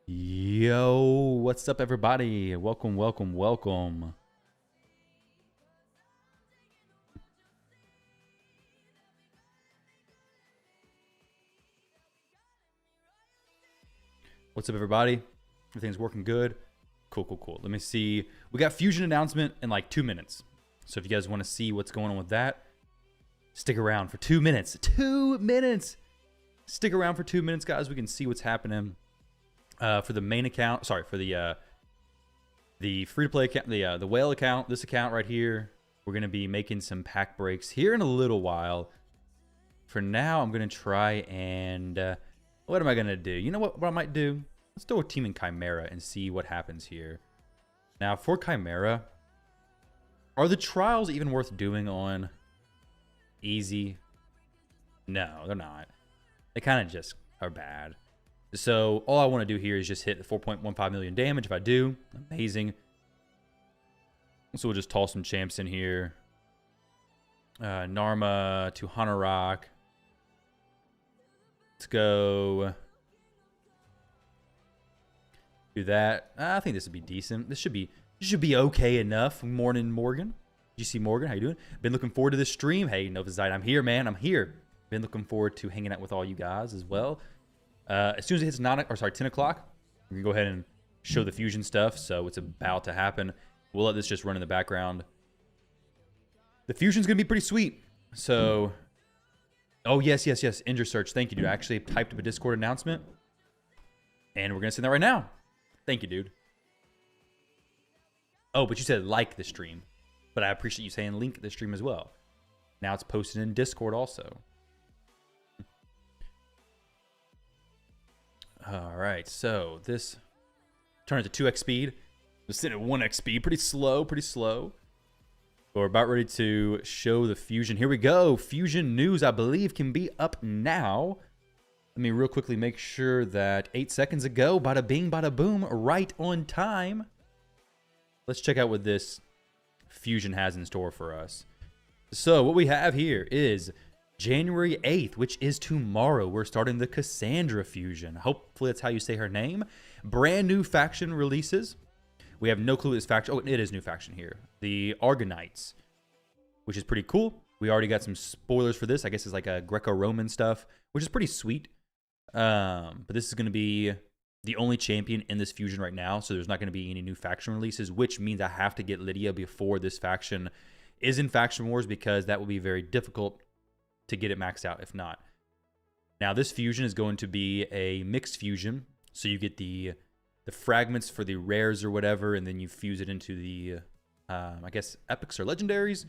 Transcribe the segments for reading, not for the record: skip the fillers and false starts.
Yo, what's up, everybody? Welcome. What's up, everybody? Everything's working good. Cool. Let me see. We got Fusion announcement in like 2 minutes. So if you guys want to see what's going on with that, stick around for 2 minutes. 2 minutes! Stick around for 2 minutes, guys. We can see what's happening. For the main account, sorry, for the free-to-play account, the whale account, this account right here, we're going to be making some pack breaks here in a little while. For now, I'm going to try and, what am I going to do? You know what I might do? Let's do a team in Chimera and see what happens here. Now, for Chimera, are the trials even worth doing on easy? No, they're not. They kind of just are bad. So all I want to do here is just hit the 4.15 million damage. If I do, amazing. So we'll just toss some champs in here. Narma to Hanorok. Let's go. Do that. I think this would be decent. This should be okay enough. Morning, Morgan. GC Morgan, how you doing? Been looking forward to this stream. Hey, Novazite, I'm here, man. I'm here. Been looking forward to hanging out with all you guys as well. As soon as it hits 10 o'clock, we can go ahead and show the fusion stuff. So it's about to happen. We'll let this just run in the background. The fusion's gonna be pretty sweet. So, oh yes, Injure Search. Thank you, dude. I actually typed up a Discord announcement, and we're gonna send that right now. Thank you, dude. Oh, but you said like the stream, but I appreciate you saying link the stream as well. Now it's posted in Discord also. All right, so this turns to 2x speed. Just sitting at 1x speed, pretty slow. But we're about ready to show the fusion. Here we go. Fusion news, I believe, can be up now. Let me real quickly make sure that 8 seconds ago, bada bing, bada boom, right on time. Let's check out what this fusion has in store for us. So what we have here is January 8th, which is tomorrow. We're starting the Cassandra fusion. Hopefully that's how you say her name. Brand new faction releases. We have no clue what this faction. Oh, it is new faction here. The Argonites, which is pretty cool. We already got some spoilers for this. I guess it's like a Greco-Roman stuff, which is pretty sweet. But this is going to be the only champion in this fusion right now, so there's not going to be any new faction releases, which means I have to get Lydia before this faction is in Faction Wars, because that will be very difficult to get it maxed out if not. Now this fusion is going to be a mixed fusion, so you get the fragments for the rares or whatever, and then you fuse it into the I guess epics or legendaries.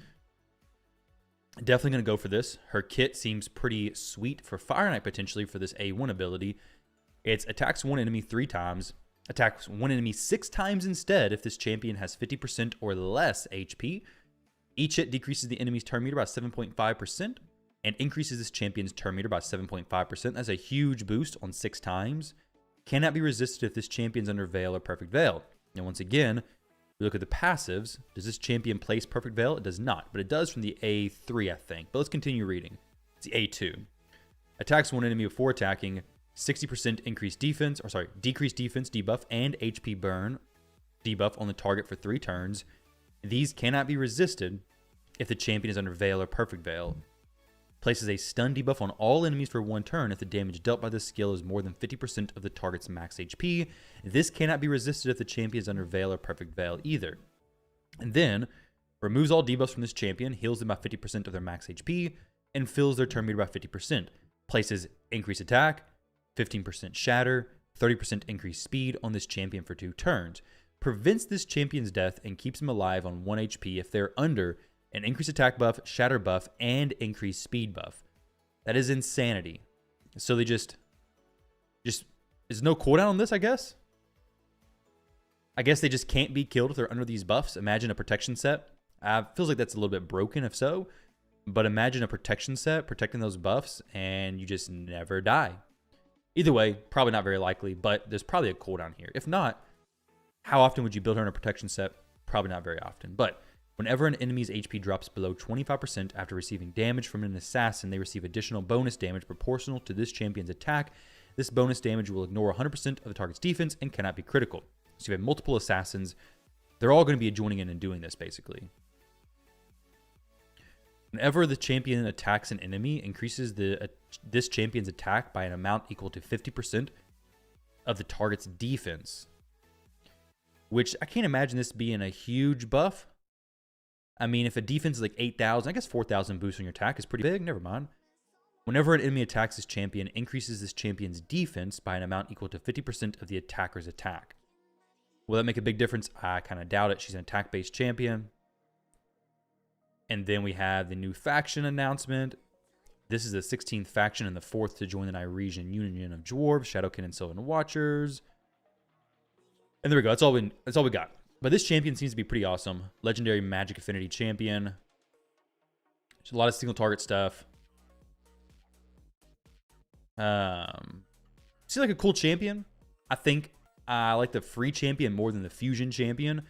Definitely gonna go for this. Her kit seems pretty sweet for Fire Knight potentially for this A1 ability. It's attacks one enemy 3 times, attacks one enemy 6 times instead if this champion has 50% or less HP. Each hit decreases the enemy's turn meter by 7.5%. and increases this champion's turn meter by 7.5%. That's a huge boost on 6 times. Cannot be resisted if this champion's under Veil or Perfect Veil. Now, once again, we look at the passives. Does this champion place Perfect Veil? It does not, but it does from the A3, I think. But let's continue reading. It's the A2. Attacks one enemy before attacking, 60% increased defense, or sorry, decreased defense debuff and HP burn debuff on the target for 3 turns. These cannot be resisted if the champion is under Veil or Perfect Veil. Places a stun debuff on all enemies for 1 turn if the damage dealt by this skill is more than 50% of the target's max HP. This cannot be resisted if the champion is under Veil or Perfect Veil either. And then, removes all debuffs from this champion, heals them by 50% of their max HP, and fills their turn meter by 50%. Places increased attack, 15% shatter, 30% increased speed on this champion for 2 turns. Prevents this champion's death and keeps him alive on 1 HP if they're under an increased attack buff, shatter buff, and increased speed buff. That is insanity. So they just there's no cooldown on this, I guess? I guess they just can't be killed if they're under these buffs. Imagine a protection set. Feels like that's a little bit broken if so. But imagine a protection set protecting those buffs and you just never die. Either way, probably not very likely, but there's probably a cooldown here. If not, how often would you build her in a protection set? Probably not very often. But whenever an enemy's HP drops below 25% after receiving damage from an assassin, they receive additional bonus damage proportional to this champion's attack. This bonus damage will ignore 100% of the target's defense and cannot be critical. So you have multiple assassins. They're all going to be joining in and doing this, basically. Whenever the champion attacks an enemy, increases this champion's attack by an amount equal to 50% of the target's defense. Which, I can't imagine this being a huge buff. I mean, if a defense is like 8,000, I guess 4,000 boost on your attack is pretty big. Never mind. Whenever an enemy attacks this champion, increases this champion's defense by an amount equal to 50% of the attacker's attack. Will that make a big difference? I kind of doubt it. She's an attack-based champion. And then we have the new faction announcement. This is the 16th faction and the 4th to join the Nyresian Union of Dwarves, Shadowkin, and Sylvan Watchers. And there we go. That's all we got. But this champion seems to be pretty awesome. Legendary Magic Affinity champion. There's a lot of single target stuff. Seems like a cool champion. I think I like the free champion more than the fusion champion.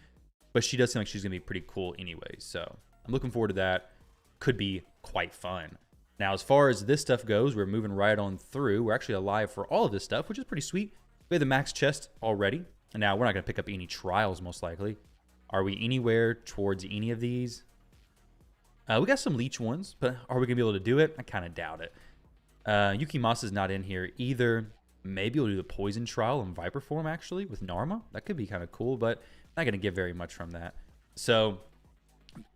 But she does seem like she's going to be pretty cool anyway. So I'm looking forward to that. Could be quite fun. Now, as far as this stuff goes, we're moving right on through. We're actually alive for all of this stuff, which is pretty sweet. We have the max chest already. And now, we're not going to pick up any trials, most likely. Are we anywhere towards any of these? We got some leech ones, but are we going to be able to do it? I kind of doubt it. Yukimasa is not in here either. Maybe we'll do the poison trial in Viper form, actually, with Narma. That could be kind of cool, but not going to get very much from that. So,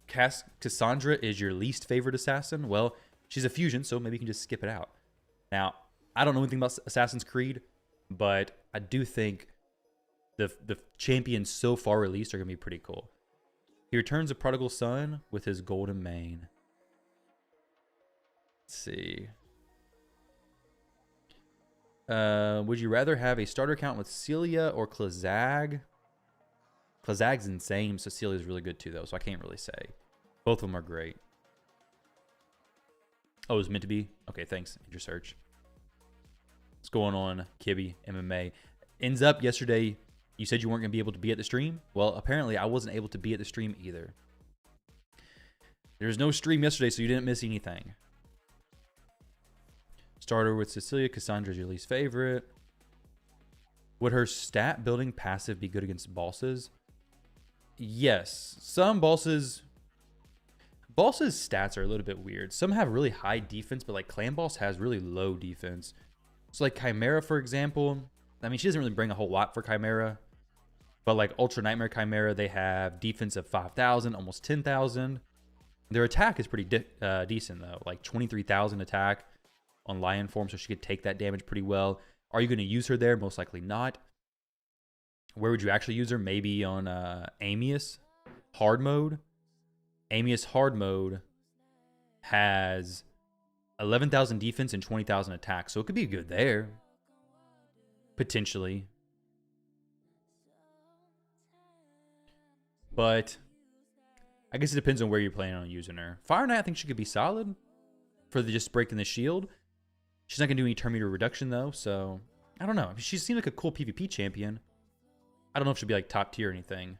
Cassandra is your least favorite assassin. Well, she's a fusion, so maybe you can just skip it out. Now, I don't know anything about Assassin's Creed, but I do think the champions so far released are going to be pretty cool. He returns a prodigal son with his golden mane. Let's see. Would you rather have a starter account with Celia or Klazag? Klazag's insane, so Celia's really good too, though, so I can't really say. Both of them are great. Oh, it was meant to be? Okay, thanks. Your search. What's going on, Kibby, MMA? Ends up yesterday, you said you weren't going to be able to be at the stream. Well, apparently I wasn't able to be at the stream either. There's no stream yesterday, so you didn't miss anything. Starter with Cecilia. Cassandra's your least favorite. Would her stat building passive be good against bosses? Yes. Some bosses' stats are a little bit weird. Some have really high defense, but like Clan Boss has really low defense. So like Chimera, for example, I mean, she doesn't really bring a whole lot for Chimera. But like Ultra Nightmare Chimera, they have defense of 5,000, almost 10,000. Their attack is pretty decent, though. Like 23,000 attack on Lion form, so she could take that damage pretty well. Are you going to use her there? Most likely not. Where would you actually use her? Maybe on Amius hard mode. Amius hard mode has 11,000 defense and 20,000 attack, so it could be good there. Potentially. But I guess it depends on where you're planning on using her. Fire Knight, I think she could be solid for just breaking the shield. She's not going to do any turn meter reduction, though, so I don't know. She seems like a cool PvP champion. I don't know if she'll be like top tier or anything.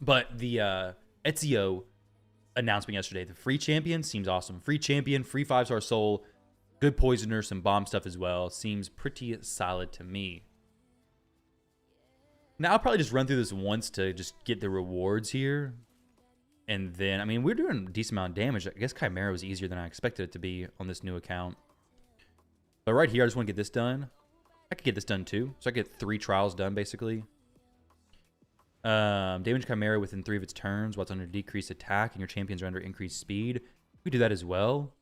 But the Ezio announcement yesterday, the free champion seems awesome. Free champion, free 5-star soul, good poisoner, some bomb stuff as well. Seems pretty solid to me. Now, I'll probably just run through this once to just get the rewards here. And then, I mean, we're doing a decent amount of damage. I guess Chimera was easier than I expected it to be on this new account. But right here, I just want to get this done. I could get this done too. So I get 3 trials done, basically. Damage Chimera within 3 of its turns while it's under decreased attack and your champions are under increased speed. We do that as well.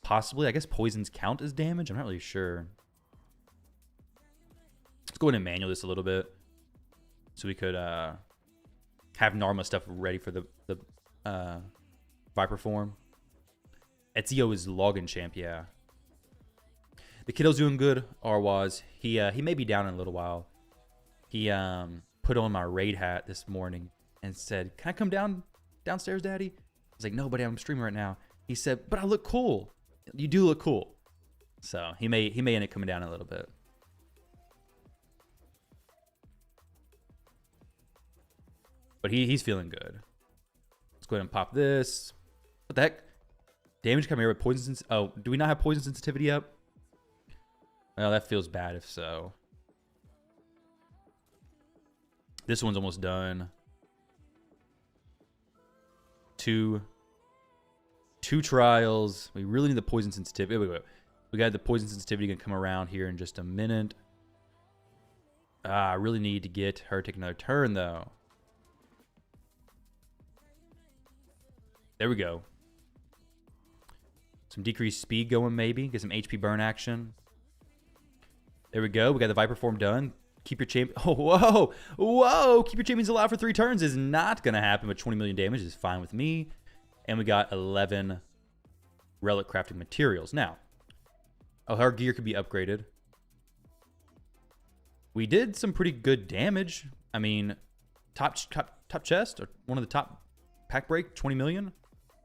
Possibly. I guess poisons count as damage. I'm not really sure. Let's go ahead and manual this a little bit. So we could have Narma stuff ready for the Viper form. Ezio is login champ, yeah. The kiddo's doing good. Arwaz, he may be down in a little while. He put on my raid hat this morning and said, "Can I come downstairs, Daddy?" I was like, "No, buddy, I'm streaming right now." He said, "But I look cool." You do look cool. So he may end up coming down in a little bit. But he's feeling good. Let's go ahead and pop this. What the heck? Damage Chimera with poison sensitivity. Oh, do we not have poison sensitivity up? Well, that feels bad if so. This one's almost done. Two trials. We really need the poison sensitivity. Wait. We got the poison sensitivity gonna come around here in just a minute. I really need to get her to take another turn though. There we go. Some decreased speed going maybe. Get some HP burn action. There we go. We got the Viper form done. Keep your champion. Oh, whoa. Whoa. Keep your champions alive for 3 turns is not going to happen, but 20 million damage is fine with me. And we got 11 relic crafting materials. Now, her gear could be upgraded. We did some pretty good damage. I mean, top chest, or one of the top pack break, 20 million.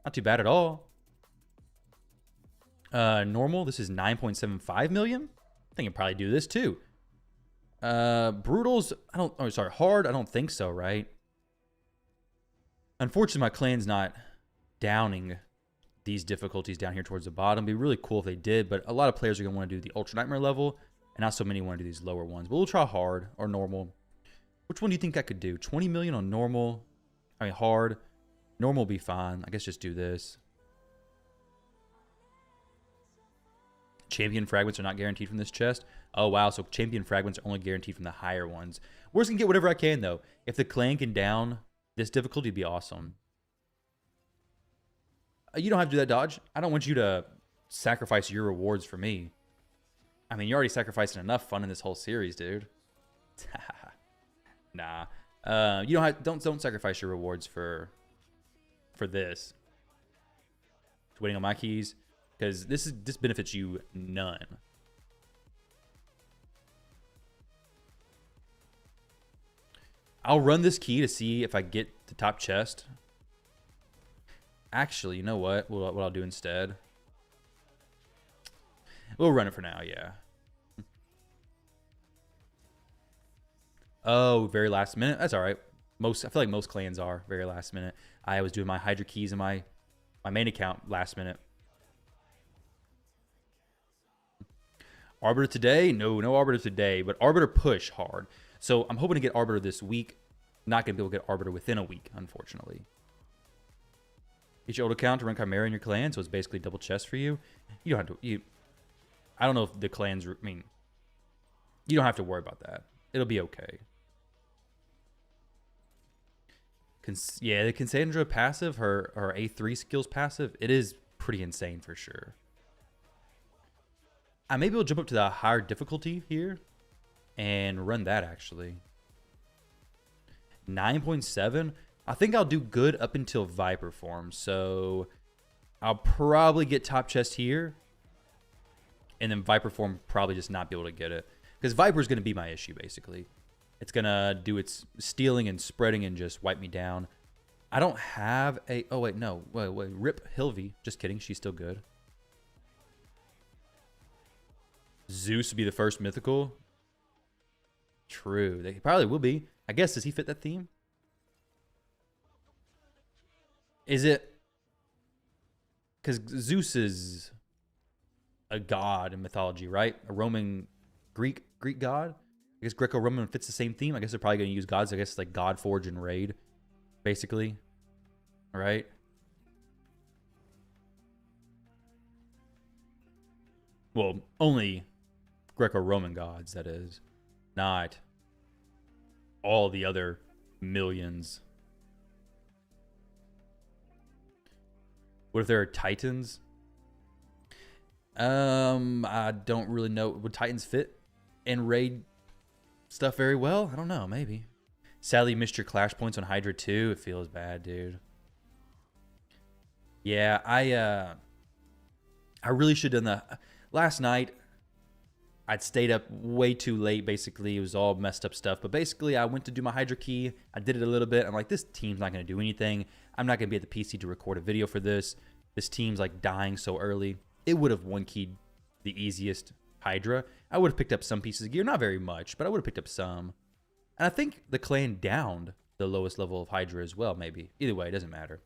Not too bad at all. Normal, this is 9.75 million. I think I can probably do this too. Brutals, hard, I don't think so, right? Unfortunately, my clan's not downing these difficulties down here towards the bottom. It'd be really cool if they did, but a lot of players are going to want to do the Ultra Nightmare level, and not so many want to do these lower ones. But we'll try hard or normal. Which one do you think I could do? 20 million on normal? I mean, hard. Normal will be fine. I guess just do this. Champion fragments are not guaranteed from this chest. Oh, wow. So champion fragments are only guaranteed from the higher ones. We're just going to get whatever I can, though. If the clan can down this difficulty, it'd be awesome. You don't have to do that, Dodge. I don't want you to sacrifice your rewards for me. I mean, you're already sacrificing enough fun in this whole series, dude. Nah. You don't have, don't sacrifice your rewards for this. Just waiting on my keys. Because this benefits you none. I'll run this key to see if I get the top chest. Actually, you know what? What I'll do instead? We'll run it for now, yeah. Oh, very last minute. That's all right. I feel like most clans are very last minute. I was doing my Hydra keys in my main account last minute. Arbiter today? No Arbiter today, but Arbiter push hard. So I'm hoping to get Arbiter this week. Not going to be able to get Arbiter within a week, unfortunately. Get your old account to run Chimera in your clan, so it's basically double chest for you. You don't have to... I don't know if the clans... I mean, you don't have to worry about that. It'll be okay. Yeah, the Cassandra passive, her A3 skills passive, it is pretty insane for sure. Maybe we'll jump up to the higher difficulty here and run that actually. 9.7. I think I'll do good up until Viper form. So I'll probably get top chest here. And then Viper form probably just not be able to get it. Because Viper is going to be my issue basically. It's going to do its stealing and spreading and just wipe me down. I don't have a... Oh, wait, no. Wait. Rip Hilvy. Just kidding. She's still good. Zeus would be the first mythical. True. They probably will be. I guess, does he fit that theme? Is it... Because Zeus is a god in mythology, right? A Roman... Greek god? I guess Greco-Roman fits the same theme. I guess they're probably going to use gods. I guess like God, Forge, and Raid. Basically. All right. Well, only Greco-Roman gods, that is. Not all the other millions. What if there are Titans? I don't really know. Would Titans fit in Raid stuff very well? I don't know. Maybe. Sadly, you missed your clash points on Hydra too. It feels bad, dude. Yeah, I really should have done the... Last night, I'd stayed up way too late, basically. It was all messed up stuff. But basically, I went to do my Hydra key. I did it a little bit. I'm like, this team's not going to do anything. I'm not going to be at the PC to record a video for this. This team's like dying so early. It would have one-keyed the easiest Hydra. I would have picked up some pieces of gear. Not very much, but I would have picked up some. And I think the clan downed the lowest level of Hydra as well, maybe. Either way, it doesn't matter.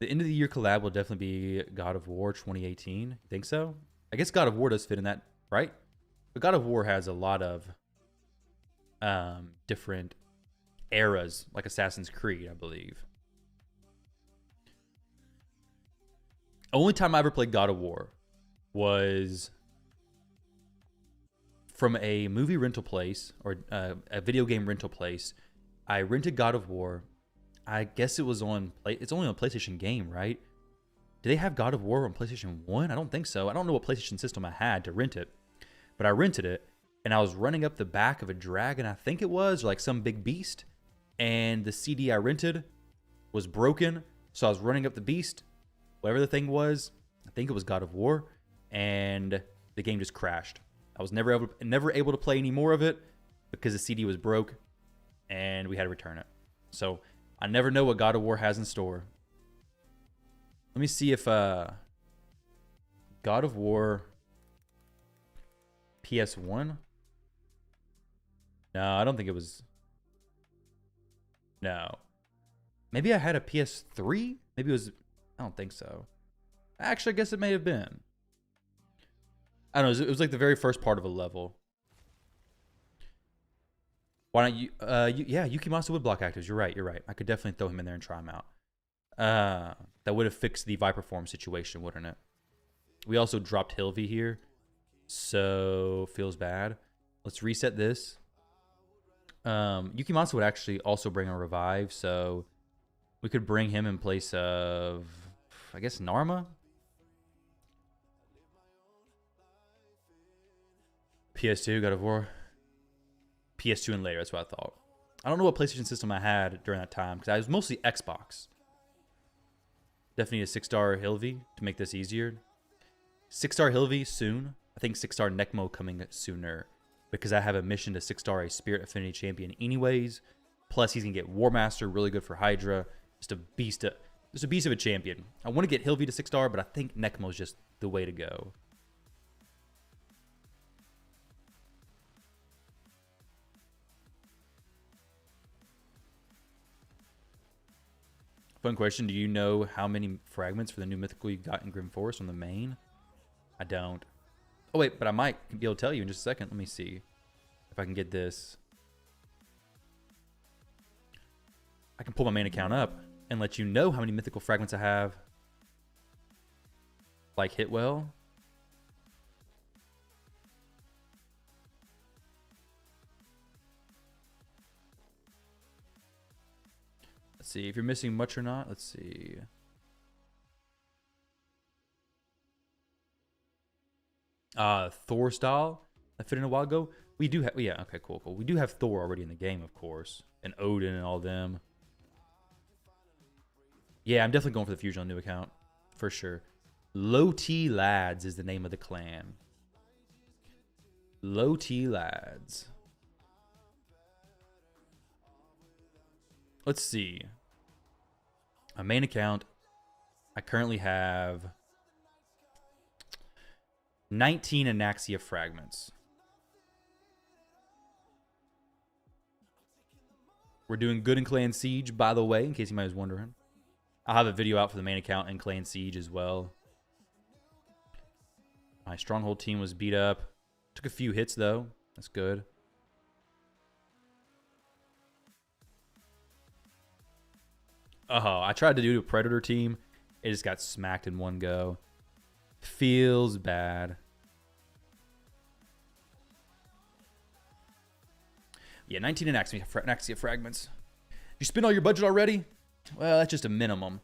The end of the year collab will definitely be God of War 2018. Think so? I guess God of War does fit in that, right? But God of War has a lot of different eras, like Assassin's Creed, I believe. Only time I ever played God of War was from a movie rental place or a video game rental place. I rented God of War. I guess it was on it's only on a PlayStation game, right? Do they have God of War on PlayStation 1? I don't think so. I don't know what PlayStation system I had to rent it, but I rented it, and I was running up the back of a dragon, I think it was, or like some big beast, and the CD I rented was broken, so I was running up the beast, whatever the thing was, I think it was God of War, and the game just crashed. I was never able to play any more of it because the CD was broke, and we had to return it. So I never know what God of War has in store. Let me see if God of War PS1. No, I don't think it was. No. Maybe I had a PS3? Maybe it was. I don't think so. Actually, I guess it may have been. I don't know. It was like the very first part of a level. Why don't you? Yeah, Yukimasa would block actives. You're right. You're right. I could definitely throw him in there and try him out. That would have fixed the Viper form situation, wouldn't it? We also dropped Hilvi here, so feels bad. Let's reset this. Yukimasa would actually also bring a revive, so we could bring him in place of, I guess, Narma. PS2, God of War. PS2 and later, that's what I thought. I don't know what PlayStation system I had during that time, because I was mostly Xbox. Definitely a 6-star Hilvi to make this easier. 6-star Hilvi soon. I think 6-star Necmo coming sooner, because I have a mission to 6-star a Spirit Affinity Champion anyways. Plus, he's going to get War Master, really good for Hydra. Just a beast of a champion. I want to get Hilvi to 6-star, but I think Necmo is just the way to go. Fun question. Do you know how many fragments for the new Mythical you got in Grim Forest on the main? I don't. Oh, wait, but I might be able to tell you in just a second. Let me see if I can get this. I can pull my main account up and let you know how many Mythical fragments I have. Like Hitwell. Let's see if you're missing much or not. Let's see. Thor style. I fit in a while ago. We do have, yeah, okay, cool. We do have Thor already in the game, of course, and Odin and all them. Yeah, I'm definitely going for the fusion on new account for sure. Low T Lads is the name of the clan. Low T Lads. Let's see. My main account, I currently have 19 Anaxia fragments. We're doing good in Clan Siege, by the way, in case anybody was wondering. I'll have a video out for the main account in Clan Siege as well. My Stronghold team was beat up. Took a few hits, though. That's good. Oh, I tried to do a Predator team. It just got smacked in one go. Feels bad. Yeah, 19 Anaxia fragments. You spend all your budget already? Well, that's just a minimum.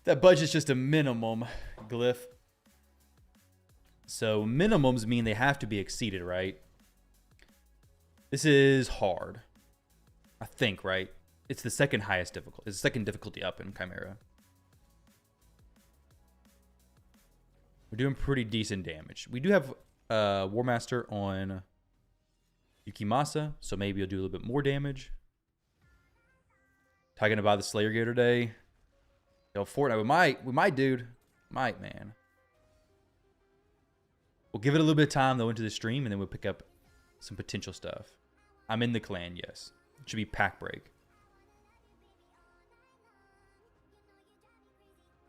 That budget's just a minimum, Glyph. So minimums mean they have to be exceeded, right? This is hard. I think, right? It's the second highest difficulty. It's the second difficulty up in Chimera. We're doing pretty decent damage. We do have War Master on Yukimasa, so maybe you'll do a little bit more damage. Talking about the Slayer gear today. Yo, Fortnite, we might, dude. Might, man. We'll give it a little bit of time, though, into the stream, and then we'll pick up some potential stuff. I'm in the clan, yes. It should be pack break.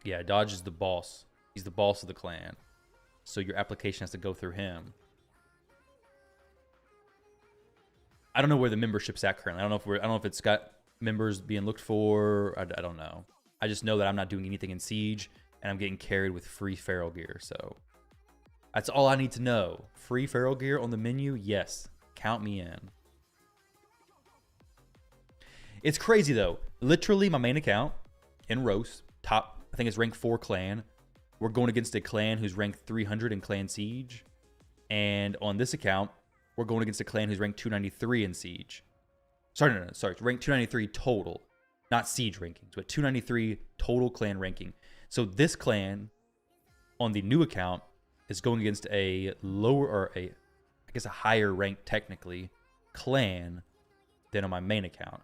Yeah, Dodge is the boss. He's the boss of the clan. So your application has to go through him. I don't know where the membership's at currently. I don't know if it's got members being looked for. I don't know. I just know that I'm not doing anything in Siege, and I'm getting carried with free feral gear. So that's all I need to know. Free feral gear on the menu? Yes. Count me in. It's crazy, though. Literally, my main account in Rose, top, I think it's rank 4 clan. We're going against a clan who's ranked 300 in Clan Siege. And on this account, we're going against a clan who's ranked 293 in Siege. Sorry, ranked 293 total. Not Siege rankings, but 293 total clan ranking. So this clan on the new account is going against a lower, or I guess a higher ranked technically, clan than on my main account.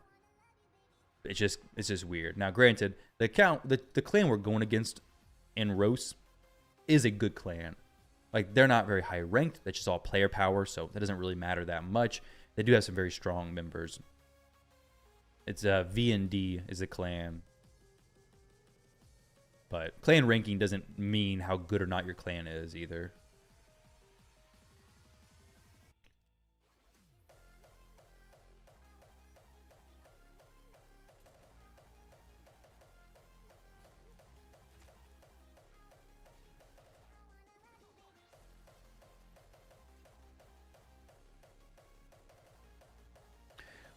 It's just weird. Now, granted, the clan we're going against in Rose is a good clan. Like, they're not very high ranked. That's just all player power, so that doesn't really matter that much. They do have some very strong members. It's V&D is a clan. But clan ranking doesn't mean how good or not your clan is either.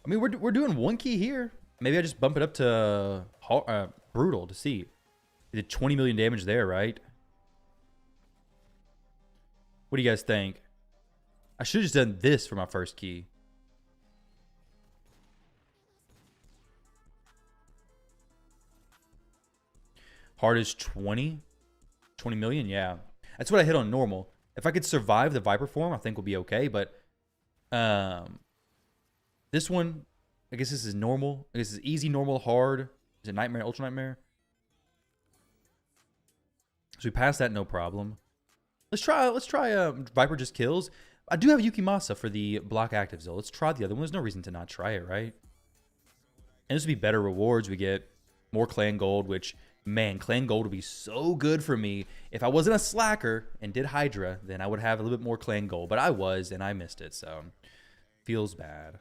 I mean, we're doing 1 key here. Maybe I just bump it up to brutal to see. It did 20 million damage there, right? What do you guys think? I should have just done this for my first key. Hard is 20? 20 million? Yeah. That's what I hit on normal. If I could survive the Viper form, I think we'll be okay. But this one, I guess this is normal. I guess this is easy, normal, hard. Is it Nightmare, Ultra Nightmare? So we passed that, no problem. Let's try Viper just kills. I do have Yukimasa for the block actives though. Let's try the other one. There's no reason to not try it, right? And this would be better rewards. We get more clan gold, which, man, clan gold would be so good for me. If I wasn't a slacker and did Hydra, then I would have a little bit more clan gold. But I was, and I missed it, so feels bad.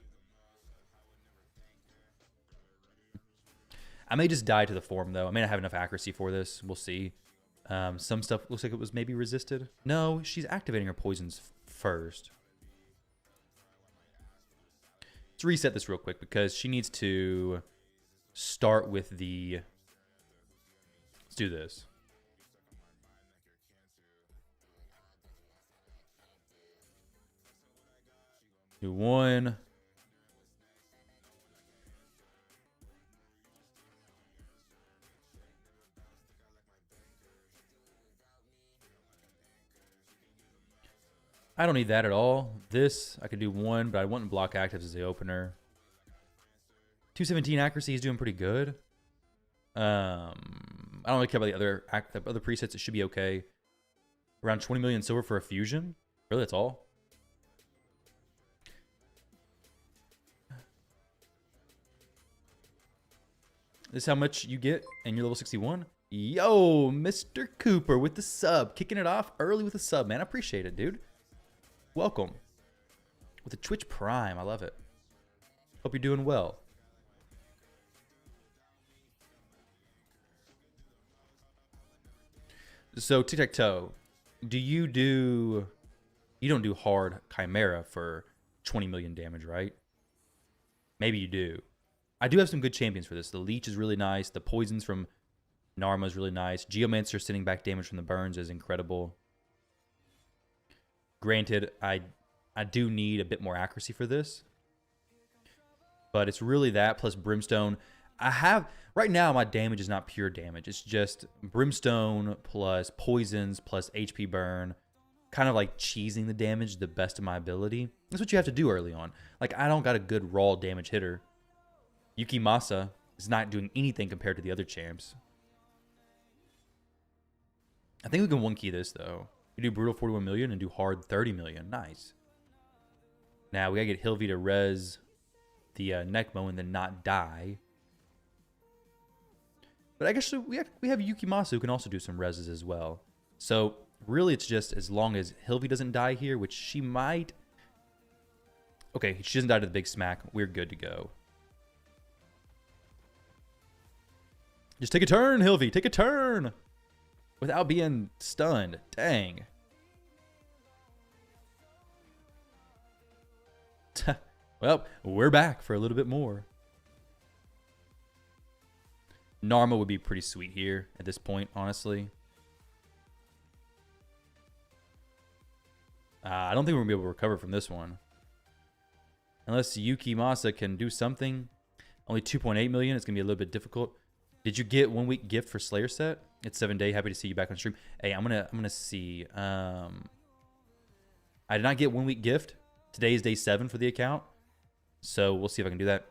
I may just die to the form, though. I may not have enough accuracy for this. We'll see. Some stuff looks like it was maybe resisted. No, she's activating her poisons first. Let's reset this real quick because she needs to start with the... Let's do this. Do 1. I don't need that at all. This, I could do 1, but I want block actives as the opener. 217 accuracy is doing pretty good. I don't really care about the other presets. It should be okay. Around 20 million silver for a fusion. Really, that's all. This is how much you get, and you're level 61. Yo, Mr. Cooper with the sub. Kicking it off early with a sub, man. I appreciate it, dude. Welcome. With the Twitch Prime. I love it. Hope you're doing well. So, tic-tac-toe. You don't do hard Chimera for 20 million damage, right? Maybe you do. I do have some good champions for this. The Leech is really nice. The poisons from Narma is really nice. Geomancer sending back damage from the burns is incredible. Granted, I do need a bit more accuracy for this. But it's really that plus Brimstone. Right now, my damage is not pure damage. It's just Brimstone plus poisons plus HP burn. Kind of like cheesing the damage the best of my ability. That's what you have to do early on. Like, I don't got a good raw damage hitter. Yukimasa is not doing anything compared to the other champs. I think we can 1-key this, though. We do brutal 41 million and do hard 30 million. Nice. Now, we got to get Hilvi to res the Necmo and then not die. But I guess we have Yukimasa who can also do some reses as well. So, really, it's just as long as Hilvi doesn't die here, which she might. Okay, she doesn't die to the big smack. We're good to go. Just take a turn, Hilvy. Take a turn. Without being stunned. Dang. Well, we're back for a little bit more. Narma would be pretty sweet here at this point, honestly. I don't think we're going to be able to recover from this one. Unless Yuki Masa can do something. Only 2.8 million. It's going to be a little bit difficult. Did you get 1 week gift for Slayer set? It's 7 day. Happy to see you back on stream. Hey, I'm gonna see. I did not get 1 week gift. Today is day 7 for the account. So we'll see if I can do that.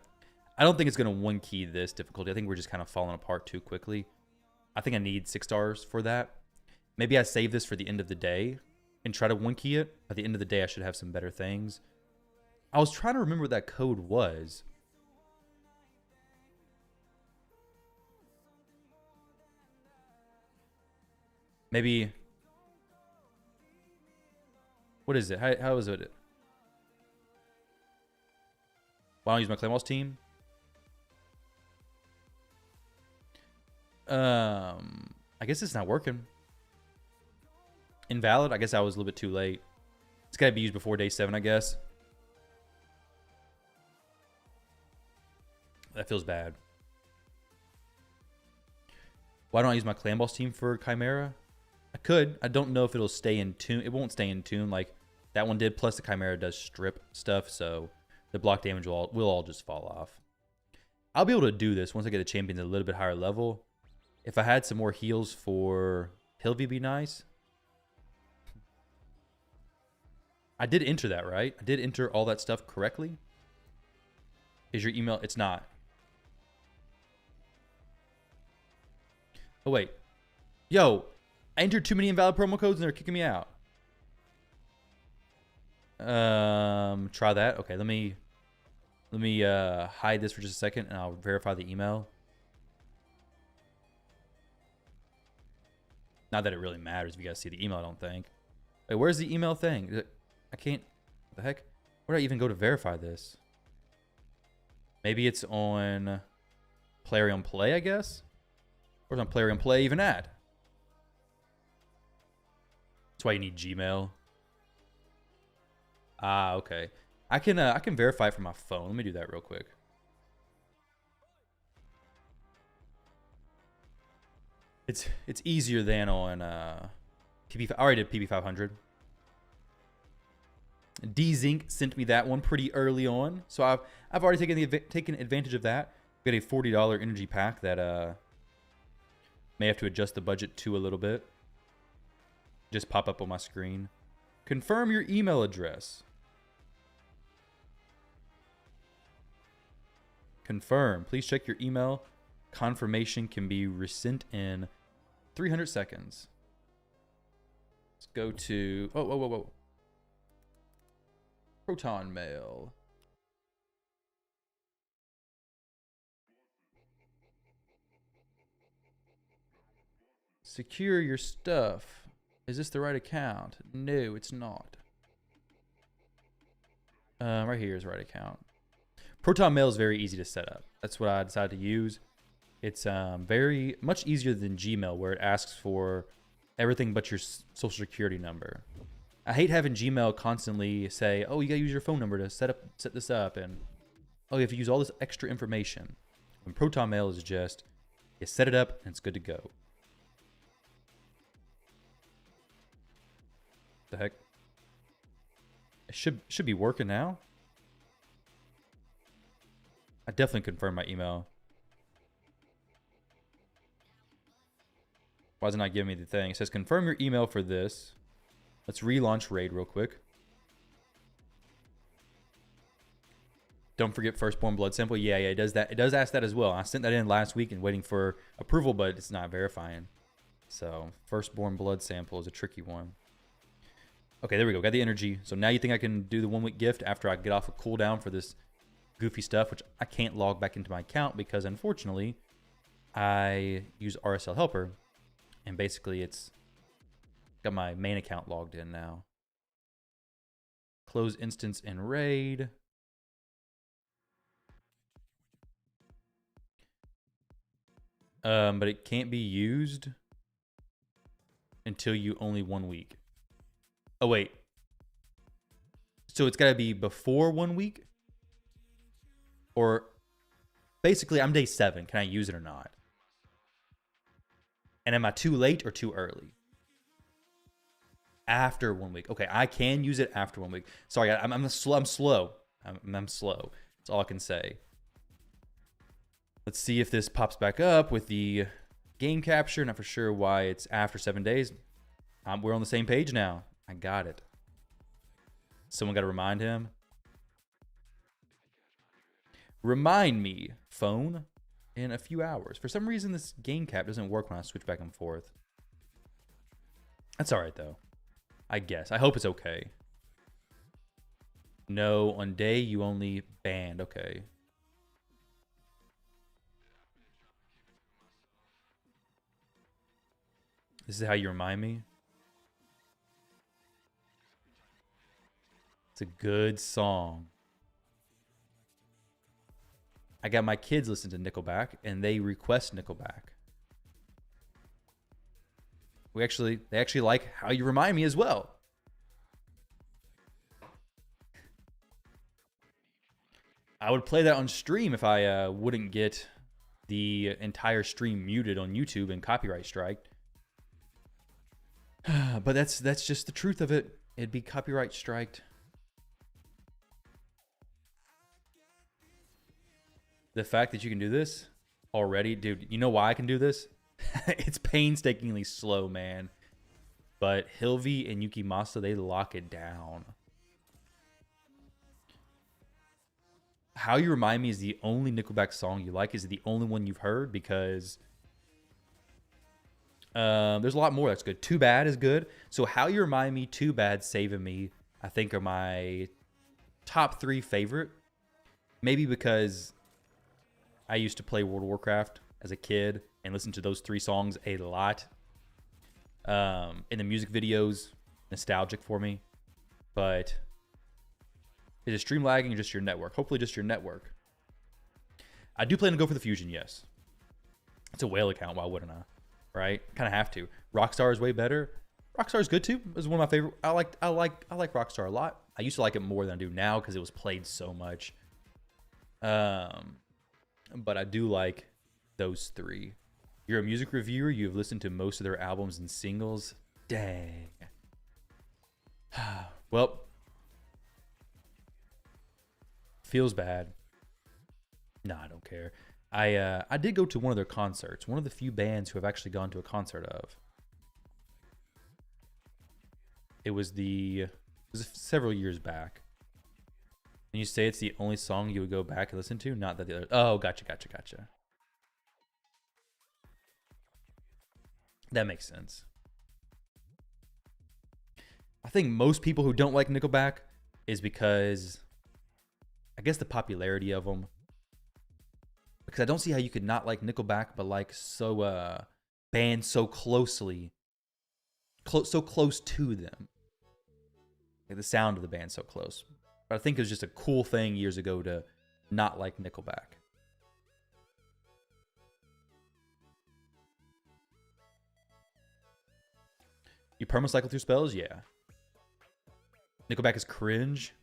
I don't think it's going to 1 key this difficulty. I think we're just kind of falling apart too quickly. I think I need 6 stars for that. Maybe I save this for the end of the day and try to 1 key it. By the end of the day, I should have some better things. I was trying to remember what that code was. Maybe. What is it? How is it? Why don't I use my Claymores team? I guess it's not working. Invalid? I guess I was a little bit too late. It's got to be used before day 7, I guess. That feels bad. Why don't I use my Clan Boss team for Chimera? I could. I don't know if it'll stay in tune. It won't stay in tune like that one did. Plus the Chimera does strip stuff, so the block damage will all just fall off. I'll be able to do this once I get the champions at a little bit higher level. If I had some more heals for Hilvy, be nice. I did enter that, right? I did enter all that stuff correctly. Is your email? It's not. Oh, wait. Yo, I entered too many invalid promo codes and they're kicking me out. Try that. Okay, let me hide this for just a second and I'll verify the email. Not that it really matters if you guys see the email, I don't think. Wait, where's the email thing? I can't. What the heck? Where do I even go to verify this? Maybe it's on Player on Play, I guess? Where's on Player on Play even at? That's why you need Gmail. Ah, okay. I can verify it from my phone. Let me do that real quick. It's easier than on PB. I already did PB500. D-Zinc sent me that one pretty early on, so I've already taken advantage of that. Got a $40 energy pack that may have to adjust the budget to a little bit. Just pop up on my screen. Confirm your email address. Confirm. Please check your email. Confirmation can be resent in 300 seconds. Let's go to... Whoa. Proton Mail. Secure your stuff. Is this the right account? No, it's not. Right here is the right account. Proton Mail is very easy to set up. That's what I decided to use. It's very much easier than Gmail, where it asks for everything but your social security number. I hate having Gmail constantly say, "Oh, you gotta use your phone number to set this up," and oh, you have to use all this extra information. When Proton Mail is just you set it up and it's good to go. The heck? It should be working now. I definitely confirmed my email. Why is it not giving me the thing? It says confirm your email for this. Let's relaunch Raid real quick. Don't forget Firstborn Blood Sample. Yeah, it does that. It does ask that as well. I sent that in last week and waiting for approval, but it's not verifying. So Firstborn Blood Sample is a tricky one. Okay, there we go. Got the energy. So now you think I can do the 1 week gift after I get off a cooldown for this goofy stuff, which I can't log back into my account because unfortunately I use RSL Helper and basically it's got my main account logged in now. Close instance in Raid. But it can't be used until you only 1 week. Oh, wait. So it's got to be before 1 week? Or basically, I'm day 7. Can I use it or not? And am I too late or too early? After 1 week. Okay, I can use it after 1 week. Sorry, I'm slow. I'm slow. That's all I can say. Let's see if this pops back up with the game capture. Not for sure why it's after 7 days. We're on the same page now. I got it. Someone got to remind him. Remind me, phone, in a few hours. For some reason, this game cap doesn't work when I switch back and forth. That's all right, though. I guess. I hope it's okay. No, on day you only banned. Okay. This is how you remind me. It's a good song. I got my kids listen to Nickelback, and they request Nickelback. They actually like how you remind me as well. I would play that on stream if I wouldn't get the entire stream muted on YouTube and copyright striked. But that's just the truth of it. It'd be copyright striked. The fact that you can do this already, dude, you know why I can do this? It's painstakingly slow, man. But Hilvy and Yukimasa, they lock it down. How You Remind Me is the only Nickelback song you like. Is it the only one you've heard? Because there's a lot more that's good. Too Bad is good. So How You Remind Me, Too Bad, Saving Me, I think are my top 3 favorite. Maybe because I used to play World of Warcraft as a kid and listen to those 3 songs a lot. In the music videos, nostalgic for me. But is it stream lagging or just your network? Hopefully just your network. I do plan to go for the Fusion, yes. It's a whale account, why wouldn't I? Right? Kind of have to. Rockstar is way better. Rockstar is good too. It's one of my favorite. I like Rockstar a lot. I used to like it more than I do now because it was played so much. But I do like those 3. You're a music reviewer. You've listened to most of their albums and singles. Dang. Well, feels bad. Nah, I don't care. I did go to one of their concerts. One of the few bands who I've actually gone to a concert of. It was several years back. And you say it's the only song you would go back and listen to? Not that the other... Oh, gotcha. That makes sense. I think most people who don't like Nickelback is because... I guess the popularity of them. Because I don't see how you could not like Nickelback, but like bands so closely... so close to them. Like the sound of the band so close. But I think it was just a cool thing years ago to not like Nickelback. You permacycle through spells? Yeah. Nickelback is cringe.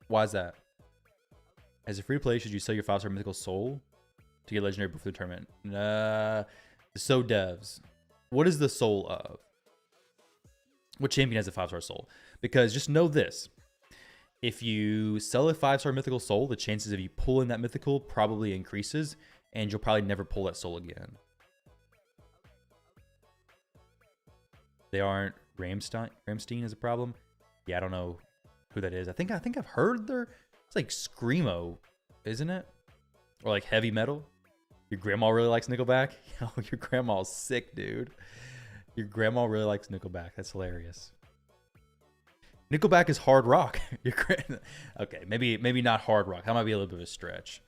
Why is that? As a free to play, should you sell your 5-star mythical soul to get legendary before the tournament? So devs. What is the soul of? What champion has a 5-star soul? Because just know this. If you sell a 5-star mythical soul, the chances of you pulling that mythical probably increases, and you'll probably never pull that soul again. They aren't Ramstein is a problem. Yeah, I don't know who that is. I think I've heard it's like Screamo, isn't it? Or like heavy metal. Your grandma really likes Nickelback? Yo, your grandma's sick, dude. Your grandma really likes Nickelback. That's hilarious. Nickelback is hard rock. Okay, maybe not hard rock. That might be a little bit of a stretch.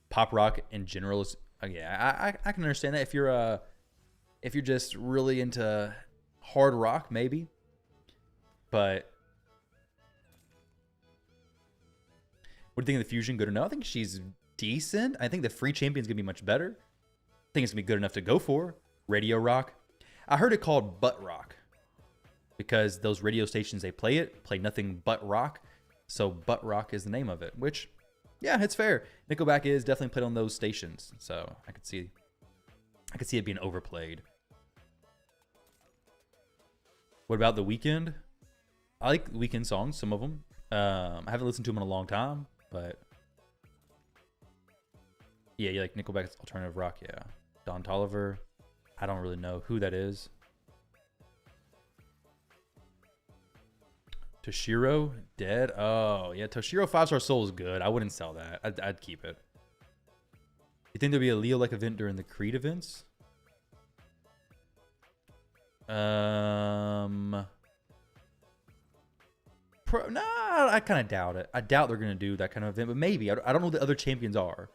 Pop rock in general is yeah. I can understand that if you're just really into hard rock, maybe. But what do you think of the Fusion? Good or no? I think she's decent. I think the free champion's going to be much better. I think it's going to be good enough to go for. Radio Rock. I heard it called Butt Rock because those radio stations they play nothing but rock. So Butt Rock is the name of it, which, yeah, it's fair. Nickelback is definitely played on those stations. So I could see it being overplayed. What about The Weeknd? I like Weeknd songs, some of them. I haven't listened to them in a long time, but yeah, you like Nickelback's alternative rock, yeah. Don Toliver, I don't really know who that is. Toshiro, dead. Oh yeah, Toshiro 5-Star Soul is good. I wouldn't sell that. I'd keep it. You think there'll be a Leo-like event during the Creed events? Nah, I kind of doubt it. I doubt they're gonna do that kind of event, but maybe. I don't know who the other champions are.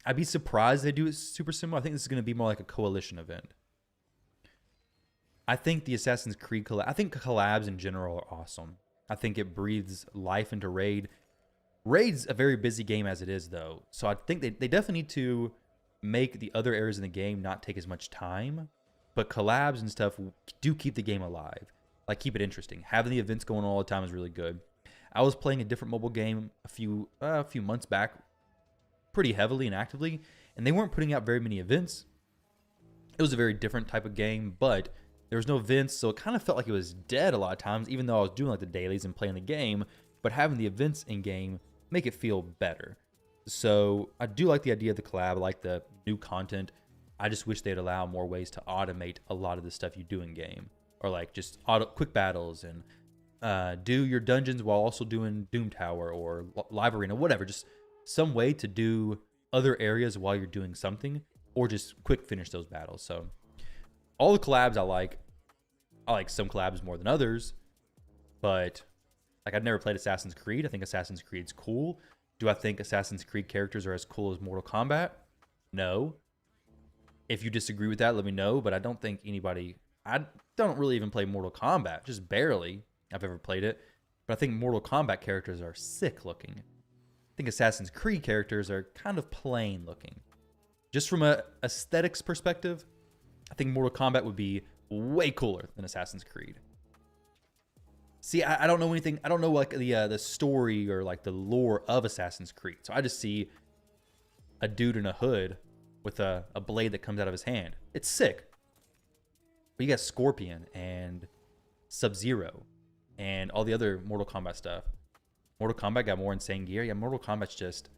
I'd be surprised they do it super similar. I think this is gonna be more like a coalition event. I think the Assassin's Creed collab. I think collabs in general are awesome. I think it breathes life into Raid. Raid's a very busy game as it is, though, so I think they definitely need to make the other areas in the game not take as much time. But collabs and stuff do keep the game alive. Like, keep it interesting. Having the events going on all the time is really good. I was playing a different mobile game a few months back pretty heavily and actively, and they weren't putting out very many events. It was a very different type of game, but there was no events, so it kind of felt like it was dead a lot of times, even though I was doing like the dailies and playing the game. But having the events in game make it feel better. So I do like the idea of the collab. I like the new content. I just wish they'd allow more ways to automate a lot of the stuff you do in game, or like just quick battles and do your dungeons while also doing Doom Tower or Live Arena, whatever. Just some way to do other areas while you're doing something, or just quick finish those battles. So all the collabs I like some collabs more than others, but like I've never played Assassin's Creed. I think Assassin's Creed's cool. Do I think Assassin's Creed characters are as cool as Mortal Kombat? No. If you disagree with that, let me know. But I don't think anybody... I don't really even play Mortal Kombat. Just barely. I've ever played it. But I think Mortal Kombat characters are sick looking. I think Assassin's Creed characters are kind of plain looking. Just from a aesthetics perspective, I think Mortal Kombat would be way cooler than Assassin's Creed. See, I don't know anything. I don't know like the story or like the lore of Assassin's Creed. So I just see a dude in a hood with a blade that comes out of his hand. It's sick. But you got Scorpion and Sub-Zero and all the other Mortal Kombat stuff. Mortal Kombat got more insane gear. Yeah, Mortal Kombat's just...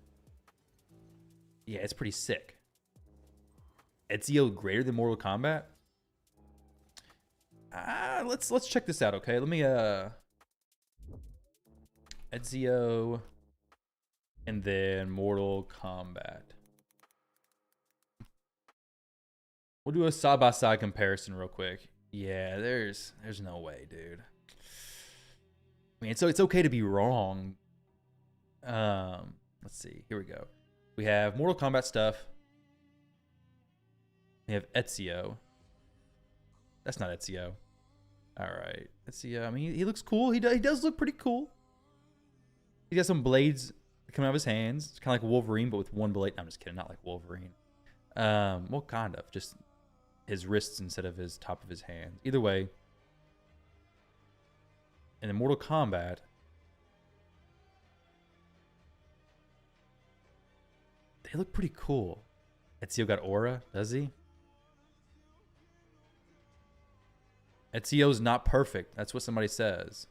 yeah, it's pretty sick. Ezio greater than Mortal Kombat? Let's check this out, okay? Let me Ezio and then Mortal Kombat. We'll do a side-by-side comparison real quick. Yeah, there's no way, dude. I mean, it's okay to be wrong. Let's see. Here we go. We have Mortal Kombat stuff. We have Ezio. That's not Ezio. All right. Ezio. I mean, he looks cool. He does look pretty cool. He got some blades coming out of his hands. It's kind of like Wolverine, but with one blade. No, I'm just kidding. Not like Wolverine. Well, kind of. Just his wrists instead of his top of his hand. Either way. And in Mortal Kombat, they look pretty cool. Ezio got aura, does he? Ezio's not perfect. That's what somebody says.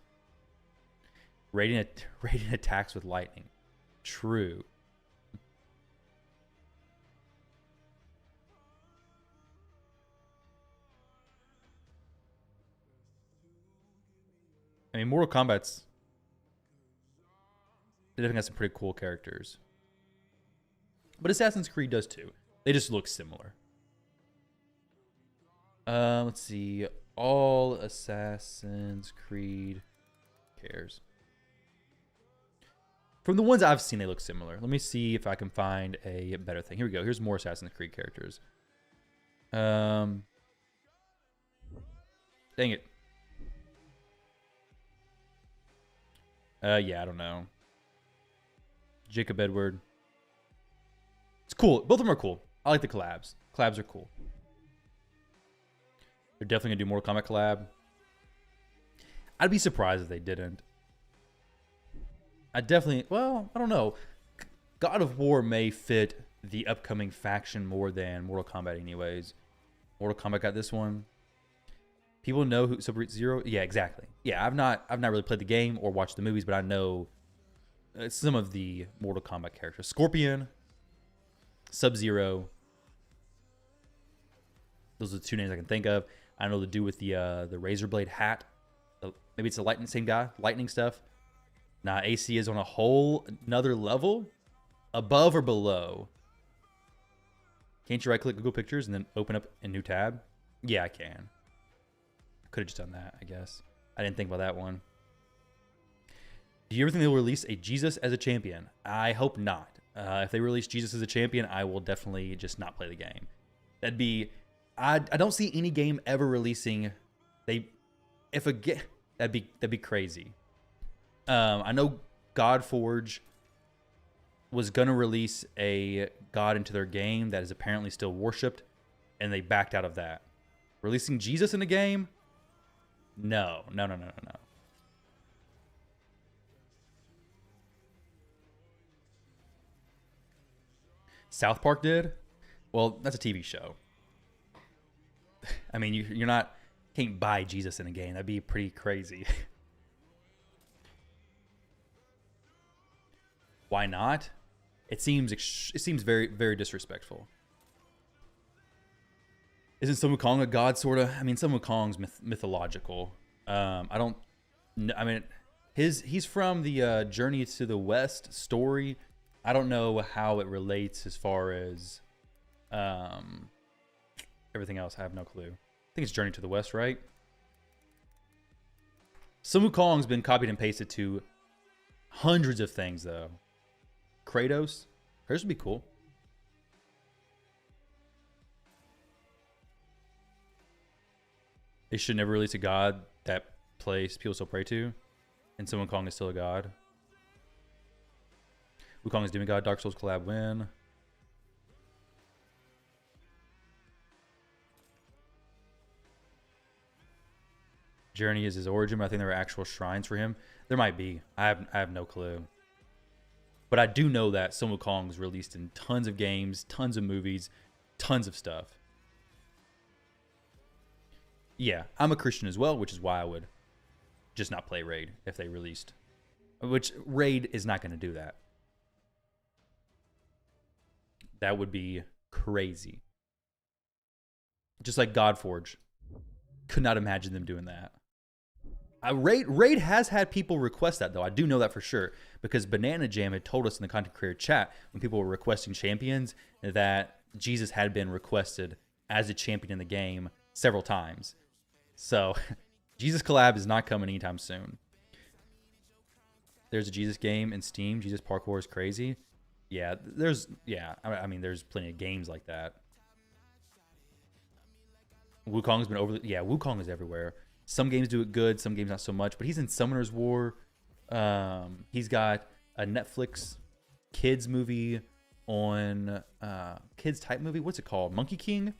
Radiant attacks with lightning. True. I mean, Mortal Kombat's... they definitely got some pretty cool characters. But Assassin's Creed does too. They just look similar. Let's see. All Assassin's Creed cares. From the ones I've seen, they look similar. Let me see if I can find a better thing. Here we go. Here's more Assassin's Creed characters. Dang it. Yeah, I don't know. Jacob Edward. cool. Both of them are cool. I like the collabs. Collabs are cool. They're definitely gonna do Mortal Kombat collab. I'd be surprised if they didn't. I definitely, well, I don't know. God of War may fit the upcoming faction more than Mortal Kombat anyways. Mortal Kombat got this one. People know who Sub-Zero. Yeah, exactly. Yeah, I've not really played the game or watched the movies, but I know some of the Mortal Kombat characters. Scorpion, Sub-Zero. Those are the two names I can think of. I know the dude with the razor blade hat. Maybe it's the lightning, same guy, lightning stuff. Nah, AC is on a whole another level, above or below. Can't you right-click Google Pictures and then open up a new tab? Yeah, I can. Could have just done that, I guess. I didn't think about that one. Do you ever think they'll release a Jesus as a champion? I hope not. If they release Jesus as a champion, I will definitely just not play the game. That'd be... I don't see any game ever releasing... That'd be crazy. I know Godforge was going to release a god into their game that is apparently still worshipped, and they backed out of that. Releasing Jesus in a game? No. South Park did? Well, that's a TV show. I mean, you're not... Can't buy Jesus in a game. That'd be pretty crazy. Why not? It seems very, very disrespectful. Isn't Sun Wukong a god, sort of? I mean, Sun Wukong's mythological. I don't... I mean, he's from the Journey to the West story. I don't know how it relates as far as everything else. I have no clue. I think it's Journey to the West, right? Sun Wukong's been copied and pasted to hundreds of things, though. Kratos would be cool. They should never release a god that people still pray to, and Sun Wukong is still a god. Wukong is demigod. Dark Souls collab win. Journey is his origin, but I think there are actual shrines for him. There might be. I have no clue. But I do know that Sun Wukong is released in tons of games, tons of movies, tons of stuff. Yeah, I'm a Christian as well, which is why I would just not play Raid if they released. Which Raid is not going to do that. That would be crazy. Just like Godforge. Could not imagine them doing that. Raid has had people request that, though. I do know that for sure, because Banana Jam had told us in the content creator chat when people were requesting champions that Jesus had been requested as a champion in the game several times. So Jesus collab is not coming anytime soon. There's a Jesus game in Steam. Jesus parkour is crazy. Yeah, I mean, there's plenty of games like that. Wukong's been Wukong is everywhere. Some games do it good, some games not so much. But he's in Summoner's War. He's got a Netflix kids movie on kids type movie. What's it called? Monkey King?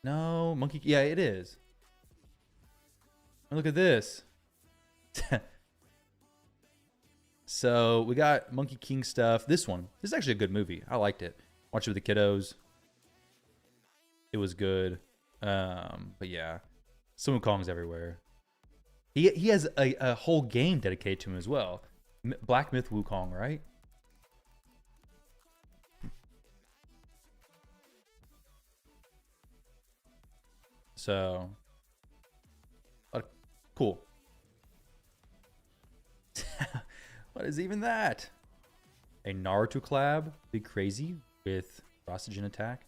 No, Monkey. Yeah, it is. Look at this. So we got Monkey King stuff. This is actually a good movie. I liked it. Watch it with the kiddos. It was good. But yeah, Sun Wukong's everywhere. He has a whole game dedicated to him as well. Black Myth Wukong, right? So, cool. What is even that? A Naruto collab? Be crazy with Rasengan Attack.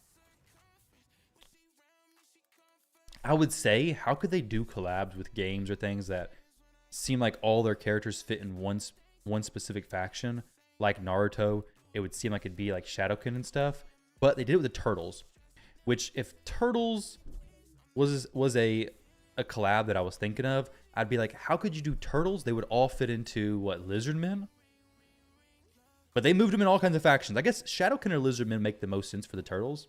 I would say, how could they do collabs with games or things that seem like all their characters fit in one specific faction? Like Naruto, it would seem like it'd be like Shadowkin and stuff. But they did it with the Turtles, which if Turtles was a collab that I was thinking of, I'd be like, how could you do Turtles? They would all fit into what, Lizardmen? But they moved them in all kinds of factions. I guess Shadowkin or Lizardmen make the most sense for the turtles.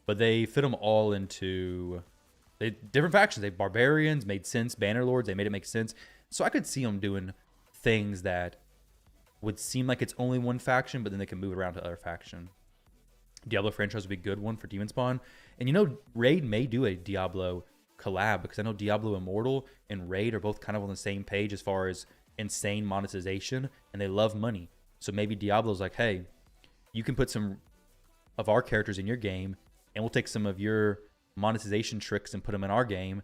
But they fit them all into different factions. They barbarians made sense. Bannerlords, they made it make sense. So I could see them doing things that would seem like it's only one faction, but then they can move it around to other faction. Diablo franchise would be a good one for Demon Spawn. And you know, Raid may do a Diablo collab, because I know Diablo Immortal and Raid are both kind of on the same page as far as insane monetization, and they love money. So maybe Diablo's like, hey, you can put some of our characters in your game, and we'll take some of your monetization tricks and put them in our game,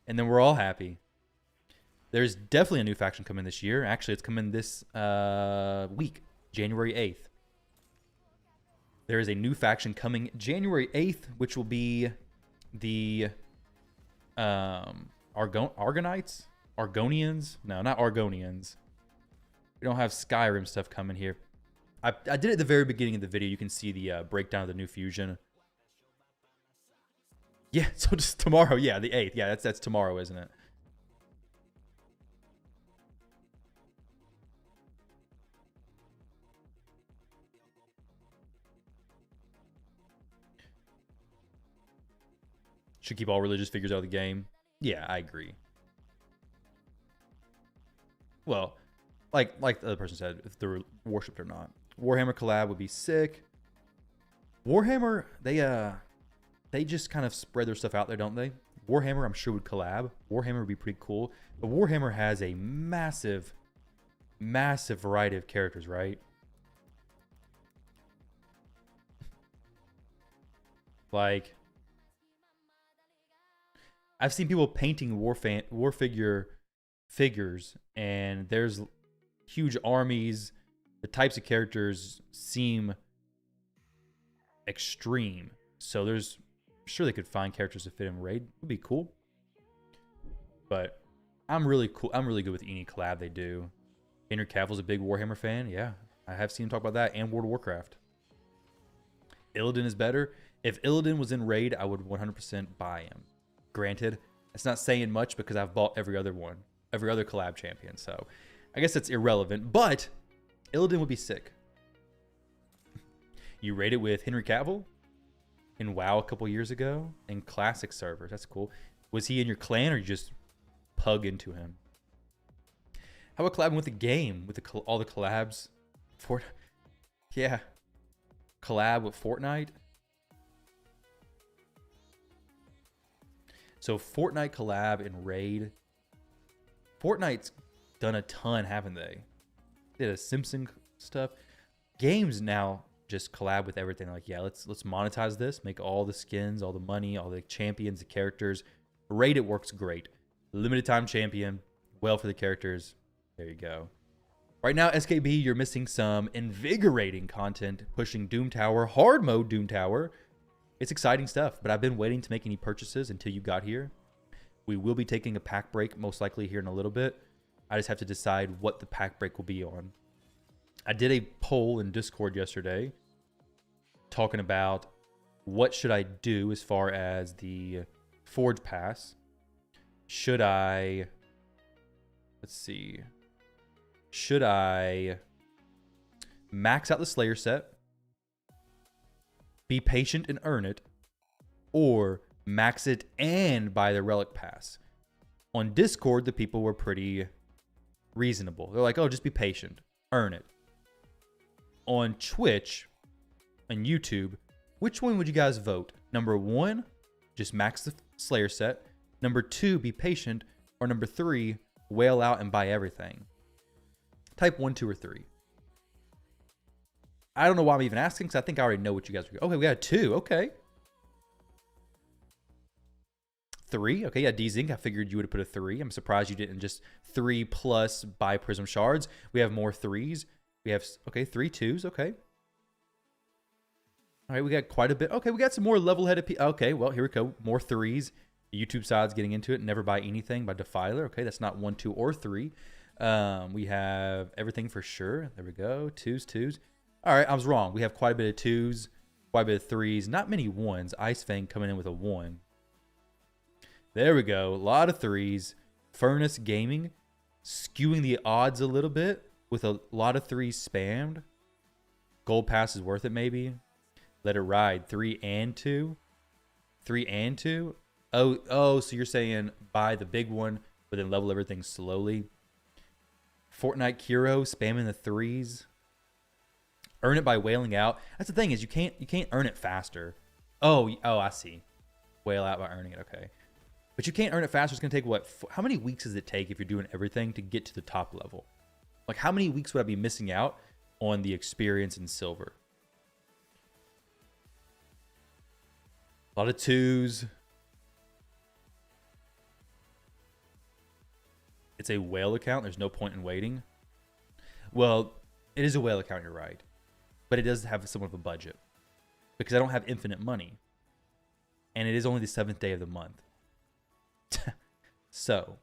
and then we're all happy. There's definitely a new faction coming this year. Actually, it's coming this week, January 8th. There is a new faction coming January 8th, which will be the Argonites? Argonians? No, not Argonians. We don't have Skyrim stuff coming here. I did it at the very beginning of the video. You can see the breakdown of the new fusion. Yeah, so just tomorrow. Yeah, the 8th. Yeah, that's tomorrow, isn't it? Should keep all religious figures out of the game. Yeah, I agree. Well, like the other person said, if they're worshipped or not. Warhammer collab would be sick. Warhammer, they just kind of spread their stuff out there, don't they? Warhammer, I'm sure, would collab. Warhammer would be pretty cool. But Warhammer has a massive, massive variety of characters, right? Like, I've seen people painting war figures, and there's huge armies. The types of characters seem extreme. So I'm sure they could find characters to fit in Raid. It would be cool. But I'm really good with any collab they do. Henry Cavill's a big Warhammer fan. Yeah, I have seen him talk about that, and World of Warcraft. Illidan is better. If Illidan was in Raid, I would 100% buy him. Granted, it's not saying much because I've bought every other collab champion. So I guess that's irrelevant. But Illidan would be sick. You raided with Henry Cavill in WoW a couple years ago in classic servers. That's cool. Was he in your clan, or you just pug into him? How about collabing with the game, with all the collabs? Yeah, collab with Fortnite. So Fortnite collab and Raid. Fortnite's done a ton, haven't they? They did a Simpson stuff. Games now just collab with everything. Like, yeah, let's monetize this, make all the skins, all the money, all the champions, the characters. Raid, it works great. Limited time champion, well for the characters. There you go. Right now, SKB, you're missing some invigorating content, pushing Doom Tower, hard mode Doom Tower. It's exciting stuff, but I've been waiting to make any purchases until you got here. We will be taking a pack break, most likely here in a little bit. I just have to decide what the pack break will be on. I did a poll in Discord yesterday talking about what should I do as far as the Forge Pass. Should I... Let's see. Should I max out the Slayer set, be patient and earn it, or max it and buy the Relic Pass? On Discord, the people were pretty reasonable. They're like, oh, just be patient, earn it. On Twitch and YouTube, which one would you guys vote? Number 1, just max the Slayer set. Number 2, be patient. Or number 3, whale out and buy everything. Type 1, 2, or 3. I don't know why I'm even asking, because I think I already know what you guys are. Okay, we got 2. Okay. 3. Okay, yeah, D-Zinc. I figured you would have put a 3. I'm surprised you didn't just 3 plus buy Prism Shards. We have more 3s. We have, okay, 3 2s. Okay. All right, we got quite a bit. Okay, we got some more level-headed people. Okay, well, here we go. More 3s. YouTube side's getting into it. Never buy anything by Defiler. Okay, that's not 1, 2, or 3. We have everything for sure. There we go. 2s, 2s. All right, I was wrong. We have quite a bit of 2s, quite a bit of 3s. Not many 1s. Ice Fang coming in with a 1. There we go. A lot of 3s. Furnace Gaming skewing the odds a little bit. with a lot of threes spammed. Gold pass is worth it, maybe. Let it ride. 3 and 2. 3 and 2. Oh, so you're saying buy the big one, but then level everything slowly. Fortnite Kiro spamming the threes. Earn it by wailing out. That's the thing, is you can't earn it faster. Oh, I see. Wail out by earning it. Okay. But you can't earn it faster. It's going to take what? How many weeks does it take if you're doing everything to get to the top level? Like, how many weeks would I be missing out on the experience in silver? A lot of 2s. It's a whale account. There's no point in waiting. Well, it is a whale account, you're right. But it does have somewhat of a budget. Because I don't have infinite money. And it is only the 7th day of the month. So,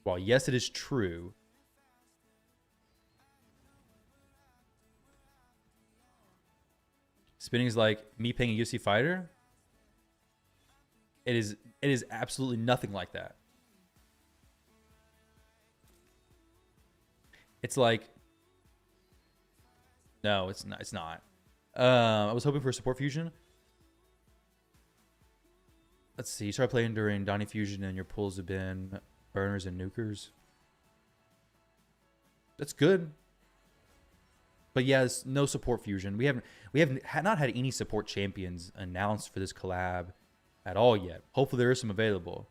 while yes, it is true, spinning is like me paying a UFC fighter. It is absolutely nothing like that. It's like, no, it's not. It's not. I was hoping for a support fusion. Let's see. You started playing during Donnie Fusion, and your pulls have been burners and nukers. That's good. But yes, no support fusion. We haven't not had any support champions announced for this collab at all yet. Hopefully there is some available.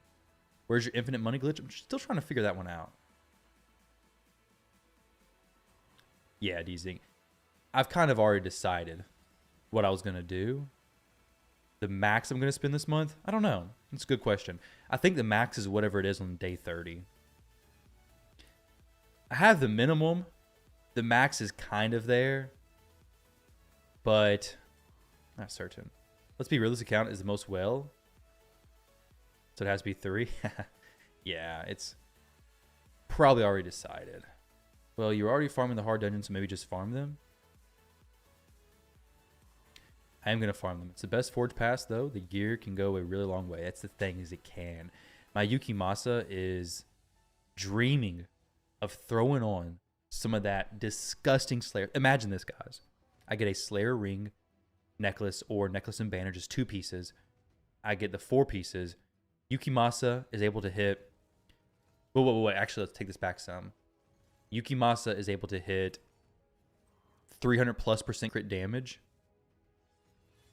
Where's your infinite money glitch? I'm still trying to figure that one out. Yeah, DZ. I've kind of already decided what I was going to do. The max I'm going to spend this month? I don't know. That's a good question. I think the max is whatever it is on day 30. I have the minimum. The max is kind of there. But not certain. Let's be real. This account is the most well. So it has to be 3. Yeah, it's probably already decided. Well, you're already farming the hard dungeons, so maybe just farm them. I am going to farm them. It's the best Forge Pass, though. The gear can go a really long way. That's the thing, is it can. My Yukimasa is dreaming of throwing on some of that disgusting Slayer. Imagine this, guys. I get a Slayer ring, necklace, or necklace and banner, just 2 pieces. I get the 4 pieces. Yukimasa is able to hit... Wait. Actually, let's take this back some. Yukimasa is able to hit 300+% crit damage.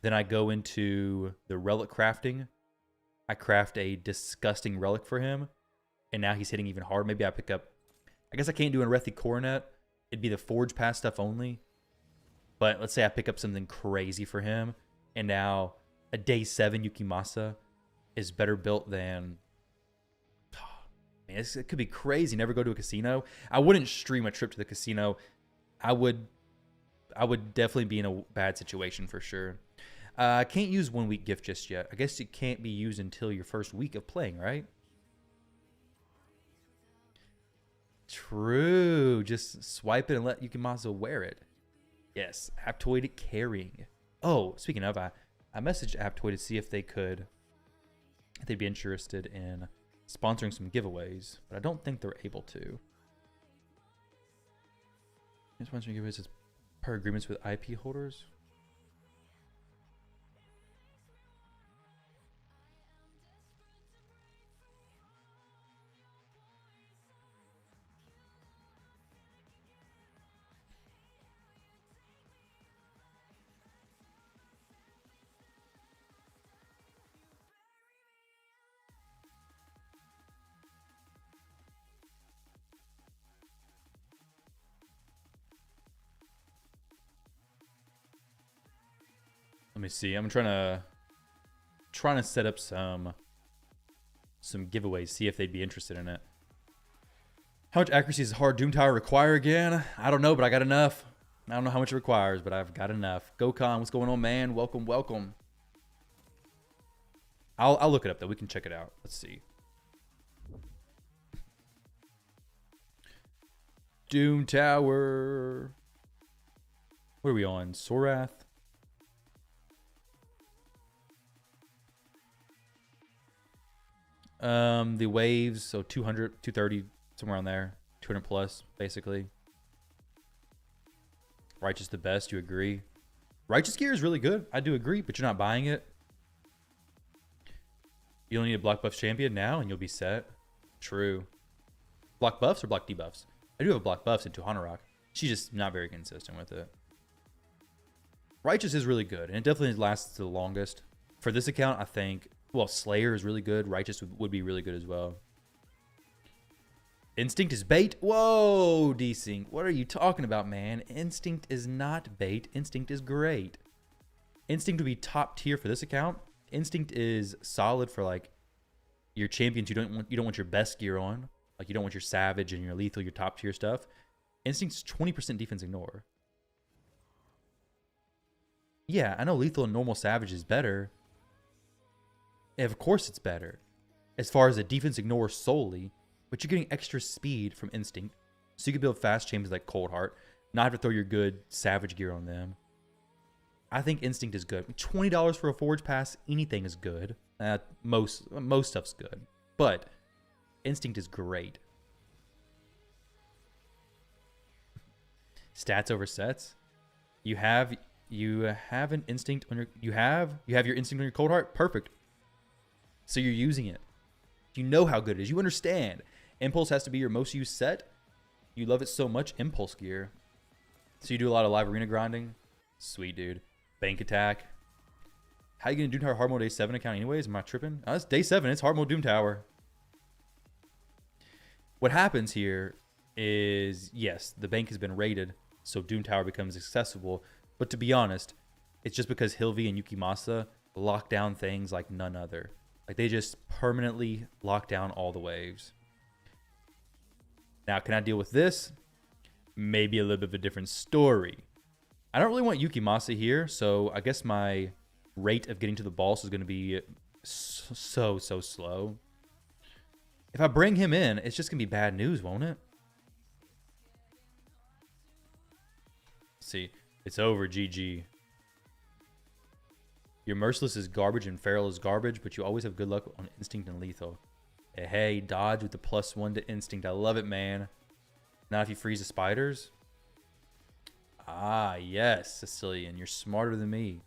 Then I go into the relic crafting. I craft a disgusting relic for him. And now he's hitting even harder. Maybe I pick up... I guess I can't do a Rethi Coronet. It'd be the Forge Pass stuff only. But let's say I pick up something crazy for him. And now a day 7 Yukimasa is better built than... Man, it could be crazy. Never go to a casino. I wouldn't stream a trip to the casino. I would definitely be in a bad situation for sure. I can't use 1 week gift just yet. I guess it can't be used until your first week of playing, right? True. Just swipe it and let Yukimasa wear it. Yes. Aptoid carrying. Oh, speaking of, I messaged Aptoid to see if they'd be interested in sponsoring some giveaways, but I don't think they're able to. Sponsoring giveaways is per agreements with IP holders. Let me see. I'm trying to set up some giveaways, see if they'd be interested in it. How much accuracy does Hard Doom Tower require again? I don't know, but I got enough. I don't know how much it requires, but I've got enough. GoCon, what's going on, man? Welcome, welcome. I'll look it up though. We can check it out. Let's see. Doom Tower. What are we on? Sorath. The waves, so 200, 230, somewhere on there. 200 plus, basically. Righteous the best, you agree? Righteous gear is really good. I do agree, but you're not buying it. You only need a block buff champion now, and you'll be set. True. Block buffs or block debuffs? I do have a block buffs into Hanorok. She's just not very consistent with it. Righteous is really good, and it definitely lasts the longest. For this account, I think, well, Slayer is really good. Righteous would be really good as well. Instinct is bait? Whoa, Desync. What are you talking about, man? Instinct is not bait. Instinct is great. Instinct would be top tier for this account. Instinct is solid for like your champions you don't want your best gear on. Like you don't want your Savage and your Lethal, your top tier stuff. Instinct's 20% defense ignore. Yeah, I know Lethal and normal Savage is better. Yeah, of course it's better. As far as a defense ignore solely, but you're getting extra speed from Instinct. So you can build fast champions like Cold Heart, not have to throw your good Savage gear on them. I think Instinct is good. $20 for a Forge Pass, anything is good. Most stuff's good. But Instinct is great. Stats over sets. You have an Instinct on your you have your Instinct on your Cold Heart. Perfect. So you're using it. You know how good it is. You understand. Impulse has to be your most used set. You love it so much. Impulse gear. So you do a lot of live arena grinding. Sweet, dude. Bank attack. How you gonna Doom Tower hard mode day 7 account anyways? Am I tripping? Oh, it's day 7. It's hard mode Doom Tower. What happens here is, yes, the bank has been raided, so Doom Tower becomes accessible. But to be honest, it's just because Hilvi and Yukimasa lock down things like none other. Like they just permanently lock down all the waves. Now, can I deal with this? Maybe a little bit of a different story. I don't really want Yukimasa here, so I guess my rate of getting to the boss is going to be so slow. If I bring him in, it's just going to be bad news, won't it? See, it's over, GG. Your Merciless is garbage and Feral is garbage, but you always have good luck on Instinct and Lethal. Hey, dodge with the +1 to Instinct. I love it, man. Not if you freeze the spiders. Ah, yes, Sicilian. You're smarter than me.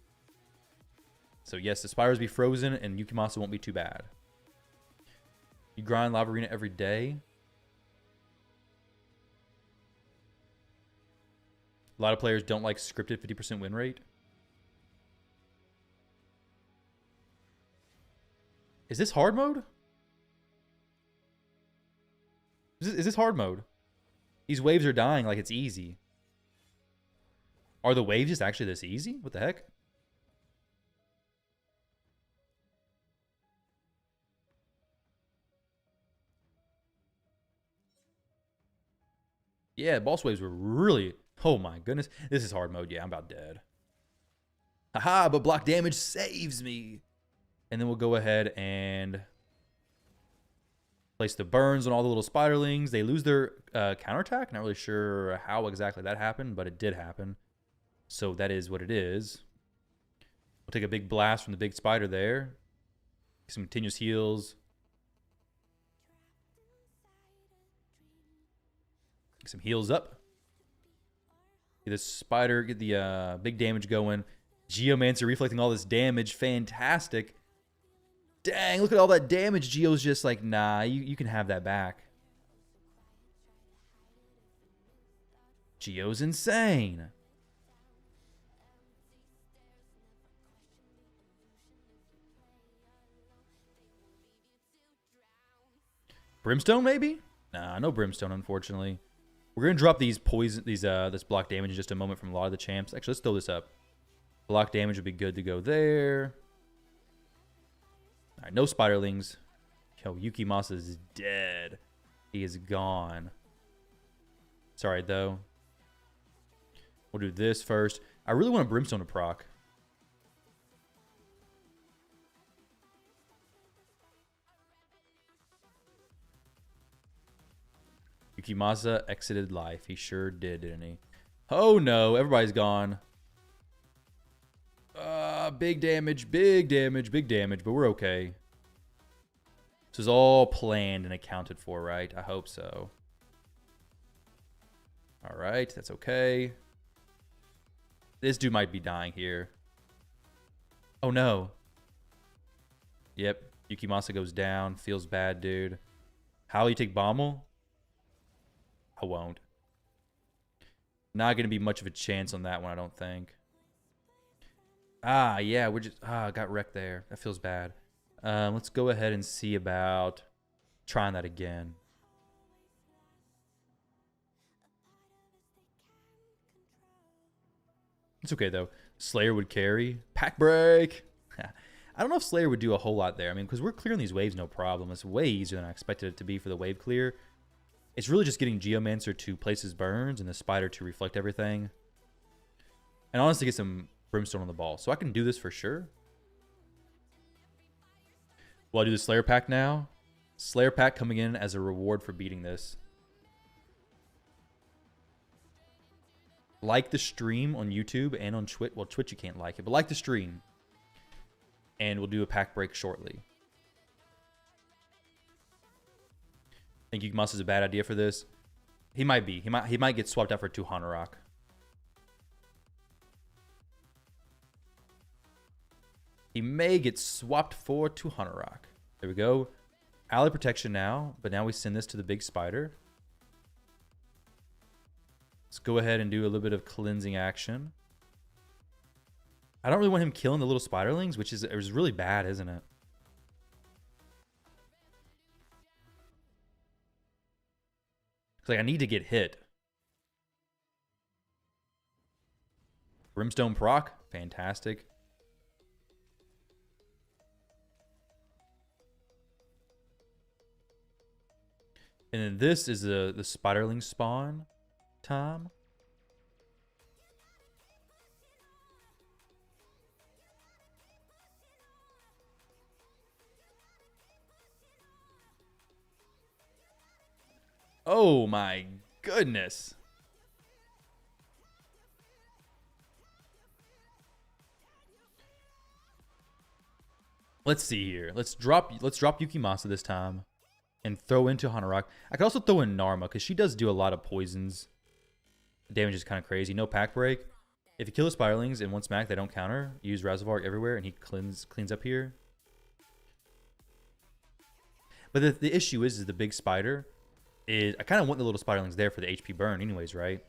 So, yes, the spiders be frozen, and Yukimasa won't be too bad. You grind Lava Arena every day. A lot of players don't like scripted 50% win rate. Is this hard mode? Is this hard mode? These waves are dying like it's easy. Are the waves just actually this easy? What the heck? Yeah, boss waves were really... Oh my goodness. This is hard mode. Yeah, I'm about dead. Haha, but block damage saves me. And then we'll go ahead and place the burns on all the little spiderlings. They lose their counterattack. Not really sure how exactly that happened, but it did happen. So that is what it is. We'll take a big blast from the big spider there. Some continuous heals. Some heals up. Get this spider, get the big damage going. Geomancer reflecting all this damage. Fantastic. Dang, look at all that damage. Geo's just like, nah, you can have that back. Geo's insane. Brimstone, maybe? Nah, no Brimstone, unfortunately. We're going to drop these poison, this block damage in just a moment from a lot of the champs. Actually, let's throw this up. Block damage would be good to go there. All right, no spiderlings. Yo, Yukimasa is dead. He is gone. It's all right, though. We'll do this first. I really want a Brimstone to proc. Yukimasa exited life. He sure did, didn't he? Oh, no. Everybody's gone. Big damage, big damage, big damage, but we're okay. This is all planned and accounted for, right? I hope so. All right, that's okay. This dude might be dying here. Oh no. Yep, Yukimasa goes down. Feels bad, dude. How will you take Bommel? I won't. Not going to be much of a chance on that one, I don't think. Ah, yeah, we're just... Ah, got wrecked there. That feels bad. Let's go ahead and see about trying that again. It's okay, though. Slayer would carry. Pack break! I don't know if Slayer would do a whole lot there. I mean, because we're clearing these waves no problem. It's way easier than I expected it to be for the wave clear. It's really just getting Geomancer to place his burns and the Spider to reflect everything. And honestly get some Brimstone on the ball. So I can do this for sure. Will I do the Slayer pack now? Slayer pack coming in as a reward for beating this. Like the stream on YouTube and on Twitch. Well, Twitch you can't like it, but like the stream. And we'll do a pack break shortly. Think Yukimasa is a bad idea for this? He might be. He might get swapped out for 2 Hanorok. He may get swapped for 2 Hanorok. There we go. Ally protection now, but now we send this to the big spider. Let's go ahead and do a little bit of cleansing action. I don't really want him killing the little spiderlings, which is really bad, isn't it? It's like I need to get hit. Brimstone proc, fantastic. And then this is the spiderling spawn time. Oh my goodness. Let's see here. Let's drop Yukimasa this time and throw into Hanorok. I could also throw in Narma because she does do a lot of poisons. The damage is kind of crazy. No pack break. If you kill the Spiralings in one smack, they don't counter. Use Reservoir everywhere and he cleans up here. But the issue is the big spider is I kind of want the little Spiderlings there for the HP burn anyways, right?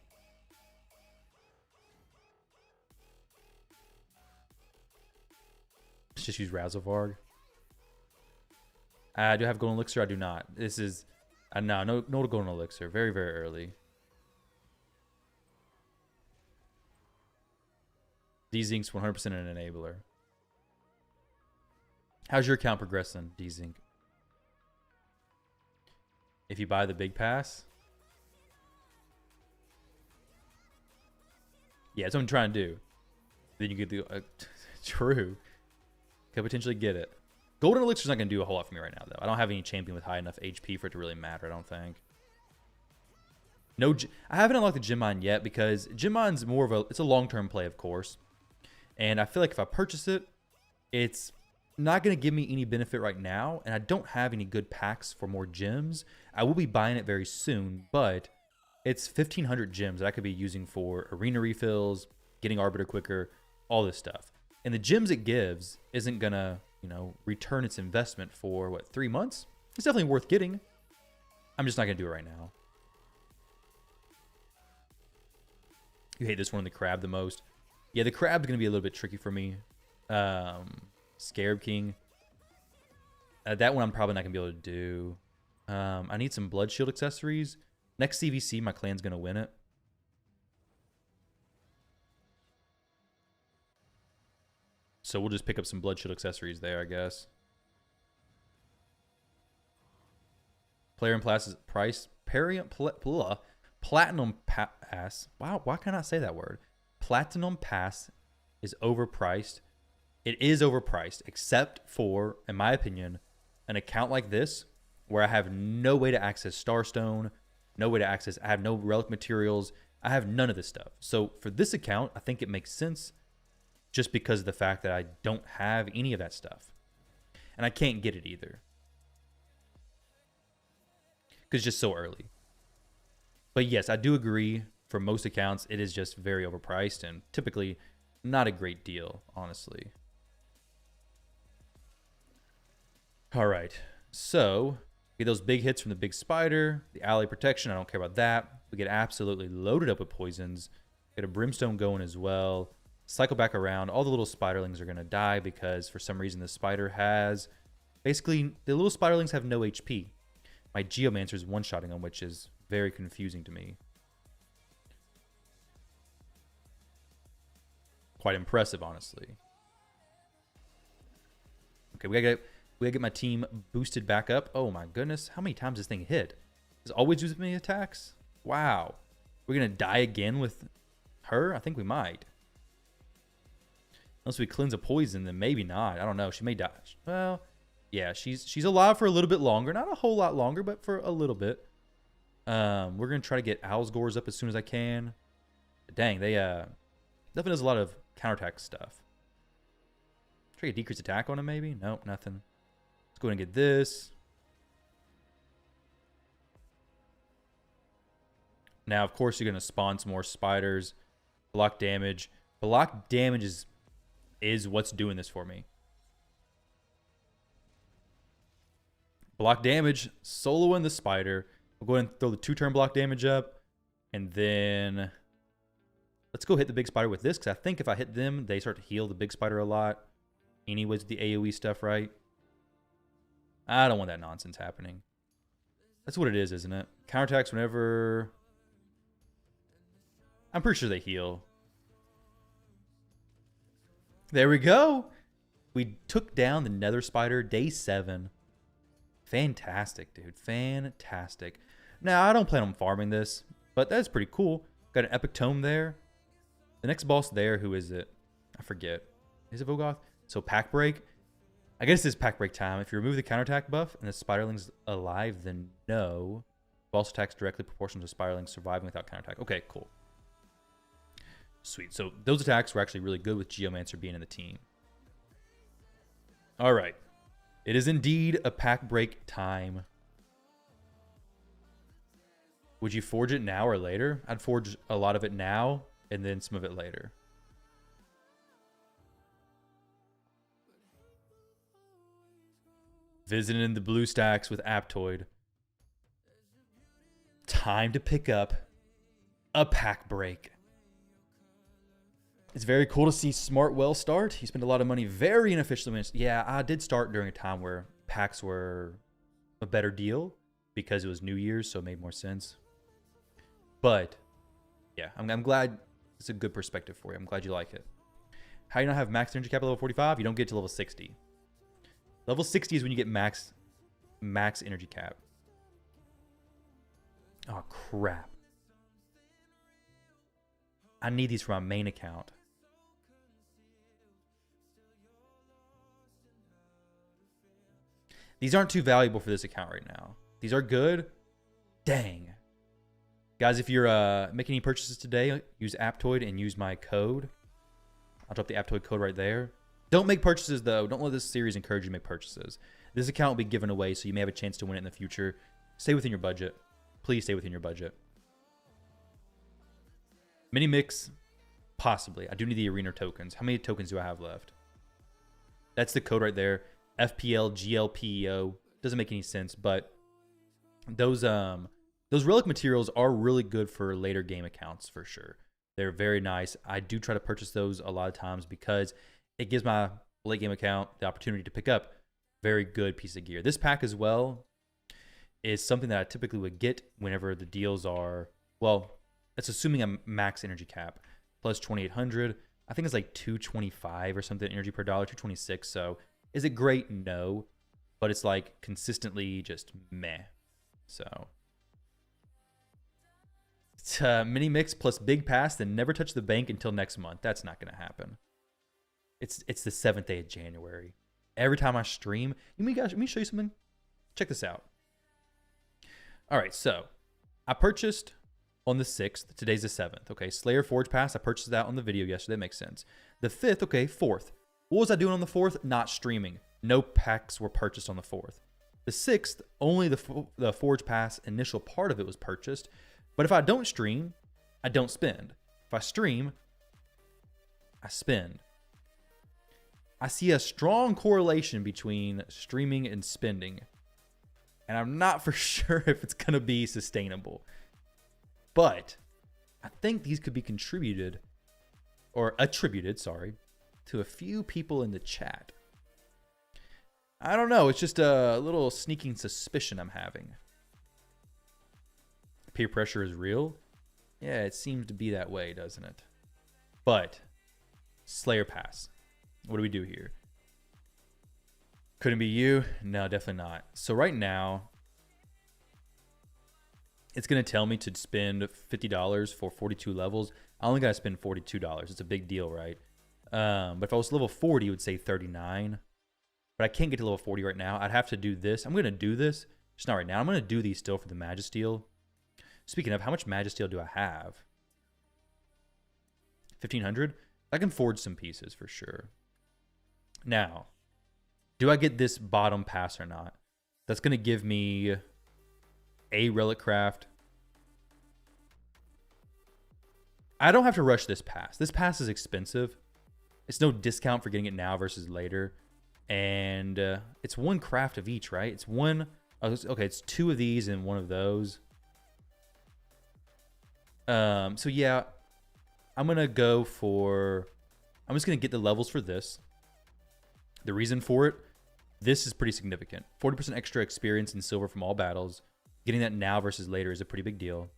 Let's just use Razzlevarg. Do I have Golden Elixir? I do not. This is... no Golden Elixir. Very, very early. D-Zinc's 100% an enabler. How's your account progressing, D-Zinc? If you buy the big pass? Yeah, that's what I'm trying to do. Then you get the... true. Could potentially get it. Golden Elixir's not going to do a whole lot for me right now, though. I don't have any champion with high enough HP for it to really matter, I don't think. No, I haven't unlocked the Gem Mine yet because Gem Mine's more of a... It's a long-term play, of course. And I feel like if I purchase it, it's not going to give me any benefit right now. And I don't have any good packs for more gems. I will be buying it very soon, but it's 1,500 gems that I could be using for arena refills, getting Arbiter quicker, all this stuff. And the gems it gives isn't going to, return its investment for, 3 months? It's definitely worth getting. I'm just not going to do it right now. You hate this one, the crab, the most. Yeah, the crab's going to be a little bit tricky for me. Scarab King. That one I'm probably not going to be able to do. I need some Blood Shield accessories. Next CVC, my clan's going to win it. So we'll just pick up some Blood Shield accessories there, I guess. Player and price. Platinum Pass. Wow, why can't I say that word? Platinum Pass is overpriced. It is overpriced, except for, in my opinion, an account like this, where I have no way to access Starstone, no way to access, I have no relic materials, I have none of this stuff. So for this account, I think it makes sense just because of the fact that I don't have any of that stuff. And I can't get it either. Because it's just so early. But yes, I do agree. for most accounts, it is just very overpriced and typically not a great deal, honestly. All right, so we get those big hits from the big spider, the ally protection. I don't care about that. We get absolutely loaded up with poisons. Get a brimstone going as well. Cycle back around. All the little spiderlings are going to die because for some reason the spider has... Basically, the little spiderlings have no HP. My Geomancer is one-shotting them, which is very confusing to me. Quite impressive, honestly. Okay, we gotta get my team boosted back up. Oh my goodness, how many times this thing hit? Does it always use many attacks? Wow. We're gonna die again with her? I think we might. Unless we cleanse a poison, then maybe not. I don't know. She may die. Well, yeah, she's alive for a little bit longer. Not a whole lot longer, but for a little bit. We're gonna try to get Owlsgore's up as soon as I can. Dang, they definitely does a lot of counterattack stuff. Try to get decreased attack on him, maybe? Nope, nothing. Let's go ahead and get this. Now, of course, you're going to spawn some more spiders. Block damage. Block damage is what's doing this for me. Block damage, soloing the spider. We'll go ahead and throw the 2-turn block damage up. And then... let's go hit the big spider with this, because I think if I hit them, they start to heal the big spider a lot. Anyways, with the AoE stuff, right? I don't want that nonsense happening. That's what it is, isn't it? Counterattacks whenever... I'm pretty sure they heal. There we go. We took down the nether spider, day 7. Fantastic, dude. Fantastic. Now, I don't plan on farming this, but that's pretty cool. Got an epic tome there. The next boss there, who is it? I forget. Is it Vogoth? So pack break. I guess it's pack break time. If you remove the counterattack buff and the spiderling's alive, then no. Boss attacks directly proportional to spiderlings surviving without counterattack. Okay, cool. Sweet. So those attacks were actually really good with Geomancer being in the team. All right. It is indeed a pack break time. Would you forge it now or later? I'd forge a lot of it now and then some of it later. Visiting the blue stacks with Aptoid. Time to pick up a pack break. It's very cool to see Smartwell start. He spent a lot of money very inefficiently. Yeah, I did start during a time where packs were a better deal because it was New Year's, so it made more sense. But yeah, I'm glad it's a good perspective for you. I'm glad you like it. How do you not have max energy cap at level 45? You don't get to level 60. Level 60 is when you get max energy cap. Oh, crap. I need these for my main account. These aren't too valuable for this account right now. These are good. Dang. Guys, if you're making any purchases today, use Aptoid and use my code. I'll drop the Aptoid code right there. Don't make purchases, though. Don't let this series encourage you to make purchases. This account will be given away, so you may have a chance to win it in the future. Stay within your budget. Please stay within your budget. Mini mix, possibly. I do need the arena tokens. How many tokens do I have left? That's the code right there. FPL GLPEO. Doesn't make any sense, but those relic materials are really good for later game accounts for sure. They're very nice. I do try to purchase those a lot of times because it gives my late game account the opportunity to pick up very good piece of gear. This pack as well is something that I typically would get whenever the deals are, well, that's assuming a max energy cap plus 2,800. I think it's like 225 or something energy per dollar, 226. So is it great? No, but it's like consistently just meh. So it's mini mix plus big pass, then never touch the bank until next month. That's not going to happen. It's the 7th day of January. Every time I stream, let me show you something. Check this out. All right, so I purchased on the 6th. Today's the 7th. Okay, Slayer Forge Pass. I purchased that on the video yesterday. That makes sense. The 5th, okay, 4th. What was I doing on the 4th? Not streaming. No packs were purchased on the 4th. The 6th, only the Forge Pass initial part of it was purchased. But if I don't stream, I don't spend. If I stream, I spend. I see a strong correlation between streaming and spending. And I'm not for sure if it's going to be sustainable. But I think these could be attributed, to a few people in the chat. I don't know. It's just a little sneaking suspicion I'm having. Peer pressure is real. Yeah, it seems to be that way, doesn't it? But Slayer Pass. What do we do here? Couldn't be you? No, definitely not. So right now, it's going to tell me to spend $50 for 42 levels. I only got to spend $42. It's a big deal, right? But if I was level 40, it would say 39. But I can't get to level 40 right now. I'd have to do this. I'm going to do this. Just not right now. I'm going to do these still for the Magisteel. Speaking of, how much Magisteel do I have? 1,500? I can forge some pieces for sure. Now, do I get this bottom pass or not? That's going to give me a Relic Craft. I don't have to rush this pass. This pass is expensive. It's no discount for getting it now versus later. And it's one craft of each, right? It's one. Okay, it's two of these and one of those. So yeah, I'm going to go for... I'm just going to get the levels for this. The reason for it, this is pretty significant. 40% extra experience in silver from all battles. Getting that now versus later is a pretty big deal.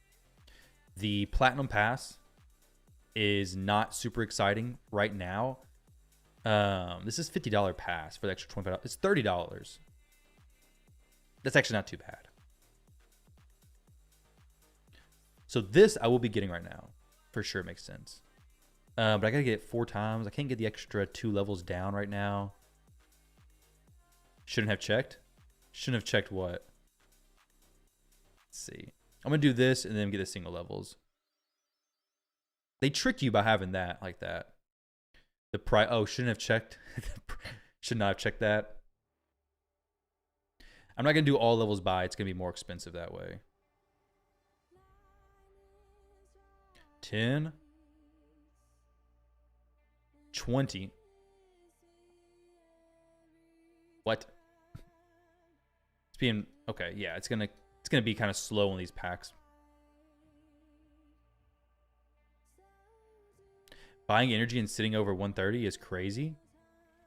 The Platinum Pass is not super exciting right now. This is $50 pass for the extra $25. It's $30. That's actually not too bad. So this I will be getting right now. For sure, it makes sense. But I got to get it 4 times. I can't get the extra 2 levels down right now. Shouldn't have checked. Shouldn't have checked what? Let's see. I'm going to do this and then get the single levels. They trick you by having that like that. The price. Oh, shouldn't have checked. Should not have checked that. I'm not going to do all levels by. It's going to be more expensive that way. 10. 20. What? It's being okay. Yeah, it's gonna be kind of slow on these packs. Buying energy and sitting over 130 is crazy.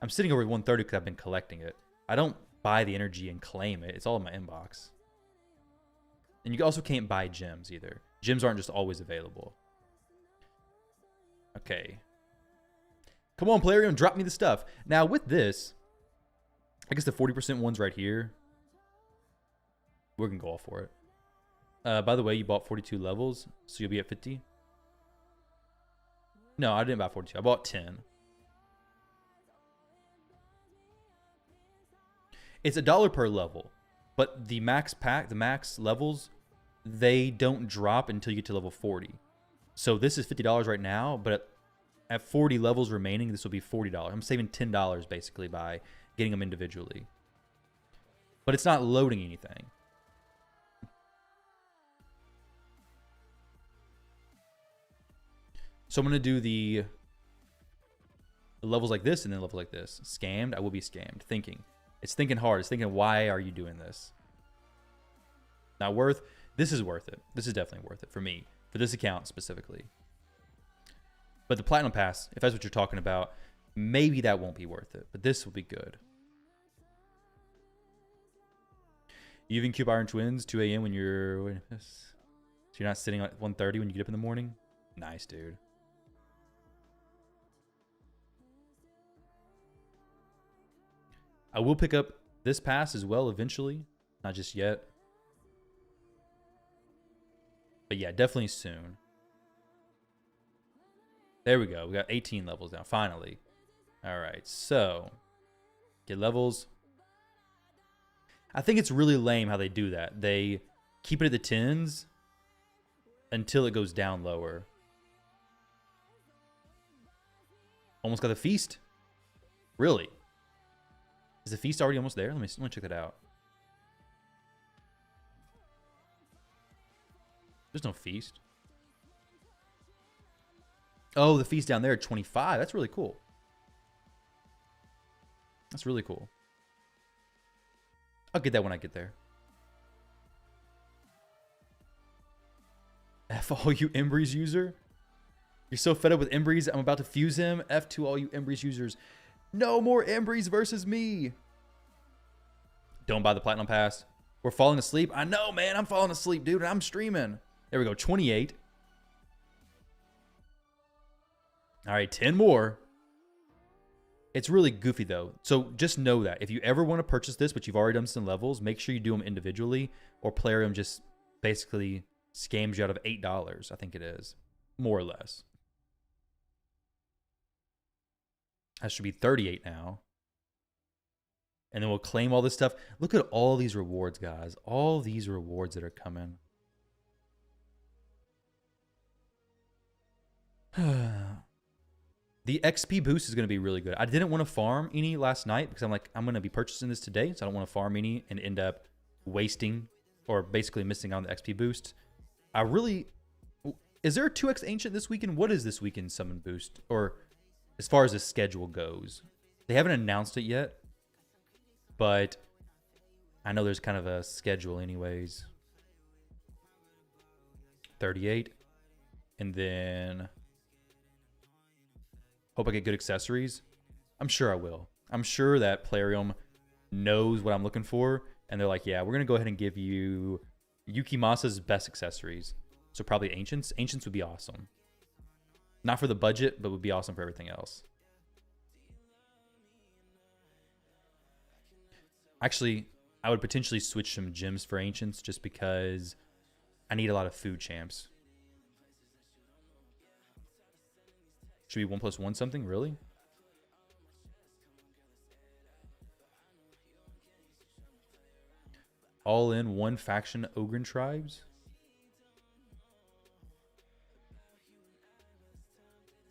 I'm sitting over 130 because I've been collecting it. I don't buy the energy and claim it. It's all in my inbox. And you also can't buy gems either. Gems aren't just always available. Okay. Come on, Plarium, drop me the stuff. Now, with this, I guess the 40% one's right here. We're going to go all for it. By the way, you bought 42 levels, so you'll be at 50. No, I didn't buy 42. I bought 10. It's $1 per level, but the max pack, the max levels, they don't drop until you get to level 40. So this is $50 right now, but at 40 levels remaining, this will be $40. I'm saving $10 basically by getting them individually. But it's not loading anything. So I'm going to do the levels like this and then level like this. Scammed. I will be scammed. Thinking. It's thinking hard. It's thinking, why are you doing this? Not worth. This is worth it. This is definitely worth it for me. For this account specifically. But the Platinum Pass, if that's what you're talking about, maybe that won't be worth it. But this will be good. You even Cube Iron Twins 2 a.m. when you're... So you're not sitting at 1:30 when you get up in the morning? Nice, dude. I will pick up this pass as well eventually. Not just yet. But yeah, definitely soon. There we go. We got 18 levels now, finally. All right, so get levels. I think it's really lame how they do that. They keep it at the 10s until it goes down lower. Almost got the feast. Really? Is the feast already almost there? Let me check that out. There's no feast. Oh, the fees down there are 25. That's really cool. That's really cool. I'll get that when I get there. F all you Embreeze user. You're so fed up with Embreeze, I'm about to fuse him. F to all you Embreeze users. No more Embreeze versus me. Don't buy the Platinum Pass. We're falling asleep. I know, man. I'm falling asleep, dude. I'm streaming. There we go. 28. All right, 10 more. It's really goofy, though. So just know that. If you ever want to purchase this, but you've already done some levels, make sure you do them individually, or Plarium just basically scams you out of $8, I think it is. More or less. That should be 38 now. And then we'll claim all this stuff. Look at all these rewards, guys. All these rewards that are coming. The XP boost is going to be really good. I didn't want to farm any last night because I'm like, I'm going to be purchasing this today, so I don't want to farm any and end up wasting or basically missing out on the XP boost. I really... Is there a 2x Ancient this weekend? What is this weekend summon boost? Or as far as the schedule goes? They haven't announced it yet, but I know there's kind of a schedule anyways. 38. And then... Hope I get good accessories. I'm sure I will. I'm sure that Plarium knows what I'm looking for. And they're like, yeah, we're going to go ahead and give you Yukimasa's best accessories. So probably Ancients. Ancients would be awesome. Not for the budget, but would be awesome for everything else. Actually, I would potentially switch some gems for Ancients just because I need a lot of food champs. Should be 1+1 something, really? All in one faction Ogren tribes?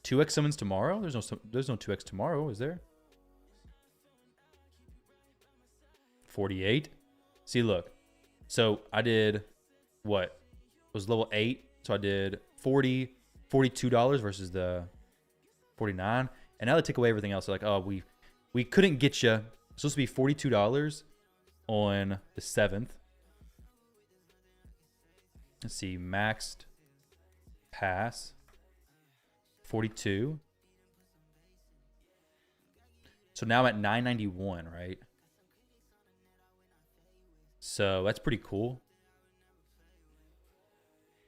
2x summons tomorrow? There's no 2x tomorrow, is there? 48. See, look. So I did what? It was level 8. So I did $42 versus the 49. And now they take away everything else. They're like, oh, we couldn't get you. It's supposed to be $42 on the 7th. Let's see, maxed pass 42. So now I'm at $9.91, right? So that's pretty cool.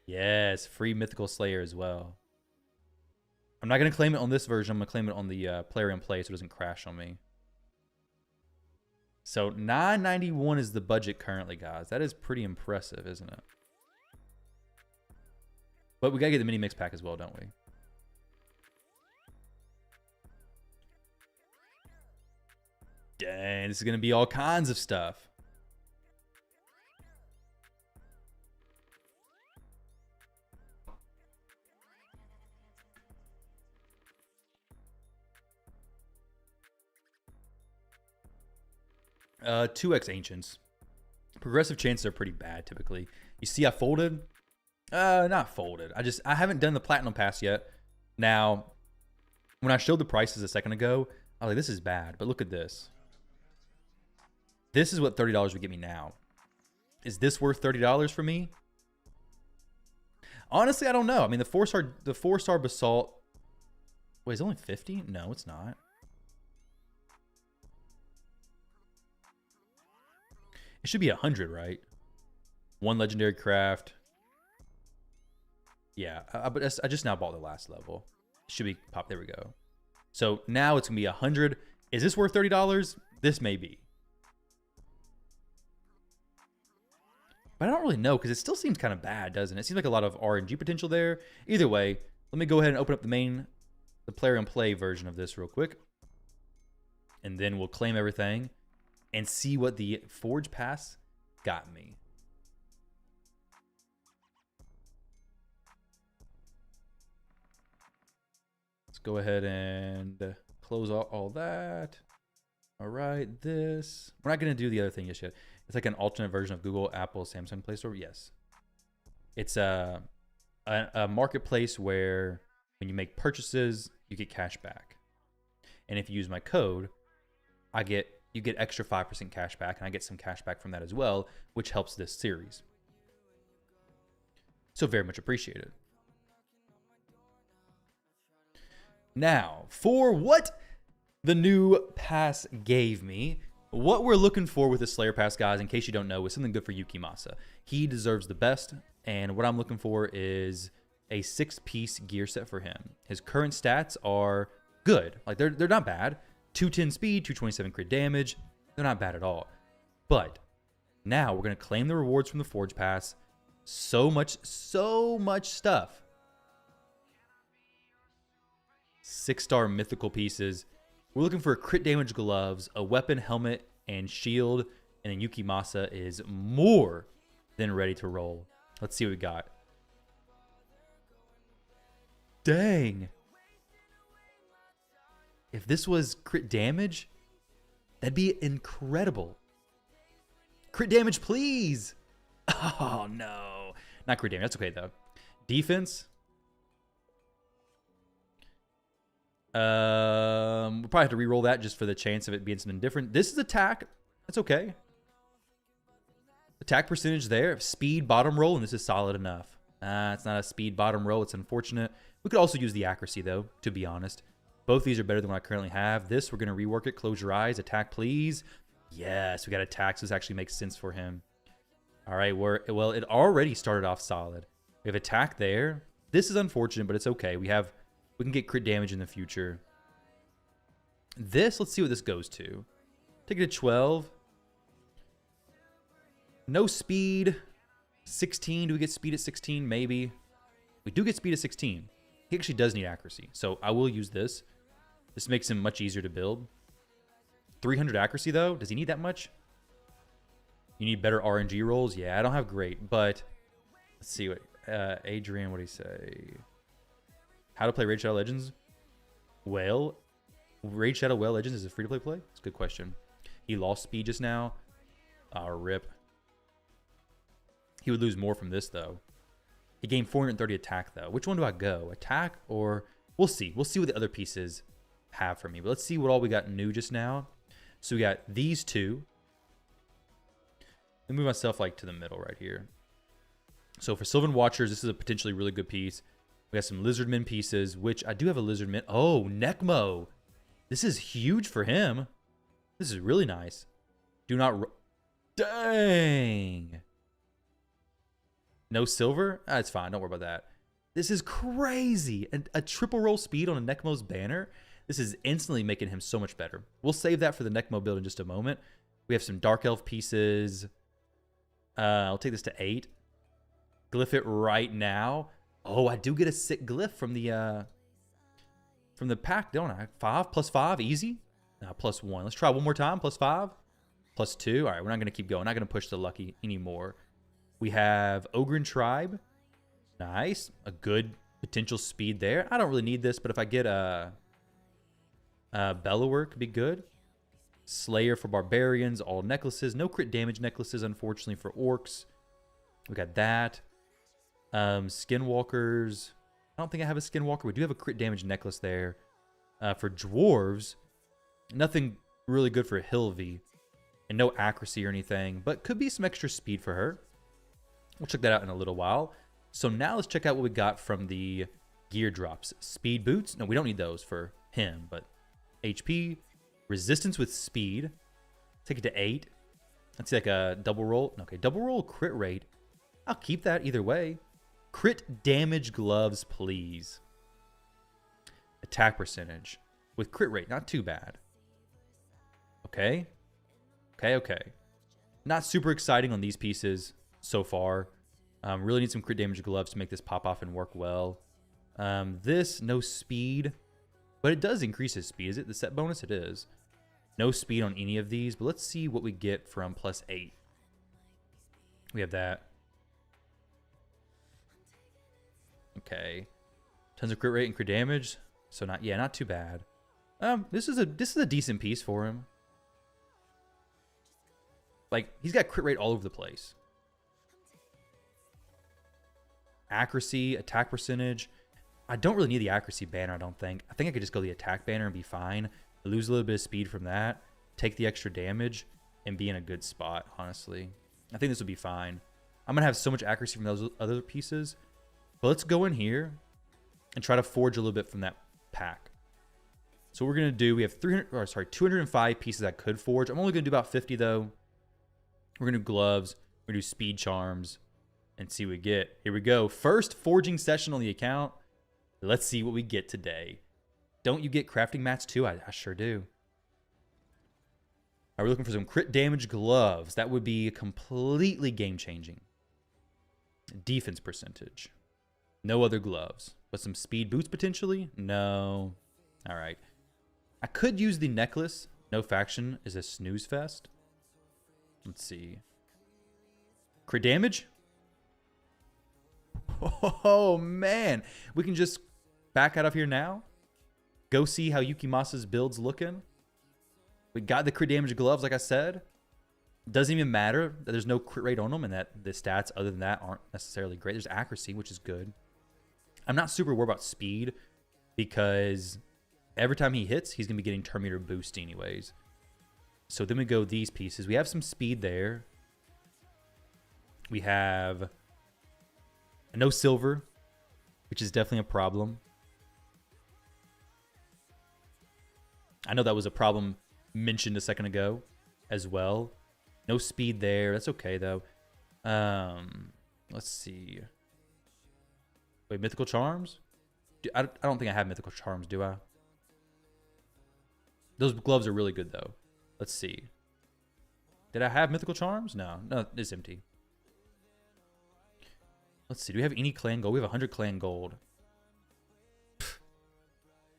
Yes, free Mythical Slayer as well. I'm not going to claim it on this version. I'm going to claim it on the Plarium Play so it doesn't crash on me. So $9.91 is the budget currently, guys. That is pretty impressive, isn't it? But we got to get the mini mix pack as well, don't we? Dang, this is going to be all kinds of stuff. Uh, 2x Ancients. Progressive chances are pretty bad typically. You see I folded? Not folded. I haven't done the Platinum Pass yet. Now, when I showed the prices a second ago, I was like, this is bad. But look at this. This is what $30 would get me now. Is this worth $30 for me? Honestly, I don't know. I mean, the four-star Basalt. Wait, is it only 50? No, it's not. It should be 100, right? One legendary craft. Yeah, but I just now bought the last level. It should be pop. There we go. So now it's gonna be 100. Is this worth $30? This may be. But I don't really know because it still seems kind of bad, doesn't it? It seems like a lot of RNG potential there. Either way, let me go ahead and open up the Plarium Play version of this real quick. And then we'll claim everything and see what the Forge Pass got me. Let's go ahead and close all that. All right, this. We're not going to do the other thing just yet. It's like an alternate version of Google, Apple, Samsung Play Store. Yes. It's a marketplace where When you make purchases, you get cash back. And if you use my code, you get extra 5% cash back, and I get some cash back from that as well, which helps this series. So very much appreciated. Now, for what the new pass gave me, what we're looking for with the Slayer Pass, guys, in case you don't know, is something good for Yukimasa. He deserves the best, and what I'm looking for is a 6-piece gear set for him. His current stats are good. Like, they're not bad. 210 speed, 227 crit damage. They're not bad at all. But now we're going to claim the rewards from the Forge Pass. So much stuff. 6-star mythical pieces. We're looking for crit damage gloves, a weapon, helmet, and shield. And then Yukimasa is more than ready to roll. Let's see what we got. Dang. If this was crit damage, that'd be incredible. Crit damage, please. Oh, no. Not crit damage. That's okay, though. Defense. We'll probably have to re-roll that just for the chance of it being something different. This is attack. That's okay. Attack percentage there. Speed bottom roll, and this is solid enough. It's not a speed bottom roll. It's unfortunate. We could also use the accuracy, though, to be honest. Both these are better than what I currently have. This, we're going to rework it. Close your eyes. Attack, please. Yes, we got attack, so this actually makes sense for him. All right, well, it already started off solid. We have attack there. This is unfortunate, but it's okay. We can get crit damage in the future. This, let's see what this goes to. Take it to 12. No speed. 16. Do we get speed at 16? Maybe. We do get speed at 16. He actually does need accuracy, so I will use this. This makes him much easier to build. 300 accuracy, though? Does he need that much? You need better RNG rolls? Yeah, I don't have great, but let's see what Adrian, what did he say? How to play Raid Shadow Legends? Well, Raid Shadow Well Legends is a free-to-play play? That's a good question. He lost speed just now. Rip. He would lose more from this, though. He gained 430 attack, though. Which one do I go? Attack or... We'll see. We'll see what the other pieces have for me. But let's see what all we got new just now. So we got these two. Let me move myself like to the middle right here. So for Sylvan Watchers, this is a potentially really good piece. We got some Lizardmen pieces, which I do have a Lizardman. Oh, Necmo. This is huge for him. This is really nice. Do not... Dang. No silver? It's fine. Don't worry about that. This is crazy. A triple roll speed on a Necmo's banner. This is instantly making him so much better. We'll save that for the Necmo build in just a moment. We have some Dark Elf pieces. I'll take this to 8. Glyph it right now. Oh, I do get a sick glyph from the pack, don't I? 5 plus 5, easy. Plus 1. Let's try one more time. Plus 5. Plus 2. All right, we're not going to keep going. Not going to push the lucky anymore. We have Ogren Tribe. Nice. A good potential speed there. I don't really need this, but if I get a Bellower, could be good. Slayer for Barbarians. All necklaces. No crit damage necklaces, unfortunately, for Orcs. We got that. Skinwalkers. I don't think I have a Skinwalker. We do have a crit damage necklace there. For Dwarves, nothing really good for Hilvi. And no accuracy or anything, but could be some extra speed for her. We'll check that out in a little while. So now let's check out what we got from the gear drops. Speed boots. No, we don't need those for him, but HP. Resistance with speed. Take it to 8. Let's see, like a double roll. Okay, double roll crit rate. I'll keep that either way. Crit damage gloves, please. Attack percentage. With crit rate, not too bad. Okay. Okay. Not super exciting on these pieces so far. Really need some crit damage gloves to make this pop off and work well. This, no speed. But it does increase his speed. Is it the set bonus? It is. No speed on any of these. But let's see what we get from plus 8. We have that. Okay. Tons of crit rate and crit damage. So not too bad. This is a decent piece for him. Like, he's got crit rate all over the place. Accuracy, attack percentage. I don't really need the accuracy banner, I don't think. I think I could just go the attack banner and be fine. Lose a little bit of speed from that. Take the extra damage and be in a good spot, honestly. I think this will be fine. I'm going to have so much accuracy from those other pieces. But let's go in here and try to forge a little bit from that pack. So what we're going to do, we have 205 pieces I could forge. I'm only going to do about 50 though. We're going to do gloves. We're going to do speed charms and see what we get. Here we go. First forging session on the account. Let's see what we get today. Don't you get crafting mats too? I sure do. All right, we're looking for some crit damage gloves. That would be completely game changing. Defense percentage. No other gloves. But some speed boots potentially? No. All right. I could use the necklace. No faction is a snooze fest. Let's see. Crit damage? Oh, man. We can just back out of here now. Go see how Yukimasa's build's looking. We got the crit damage gloves, like I said. Doesn't even matter that there's no crit rate on them and that the stats other than that aren't necessarily great. There's accuracy, which is good. I'm not super worried about speed because every time he hits, he's going to be getting Terminator boost anyways. So then we go these pieces. We have some speed there. We have no silver, which is definitely a problem. I know that was a problem mentioned a second ago as well. No speed there. That's okay, though. Let's see. Wait, Mythical Charms? I don't think I have Mythical Charms, do I? Those gloves are really good, though. Let's see. Did I have Mythical Charms? No, it's empty. Let's see. Do we have any clan gold? We have 100 clan gold. Pfft.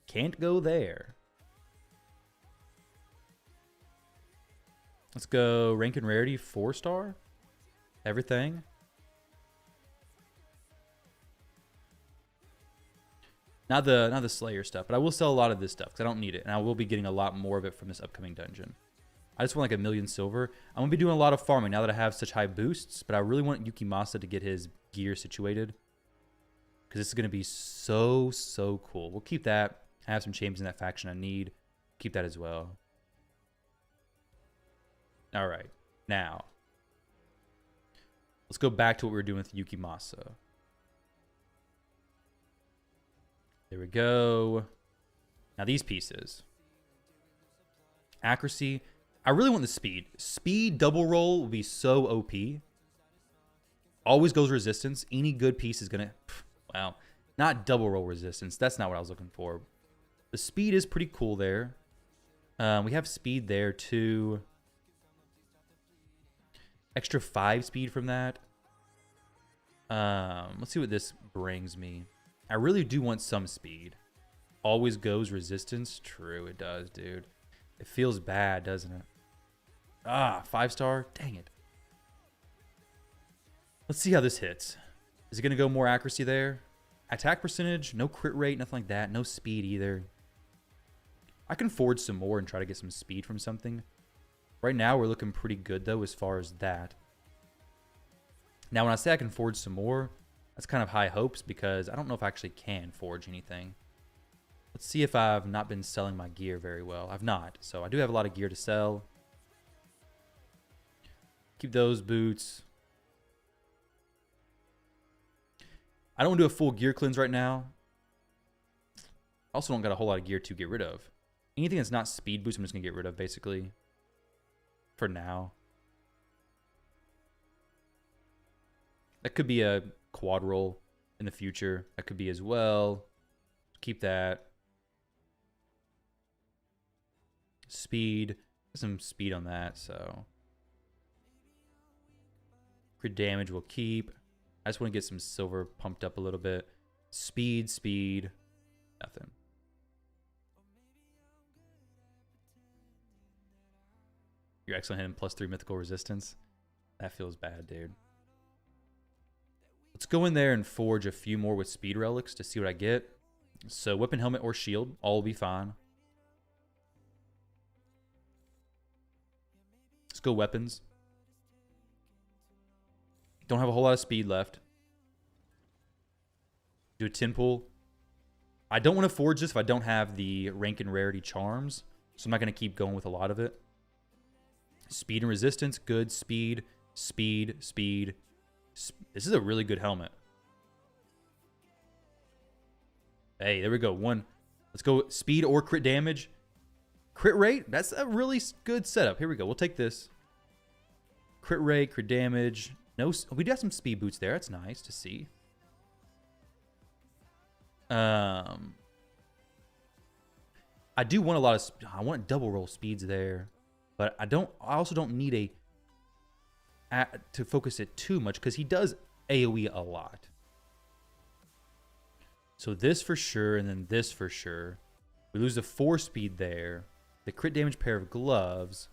Can't go there. Let's go rank and rarity 4-star. Everything. Not the Slayer stuff, but I will sell a lot of this stuff because I don't need it, and I will be getting a lot more of it from this upcoming dungeon. I just want like 1,000,000 silver. I'm gonna be doing a lot of farming now that I have such high boosts, but I really want Yukimasa to get his gear situated because this is gonna be so cool. We'll keep that. I have some champions in that faction I need. Keep that as well. All right, now let's go back to what we were doing with Yukimasa. There we go. Now these pieces. Accuracy. I really want the speed. Speed double roll will be so OP. Always goes resistance. Any good piece is going to... Wow. Not double roll resistance. That's not what I was looking for. The speed is pretty cool there. We have speed there too. Extra 5 speed from that. Let's see what this brings me. I really do want some speed. Always goes resistance. True, it does, dude. It feels bad, doesn't it? Ah, 5-star. Dang it. Let's see how this hits. Is it going to go more accuracy there? Attack percentage, no crit rate, nothing like that. No speed either. I can forge some more and try to get some speed from something. Right now, we're looking pretty good, though, as far as that. Now, when I say I can forge some more, that's kind of high hopes because I don't know if I actually can forge anything. Let's see if I've not been selling my gear very well. I've not, so I do have a lot of gear to sell. Keep those boots. I don't want to do a full gear cleanse right now. Also don't got a whole lot of gear to get rid of. Anything that's not speed boost, I'm just going to get rid of, basically. For now. That could be a quad roll in the future. That could be as well. Keep that. Speed. Some speed on that, so. Crit damage we'll keep. I just want to get some silver pumped up a little bit. Speed. Nothing. You're excellent hitting +3 mythical resistance. That feels bad, dude. Let's go in there and forge a few more with speed relics to see what I get. So weapon, helmet, or shield. All will be fine. Let's go weapons. Don't have a whole lot of speed left. Do a 10 pull. I don't want to forge this if I don't have the rank and rarity charms. So I'm not going to keep going with a lot of it. Speed and resistance, good. Speed, speed, speed. This is a really good helmet. Hey, there we go. One. Let's go speed or crit damage. Crit rate, that's a really good setup. Here we go. We'll take this. Crit rate, crit damage. No, we do have some speed boots there. That's nice to see. I do want a lot of. I want double roll speeds there, but I don't. I also don't need to focus it too much because he does AOE a lot. So this for sure, and then this for sure. We lose the 4 speed there. The crit damage pair of gloves.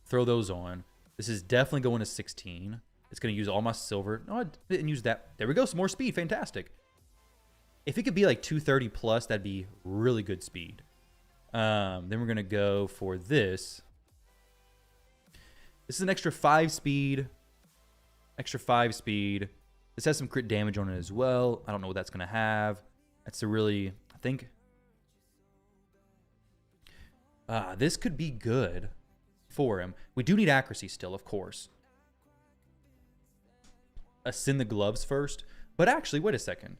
Throw those on. This is definitely going to 16. It's going to use all my silver. No, I didn't use that. There we go. Some more speed. Fantastic. If it could be like 230 plus, that'd be really good speed. Then we're going to go for this. This is an extra 5 speed. Extra 5 speed. This has some crit damage on it as well. I don't know what that's going to have. That's a really, I think. This could be good for him. We do need accuracy still, of course. Ascend the gloves first. But actually, wait a second.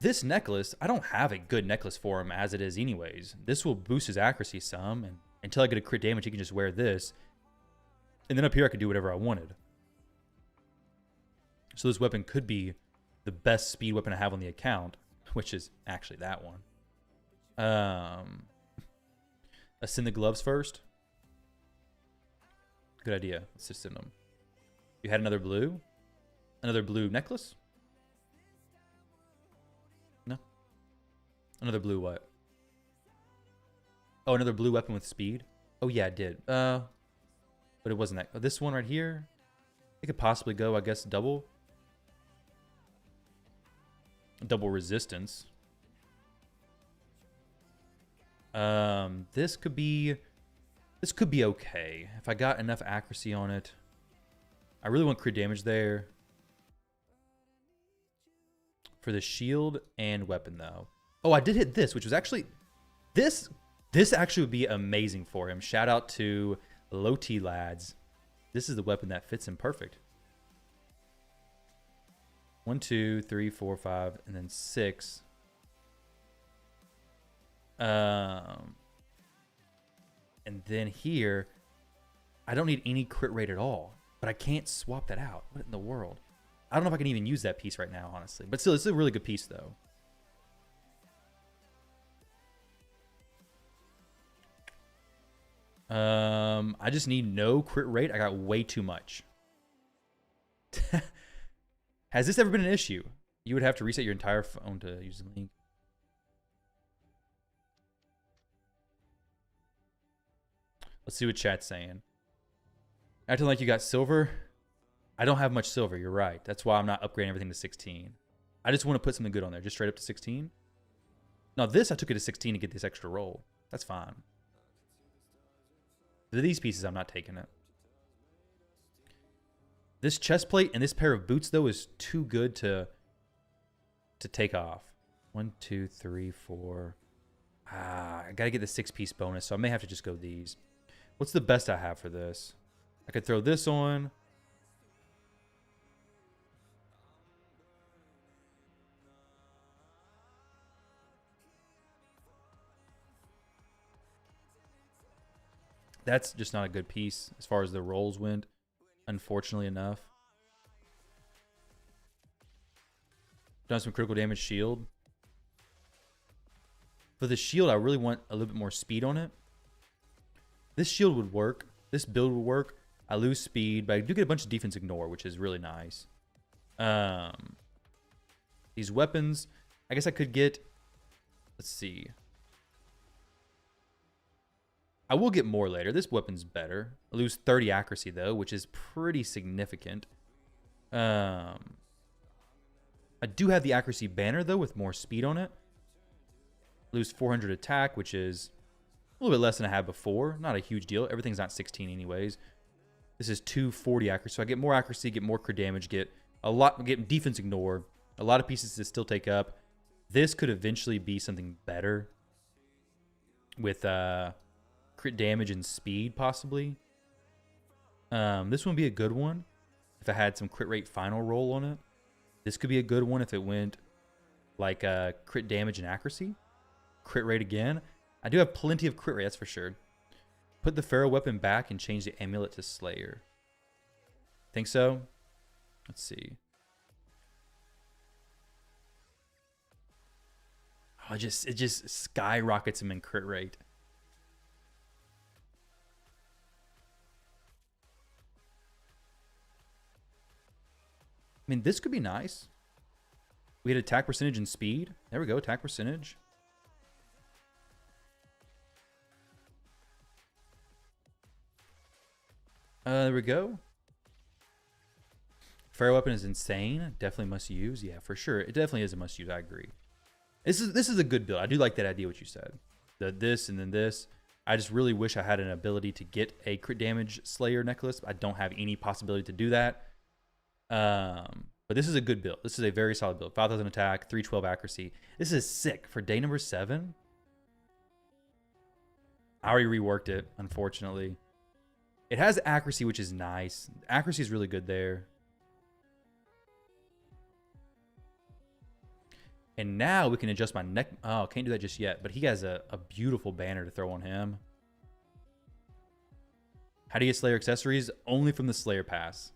This necklace, I don't have a good necklace for him as it is anyways. This will boost his accuracy some. And until I get a crit damage, he can just wear this. And then up here, I could do whatever I wanted. So this weapon could be the best speed weapon I have on the account, which is actually that one. Ascend the gloves first. Good idea. Let's just send them. You had another blue? Another blue necklace? No. Another blue what? Oh, another blue weapon with speed? Oh, yeah, I did. But it wasn't that. Oh, this one right here? It could possibly go, I guess, double. Double resistance. This could be okay if I got enough accuracy on it. I really want crit damage there. For the shield and weapon though. Oh, I did hit this, which was actually this actually would be amazing for him. Shout out to Low T lads. This is the weapon that fits him perfect. 1, 2, 3, 4, 5, and then 6. And then here, I don't need any crit rate at all, but I can't swap that out. What in the world? I don't know if I can even use that piece right now, honestly. But still, it's a really good piece, though. I just need no crit rate. I got way too much. Has this ever been an issue? You would have to reset your entire phone to use the link. Let's see what chat's saying. Acting like you got silver. I don't have much silver. You're right. That's why I'm not upgrading everything to 16. I just want to put something good on there. Just straight up to 16. Now this, I took it to 16 to get this extra roll. That's fine. These pieces, I'm not taking it. This chest plate and this pair of boots, though, is too good to take off. 1, 2, 3, 4. I got to get the 6-piece bonus, so I may have to just go these. What's the best I have for this? I could throw this on. That's just not a good piece as far as the rolls went, unfortunately enough. Done some critical damage shield. For the shield, I really want a little bit more speed on it. This shield would work. This build would work. I lose speed, but I do get a bunch of defense ignore, which is really nice. These weapons, I guess I could get, let's see. I will get more later. This weapon's better. I lose 30 accuracy, though, which is pretty significant. I do have the accuracy banner, though, with more speed on it. Lose 400 attack, which is a little bit less than I had before. Not a huge deal. Everything's not 16 anyways. This is 240 accuracy. So I get more accuracy, get more crit damage, get defense ignore, A lot of pieces to still take up. This could eventually be something better with crit damage and speed, possibly. This one would be a good one if it had some crit rate final roll on it. This could be a good one if it went like crit damage and accuracy. Crit rate again. I do have plenty of crit rate, that's for sure. Put the Pharaoh weapon back and change the amulet to Slayer. Think so? Let's see. Oh, it just skyrockets him in crit rate. I mean, this could be nice. We had attack percentage and speed. There we go, attack percentage. There we go. Pharaoh weapon is insane. Definitely must use. Yeah, for sure. It definitely is a must use. I agree. This is a good build. I do like that idea what you said. This and then this. I just really wish I had an ability to get a crit damage Slayer necklace. I don't have any possibility to do that. But this is a good build. This is a very solid build. 5,000 attack, 312 accuracy. This is sick for day number 7. I already reworked it, unfortunately. It has accuracy, which is nice. Accuracy is really good there. And now we can adjust my neck. Oh, can't do that just yet. But he has a beautiful banner to throw on him. How do you get Slayer accessories? Only from the Slayer pass.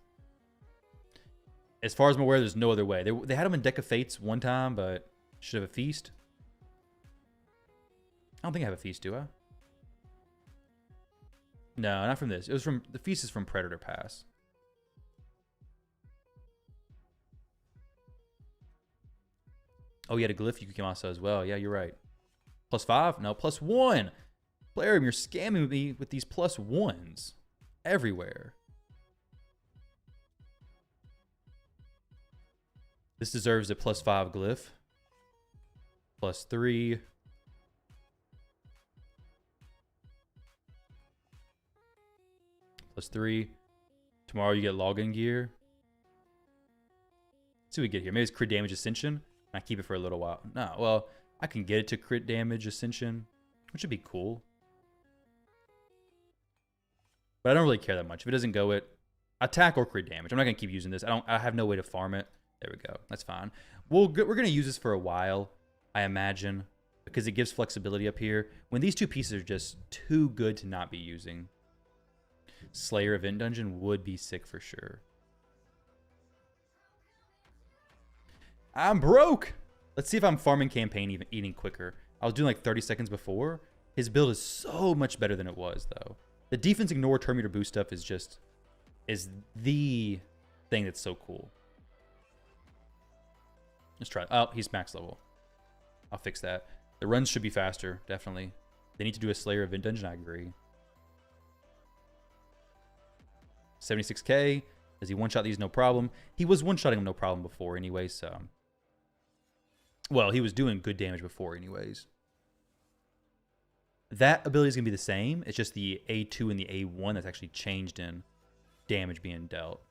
As far as I'm aware, there's no other way. They had them in Deck of Fates one time, but should have a feast. I don't think I have a feast, do I? No, not from this. It was from the feast is from Predator Pass. Oh, you had a glyph you could come also as well. Yeah, you're right. +5? No, +1. Blarim, you're scamming me with these +1s everywhere. This deserves a +5 glyph. +3. +3. Tomorrow you get login gear. Let's see what we get here. Maybe it's crit damage ascension. I keep it for a little while. No, well, I can get it to crit damage ascension, which would be cool. But I don't really care that much. If it doesn't go at attack or crit damage, I'm not gonna keep using this. I have no way to farm it. There we go. That's fine. We're gonna use this for a while, I imagine, because it gives flexibility up here. When these two pieces are just too good to not be using. Slayer Event Dungeon would be sick for sure. I'm broke. Let's see if I'm farming campaign even eating quicker. I was doing like 30 seconds before. His build is so much better than it was though. The defense ignore turn meter boost stuff is the thing that's so cool. Let's try it. Oh, he's max level. I'll fix that. The runs should be faster, definitely. They need to do a Slayer Event Dungeon, I agree. 76k. Does he one-shot these no problem? He was one-shotting them no problem before anyway, so... Well, he was doing good damage before anyways. That ability is going to be the same. It's just the A2 and the A1 that's actually changed in damage being dealt.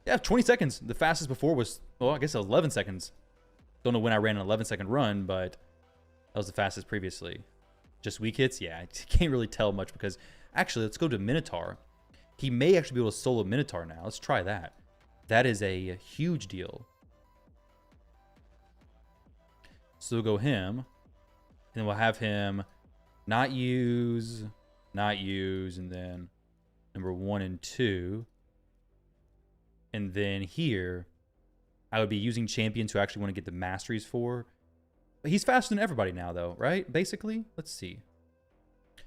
Yeah, 20 seconds. The fastest before was, well, I guess 11 seconds. Don't know when I ran an 11-second run, but that was the fastest previously. Just weak hits? Yeah, I can't really tell much because... Actually, let's go to Minotaur. He may actually be able to solo Minotaur now. Let's try that. That is a huge deal. So we'll go him. And then we'll have him not use, and then number 1 and 2. And then here, I would be using champions who actually want to get the masteries for. But he's faster than everybody now, though, right? Basically, let's see.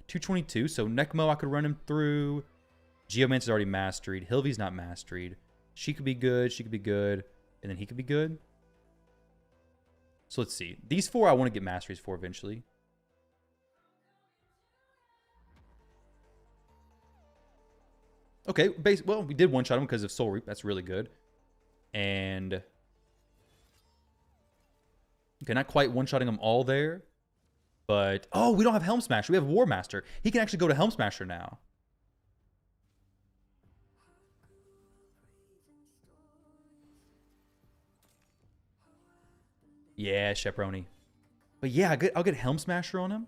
222, so Necmo I could run him through. Geomancer's already masteried. Hilvy's not masteried. She could be good, and then he could be good. So let's see. These 4 I want to get masteries for eventually. Okay, well, we did one-shot him because of Soul Reap. That's really good. And... Okay, not quite one-shotting them all there. But, oh, we don't have Helm Smasher. We have War Master. He can actually go to Helm Smasher now. Yeah, Chaperone. But yeah, I'll get Helm Smasher on him.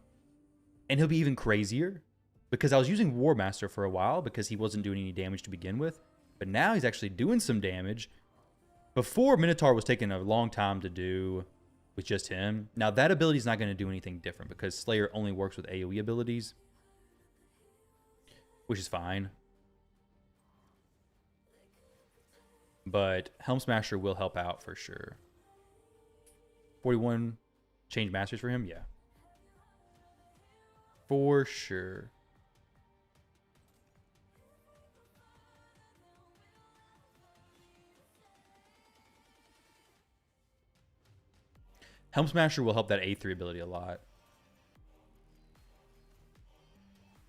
And he'll be even crazier. Because I was using War Master for a while because he wasn't doing any damage to begin with. But now he's actually doing some damage. Before, Minotaur was taking a long time to do with just him. Now, that ability is not going to do anything different because Slayer only works with AoE abilities. Which is fine. But Helm Smasher will help out for sure. 41 change masters for him? Yeah. For sure. Helm Smasher will help that A3 ability a lot.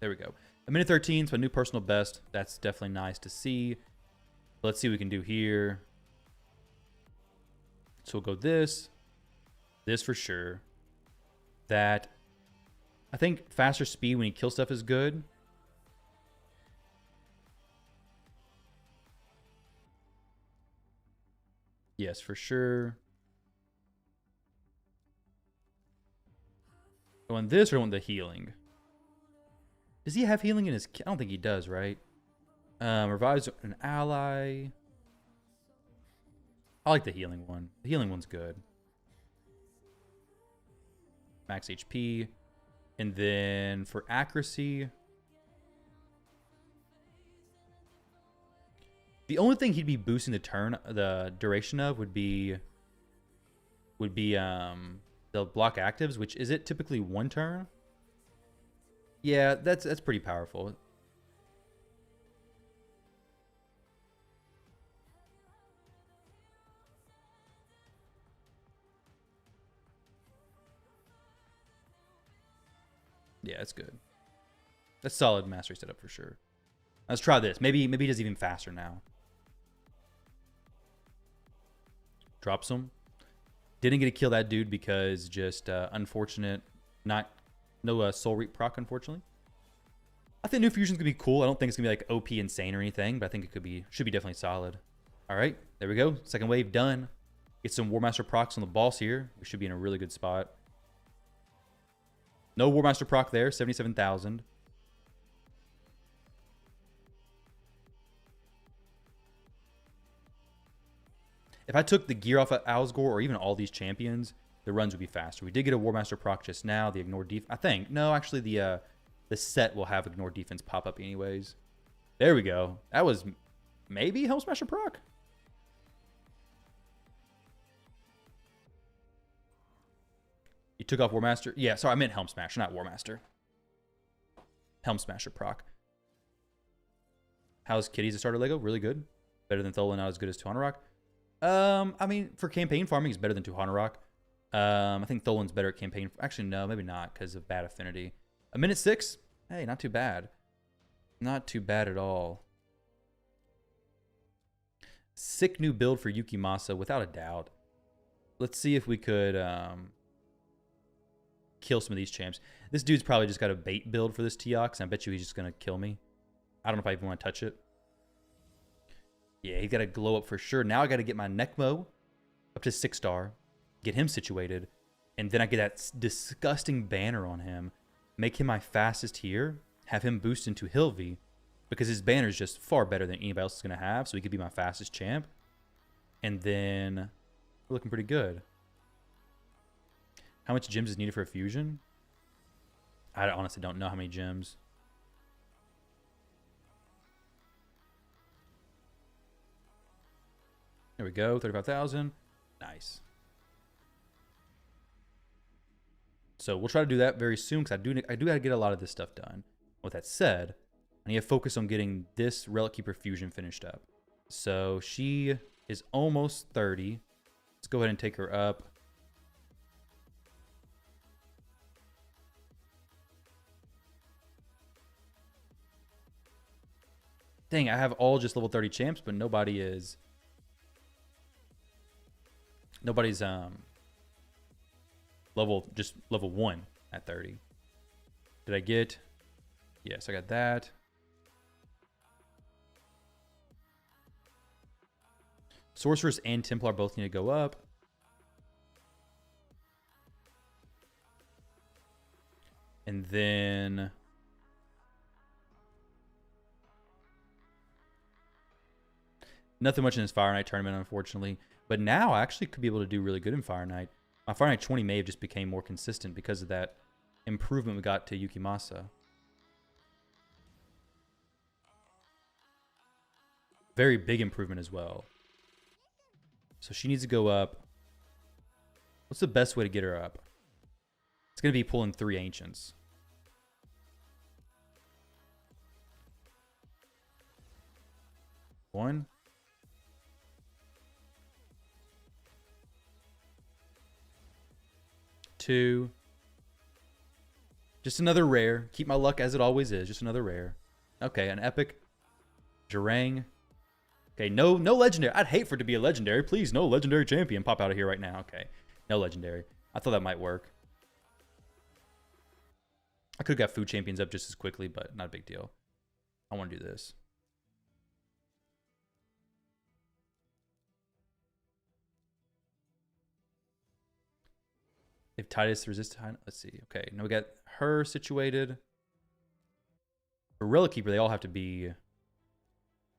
There we go. A minute 13, so a new personal best. That's definitely nice to see. Let's see what we can do here. So we'll go this. This for sure. That. I think faster speed when you kill stuff is good. Yes, for sure. I want this or I want the healing? Does he have healing in his... I don't think he does, right? Revives an ally. I like the healing one. The healing one's good. Max HP. And then for accuracy... The only thing he'd be boosting the duration of would be the block actives, which is it typically 1 turn? Yeah, that's pretty powerful. Yeah, it's good. That's solid mastery setup for sure. Let's try this. Maybe he does even faster now. Drops him. Didn't get to kill that dude because just unfortunate. No Soul Reap proc, unfortunately. I think New Fusion's going to be cool. I don't think it's going to be like OP insane or anything, but I think it should be definitely solid. All right, there we go. Second wave done. Get some War Master procs on the boss here. We should be in a really good spot. No War Master proc there, 77,000. If I took the gear off of Alsgore or even all these champions, the runs would be faster. We did get a War Master proc just now. The ignore defense. I think. No, actually, the set will have ignore defense pop up anyways. There we go. That was maybe Helm Smasher proc. You took off War Master. Yeah, sorry, I meant Helm Smasher, not War Master. Helm Smasher proc. How's Kitty's a starter Lego? Really good. Better than Thola, not as good as Tuhanarok. I mean, for campaign farming, it's better than Tuhanarok. I think Tholan's better at campaign. Actually, no, maybe not because of bad affinity. A minute 6? Hey, not too bad. Not too bad at all. Sick new build for Yukimasa, without a doubt. Let's see if we could kill some of these champs. This dude's probably just got a bait build for this Teox, and I bet you he's just going to kill me. I don't know if I even want to touch it. Yeah, he's got to glow up for sure. Now I got to get my Necmo up to 6-star, get him situated, and then I get that disgusting banner on him, make him my fastest here, have him boost into Hilvi, because his banner is just far better than anybody else is going to have, so he could be my fastest champ. And then we're looking pretty good. How much gems is needed for a fusion? I honestly don't know how many gems. There we go, 35,000. Nice. So we'll try to do that very soon because I do got to get a lot of this stuff done. With that said, I need to focus on getting this Relic Keeper fusion finished up. So she is almost 30. Let's go ahead and take her up. Dang, I have all just level 30 champs, but nobody's level 1 at 30. Did I get? Yes, I got that. Sorceress and Templar both need to go up. And then nothing much in this Fire Knight tournament, unfortunately. But now I actually could be able to do really good in Fire Knight. My Fire Knight 20 may have just became more consistent because of that improvement we got to Yukimasa. Very big improvement as well. So she needs to go up. What's the best way to get her up? It's going to be pulling 3 Ancients. One. Two. Just another rare. Keep my luck as it always is. Just another rare. Okay, an epic. Jarang. Okay, no legendary. I'd hate for it to be a legendary. Please, no legendary champion pop out of here right now. Okay, no legendary. I thought that might work. I could have got food champions up just as quickly, but not a big deal. I want to do this. If Titus resists, let's see. Okay, now we got her situated. For Relic Keeper, they all have to be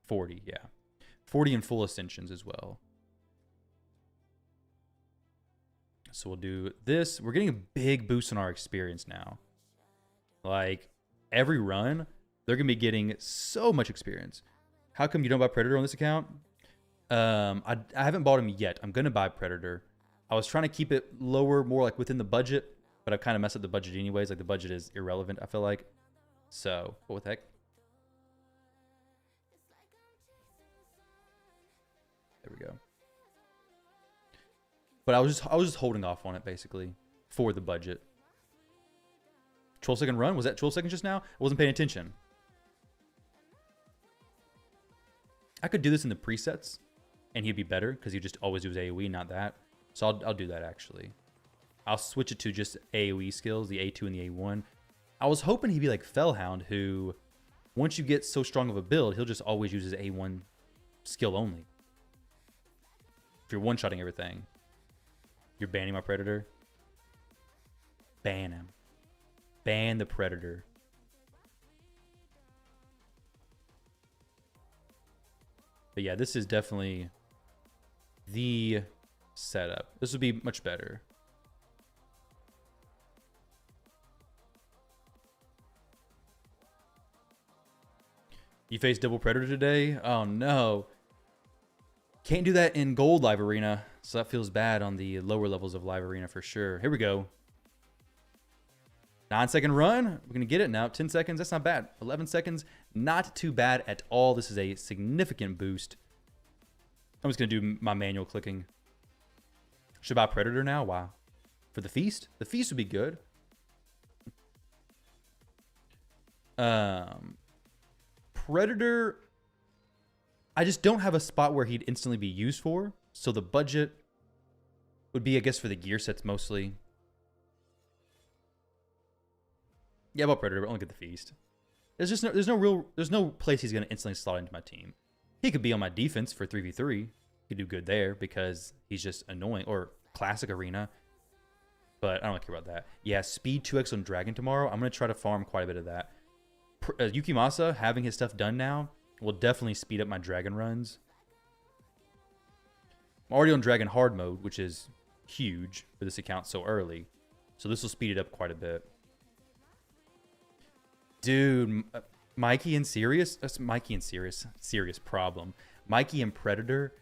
40, yeah. 40 in full ascensions as well. So we'll do this. We're getting a big boost on our experience now. Like, every run, they're going to be getting so much experience. How come you don't buy Predator on this account? I haven't bought him yet. I'm going to buy Predator. I was trying to keep it lower, more like within the budget, but I've kind of messed up the budget anyways. Like, the budget is irrelevant, I feel like. So, what the heck? There we go. But I was just holding off on it, basically, for the budget. 12-second run? Was that 12 seconds just now? I wasn't paying attention. I could do this in the presets, and he'd be better, because he'd just always do his AoE, not that. So I'll do that, actually. I'll switch it to just AoE skills, the A2 and the A1. I was hoping he'd be like Fellhound, who, once you get so strong of a build, he'll just always use his A1 skill only. If you're one-shotting everything. You're banning my Predator? Ban him. Ban the Predator. But yeah, this is definitely the setup. This would be much better. You face double Predator today? Oh no. Can't do that in Gold Live Arena, so that feels bad on the lower levels of Live Arena for sure. Here we go. 9-second run. We're going to get it now. 10 seconds. That's not bad. 11 seconds. Not too bad at all. This is a significant boost. I'm just going to do my manual clicking. Should I buy Predator now? Wow. For the Feast? The Feast would be good. Predator, I just don't have a spot where he'd instantly be used for. So the budget would be, I guess, for the gear sets mostly. Yeah, about Predator, but only get the Feast. There's no place he's gonna instantly slot into my team. He could be on my defense for 3v3. He could do good there because he's just annoying. Or Classic Arena. But I don't care about that. Yeah, speed 2x on Dragon tomorrow. I'm gonna try to farm quite a bit of that. Yukimasa, having his stuff done now, will definitely speed up my Dragon runs. I'm already on Dragon hard mode, which is huge for this account so early. So this will speed it up quite a bit. Dude, Mikey and Sirius? That's Mikey and Sirius. Serious problem. Mikey and Predator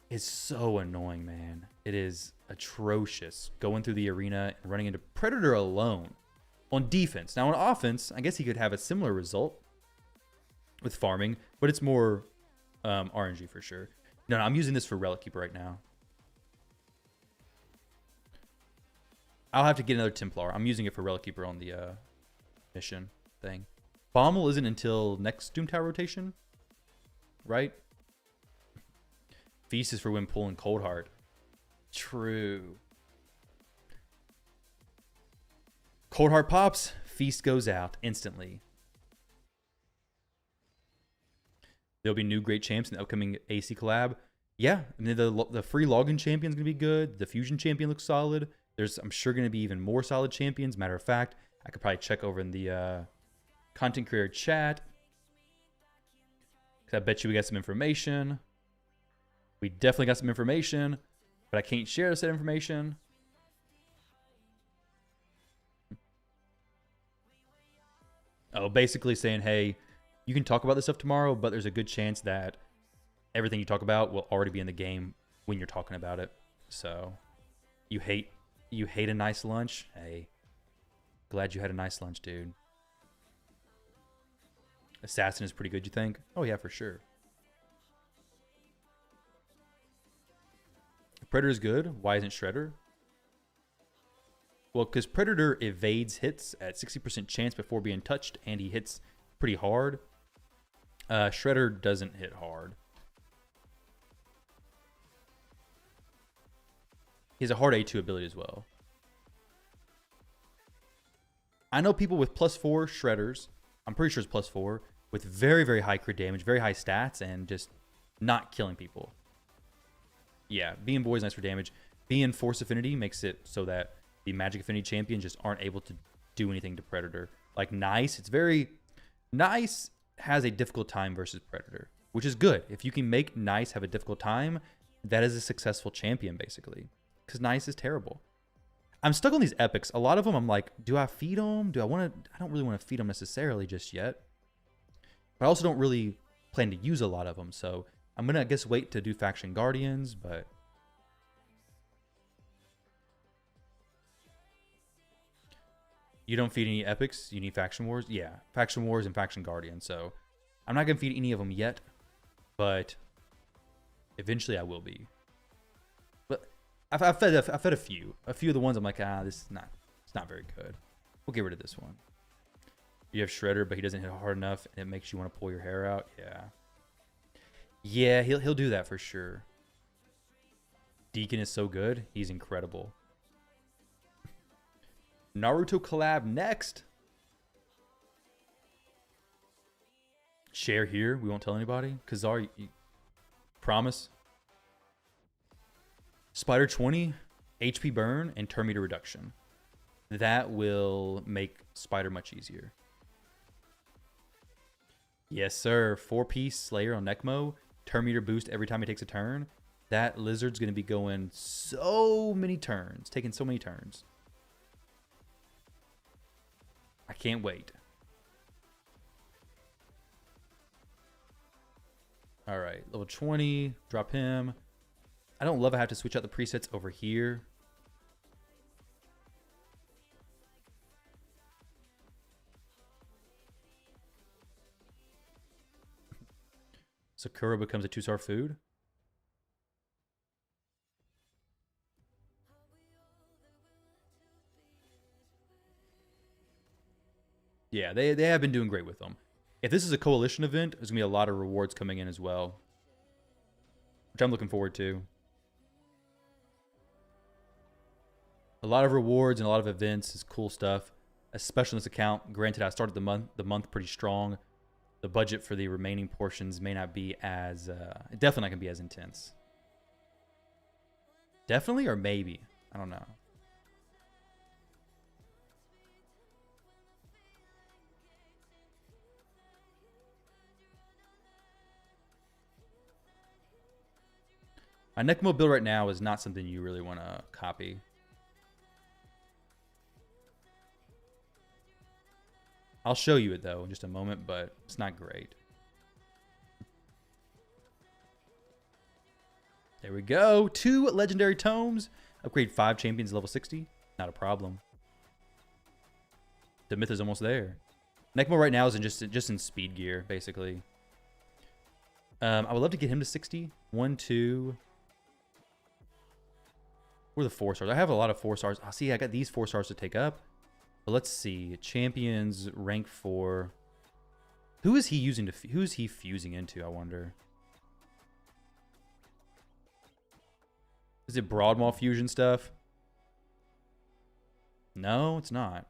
is so annoying, man. It is atrocious. Going through the arena and running into Predator alone on defense. Now on offense, I guess he could have a similar result with farming, but it's more RNG for sure. No, I'm using this for Relic Keeper right now. I'll have to get another Templar. I'm using it for Relic Keeper on the mission thing. Bommel isn't until next Doom Tower rotation, right? Feast is for when pulling Cold Heart. True. Cold Heart pops, Feast goes out instantly. There'll be new great champs in the upcoming AC collab. Yeah, I mean, the free login champion's gonna be good. The fusion champion looks solid. There's, I'm sure, gonna be even more solid champions. Matter of fact, I could probably check over in the content creator chat. Because I bet you we got some information. We definitely got some information, but I can't share said information. Oh, basically saying, hey, you can talk about this stuff tomorrow, but there's a good chance that everything you talk about will already be in the game when you're talking about it. So you hate a nice lunch? Hey, glad you had a nice lunch, dude. Assassin is pretty good, you think? Oh yeah, for sure. Predator is good. Why isn't Shredder? Well, because Predator evades hits at 60% chance before being touched, and he hits pretty hard. Shredder doesn't hit hard. He has a hard A2 ability as well. I know people with +4 Shredders. I'm pretty sure it's +4 with very, very high crit damage, very high stats, and just not killing people. Yeah, being boy is nice for damage. Being Force Affinity makes it so that the Magic Affinity champions just aren't able to do anything to Predator. Like Nice, it's very... Nice has a difficult time versus Predator, which is good. If you can make Nice have a difficult time, that is a successful champion, basically. Because Nice is terrible. I'm stuck on these epics. A lot of them, I'm like, do I feed them? I don't really want to feed them necessarily just yet. But I also don't really plan to use a lot of them, so... I'm going to, I guess, wait to do Faction Guardians, but... You don't feed any epics? You need Faction Wars? Yeah, Faction Wars and Faction Guardians, so... I'm not going to feed any of them yet, but... Eventually I will be. But I've fed a few. A few of the ones I'm like, this is not very good. We'll get rid of this one. You have Shredder, but he doesn't hit hard enough, and it makes you want to pull your hair out? Yeah. Yeah, he'll do that for sure. Deacon is so good. He's incredible. Naruto collab next. Share here. We won't tell anybody. Kazar, you promise? Spider 20, HP burn, and turn meter reduction. That will make Spider much easier. Yes, sir. 4-piece Slayer on Necmo. Turn meter boost every time he takes a turn. That lizard's going to be going so many turns. Taking so many turns. I can't wait. Alright, level 20. Drop him. I don't love I have to switch out the presets over here. Sakura becomes a 2-star food. Yeah, they have been doing great with them. If this is a coalition event, there's going to be a lot of rewards coming in as well, which I'm looking forward to. A lot of rewards and a lot of events is cool stuff, especially in this account. Granted, I started the month pretty strong. The budget for the remaining portions may not be as... definitely not going to be as intense. Definitely or maybe? I don't know. My Necmo build right now is not something you really want to copy. I'll show you it, though, in just a moment, but it's not great. There we go. 2 legendary tomes. Upgrade 5 champions level 60. Not a problem. The myth is almost there. Necmo right now is just in speed gear, basically. I would love to get him to 60. 1, 2. Where are the 4 stars? I have a lot of 4 stars. Oh, see, I got these 4 stars to take up. But let's see. Champions rank 4. Who is he using to... Who is he fusing into, I wonder? Is it Broadwall fusion stuff? No, it's not.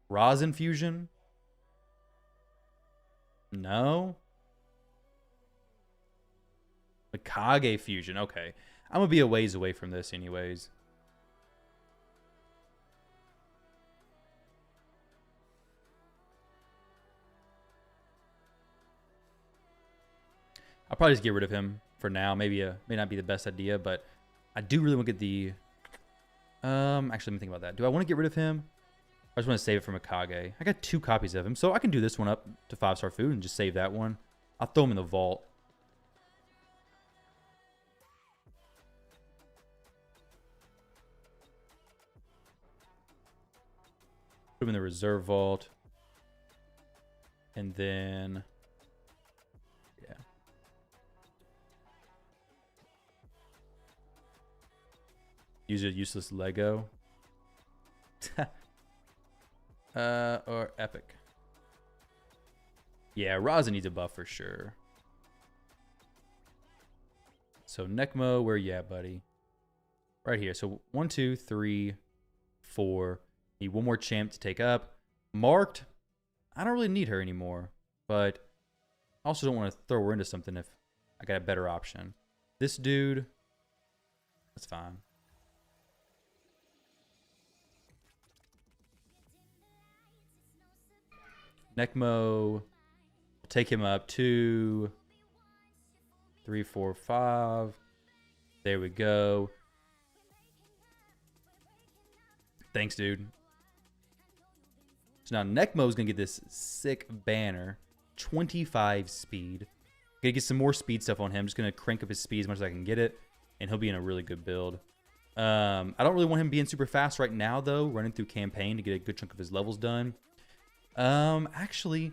Rosin fusion? No. Mikage fusion. Okay. I'm going to be a ways away from this anyways. I'll probably just get rid of him for now. Maybe may not be the best idea, but I do really want to get the... actually, let me think about that. Do I want to get rid of him? I just want to save it for Mikage. I got 2 copies of him, so I can do this one up to 5-star food and just save that one. I'll throw him in the vault. Put him in the reserve vault. And then... yeah. Use a useless Lego. Or epic. Yeah, Raza needs a buff for sure. So Necmo, where you at, buddy? Right here. So 1, 2, 3, 4. Need one more champ to take up. Marked. I don't really need her anymore, but I also don't want to throw her into something if I got a better option. This dude, that's fine. Necmo, take him up 2, 3, 4, 5. There we go. Thanks, dude. So now Necmo's going to get this sick banner. 25 speed. Gonna get some more speed stuff on him. Just going to crank up his speed as much as I can get it. And he'll be in a really good build. I don't really want him being super fast right now, though. Running through campaign to get a good chunk of his levels done. Actually,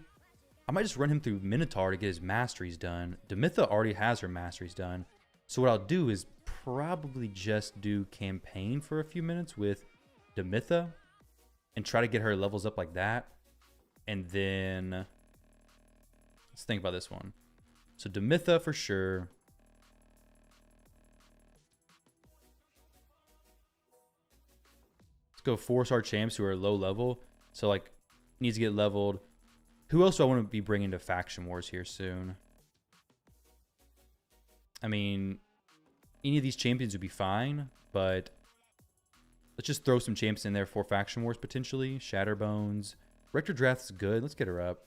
I might just run him through Minotaur to get his masteries done. Demitha already has her masteries done. So what I'll do is probably just do campaign for a few minutes with Demitha. And try to get her levels up like that. And then... let's think about this one. So Demitha for sure. Let's go 4-star champs who are low level. So like, needs to get leveled. Who else do I want to be bringing to Faction Wars here soon? I mean, any of these champions would be fine, but... let's just throw some champs in there for Faction Wars, potentially. Shatterbones. Rector Drath's good. Let's get her up.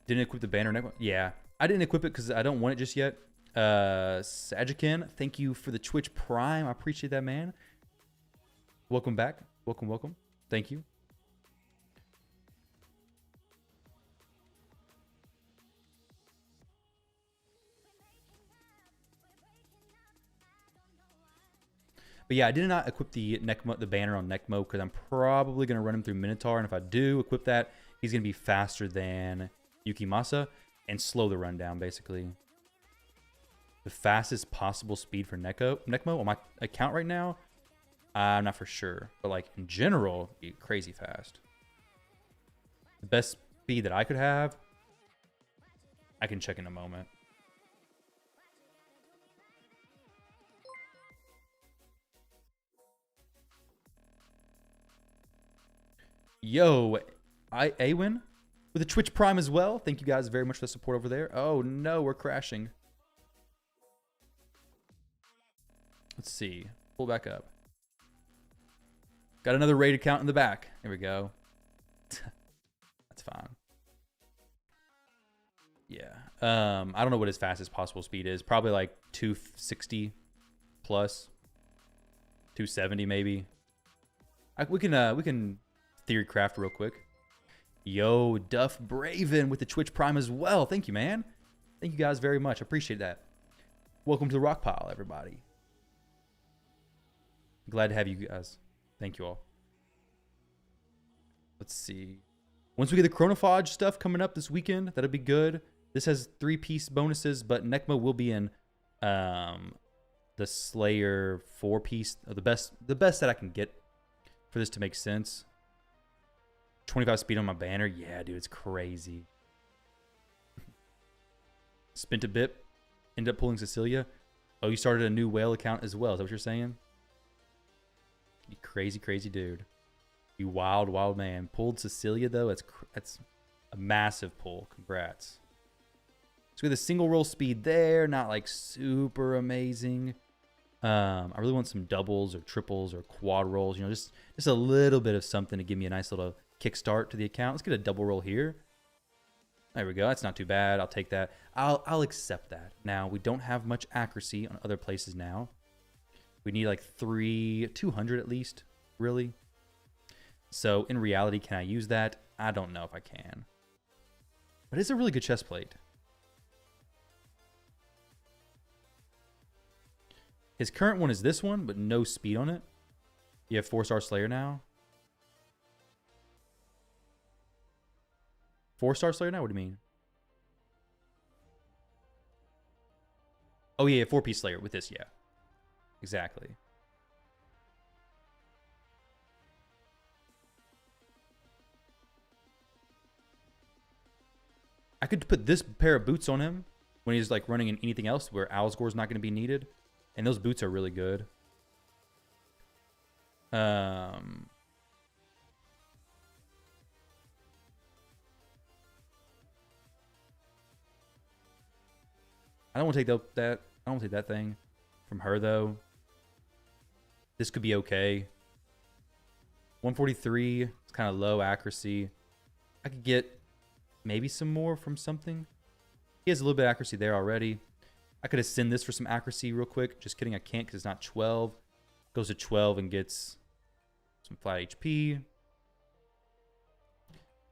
Didn't equip the banner. Yeah. I didn't equip it because I don't want it just yet. Sajikin, thank you for the Twitch Prime. I appreciate that, man. Welcome back. Welcome, welcome. Thank you. But yeah, I did not equip the banner on Necmo because I'm probably going to run him through Minotaur. And if I do equip that, he's going to be faster than Yukimasa and slow the run down, basically. The fastest possible speed for Necmo on my account right now, I'm not for sure. But like in general, be crazy fast. The best speed that I could have, I can check in a moment. Yo, Awin with a Twitch Prime as well. Thank you guys very much for the support over there. Oh no, we're crashing. Let's see. Pull back up. Got another raid account in the back. There we go. That's fine. Yeah. I don't know what his fastest possible speed is. Probably like 260 plus. 270 maybe. We can theory craft real quick. Yo, Duff Braven with the Twitch Prime as well. Thank you, man. Thank you guys very much. Appreciate that. Welcome to the Rock Pile, everybody. Glad to have you guys. Thank you all. Let's see. Once we get the Chronophage stuff coming up this weekend, that'll be good. This has 3-piece bonuses, but Necmo will be in the Slayer 4-piece. The best that I can get for this to make sense. 25 speed on my banner. Yeah, dude, it's crazy. Spent a bit. Ended up pulling Cecilia. Oh, you started a new whale account as well. Is that what you're saying? You crazy, crazy dude. You wild, wild man. Pulled Cecilia, though. That's a massive pull. Congrats. So we have the single roll speed there. Not like super amazing. I really want some doubles or triples or quad rolls. You know, just a little bit of something to give me a nice little kickstart to the account. Let's get a double roll here. There we go. That's not too bad. I'll take that. I'll accept that. Now, we don't have much accuracy on other places now. We need like 200 at least, really. So in reality, can I use that? I don't know if I can. But it's a really good chest plate. His current one is this one, but no speed on it. You have 4-star Slayer now. 4-star Slayer now? What do you mean? Oh, yeah, 4-piece Slayer with this, yeah. Exactly. I could put this pair of boots on him when he's like running in anything else where Owlsgore's not going to be needed. And those boots are really good. I don't want to take that. I don't want to take that thing from her though. This could be okay. 143. It's kind of low accuracy. I could get maybe some more from something. He has a little bit of accuracy there already. I could ascend this for some accuracy real quick. Just kidding, I can't because it's not 12. Goes to 12 and gets some flat HP.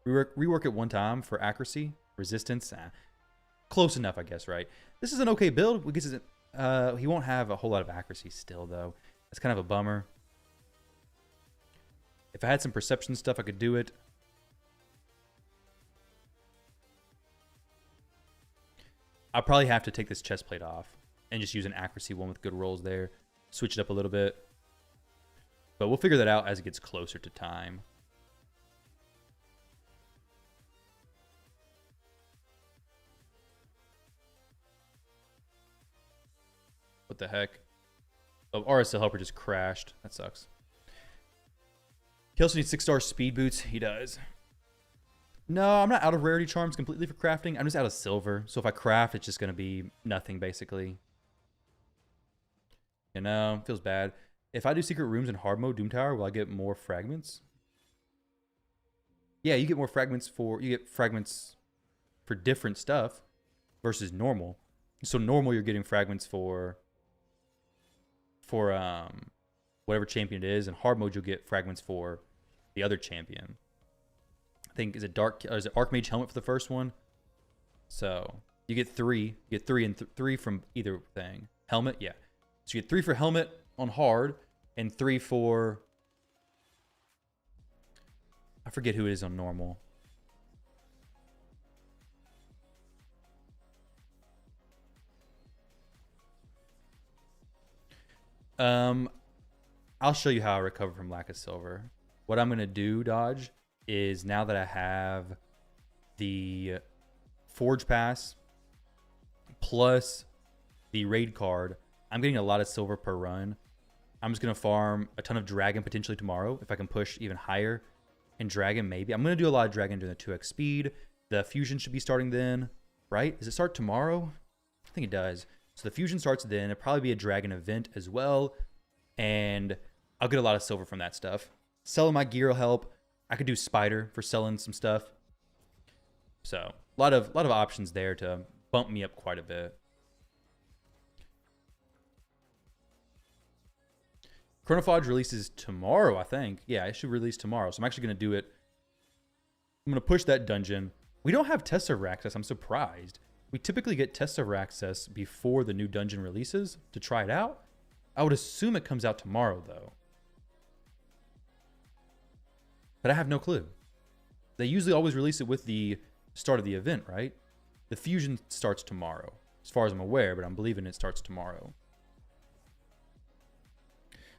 Rework it one time for accuracy. Resistance. Close enough, I guess, right? This is an okay build. He won't have a whole lot of accuracy still, though. That's kind of a bummer. If I had some perception stuff, I could do it. I'll probably have to take this chest plate off and just use an accuracy one with good rolls there. Switch it up a little bit. But we'll figure that out as it gets closer to time. What the heck? Oh, RSL Helper just crashed. That sucks. He also needs 6-star speed boots. He does. No, I'm not out of rarity charms completely for crafting. I'm just out of silver. So if I craft, it's just going to be nothing, basically. You know, feels bad. If I do secret rooms in hard mode Doom Tower, will I get more fragments? Yeah, you get more fragments for... You get fragments for different stuff versus normal. So normal, you're getting fragments for whatever champion it is. In hard mode, you'll get fragments for the other champion. I think, is it Archmage Helmet for the first one? So you get 3. You get 3 and 3 from either thing. Helmet, yeah. So you get 3 for helmet on hard and 3 for... I forget who it is on normal. I'll show you how I recover from lack of silver. What I'm going to do, Dodge, is now that I have the Forge Pass plus the raid card, I'm getting a lot of silver per run. I'm just going to farm a ton of Dragon potentially tomorrow if I can push even higher. And Dragon, maybe. I'm going to do a lot of Dragon during the 2x speed. The Fusion should be starting then, right? Does it start tomorrow? I think it does. So the Fusion starts then. It'll probably be a Dragon event as well. And I'll get a lot of silver from that stuff. Selling my gear will help. I could do Spider for selling some stuff. So a lot of options there to bump me up quite a bit. Chronophage releases tomorrow, I think. Yeah, it should release tomorrow. So I'm actually going to do it. I'm going to push that dungeon. We don't have test server access. I'm surprised. We typically get test server access before the new dungeon releases to try it out. I would assume it comes out tomorrow, though. But I have no clue. They usually always release it with the start of the event, right? The Fusion starts tomorrow, as far as I'm aware, but I'm believing it starts tomorrow.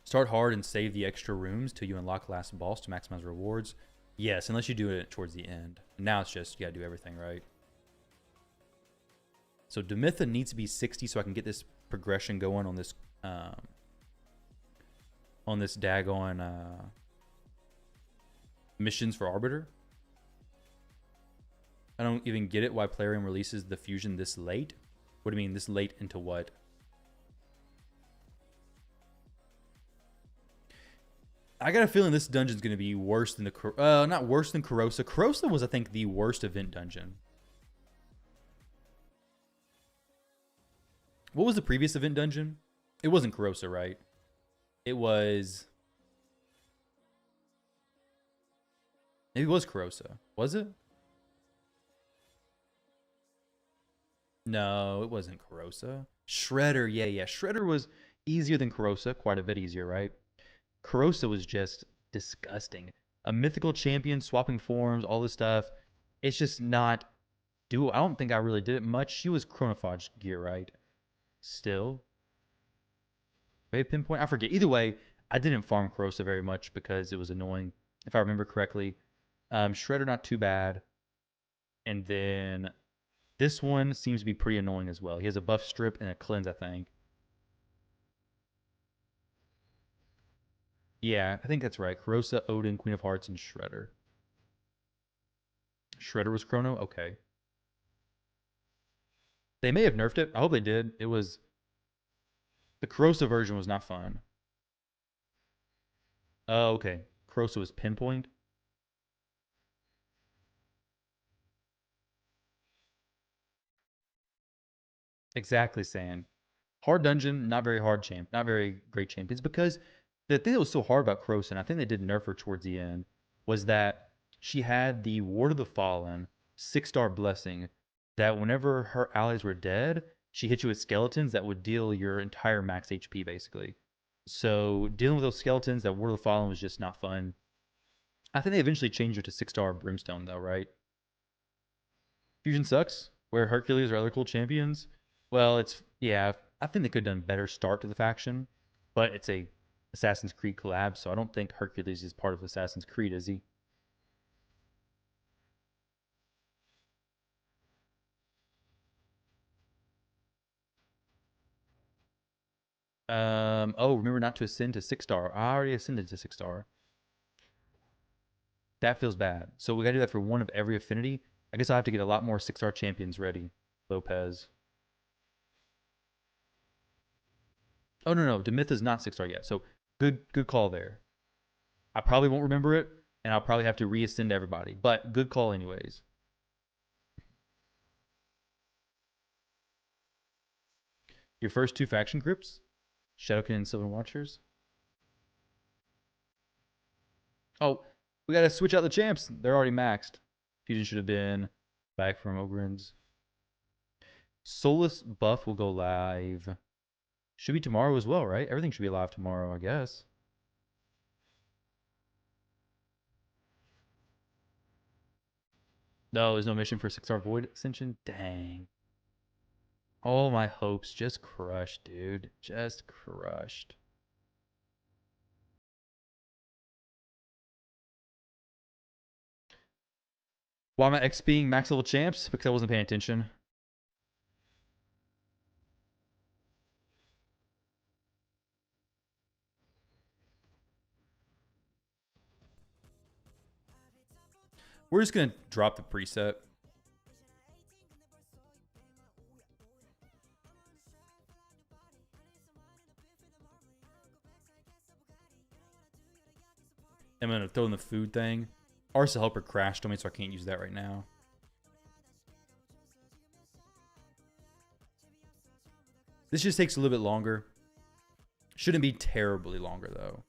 Start hard and save the extra rooms till you unlock last boss to maximize rewards. Yes, unless you do it towards the end. Now it's just, you gotta do everything right. So Demitha needs to be 60 so I can get this progression going on this daggone missions for Arbiter. I don't even get it why Plarium releases the Fusion this late. What do you mean, this late into what? I got a feeling this dungeon's going to be worse than the... not worse than Corrosa. Corrosa was, I think, the worst event dungeon. What was the previous event dungeon? It wasn't Corrosa, right? It was... Maybe it was Corrosa. Was it? No, it wasn't Corrosa. Shredder, yeah. Shredder was easier than Corrosa, quite a bit easier, right? Corrosa was just disgusting. A mythical champion, swapping forms, all this stuff. It's just not doable. I don't think I really did it much. She was Chronophage gear, right? Still. Maybe pinpoint? I forget. Either way, I didn't farm Corrosa very much because it was annoying, if I remember correctly. Shredder, not too bad. And then this one seems to be pretty annoying as well. He has a buff strip and a cleanse, I think. Yeah, I think that's right. Corrosa, Odin, Queen of Hearts, and Shredder. Shredder was Chrono? Okay. They may have nerfed it. I hope they did. It was... The Corrosa version was not fun. Oh, okay. Corrosa was pinpoint. Exactly, Sand. Hard dungeon, not very hard champ, not very great champions. Because the thing that was so hard about Corrosa, and I think they did nerf her towards the end, was that she had the Ward of the Fallen 6-star blessing that whenever her allies were dead, she hit you with skeletons that would deal your entire max HP basically. So dealing with those skeletons, that Ward of the Fallen was just not fun. I think they eventually changed her to 6-star Brimstone though, right? Fusion sucks. Where Hercules or other cool champions? Well, it's yeah. I think they could have done better start to the faction, but it's a Assassin's Creed collab, so I don't think Hercules is part of Assassin's Creed, is he? Oh, remember not to ascend to 6-star. I already ascended to 6-star. That feels bad. So we gotta do that for one of every affinity. I guess I have to get a lot more 6-star champions ready. Lopez. Oh no, Demyth is not 6-star yet. So good call there. I probably won't remember it, and I'll probably have to reascend everybody. But good call anyways. Your first two faction groups, Shadowkin and Sylvan Watchers. Oh, we gotta switch out the champs. They're already maxed. Fusion should have been back from Ogren's. Solus buff will go live. Should be tomorrow as well, right? Everything should be live tomorrow, I guess. No, there's no mission for 6-star Void Ascension. Dang. All my hopes just crushed, dude. Just crushed. Why am I XPing max level champs? Because I wasn't paying attention. We're just gonna drop the preset. I'm gonna throw in the food thing. Arsa Helper crashed on me, so I can't use that right now. This just takes a little bit longer. Shouldn't be terribly longer though.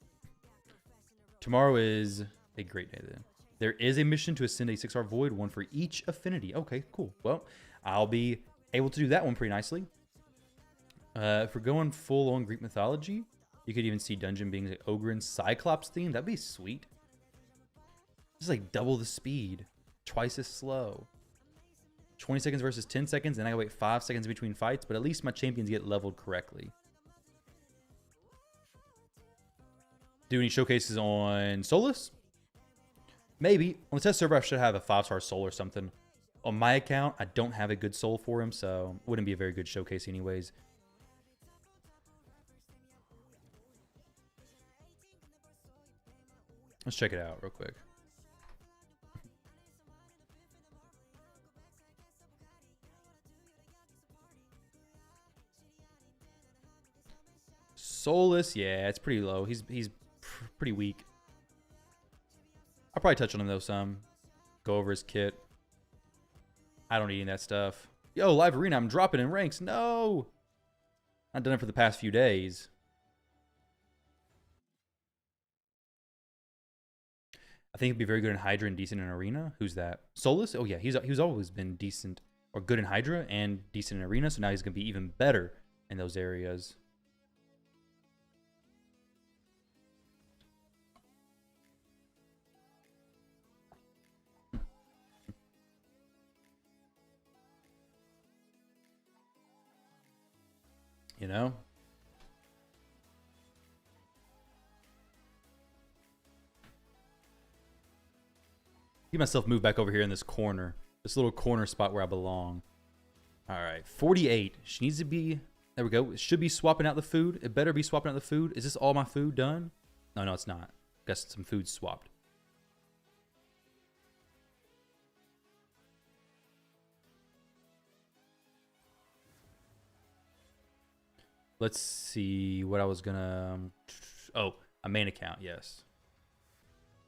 Tomorrow is a great day then. There is a mission to ascend a 6-star Void, one for each affinity. Okay, cool. Well, I'll be able to do that one pretty nicely. If we're going full on Greek mythology, you could even see dungeon being like Ogren Cyclops theme. That'd be sweet. Just like double the speed, twice as slow. 20 seconds versus 10 seconds, and I gotta wait 5 seconds between fights, but at least my champions get leveled correctly. Do any showcases on Solus? Maybe. On the test server, I should have a 5-star soul or something. On my account, I don't have a good soul for him, so it wouldn't be a very good showcase anyways. Let's check it out real quick. Solus, yeah, it's pretty low. He's pretty weak. I'll probably touch on him though some. Go over his kit. I don't need any of that stuff. Yo, live arena, I'm dropping in ranks. No! I've done it for the past few days. I think he'd be very good in Hydra and decent in Arena. Who's that? Solus? Oh yeah, he's always been decent or good in Hydra and decent in Arena. So now he's gonna be even better in those areas. You know? Get myself moved back over here in this corner. This little corner spot where I belong. All right, 48. She needs to be... There we go. It should be swapping out the food. It better be swapping out the food. Is this all my food done? No, it's not. Got some food swapped. Let's see what I was gonna... Oh, a main account, yes.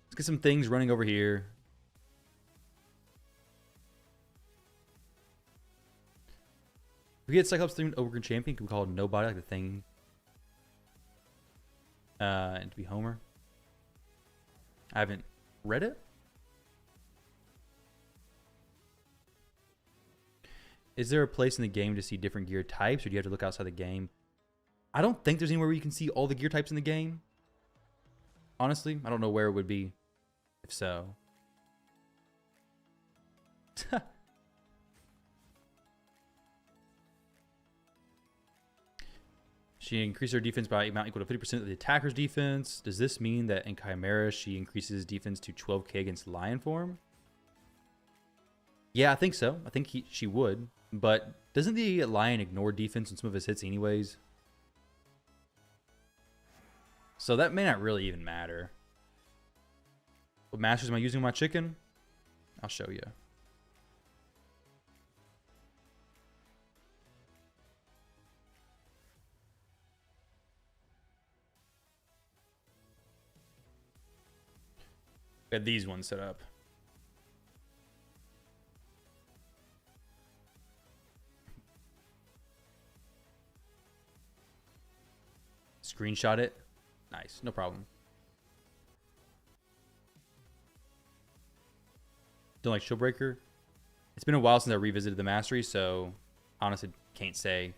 Let's get some things running over here. If we get Cyclops themed Overgrown Champion, can we call it Nobody, like the thing? And to be Homer. I haven't read it. Is there a place in the game to see different gear types, or do you have to look outside the game? I don't think there's anywhere where you can see all the gear types in the game. Honestly, I don't know where it would be, if so. She increased her defense by amount equal to 50% of the attacker's defense. Does this mean that in Chimera she increases defense to 12k against Lion form? Yeah, I think so. I think she would. But doesn't the Lion ignore defense in some of his hits anyways? So that may not really even matter. What masters am I using with my chicken? I'll show you. Got these ones set up. Screenshot it. Nice, no problem. Don't like Shieldbreaker. It's been a while since I revisited the mastery, so honestly can't say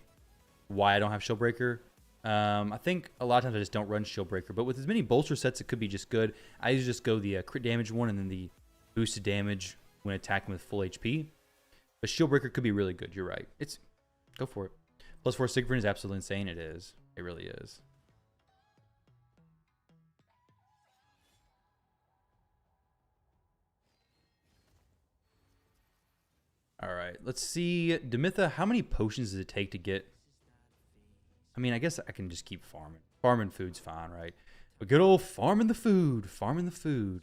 why I don't have Shieldbreaker. I think a lot of times I just don't run Shieldbreaker, but with as many bolster sets, it could be just good. I usually just go the crit damage one and then the boosted damage when attacking with full HP. But Shieldbreaker could be really good. You're right. Go for it. +4 Siegfried is absolutely insane. It is. It really is. All right, let's see. Demitha, how many potions does it take to get... I mean, I guess I can just keep farming. Farming food's fine, right? But good old farming the food. Farming the food.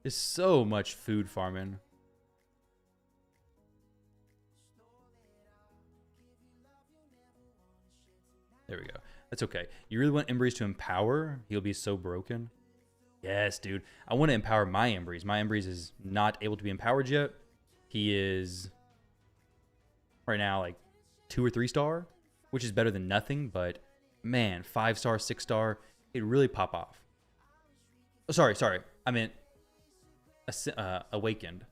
There's so much food farming. There we go. That's okay. You really want Embreeze to empower? He'll be so broken. Yes, dude. I want to empower my Embreeze. My Embreeze is not able to be empowered yet. He is right now like 2 or 3 star, which is better than nothing. But man, 5 star, 6 star, it really pop off. Oh, sorry. I meant awakened.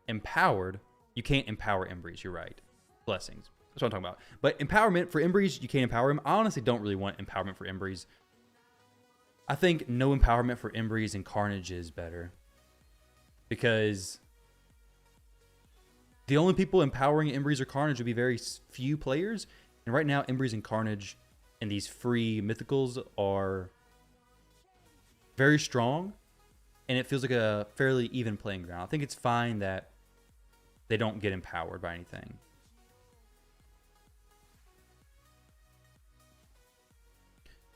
Empowered, you can't empower Embreeze. You're right. Blessings. That's what I'm talking about. But empowerment for Embreeze, you can't empower him. I honestly don't really want empowerment for Embreeze. I think no empowerment for Embreeze and Carnage is better. Because the only people empowering Embreeze or Carnage would be very few players. And right now, Embreeze and Carnage and these free mythicals are very strong. And it feels like a fairly even playing ground. I think it's fine that they don't get empowered by anything.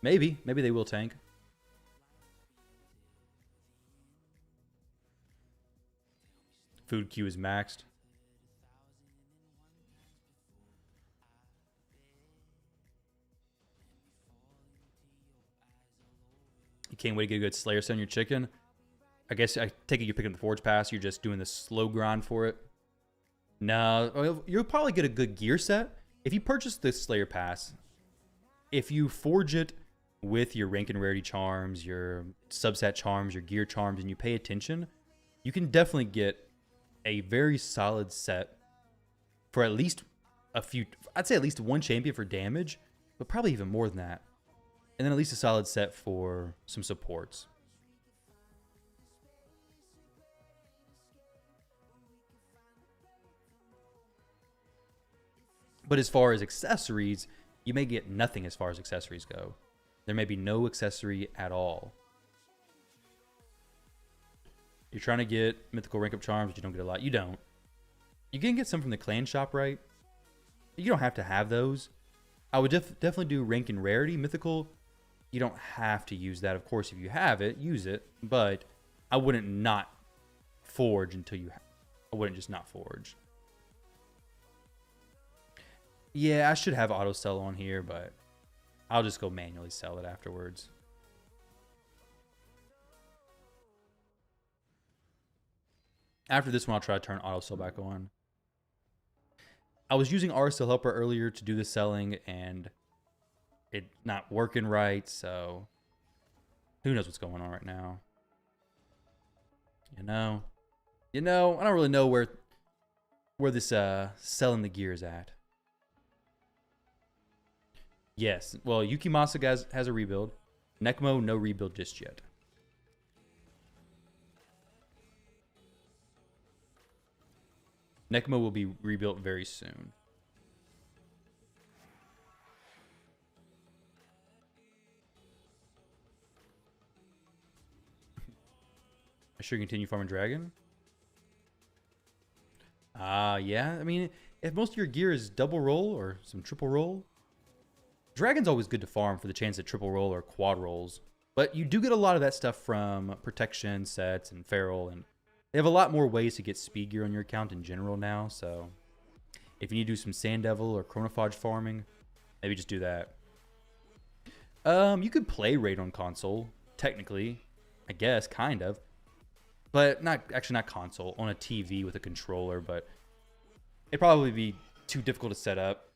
Maybe they will tank. Food queue is maxed. You can't wait to get a good Slayer set on your chicken. I guess I take it you're picking the Forge Pass. You're just doing the slow grind for it. No, you'll probably get a good gear set. If you purchase the Slayer Pass, if you forge it with your rank and rarity charms, your substat charms, your gear charms, and you pay attention, you can definitely get a very solid set for at least a few, I'd say at least one champion for damage, but probably even more than that. And then at least a solid set for some supports. But as far as accessories, you may get nothing as far as accessories go. There may be no accessory at all. You're trying to get mythical rank up charms, but you don't get a lot. You don't. You can get some from the clan shop, right? You don't have to have those. I would definitely do rank and rarity. Mythical, you don't have to use that. Of course, if you have it, use it. But I wouldn't not forge until you... I wouldn't just not forge. Yeah, I should have auto sell on here, but I'll just go manually sell it afterwards. After this one, I'll try to turn auto sell back on. I was using RSL Helper earlier to do the selling, and it not working right, so who knows what's going on right now. You know, I don't really know where this selling the gear is at. Yes, well, Yukimasa has a rebuild. Nekmo, no rebuild just yet. Nekmo will be rebuilt very soon. I sure continue farming dragon. Yeah. I mean, if most of your gear is double roll or some triple roll, dragon's always good to farm for the chance at triple roll or quad rolls. But you do get a lot of that stuff from protection sets and feral, and they have a lot more ways to get speed gear on your account in general now. So if you need to do some Sand Devil or Chronophage farming, maybe just do that. You could play Raid on console, technically, I guess, kind of. But not console, on a TV with a controller, but it'd probably be too difficult to set up.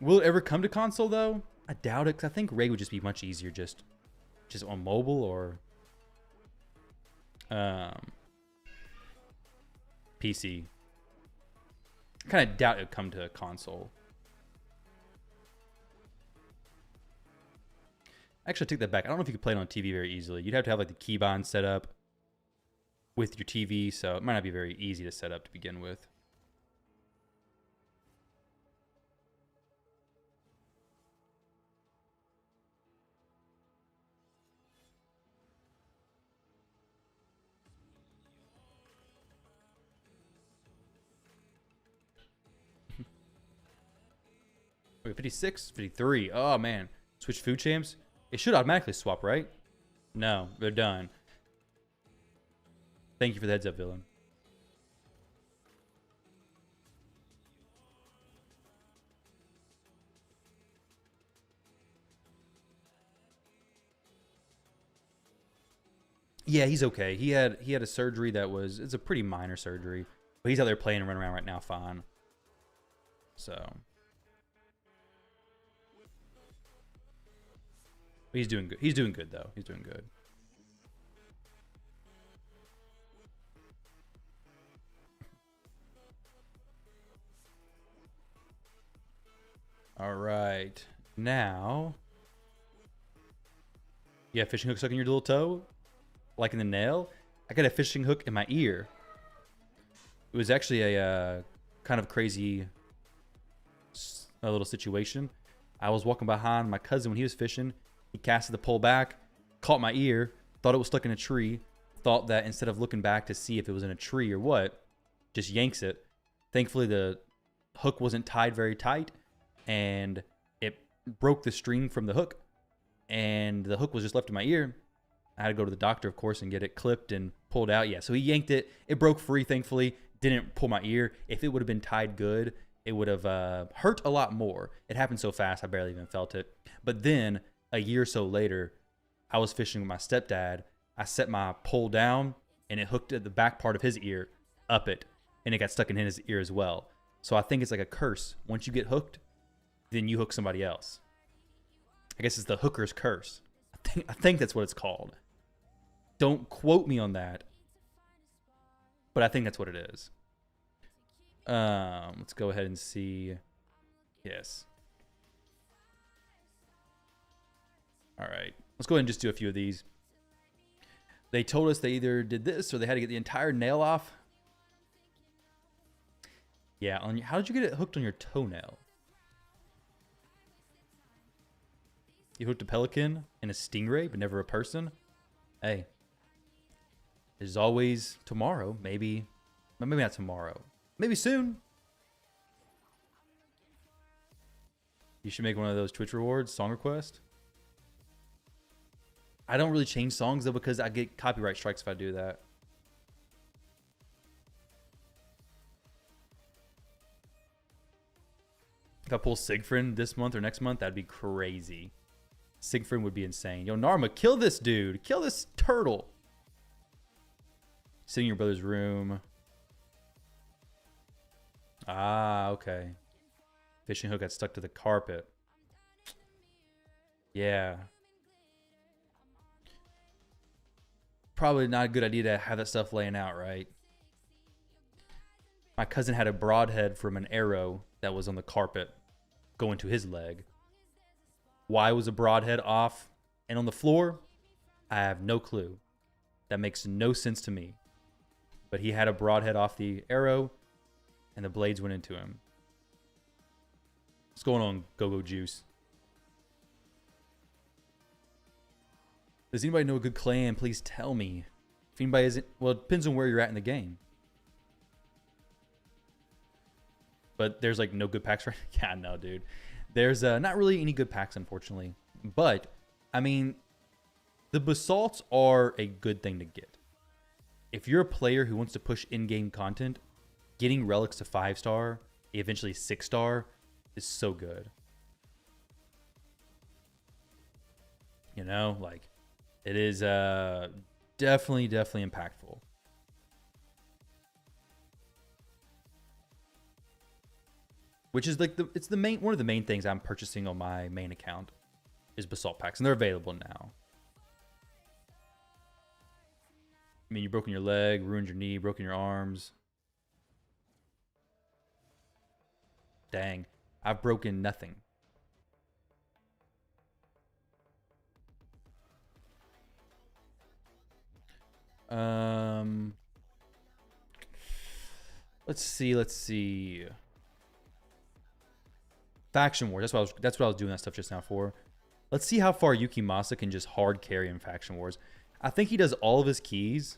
Will it ever come to console though? I doubt it, because I think Raid would just be much easier just on mobile or PC. I kind of doubt it would come to console. Actually, I take that back. I don't know if you could play it on TV very easily. You'd have to have like the keybind set up with your TV, so it might not be very easy to set up to begin with. Wait, 56, 53. Oh man, switch food champs. It should automatically swap, right? No, they're done. Thank you for the heads up, villain. Yeah, he's okay. He had a surgery that it's a pretty minor surgery, but he's out there playing and running around right now fine. So he's doing good. He's doing good though. He's doing good. All right, now, yeah, fishing hook stuck in your little toe, like in the nail. I got a fishing hook in my ear. It was actually a kind of crazy little situation. I was walking behind my cousin when he was fishing. He casted the pole back, caught my ear, thought it was stuck in a tree, thought that instead of looking back to see if it was in a tree or what, just yanks it. Thankfully, the hook wasn't tied very tight, and it broke the string from the hook, and the hook was just left in my ear. I had to go to the doctor, of course, and get it clipped and pulled out. Yeah, so he yanked it. It broke free, thankfully. Didn't pull my ear. If it would have been tied good, it would have hurt a lot more. It happened so fast, I barely even felt it. But then, a year or so later, I was fishing with my stepdad. I set my pole down and it hooked at the back part of his ear, up it, and it got stuck in his ear as well. So I think it's like a curse. Once you get hooked, then you hook somebody else. I guess it's the hooker's curse. I think that's what it's called. Don't quote me on that, but I think that's what it is. Let's go ahead and see. Yes. All right. Let's go ahead and just do a few of these. They told us they either did this or they had to get the entire nail off. Yeah. How did you get it hooked on your toenail? You hooked a pelican and a stingray, but never a person? Hey. There's always tomorrow. Maybe not tomorrow. Maybe soon. You should make one of those Twitch rewards, song request. I don't really change songs though because I get copyright strikes if I do that. If I pull Siegfried this month or next month, that'd be crazy. Siegfried would be insane. Yo, Narma, kill this dude. Kill this turtle. Sitting in your brother's room. Ah, okay. Fishing hook got stuck to the carpet. Yeah. Probably not a good idea to have that stuff laying out, right? My cousin had a broadhead from an arrow that was on the carpet going to his leg. Why was a broadhead off and on the floor? I have no clue. That makes no sense to me. But he had a broadhead off the arrow and the blades went into him. What's going on, Go-Go Juice? Does anybody know a good clan? Please tell me. If anybody isn't, well, it depends on where you're at in the game. But there's like no good packs right now. Yeah, no, dude. There's not really any good packs, unfortunately. But, I mean, the basalts are a good thing to get. If you're a player who wants to push in-game content, getting relics to 5-star, eventually 6-star, is so good. You know, like, it is definitely impactful. Which is like it's one of the main things I'm purchasing on my main account is basalt packs, and they're available now. I mean, you've broken your leg, ruined your knee, broken your arms. Dang, I've broken nothing. Let's see. Faction Wars. That's what I was doing that stuff just now for. Let's see how far Yukimasa can just hard carry in Faction Wars. I think he does all of his keys.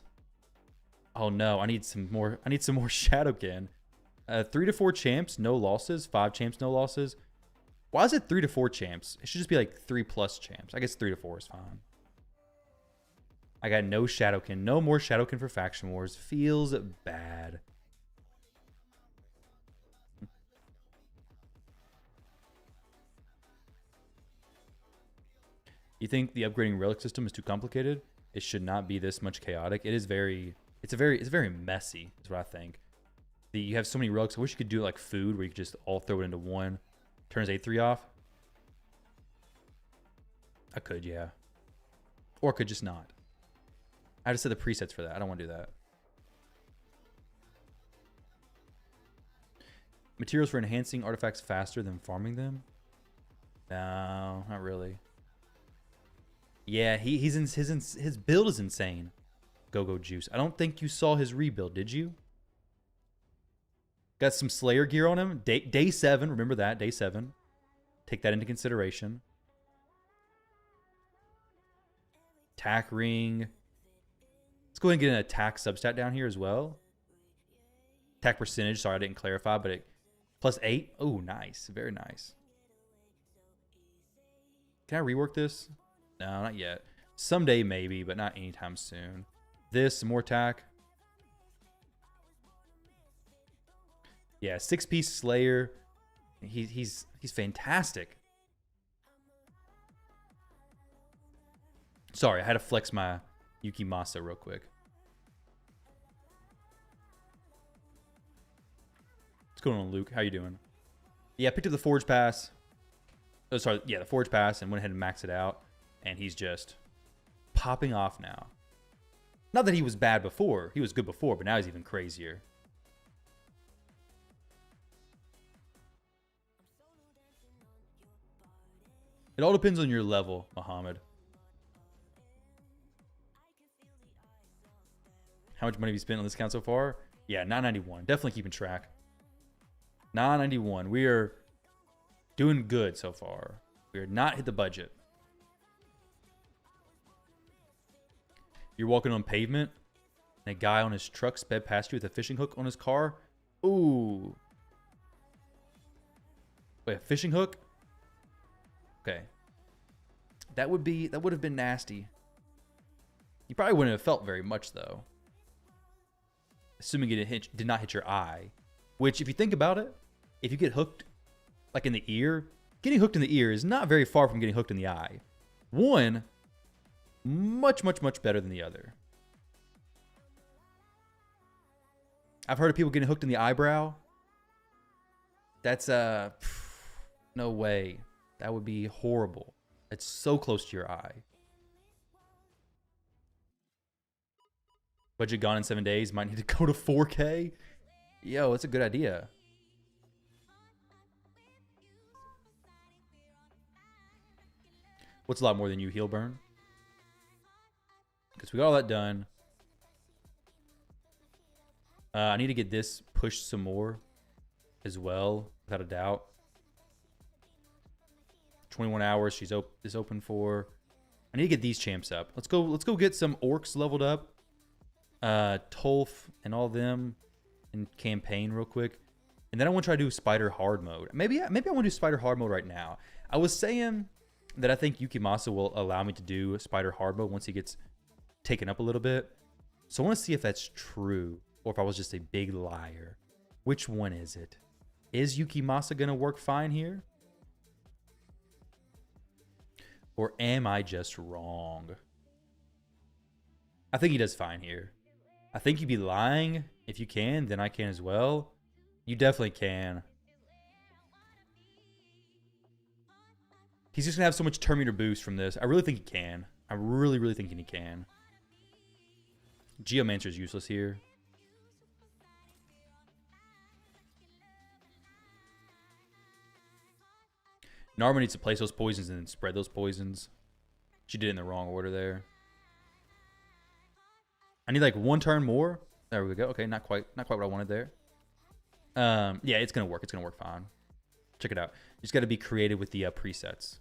Oh no, I need some more Shadowkin. 3 to 4 champs, no losses. 5 champs, no losses. Why is it 3 to 4 champs? It should just be like 3+ champs. I guess 3 to 4 is fine. I got no Shadowkin. No more Shadowkin for Faction Wars. Feels bad. You think the upgrading relic system is too complicated? It should not be this much chaotic. It's very messy, is what I think. You have so many relics. I wish you could do like food where you could just all throw it into one. Turns A3 off. I could, yeah. Or I could just not. I had to set the presets for that. I don't want to do that. Materials for enhancing artifacts faster than farming them? No, not really. Yeah, his build is insane. Go-Go Juice. I don't think you saw his rebuild, did you? Got some Slayer gear on him. Day 7, remember that, day 7. Take that into consideration. Attack ring. Let's go ahead and get an attack substat down here as well. Attack percentage, sorry I didn't clarify, but it +8. Oh, nice. Very nice. Can I rework this? No, not yet. Someday maybe, but not anytime soon. This, more attack. Yeah, 6-piece Slayer. He's fantastic. Sorry, I had to flex my Yukimasa real quick. What's going on, Luke? How you doing? Yeah, I picked up the Forge Pass. Oh, sorry. Yeah, the Forge Pass and went ahead and maxed it out. And he's just popping off now. Not that he was bad before. He was good before, but now he's even crazier. It all depends on your level, Muhammad. How much money have you spent on this account so far? Yeah, 991. Definitely keeping track. 991. We are doing good so far. We are not hit the budget. You're walking on pavement, and a guy on his truck sped past you with a fishing hook on his car. Ooh. Wait, a fishing hook? Okay. That would have been nasty. You probably wouldn't have felt very much though. Assuming it did not hit your eye. Which, if you think about it, if you get hooked like in the ear, getting hooked in the ear is not very far from getting hooked in the eye. One, much, much, much better than the other. I've heard of people getting hooked in the eyebrow. That's no way. That would be horrible. It's so close to your eye. Budget gone in 7 days. Might need to go to 4K. Yo, that's a good idea. What's a lot more than you, heal burn? Because we got all that done. I need to get this pushed some more as well, without a doubt. 21 hours she's is open for. I need to get these champs up. Let's go get some orcs leveled up. Tolf and all them in campaign real quick. And then I want to try to do spider hard mode. Maybe I want to do spider hard mode right now. I was saying that I think Yukimasa will allow me to do spider hard mode once he gets taken up a little bit. So I want to see if that's true or if I was just a big liar. Which one is it? Is Yukimasa going to work fine here? Or am I just wrong? I think he does fine here. I think you'd be lying. If you can, then I can as well. You definitely can. He's just going to have so much Terminator boost from this. I really think he can. I really, really think he can. Geomancer is useless here. Narma needs to place those poisons and then spread those poisons. She did it in the wrong order there. I need like one turn more. There we go. Okay, not quite what I wanted there. Yeah, it's gonna work. It's gonna work fine. Check it out. You just got to be creative with the presets.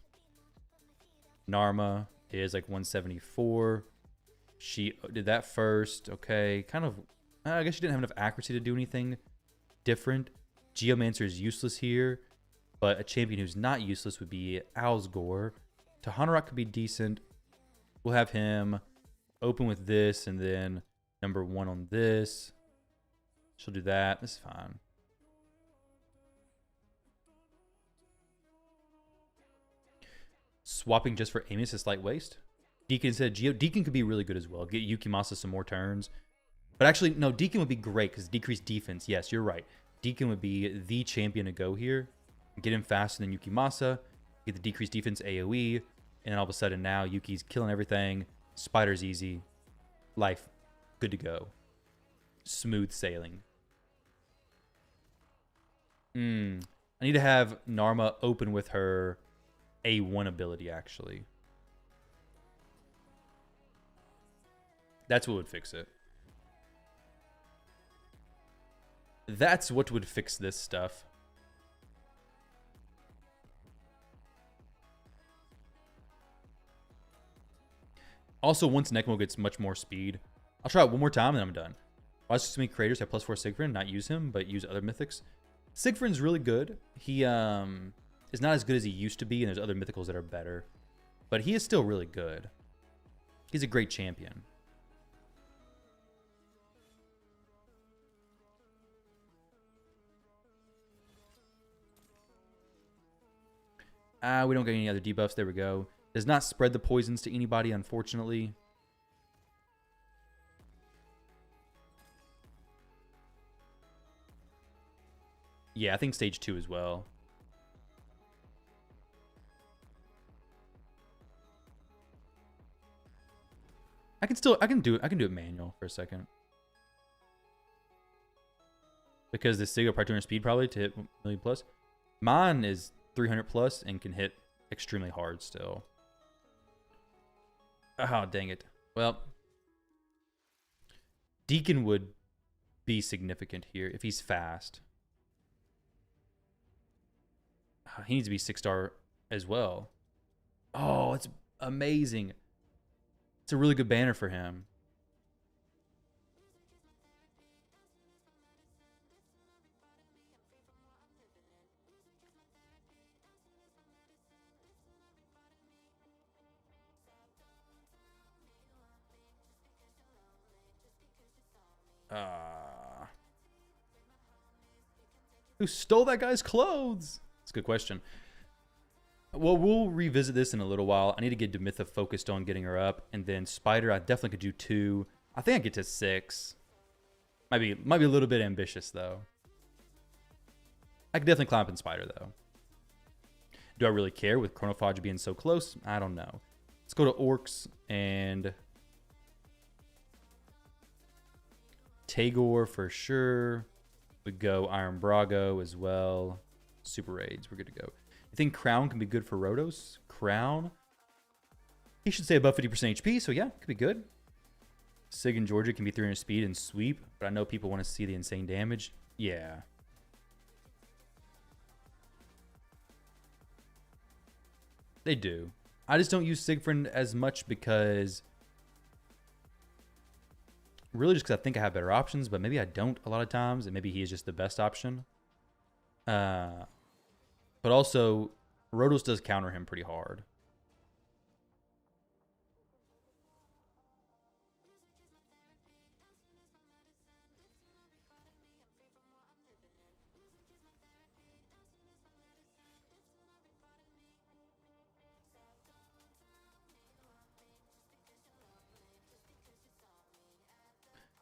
Narma is like 174. She did that first. Okay, kind of. I guess she didn't have enough accuracy to do anything different. Geomancer is useless here, but a champion who's not useless would be Alsgore. Tahanarok could be decent. We'll have him open with this and then number 1 on this. She'll do that. This is fine. Swapping just for Amos is slight waste. Deacon instead of Geo. Deacon could be really good as well. Get Yukimasa some more turns. But actually, no, Deacon would be great because decreased defense. Yes, you're right. Deacon would be the champion to go here. Get him faster than Yukimasa. Get the decreased defense AoE. And then all of a sudden now Yuki's killing everything. Spider's easy. Life good to go. Smooth sailing. I need to have Narma open with her A1 ability, actually. That's what would fix it. That's what would fix this stuff. Also, once Necmo gets much more speed, I'll try it one more time and I'm done. Why do so many creators have +4 Sigfrin? Not use him, but use other mythics. Sigfrin's really good. He is not as good as he used to be, and there's other mythicals that are better. But he is still really good. He's a great champion. We don't get any other debuffs. There we go. Does not spread the poisons to anybody, unfortunately. Yeah, I think stage 2 as well. I can do it manual for a second. Because the Sig will probably 200 speed probably to hit 1 million plus. Mine is 300 plus and can hit extremely hard still. Oh, dang it. Well, Deacon would be significant here if he's fast. He needs to be 6-star as well. Oh, it's amazing. It's a really good banner for him. Who stole that guy's clothes? That's a good question. Well, we'll revisit this in a little while. I need to get Demitha focused on getting her up. And then Spider, I definitely could do 2. I think I get to 6. Might be a little bit ambitious, though. I could definitely climb up in Spider, though. Do I really care with Chronophage being so close? I don't know. Let's go to Orcs and Tagore for sure. We go Iron Brago as well. Super Raids, we're good to go. You think Crown can be good for Rotos? Crown? He should stay above 50% HP, so yeah, could be good. Sig and Georgia can be 300 speed and sweep, but I know people want to see the insane damage. Yeah. They do. I just don't use Sigfried as much because... Really just because I think I have better options, but maybe I don't a lot of times, and maybe he is just the best option. But also, Rotos does counter him pretty hard.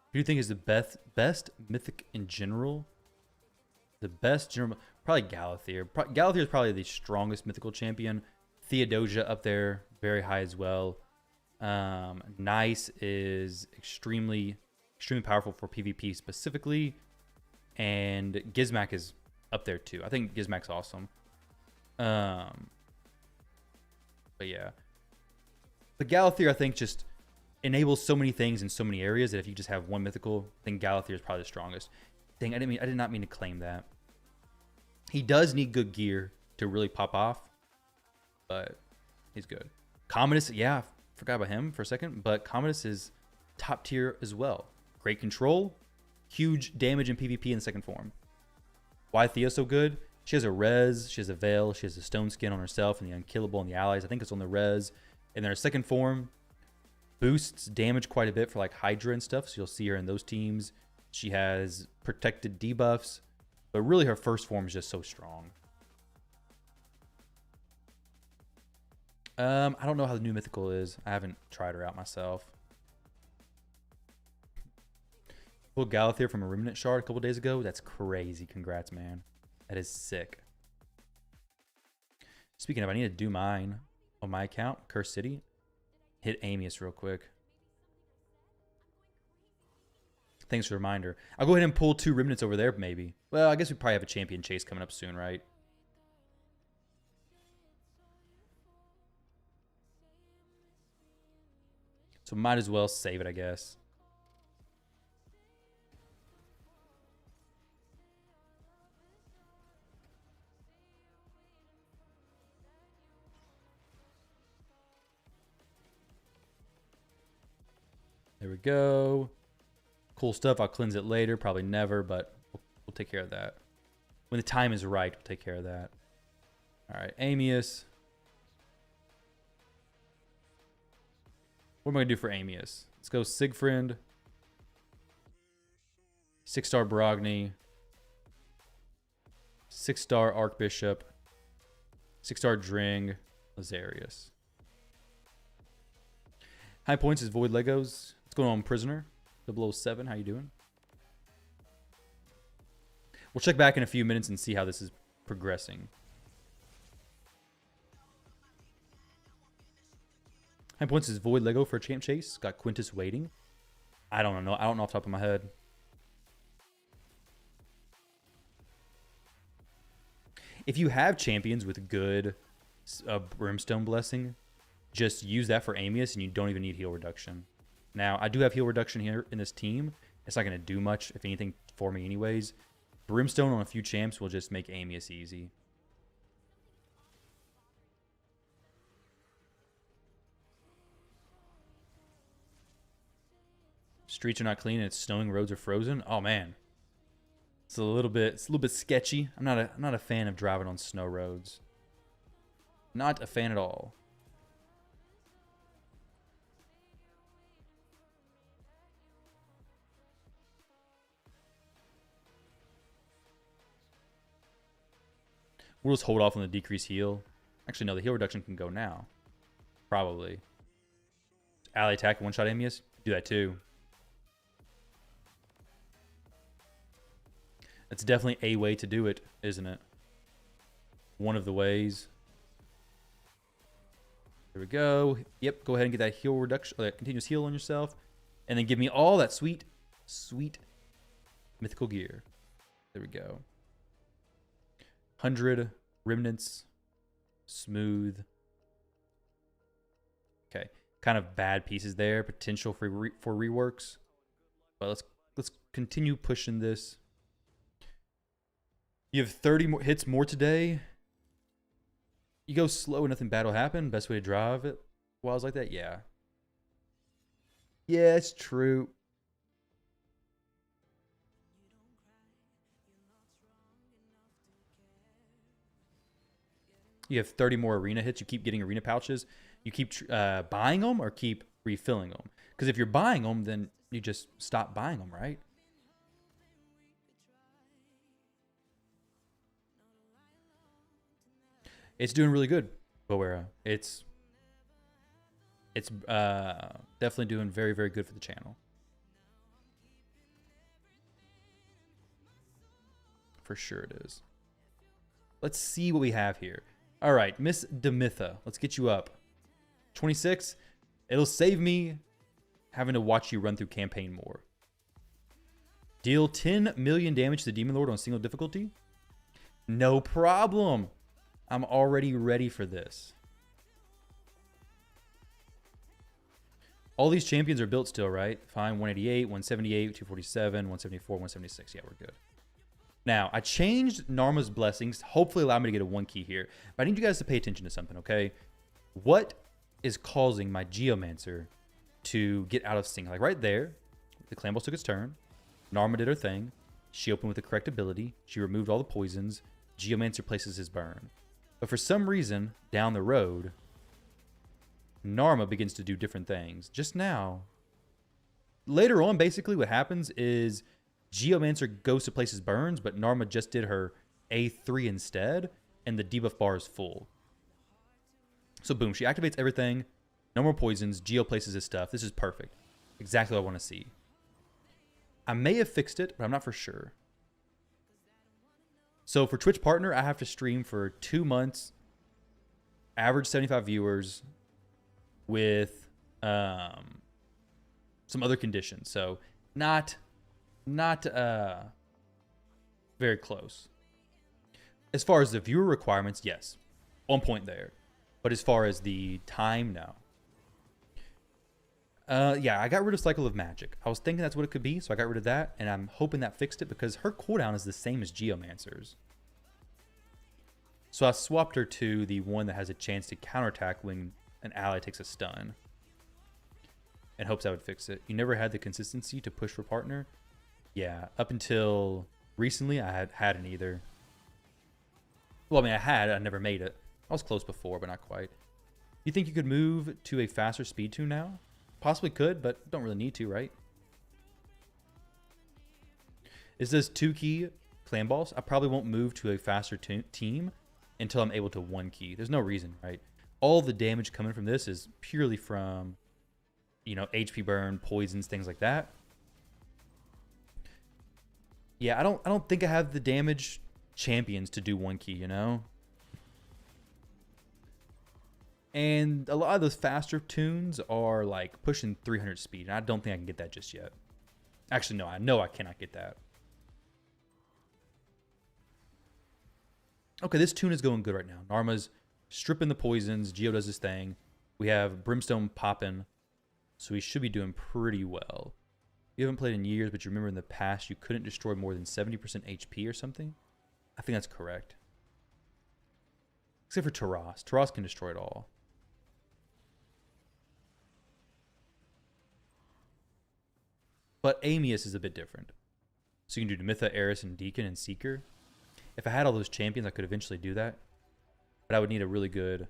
Who do you think is the best mythic in general? The best general, probably Galathier. Galathier is probably the strongest mythical champion. Theodosia up there, very high as well. Nice is extremely powerful for PvP specifically, and Gizmak is up there too. I think Gizmak's awesome. But yeah, but Galathier I think just enables so many things in so many areas that if you just have one mythical, then Galathier is probably the strongest. Dang, I did not mean to claim that. He does need good gear to really pop off, but he's good. Commodus, yeah, forgot about him for a second, but Commodus is top tier as well. Great control, huge damage in PvP in the second form. Why Thea so good? She has a res, she has a veil, she has a stone skin on herself and the unkillable and the allies. I think it's on the res. And then her second form boosts damage quite a bit for like Hydra and stuff, so you'll see her in those teams. She has protected debuffs, but really her first form is just so strong. I don't know how the new mythical is. I haven't tried her out myself. Pulled Galathier from a Remnant Shard a couple days ago. That's crazy. Congrats, man. That is sick. Speaking of, I need to do mine on my account, Curse City. Hit Amius real quick. Thanks for the reminder. I'll go ahead and pull 2 Remnants over there, maybe. Well, I guess we probably have a champion chase coming up soon, right? So might as well save it, I guess. There we go. Cool stuff. I'll cleanse it later. Probably never, but we'll take care of that. When the time is right, we'll take care of that. All right, Amius. What am I going to do for Amius? Let's go Siegfried. 6-star Baragni. 6-star Archbishop. 6-star Dring. Lazarius. High points is Void Legos. What's going on, Prisoner? 007, how you doing? We'll check back in a few minutes and see how this is progressing. High points is Void Lego for a champ chase. Got Quintus waiting. I don't know. I don't know off the top of my head. If you have champions with good Brimstone Blessing, just use that for Amius and you don't even need heal reduction. Now, I do have heal reduction here in this team. It's not going to do much, if anything, for me anyways. Brimstone on a few champs will just make Amius easy. Streets are not clean and it's snowing, roads are frozen. Oh man. It's a little bit sketchy. I'm not a fan of driving on snow roads. Not a fan at all. We'll just hold off on the decrease heal. Actually, no, the heal reduction can go now. Probably. Ally attack, one-shot Amius. Do that too. That's definitely a way to do it, isn't it? One of the ways. There we go. Yep, go ahead and get that heal reduction, that continuous heal on yourself. And then give me all that sweet, sweet mythical gear. There we go. 100 remnants. Smooth. Okay. Kind of bad pieces there. Potential for reworks. But let's continue pushing this. You have 30 more hits more today. You go slow and nothing bad will happen. Best way to drive it while it's like that? Yeah. Yeah, it's true. You have 30 more arena hits. You keep getting arena pouches. You keep buying them or keep refilling them. Because if you're buying them, then you just stop buying them, right? It's doing really good, Boera. It's definitely doing very, very good for the channel. For sure it is. Let's see what we have here. All right, Miss Demitha. Let's get you up. 26. It'll save me having to watch you run through campaign more. Deal 10 million damage to the Demon Lord on single difficulty. No problem. I'm already ready for this. All these champions are built still, right? Fine, 188, 178, 247, 174, 176. Yeah, we're good. Now, I changed Narma's blessings. Hopefully allow me to get a 1 key here. But I need you guys to pay attention to something, okay? What is causing my Geomancer to get out of sync? Like right there, the clan boss took its turn. Narma did her thing. She opened with the correct ability. She removed all the poisons. Geomancer places his burn. But for some reason, down the road, Narma begins to do different things. Just now, later on, basically what happens is Geomancer goes to place his burns, but Narma just did her A3 instead, and the debuff bar is full. So boom, she activates everything. No more poisons. Geo places his stuff. This is perfect. Exactly what I want to see. I may have fixed it, but I'm not for sure. So for Twitch Partner, I have to stream for 2 months, average 75 viewers, with some other conditions. So not very close. As far as the viewer requirements, yes, on point there. But as far as the time, no. Yeah, I got rid of Cycle of Magic. I was thinking that's what it could be, so I got rid of that, and I'm hoping that fixed it because her cooldown is the same as Geomancer's. So I swapped her to the one that has a chance to counterattack when an ally takes a stun, in hopes I would fix it. You never had the consistency to push for partner? Yeah, up until recently, I hadn't either. Well, I mean, I never made it. I was close before, but not quite. You think you could move to a faster speed tune now? Possibly could, but don't really need to, right? Is this 2-key clan boss? I probably won't move to a faster team until I'm able to 1-key. There's no reason, right? All the damage coming from this is purely from you know, HP burn, poisons, things like that. Yeah, I don't think I have the damage champions to do 1 key, you know? And a lot of those faster tunes are like pushing 300 speed, and I don't think I can get that just yet. Actually, no, I know I cannot get that. Okay, this tune is going good right now. Narma's stripping the poisons. Geo does his thing. We have Brimstone popping, so we should be doing pretty well. You haven't played in years, but you remember in the past you couldn't destroy more than 70% HP or something? I think that's correct. Except for Taras. Taras can destroy it all. But Amius is a bit different. So you can do Demitha, Eris, and Deacon, and Seeker. If I had all those champions, I could eventually do that. But I would need a really good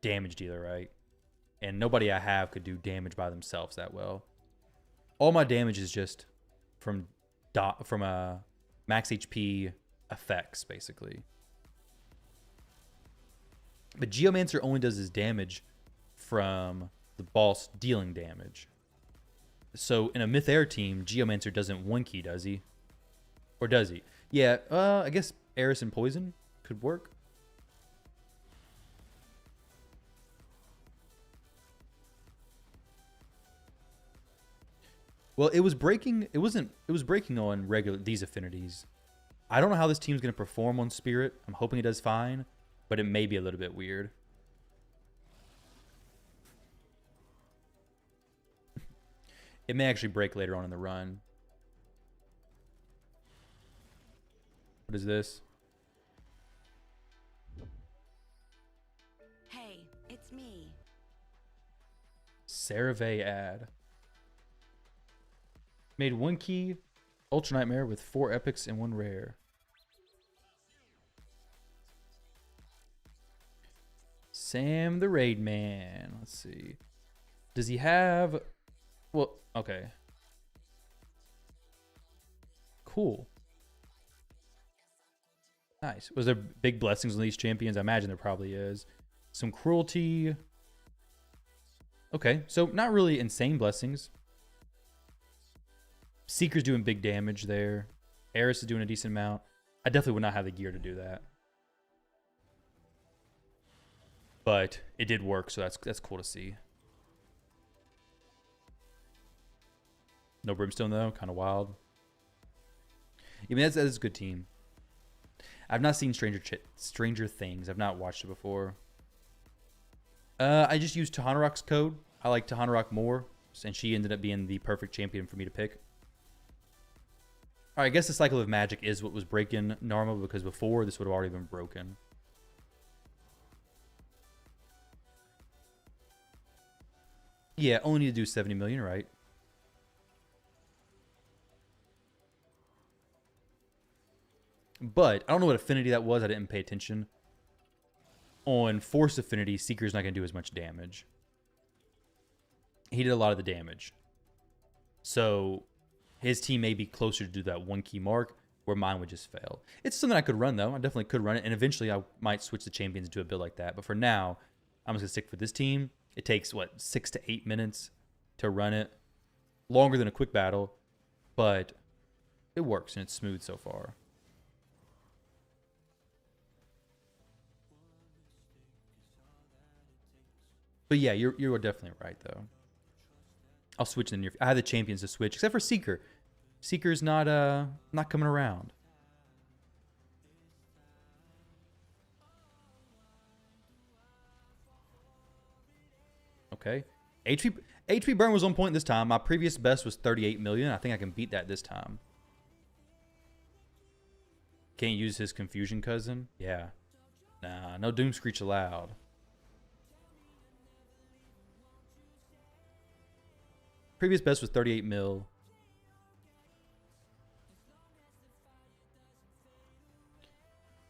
damage dealer, right? And nobody I have could do damage by themselves that well. All my damage is just from max HP effects, basically. But Geomancer only does his damage from the boss dealing damage. So in a Myth Air team, Geomancer doesn't 1 key, does he? Or does he? Yeah, I guess Eris and Poison could work. Well, it was breaking. It was breaking on these affinities. I don't know how this team's going to perform on Spirit. I'm hoping it does fine, but it may be a little bit weird. It may actually break later on in the run. What is this? Hey, it's me. Cerave ad. Made 1 key Ultra Nightmare with 4 epics and 1 rare. Sam the Raid Man. Let's see. Does he have... Well, okay. Cool. Nice. Was there big blessings on these champions? I imagine there probably is. Some cruelty. Okay, so not really insane blessings. Seeker's doing big damage there. Eris is doing a decent amount. I definitely would not have the gear to do that. But it did work, so that's cool to see. No Brimstone, though. Kind of wild. I mean, that's a good team. I've not seen Stranger Things. I've not watched it before. I just used Tahanarok's code. I like Tahanarok more, and she ended up being the perfect champion for me to pick. All right, I guess the cycle of magic is what was breaking Narma, because before this would have already been broken. Yeah, only need to do 70 million, right? But I don't know what affinity that was. I didn't pay attention. On Force affinity, Seeker's not going to do as much damage. He did a lot of the damage. So his team may be closer to do that 1 key mark, where mine would just fail. It's something I could run, though. I definitely could run it. And eventually I might switch the champions into a build like that. But for now, I'm just going to stick with this team. It takes, what, 6 to 8 minutes to run it. Longer than a quick battle. But it works, and it's smooth so far. But yeah, you're definitely right, though. I'll switch in I have the champions to switch, except for Seeker. Seeker's not coming around. Okay. HP burn was on point this time. My previous best was 38 million. I think I can beat that this time. Can't use his confusion cousin? Yeah. Nah, no Doom Screech allowed. Previous best was 38 mil.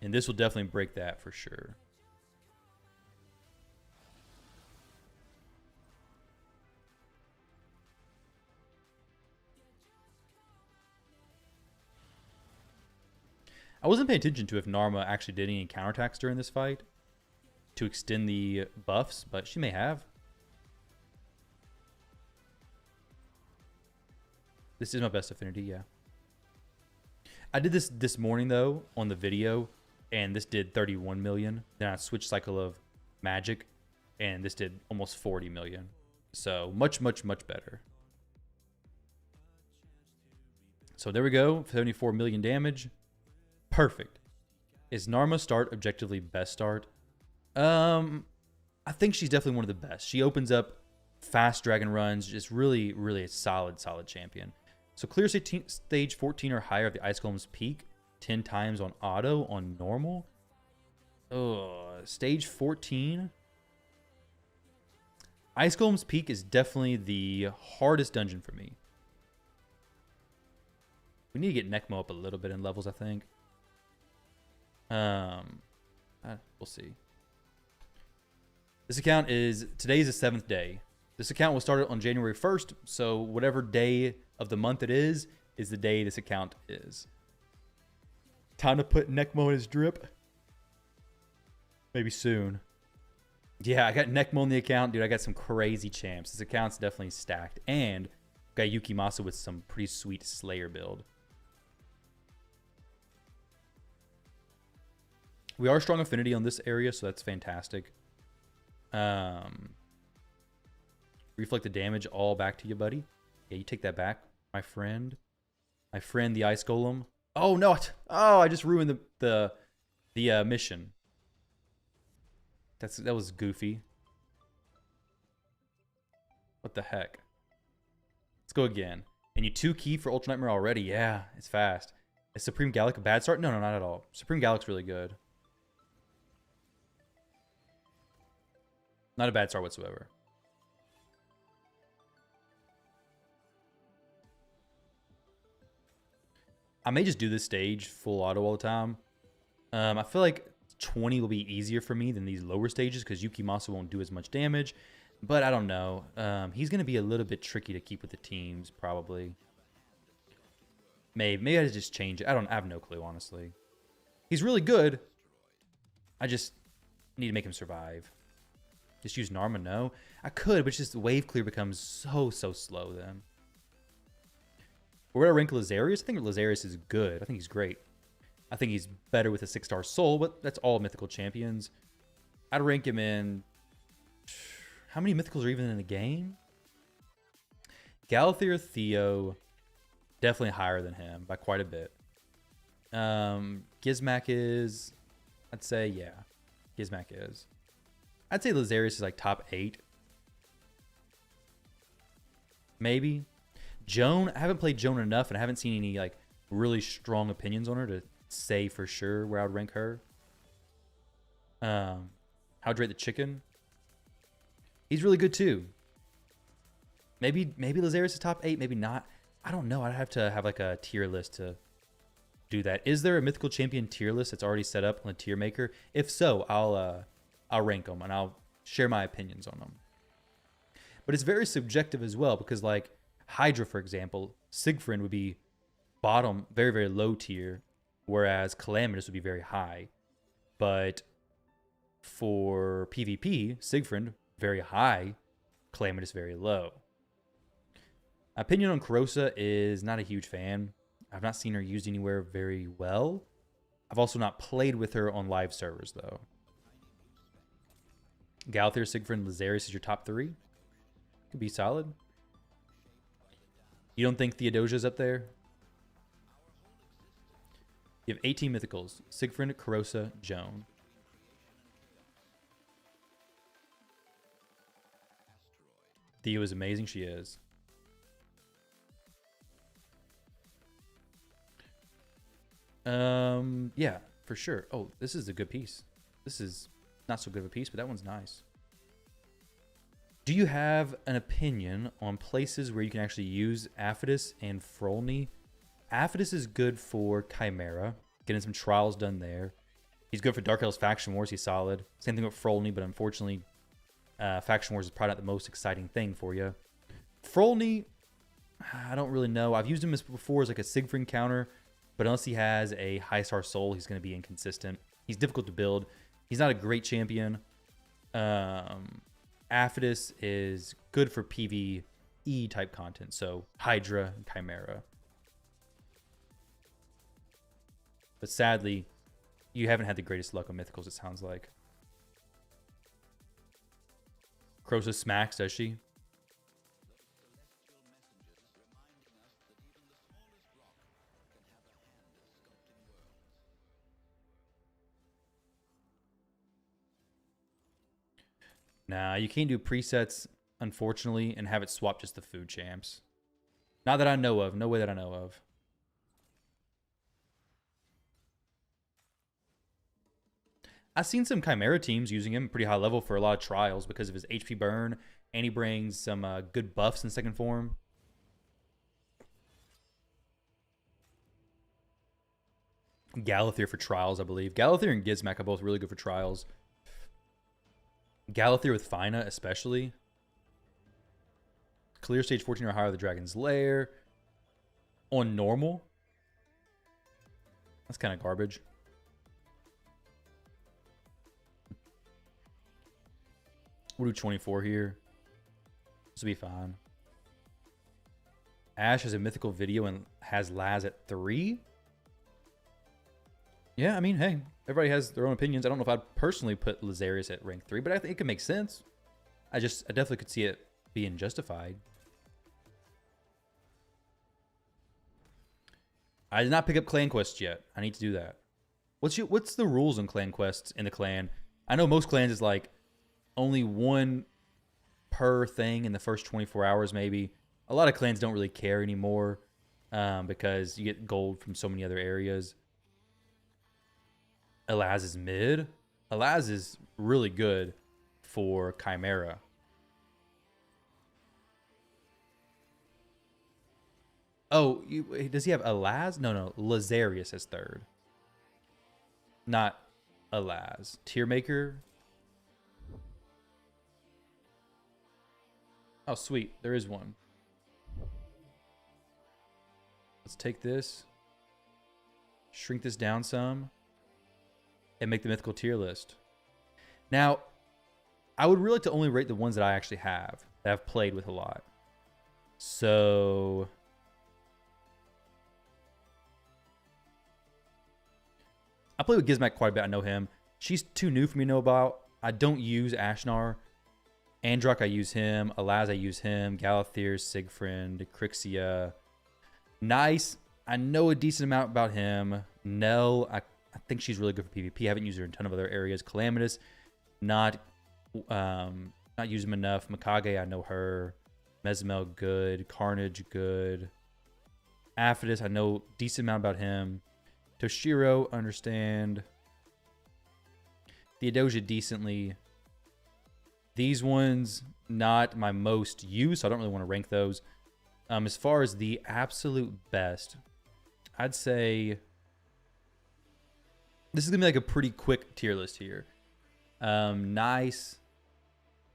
And this will definitely break that for sure. I wasn't paying attention to if Narma actually did any counterattacks during this fight to extend the buffs, but she may have. This is my best affinity, yeah. I did this morning, though, on the video, and this did 31 million. Then I switched cycle of magic, and this did almost 40 million. So much, much, much better. So there we go, 74 million damage. Perfect. Is Narma start objectively best start? I think she's definitely one of the best. She opens up fast dragon runs, just really, really a solid champion. So clear stage 14 or higher of the Ice Golem's peak 10 times on auto on normal. Oh, stage 14. Ice Golem's peak is definitely the hardest dungeon for me. We need to get Necmo up a little bit in levels, I think. We'll see. This account is, today is the 7th day. This account was started on January 1st, so whatever day of the month it is the day this account is. Time to put Necmo in his drip. Maybe soon. Yeah, I got Necmo in the account, dude. I got some crazy champs. This account's definitely stacked. And got Yukimasa with some pretty sweet Slayer build. We are strong affinity on this area, so that's fantastic. Reflect the damage all back to you, buddy. Yeah, you take that back, my friend. My friend, the Ice Golem. Oh, no. Oh, I just ruined the mission. That was goofy. What the heck? Let's go again. And you 2 key for Ultra Nightmare already. Yeah, it's fast. Is Supreme Gallic a bad start? No, not at all. Supreme Gallic's really good. Not a bad start whatsoever. I may just do this stage full auto all the time. I feel like 20 will be easier for me than these lower stages because Yukimasa won't do as much damage. But I don't know. He's going to be a little bit tricky to keep with the teams, probably. Maybe I just change it. I have no clue, honestly. He's really good. I just need to make him survive. Just use Narma, no? I could, but it's just the wave clear becomes so slow then. Where do I rank Lazarius? I think Lazarius is good. I think he's great. I think he's better with a 6-star soul, but that's all mythical champions. I'd rank him in... How many mythicals are even in the game? Galathier, Theo, definitely higher than him by quite a bit. Gizmak is... I'd say, yeah. Gizmak is. I'd say Lazarius is like top 8. Maybe. Joan, I haven't played Joan enough, and I haven't seen any like really strong opinions on her to say for sure where I would rank her. How'd you rate the chicken? He's really good too. Maybe Lazarius is top 8, maybe not. I don't know. I'd have to have like a tier list to do that. Is there a mythical champion tier list that's already set up on the tier maker? If so, I'll rank them and I'll share my opinions on them. But it's very subjective as well because like Hydra, for example, Siegfried would be bottom, very, very low tier, whereas Calamitous would be very high. But for PvP, Siegfried, very high, Calamitous, very low. Opinion on Corrosa is not a huge fan. I've not seen her used anywhere very well. I've also not played with her on live servers, though. Galathier, Siegfried, and Lazarius is your top 3. Could be solid. You don't think Theodosia's up there? You have 18 mythicals. Siegfried, Corrosa, Joan. Theo is amazing. She is. Yeah, for sure. Oh, this is a good piece. This is not so good of a piece, but that one's nice. Do you have an opinion on places where you can actually use Aphodus and Frolny? Aphodus is good for Chimera, getting some trials done there. He's good for Dark Elves Faction Wars. He's solid. Same thing with Frolny, but unfortunately, Faction Wars is probably not the most exciting thing for you. Frolny, I don't really know. I've used him before as like a Siegfried counter, but unless he has a high star soul, he's going to be inconsistent. He's difficult to build. He's not a great champion. Aphodus is good for PvP PvE type content. So Hydra and Chimera. But sadly, you haven't had the greatest luck on Mythicals, it sounds like. Crosa smacks, does she? Nah, you can't do presets, unfortunately, and have it swap just the food champs. Not that I know of. No way that I know of. I've seen some Chimera teams using him pretty high level for a lot of trials because of his HP burn, and he brings some good buffs in second form. Galathier for trials, I believe. Galathier and Gizmak are both really good for trials. Galathier with Fina, especially. Clear stage 14 or higher of the Dragon's Lair. On normal. That's kind of garbage. We'll do 24 here. This will be fine. Ash has a mythical video and has Laz at 3. Yeah, I mean, hey, everybody has their own opinions. I don't know if I'd personally put Lazarius at rank 3, but I think it could make sense. I definitely could see it being justified. I did not pick up clan quests yet. I need to do that. What's the rules on clan quests in the clan? I know most clans is like only one per thing in the first 24 hours, maybe. A lot of clans don't really care anymore because you get gold from so many other areas. Elaz is mid. Elaz is really good for Chimera. Oh, does he have Elaz? No. Lazarius as third. Not Elaz. Tier maker. Oh, sweet. There is one. Let's take this. Shrink this down some. And make the mythical tier list. Now, I would really like to only rate the ones that I actually have. That I've played with a lot. So... I play with Gizmak quite a bit. I know him. She's too new for me to know about. I don't use Ashnar. Androck, I use him. Elaz, I use him. Galathier, Sigfrind, Crixia. Nice. I know a decent amount about him. Nell, I think she's really good for PvP. I haven't used her in a ton of other areas. Calamitous, not use him enough. Mikage, I know her. Mesmel, good. Carnage, good. Aphidus, I know a decent amount about him. Toshiro, understand. Theodosia, decently. These ones, not my most used, so I don't really want to rank those. As far as the absolute best, I'd say this is going to be like a pretty quick tier list here. Nice.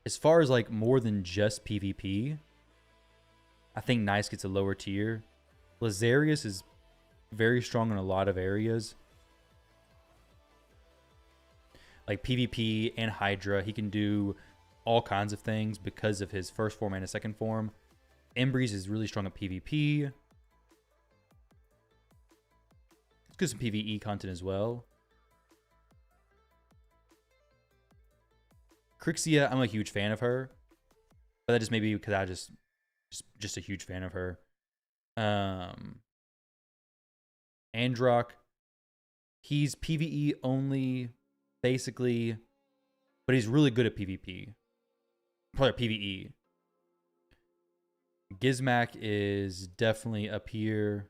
As far as like more than just PvP, I think Nice gets a lower tier. Lazarius is very strong in a lot of areas. Like PvP and Hydra, he can do all kinds of things because of his first form and his second form. Embreeze is really strong at PvP. Let's get some PvE content as well. Crixia, I'm a huge fan of her. But that just maybe because I just a huge fan of her. Androck, he's PvE only, basically, but he's really good at PvP. Probably PvE. Gizmak is definitely up here,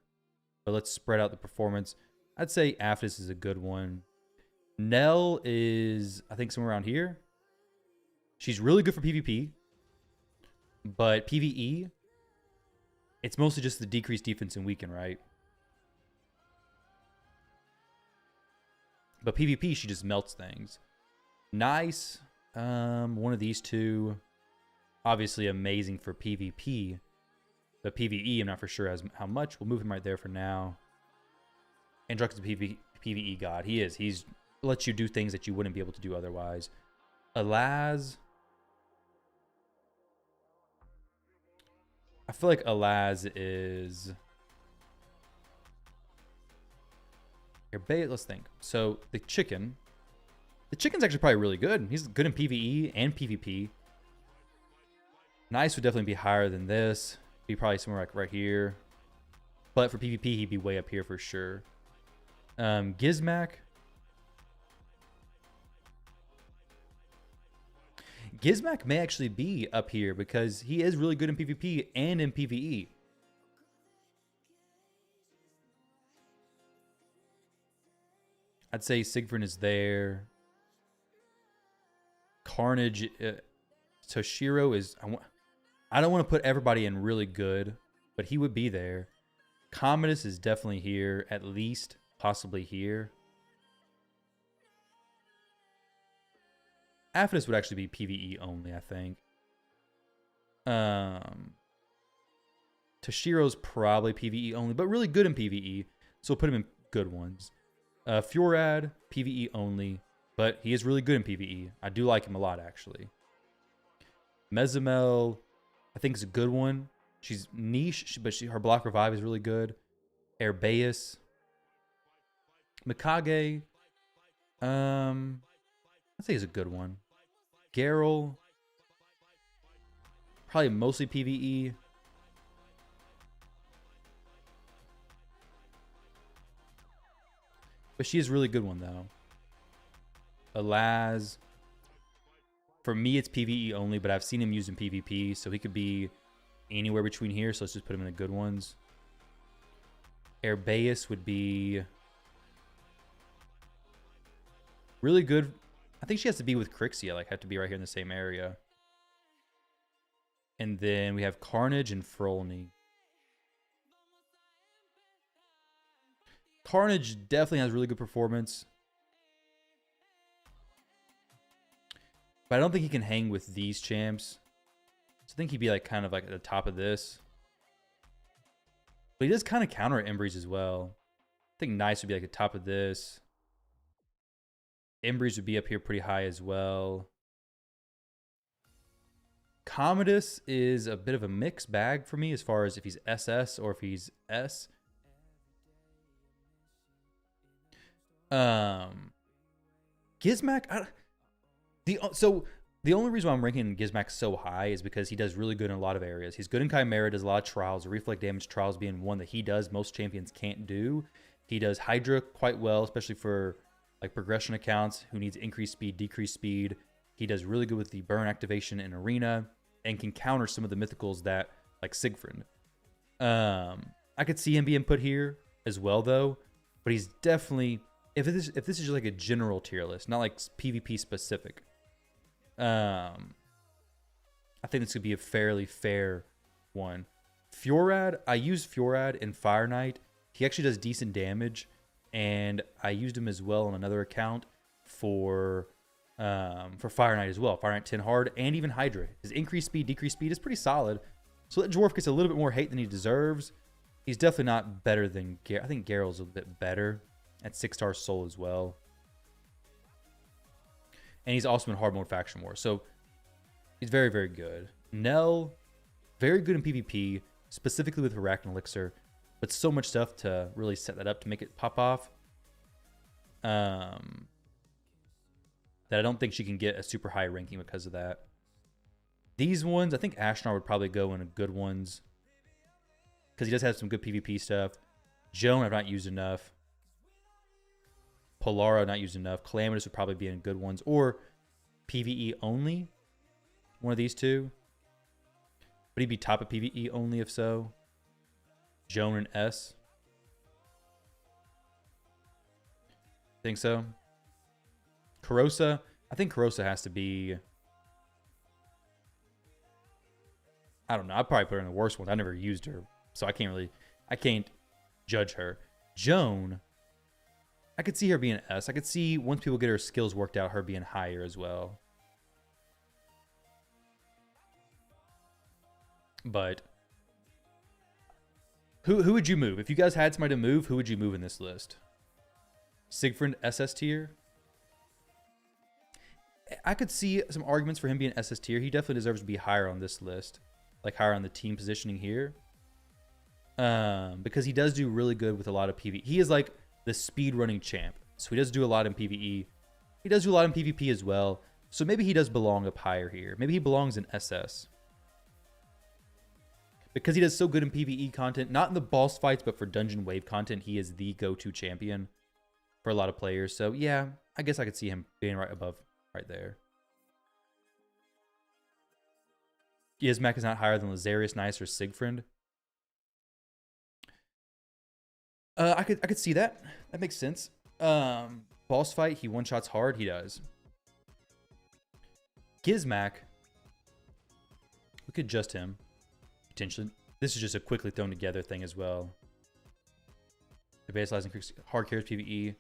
but let's spread out the performance. I'd say Aphis is a good one. Nell is, I think, somewhere around here. She's really good for PvP, but PvE, it's mostly just the decreased defense and weaken, right? But PvP, she just melts things. Nice. One of these two. Obviously amazing for PvP. But PvE, I'm not for sure as how much. We'll move him right there for now. Androx is a PvE god. He is. He's lets you do things that you wouldn't be able to do otherwise. Elaz. I feel like Alaz is... Here, let's think. So the chicken's actually probably really good. He's good in PvE and PvP. Nice would definitely be higher than this. Be probably somewhere like right here. But for PvP, he'd be way up here for sure. Gizmak. Gizmak may actually be up here because he is really good in PvP and in PvE. I'd say Siegfried is there. Carnage, Toshiro is... I don't want to put everybody in really good, but he would be there. Commodus is definitely here, at least, possibly here. Aphodus would actually be PvE only, I think. Toshiro's probably PvE only, but really good in PvE, so we'll put him in good ones. Fjorad, PvE only, but he is really good in PvE. I do like him a lot, actually. Mezamel, I think is a good one. She's niche, but her block revive is really good. Arbaeus. Mikage, I'd say he's a good one. Geralt, probably mostly PvE. But she is a really good one, though. Alaz. For me, it's PvE only, but I've seen him used in PvP, so he could be anywhere between here, so let's just put him in the good ones. Arbaeus would be really good. I think she has to be with Crixia, like have to be right here in the same area. And then we have Carnage and Frolny. Carnage definitely has really good performance. But I don't think he can hang with these champs. So I think he'd be like kind of like at the top of this. But he does kind of counter Embreeze as well. I think Nice would be like the top of this. Embreeze would be up here pretty high as well. Commodus is a bit of a mixed bag for me as far as if he's SS or if he's S. Gizmak, so the only reason why I'm ranking Gizmak so high is because he does really good in a lot of areas. He's good in Chimera, does a lot of trials, reflect damage trials being one that he does most champions can't do. He does Hydra quite well, especially for like progression accounts who needs increased speed, decreased speed. He does really good with the burn activation in arena and can counter some of the mythicals that like Siegfried. I could see him being put here as well though, but he's definitely if this is just like a general tier list, not like PvP specific. I think this could be a fairly fair one. Fjorad, I used Fjorad in Fire Knight. He actually does decent damage, and I used him as well on another account for Fire Knight as well. Fire Knight 10 hard and even Hydra. His increased speed, decreased speed is pretty solid. So that dwarf gets a little bit more hate than he deserves. He's definitely not better than I think Geralt's a bit better at 6-star soul as well. And he's also in hard mode faction war. So he's very, very good. Nell, very good in PvP, specifically with Arachne Elixir, but so much stuff to really set that up to make it pop off. That I don't think she can get a super high ranking because of that. These ones, I think Ashnar would probably go in a good ones because he does have some good PvP stuff. Joan, I've not used enough. Polara, not used enough. Calamitous would probably be in good ones. Or PvE only. One of these two. Would he be top of PvE only if so? Joan and S. Think so. Karosa. I think Karosa has to be... I don't know. I'd probably put her in the worst one. I never used her. So I can't judge her. Joan... I could see her being S. I could see once people get her skills worked out, her being higher as well. But who would you move? If you guys had somebody to move, who would you move in this list? Siegfried SS tier? I could see some arguments for him being SS tier. He definitely deserves to be higher on this list. like higher on the team positioning here. Because he does do really good with a lot of PvE. He is like the speed running champ. So he does do a lot in PvE. He does do a lot in PvP as well. So maybe he does belong up higher here. Maybe he belongs in SS. Because he does so good in PvE content, not in the boss fights, but for dungeon wave content, he is the go-to champion for a lot of players. So yeah, I guess I could see him being right above, right there. Gizmak is not higher than Lazarius, Nice, or Siegfried. I could see that. That makes sense. Boss fight, he one-shots hard. He does. Gizmak, we could adjust him. Potentially. This is just a quickly thrown together thing as well. Advanced increase hard carries PvE.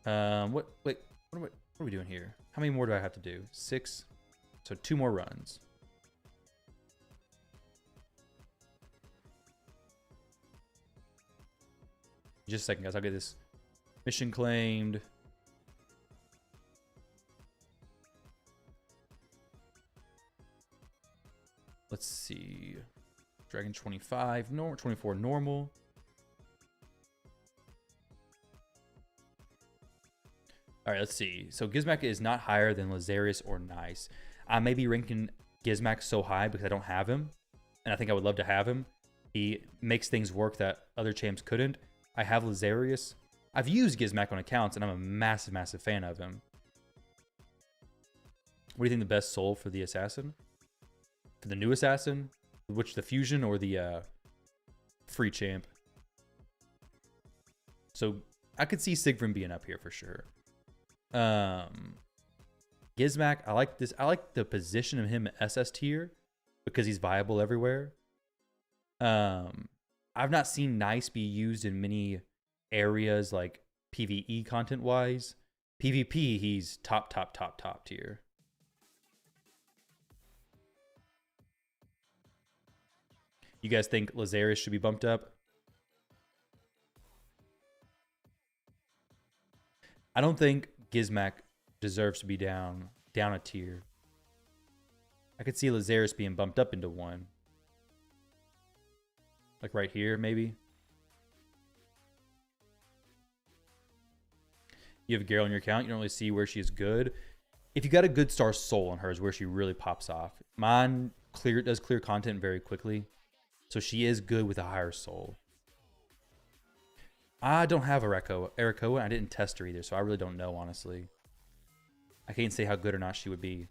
What are we doing here? How many more do I have to do? 6. So 2 more runs. Just a second, guys. I'll get this mission claimed. Let's see. Dragon 25, normal, 24 normal. All right, let's see. So Gizmak is not higher than Lazarius or Nice. I may be ranking Gizmak so high because I don't have him, and I think I would love to have him. He makes things work that other champs couldn't. I have Lazarius. I've used Gizmak on accounts, and I'm a massive, massive fan of him. What do you think the best soul for the assassin? For the new assassin? Which, the fusion or the free champ? So I could see Siegfried being up here for sure. Gizmak, I like this. I like the position of him at SS tier because he's viable everywhere. I've not seen Nice be used in many areas like PvE content wise. PvP, he's top tier. You guys think Lazarius should be bumped up? I don't think Gizmak deserves to be down a tier. I could see Lazarius being bumped up into 1. Like right here, maybe. You have Garrel on your account. You don't really see where she is good. If you got a good star soul on her is where she really pops off. Mine does clear content very quickly. So she is good with a higher soul. I don't have Arakoa. I didn't test her either, so I really don't know, honestly. I can't say how good or not she would be.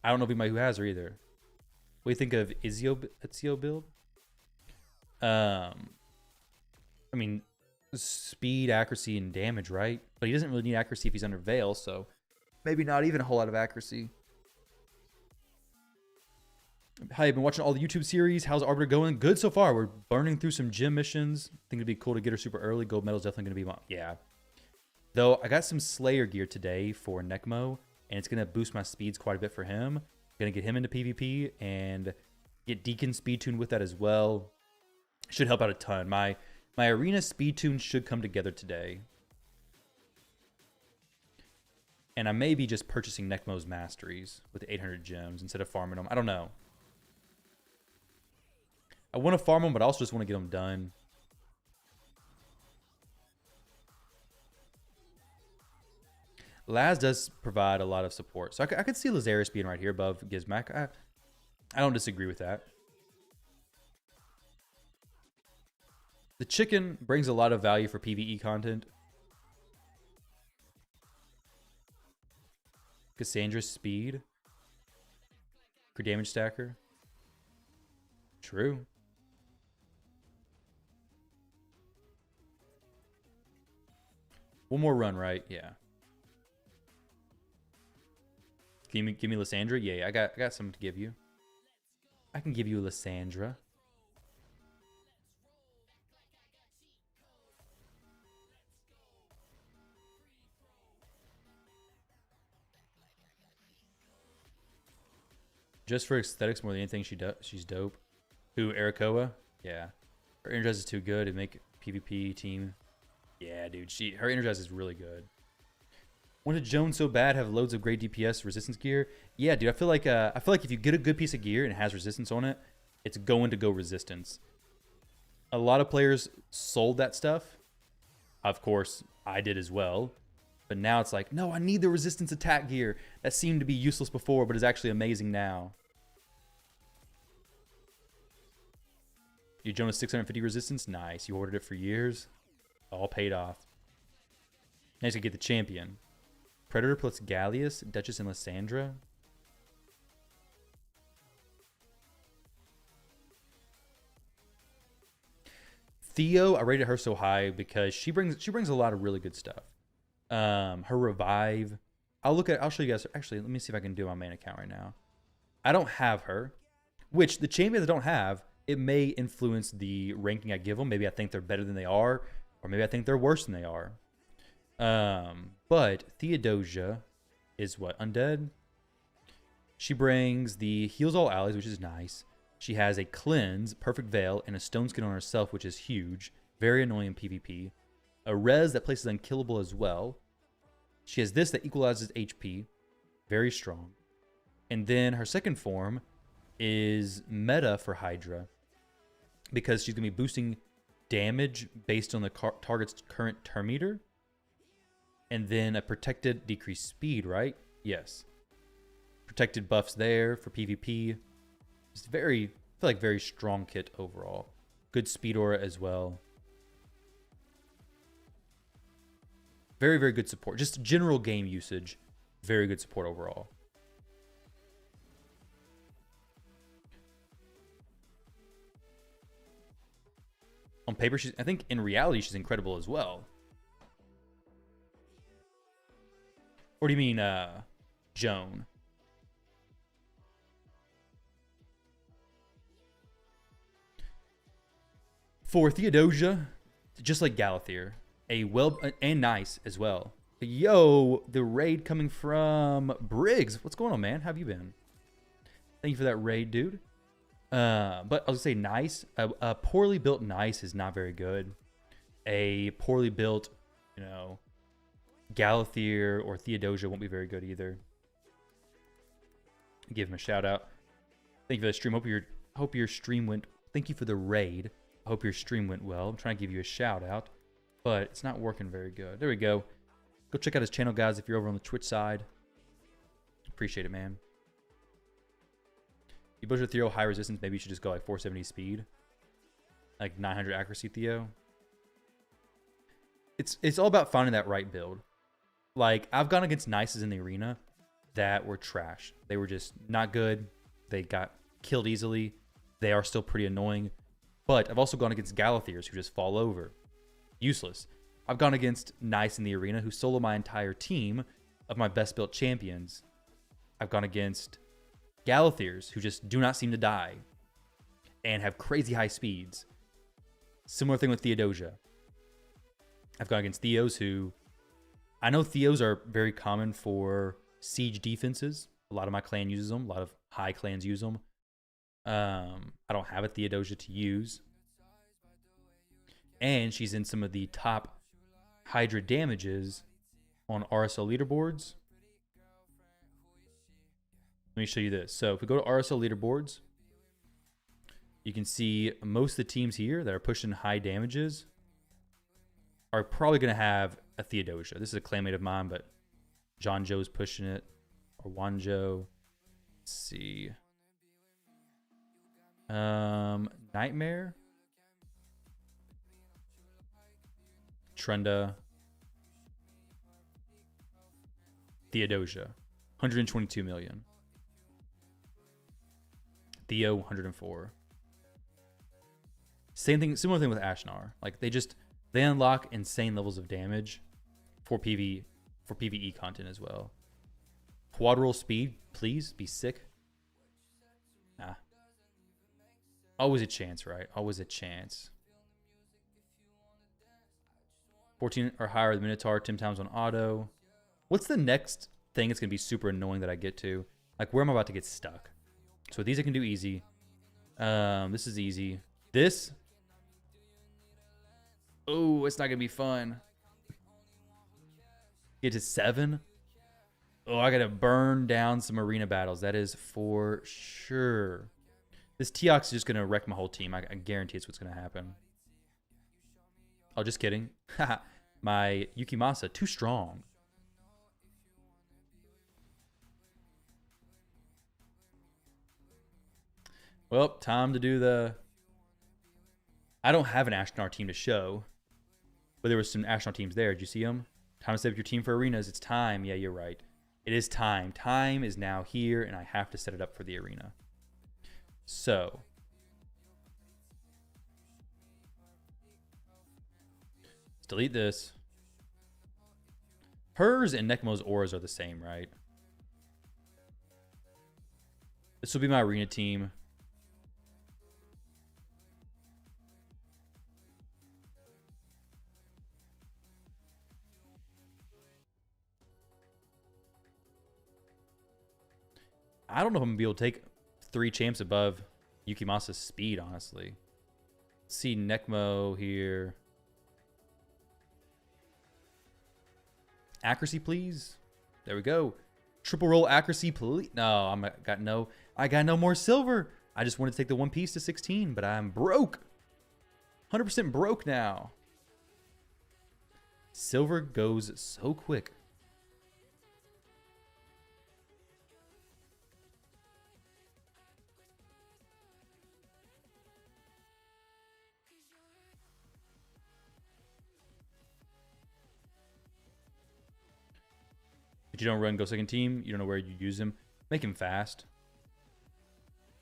I don't know anybody who has her either. What do you think of Ezio build? I mean, speed, accuracy, and damage, right? But he doesn't really need accuracy if he's under Veil, so maybe not even a whole lot of accuracy. Hi, I've been watching all the YouTube series. How's Arbiter going? Good so far. We're burning through some gym missions. I think it'd be cool to get her super early. Gold medal's definitely going to be... Yeah. Though, I got some Slayer gear today for Necmo, and it's going to boost my speeds quite a bit for him. Going to get him into PvP and get Deacon speed tune with that as well. Should help out a ton. My arena speed tune should come together today. And I may be just purchasing Necmo's masteries with 800 gems instead of farming them. I don't know. I want to farm them, but I also just want to get them done. Laz does provide a lot of support. So I could see Lazarius being right here above Gizmak. I don't disagree with that. The chicken brings a lot of value for PvE content. Cassandra's speed. For damage stacker. True. One more run, right? Yeah. Give me Lysandra? Yeah, I got something to give you. I can give you Lysandra. Just for aesthetics more than anything, she's dope. Who, Arakoa? Yeah. Her Energize is too good to make PvP team. Yeah, dude. Her Energize is really good. Wanted Jones so bad, have loads of great DPS resistance gear. Yeah, dude, I feel like if you get a good piece of gear and it has resistance on it, it's going to go resistance. A lot of players sold that stuff. Of course, I did as well. But now it's like, no, I need the resistance attack gear. That seemed to be useless before, but is actually amazing now. You Jonas 650 resistance? Nice. You ordered it for years. All paid off. Nice to get the champion. Predator plus Gallius, Duchess and Lysandra. Theo, I rated her so high because she brings a lot of really good stuff. Her revive. I'll show you guys. Actually, let me see if I can do my main account right now. I don't have her, which the champions I don't have, it may influence the ranking I give them. Maybe I think they're better than they are, or maybe I think they're worse than they are. But Theodosia is what? Undead? She brings the heals all allies, which is nice. She has a cleanse, perfect veil, and a stone skin on herself, which is huge. Very annoying in PvP. A res that places unkillable as well. She has this that equalizes HP. Very strong. And then her second form is meta for Hydra, because she's going to be boosting damage based on the target's current turn meter. And then a protected decreased speed, right? Yes. Protected buffs there for PvP. It's I feel like very strong kit overall. Good speed aura as well. Very, very good support. Just general game usage. Very good support overall. On paper, I think in reality, she's incredible as well. Or do you mean Joan? For Theodosia, just like Galathier, and nice as well. Yo, the raid coming from Briggs. What's going on, man? How have you been? Thank you for that raid, dude. But I'll say nice. A poorly built nice is not very good. A poorly built, Galathier or Theodosia won't be very good either. Give him a shout out. Thank you for the stream. Hope your stream went. Thank you for the raid. I hope your stream went well. I'm trying to give you a shout out, but it's not working very good. There we go. Go check out his channel, guys, if you're over on the Twitch side. Appreciate it, man. You build your Theo high resistance, maybe you should just go like 470 speed. Like 900 accuracy Theo. It's all about finding that right build. Like, I've gone against Nices in the arena that were trash. They were just not good. They got killed easily. They are still pretty annoying. But I've also gone against Galathiers who just fall over. Useless. I've gone against Nice in the arena who solo my entire team of my best built champions. I've gone against Galathiers who just do not seem to die and have crazy high speeds. Similar thing with Theodosia. I've gone against Theos who... I know Theos are very common for siege defenses. A lot of my clan uses them. A lot of high clans use them. I don't have a Theodosia to use. And she's in some of the top Hydra damages on RSL leaderboards. Let me show you this. So if we go to RSL leaderboards, you can see most of the teams here that are pushing high damages are probably going to have a Theodosia. This is a clanmate of mine, but John Joe's pushing it. Or Wanjo. Let's see. Nightmare. Trenda. Theodosia. 122 million. Theo, 104. Similar thing with Ashnar. Like they unlock insane levels of damage for PvE content as well. Quadral speed, please be sick. Nah. Always a chance, right? Always a chance. 14 or higher, the Minotaur, 10 times on auto. What's the next thing that's going to be super annoying that I get to? Like, where am I about to get stuck? So these I can do easy. This is easy. This. Oh, it's not going to be fun. Get to 7. Oh, I gotta burn down some arena battles. That is for sure. This Teox is just gonna wreck my whole team. I guarantee it's what's gonna happen. Oh, just kidding. My Yukimasa, too strong. Well, time to do the... I don't have an Astronaut team to show, but there were some Astronaut teams there. Did you see them? Time to set up your team for arenas. It's time. Yeah, you're right. It is time. Time is now here, and I have to set it up for the arena. So... let's delete this. Hers and Nekmo's auras are the same, right? This will be my arena team. I don't know if I'm going to be able to take 3 champs above Yukimasa's speed, honestly. Let's see Nekmo here. Accuracy, please. There we go. Triple roll accuracy, please. No, I got no more silver. I just wanted to take the one piece to 16, but I'm broke. 100% broke now. Silver goes so quick. If you don't run Go Second Team, you don't know where you use him. Make him fast.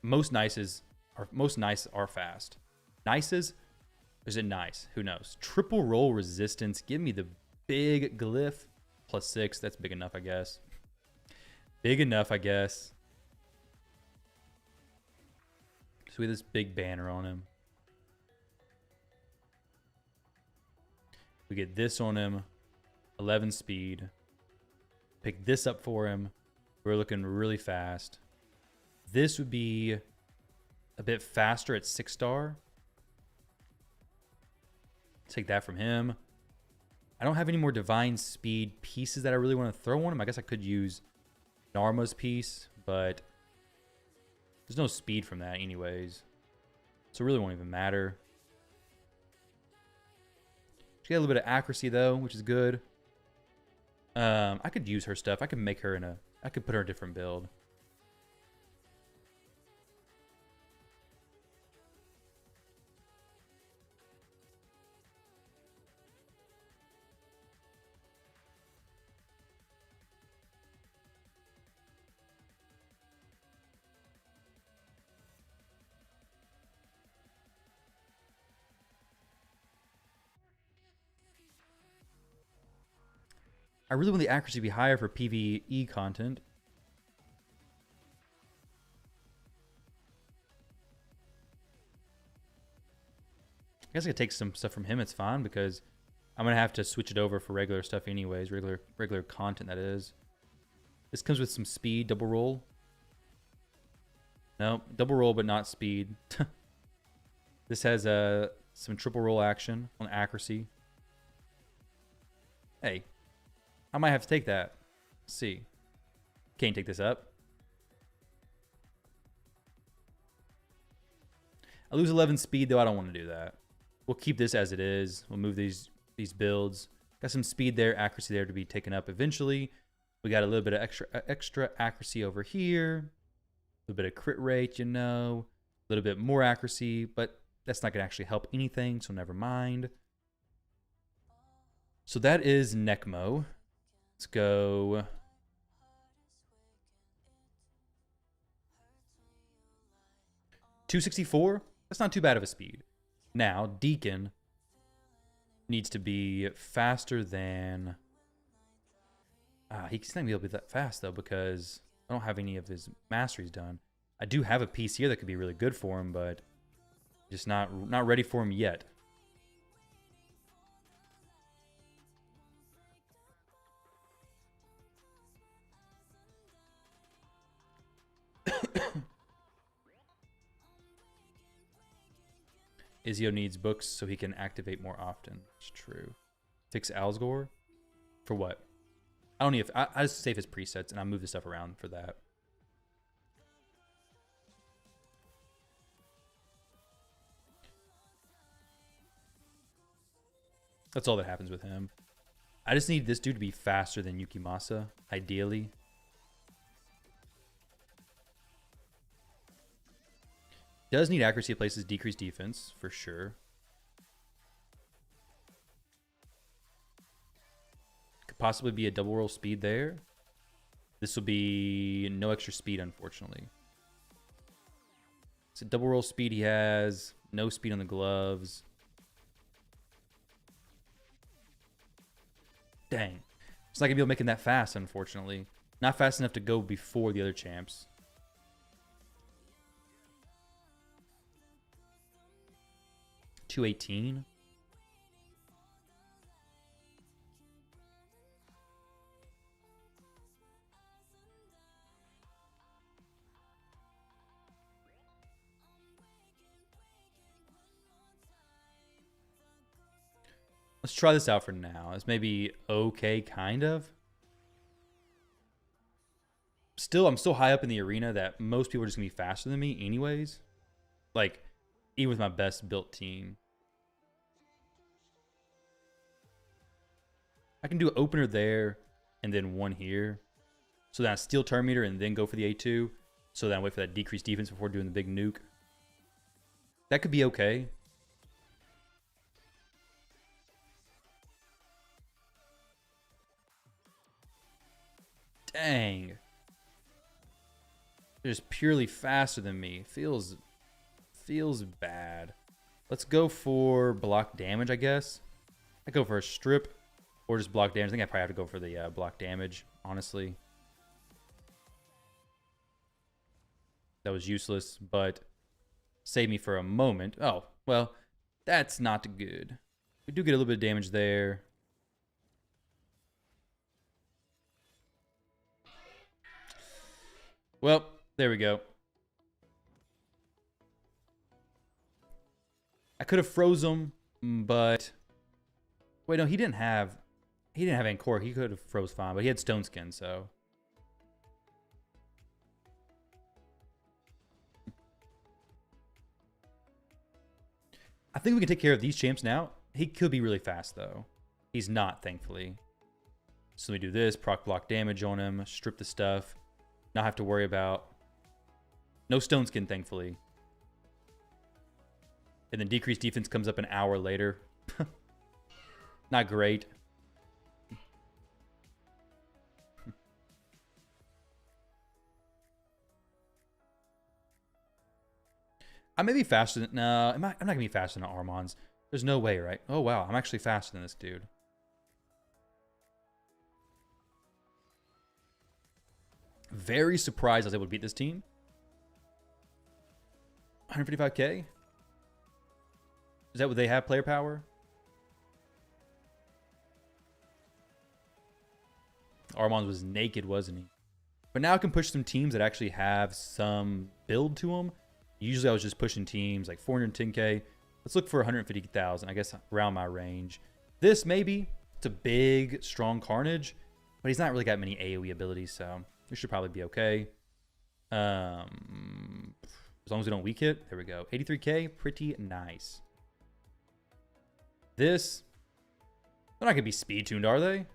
Most nice are fast. Nices? Or is it nice? Who knows? Triple roll resistance. Give me the big glyph. +6. That's big enough, I guess. Big enough, I guess. So we have this big banner on him. We get this on him. 11 speed. Pick this up for him. We're looking really fast. This would be a bit faster at 6-star. Take that from him. I don't have any more divine speed pieces that I really want to throw on him. I guess I could use Narma's piece, but there's no speed from that anyways. So it really won't even matter. She got a little bit of accuracy though, which is good. I could use her stuff. I could make her I could put her in a different build. I really want the accuracy to be higher for PvE content. I guess I could take some stuff from him. It's fine because I'm going to have to switch it over for regular stuff anyways. Regular content, that is. This comes with some speed. Double roll. No, double roll but not speed. This has some triple roll action on accuracy. Hey. I might have to take that. Let's see. Can't take this up. I lose 11 speed, though. I don't want to do that. We'll keep this as it is. We'll move these builds. Got some speed there, accuracy there to be taken up eventually. We got a little bit of extra accuracy over here. A little bit of crit rate, you know. A little bit more accuracy, but that's not going to actually help anything, so never mind. So that is Nekmo. Let's go. $264. That's not too bad of a speed. Now, Deacon needs to be faster than... he's not going to be able to be that fast, though, because I don't have any of his masteries done. I do have a piece here that could be really good for him, but just not ready for him yet. Izio needs books so he can activate more often. It's true. Fix Alsgore? For what? I don't need. I just save his presets and I move the stuff around for that. That's all that happens with him. I just need this dude to be faster than Yukimasa, ideally. Does need accuracy at places, decrease defense, for sure. Could possibly be a double roll speed there. This will be no extra speed, unfortunately. It's a double roll speed he has. No speed on the gloves. Dang. It's not going to be able to make him that fast, unfortunately. Not fast enough to go before the other champs. $218. Let's try this out for now. It's maybe okay, kind of. Still, I'm so high up in the arena that most people are just going to be faster than me anyways. Like, even with my best built team. I can do an opener there and then one here. So then I steal turn meter and then go for the A2. So then I wait for that decreased defense before doing the big nuke. That could be okay. Dang. They're just purely faster than me. Feels bad. Let's go for block damage, I guess. I go for a strip or just block damage. I think I probably have to go for the block damage, honestly. That was useless, but saved me for a moment. Oh, well, that's not good. We do get a little bit of damage there. Well, there we go. I could have froze him, but wait, no, he didn't have Ancora. He could have froze fine, but he had Stone Skin, so I think we can take care of these champs now. He could be really fast though. He's not, thankfully. So we do this, proc block damage on him, strip the stuff. Not have to worry about. No Stone Skin, thankfully. And then decreased defense comes up an hour later. Not great. I may be faster than... No, I'm not going to be faster than Armand's. There's no way, right? Oh, wow. I'm actually faster than this dude. Very surprised I was able to beat this team. 155k? Is that what they have, player power? Armand was naked, wasn't he? But now I can push some teams that actually have some build to them. Usually I was just pushing teams like 410k. Let's look for 150,000, I guess around my range. This maybe, it's a big, strong Carnage, but he's not really got many AoE abilities, so it should probably be okay. As long as we don't weak hit, there we go. 83k, pretty nice. This, they're not gonna be speed tuned, are they?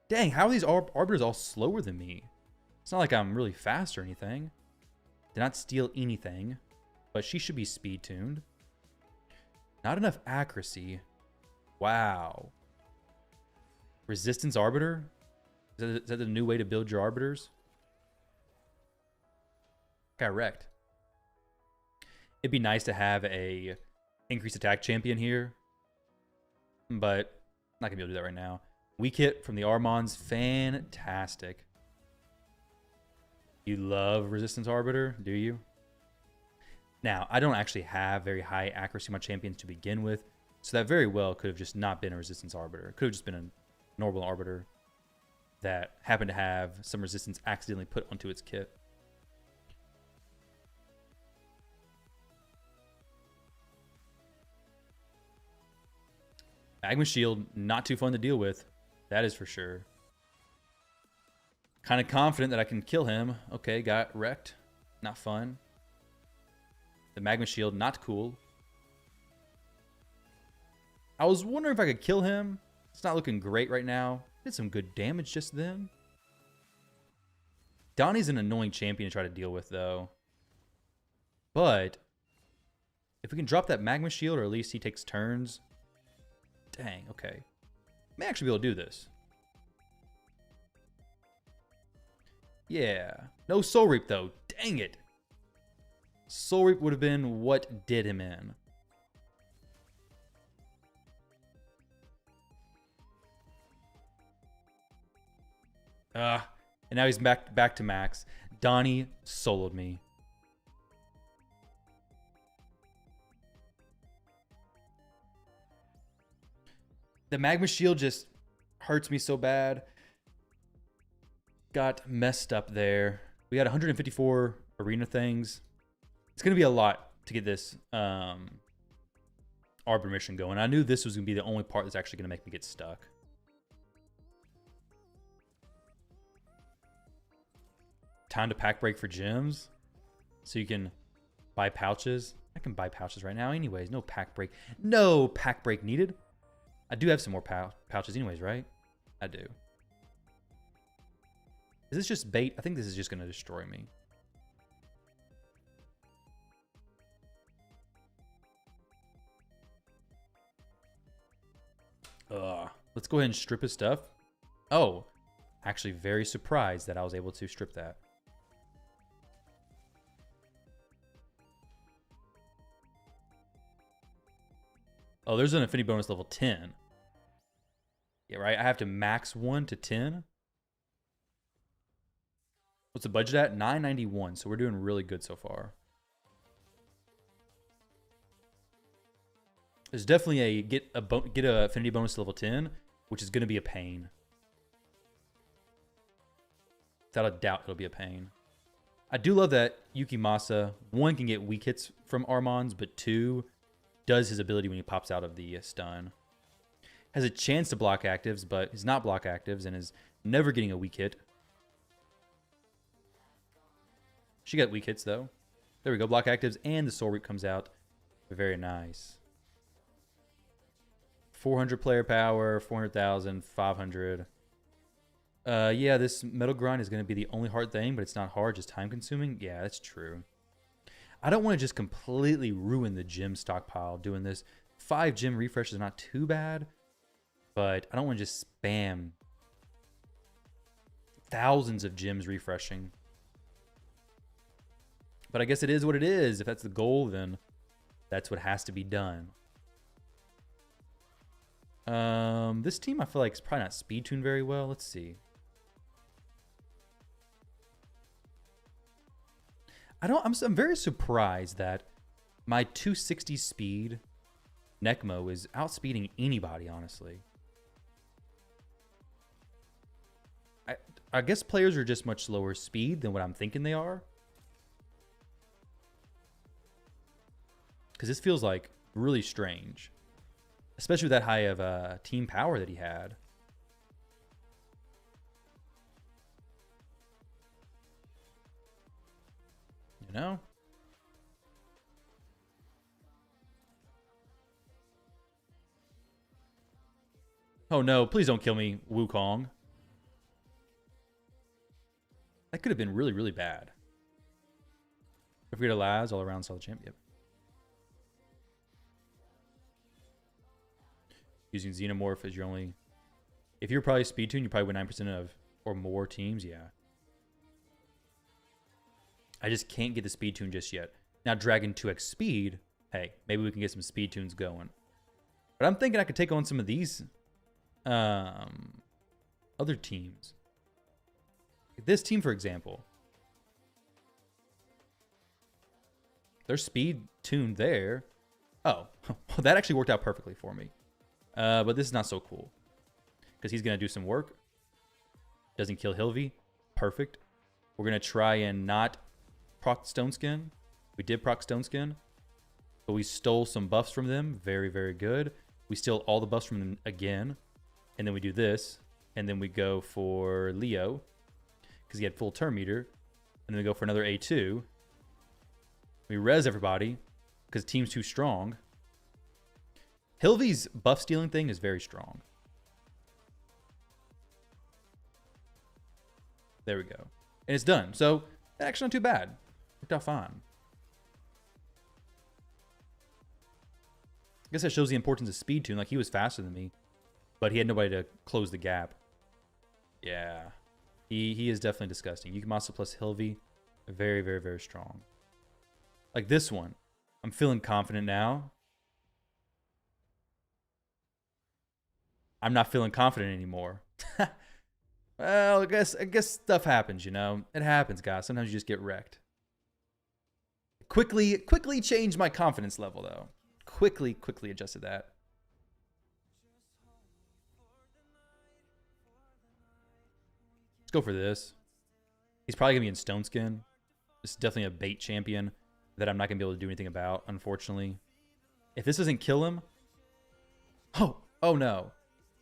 Dang, how are these Arbiters all slower than me? It's not like I'm really fast or anything. Did not steal anything, but she should be speed tuned. Not enough accuracy. Wow. Resistance Arbiter? Is that the new way to build your Arbiters? Got wrecked. It'd be nice to have a increased attack champion here, but not gonna be able to do that right now. Weak hit from the Armands, fantastic. You love Resistance Arbiter, do you? Now, I don't actually have very high accuracy on my champions to begin with, so that very well could have just not been a Resistance Arbiter. It could have just been a normal Arbiter that happened to have some resistance accidentally put onto its kit. Magma Shield, not too fun to deal with. That is for sure. Kind of confident that I can kill him. Okay, got wrecked. Not fun. The Magma Shield, not cool. I was wondering if I could kill him. It's not looking great right now. Did some good damage just then. Donnie's an annoying champion to try to deal with, though. But if we can drop that Magma Shield, or at least he takes turns. Dang, okay. May actually be able to do this. Yeah. No Soul Reap, though. Dang it. Soul Reap would have been what did him in. And now he's back to max. Donnie soloed me. The Magma Shield just hurts me so bad. Got messed up there. We got 154 arena things. It's going to be a lot to get this Arbiter mission going. I knew this was going to be the only part that's actually going to make me get stuck. Time to pack break for gems. So you can buy pouches. I can buy pouches right now anyways. No pack break. No pack break needed. I do have some more pouches anyways, right? I do. Is this just bait? I think this is just going to destroy me. Let's go ahead and strip his stuff. Oh, actually very surprised that I was able to strip that. Oh, there's an affinity bonus level 10. Yeah, right? I have to max 1 to 10. What's the budget at? 991. So we're doing really good so far. There's definitely a get a affinity bonus to level 10, which is going to be a pain. Without a doubt, it'll be a pain. I do love that Yukimasa, 1, can get weak hits from Armons, but 2, does his ability when he pops out of the stun. Has a chance to block actives, but is not block actives and is never getting a weak hit. She got weak hits, though. There we go. Block actives and the Soul Reap comes out. Very nice. 400 player power, 400,000, 500. Yeah, this metal grind is going to be the only hard thing, but it's not hard, just time consuming. Yeah, that's true. I don't want to just completely ruin the gem stockpile doing this. 5 gem refreshes is not too bad, but I don't want to just spam thousands of gems refreshing. But I guess it is what it is. If that's the goal, then that's what has to be done. This team I feel like is probably not speed tuned very well. Let's see. I'm very surprised that my 260 speed Necmo is outspeeding anybody, honestly. I guess players are just much lower speed than what I'm thinking they are. Because this feels like really strange. Especially with that high of team power that he had. You know? Oh no, please don't kill me, Wukong. That could have been really, really bad. Don't forget to Laz, all around solid champ. Yep. Using Xenomorph as your only... If you're probably speed tune, you probably win 9% of or more teams. Yeah. I just can't get the speed tune just yet. Now, Dragon 2x speed. Hey, maybe we can get some speed tunes going. But I'm thinking I could take on some of these other teams. This team, for example. There's speed tuned there. Oh, that actually worked out perfectly for me. But this is not so cool. Because he's going to do some work. Doesn't kill Hilvy. Perfect. We're going to try and not proc Stone Skin. We did proc Stone Skin. But we stole some buffs from them. Very, very good. We steal all the buffs from them again. And then we do this. And then we go for Leo. Because he had full turn meter. And then we go for another A2. We res everybody. Because the team's too strong. Hilvy's buff stealing thing is very strong. There we go. And it's done. So, actually not too bad. Worked out fine. I guess that shows the importance of speed tune. Like, he was faster than me. But he had nobody to close the gap. Yeah. He is definitely disgusting. Yukimasa plus Hilvy. Very, very, very strong. Like this one. I'm feeling confident now. I'm not feeling confident anymore. Well, I guess stuff happens, you know. It happens, guys. Sometimes you just get wrecked. Quickly changed my confidence level, though. Quickly adjusted that. Let's go for this. He's probably going to be in Stone Skin. This is definitely a bait champion that I'm not going to be able to do anything about, unfortunately. If this doesn't kill him... Oh no.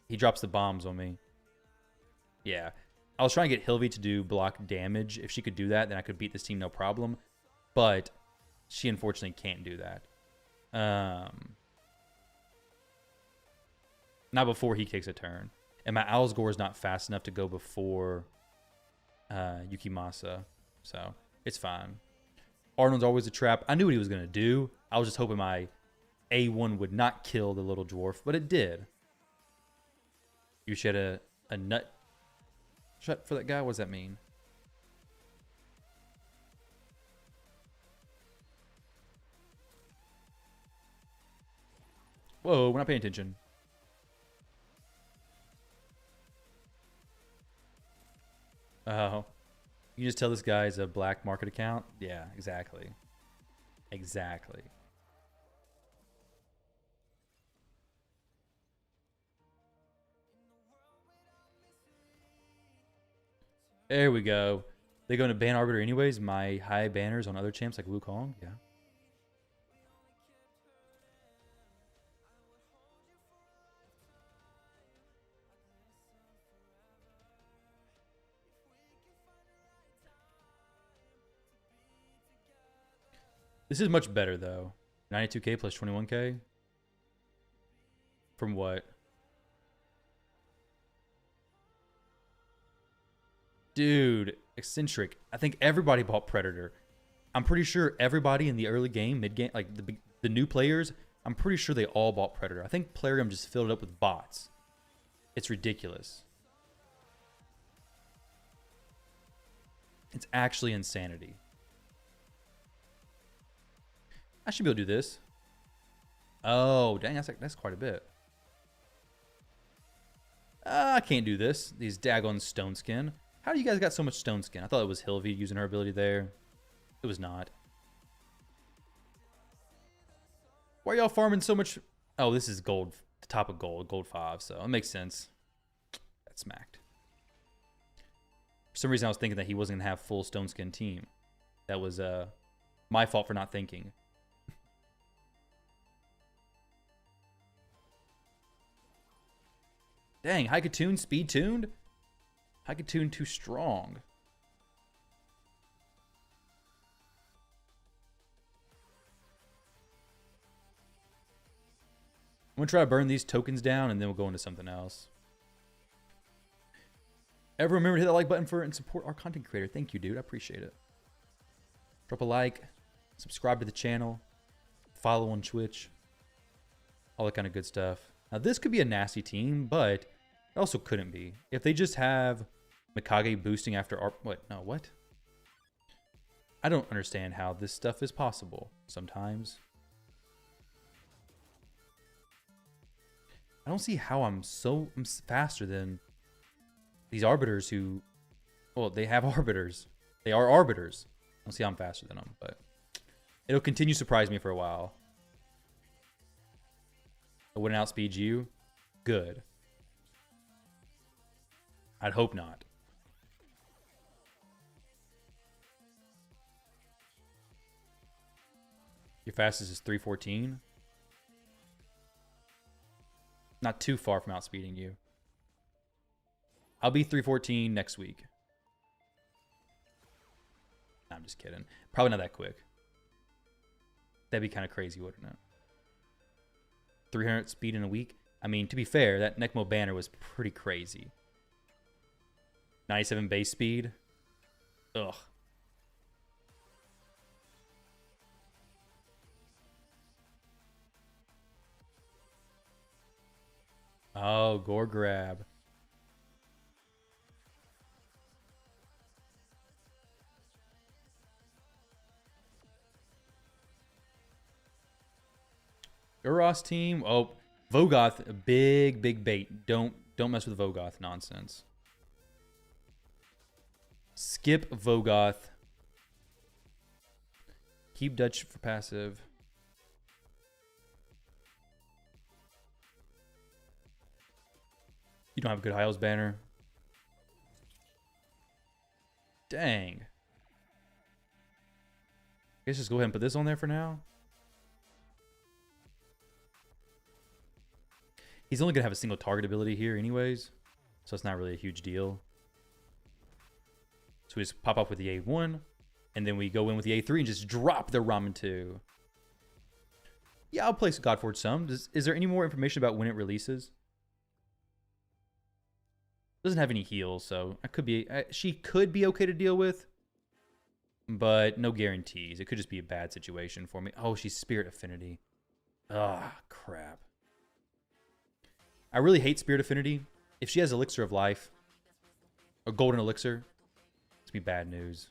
He drops the bombs on me. Yeah. I was trying to get Hilvy to do block damage. If she could do that, then I could beat this team no problem. But she unfortunately can't do that. Not before he takes a turn. And my Owlsgore is not fast enough to go before Yukimasa. So, it's fine. Arnold's always a trap. I knew what he was going to do. I was just hoping my A1 would not kill the little dwarf, but it did. You should have a nut shot for that guy? What does that mean? Whoa, we're not paying attention. Oh. You just tell this guy's a black market account? Yeah, exactly. Exactly. There we go. They go into ban Arbiter anyways. My high banners on other champs like Wukong. Yeah. This is much better though. 92k plus 21k. From what? Dude, eccentric. I think everybody bought Predator. I'm pretty sure everybody in the early game, mid game, like the new players, I'm pretty sure they all bought Predator. I think Plarium just filled it up with bots. It's ridiculous. It's actually insanity. I should be able to do this. Oh, dang, that's quite a bit. I can't do this. These daggone stone skin. How do you guys got so much stone skin? I thought it was Hilvy using her ability there. It was not. Why are y'all farming so much? Oh, this is gold. The top of gold. Gold 5. So it makes sense. Got smacked. For some reason, I was thinking that he wasn't going to have full stone skin team. That was my fault for not thinking. Dang, Haikatune speed tuned? Haikatune too strong. I'm going to try to burn these tokens down and then we'll go into something else. Everyone remember to hit that like button for and support our content creator. Thank you, dude. I appreciate it. Drop a like. Subscribe to the channel. Follow on Twitch. All that kind of good stuff. Now, this could be a nasty team, but it also couldn't be. If they just have Mikage boosting after... What? I don't understand how this stuff is possible sometimes. I don't see how I'm faster than these Arbiters who... Well, they have Arbiters. They are Arbiters. I don't see how I'm faster than them, but... It'll continue to surprise me for a while. I wouldn't outspeed you? Good. I'd hope not. Your fastest is 314? Not too far from outspeeding you. I'll be 314 next week. Nah, I'm just kidding. Probably not that quick. That'd be kind of crazy, wouldn't it? 300 speed in a week. I mean, to be fair, that Necmo banner was pretty crazy. 97 base speed. Ugh. Oh, gore grab. Uros team. Oh, Vogoth, a big bait. Don't mess with Vogoth nonsense. Skip Vogoth. Keep Dutch for passive. You don't have a good Hiles banner. Dang. I guess just go ahead and put this on there for now. He's only going to have a single target ability here anyways, so it's not really a huge deal. So we just pop up with the A1, and then we go in with the A3 and just drop the Ramen 2. Yeah, I'll place Godforge some. Is there any more information about when it releases? Doesn't have any heals, so she could be okay to deal with, but no guarantees. It could just be a bad situation for me. Oh, she's Spirit Affinity. Ah, crap. I really hate Spirit Affinity. If she has Elixir of Life or Golden Elixir, it's be bad news.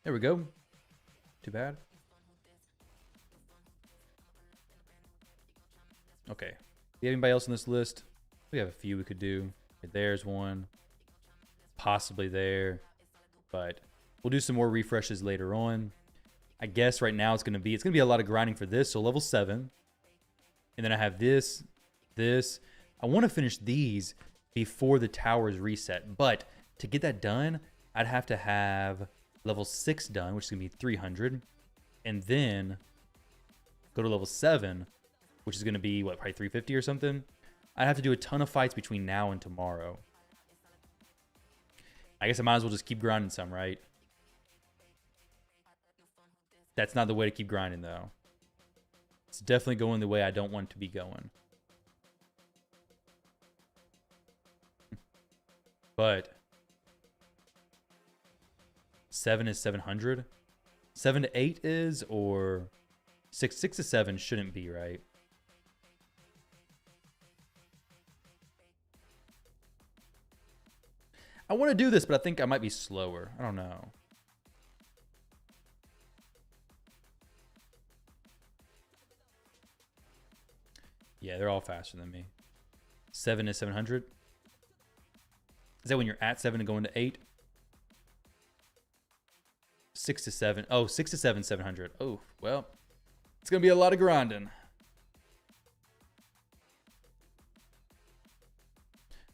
There we go. Too bad. Okay. Do you have anybody else on this list? We have a few we could do. There's one. Possibly there. But we'll do some more refreshes later on. I guess right now it's gonna be a lot of grinding for this. So level 7. And then I have this. I want to finish these before the towers reset. But to get that done, I'd have to have level 6 done, which is going to be 300. And then go to level 7, which is going to be, what, probably 350 or something? I'd have to do a ton of fights between now and tomorrow. I guess I might as well just keep grinding some, right? That's not the way to keep grinding, though. It's definitely going the way I don't want it to be going. But 7 is 700. 7 to 8 is, or 6 to 7 shouldn't be, right? I want to do this, but I think I might be slower. I don't know. Yeah, they're all faster than me. 7 is 700. Is that when you're at 7 and going to 8? 6 to 7. Oh, 6 to 7, 700. Oh, well, it's going to be a lot of grinding.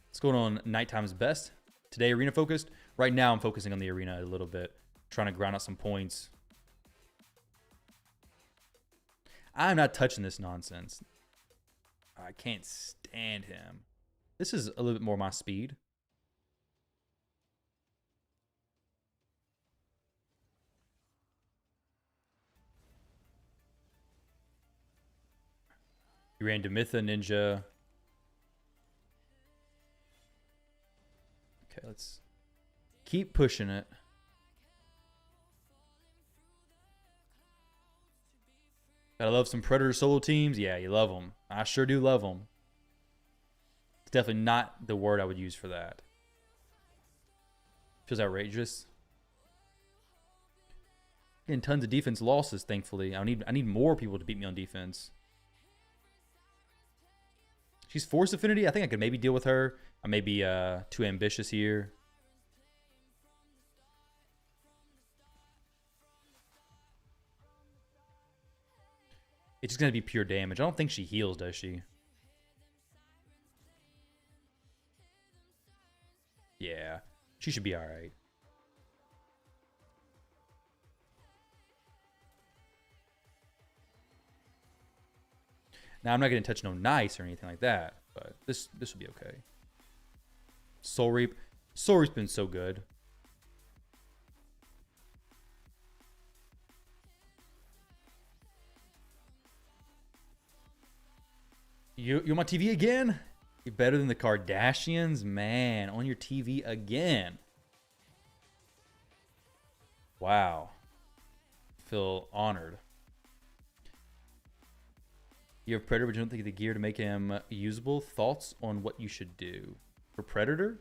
What's going on? Nighttime's best. Today, arena focused. Right now, I'm focusing on the arena a little bit. Trying to grind out some points. I'm not touching this nonsense. I can't stand him. This is a little bit more my speed. You ran Demitha, Ninja. Okay, let's keep pushing it. Gotta love some Predator solo teams. Yeah, you love them. I sure do love them. It's definitely not the word I would use for that. Feels outrageous. Getting tons of defense losses, thankfully. I need more people to beat me on defense. She's Force Affinity. I think I could maybe deal with her. I may be too ambitious here. It's just going to be pure damage. I don't think she heals, does she? Yeah, she should be all right. Now, I'm not going to touch no nice or anything like that, but this will be okay. Soul Reap. Soul Reap's been so good. You on my TV again? You're better than the Kardashians? Man, on your TV again. Wow. Feel honored. You have Predator, but you don't think of the gear to make him usable. Thoughts on what you should do? For Predator,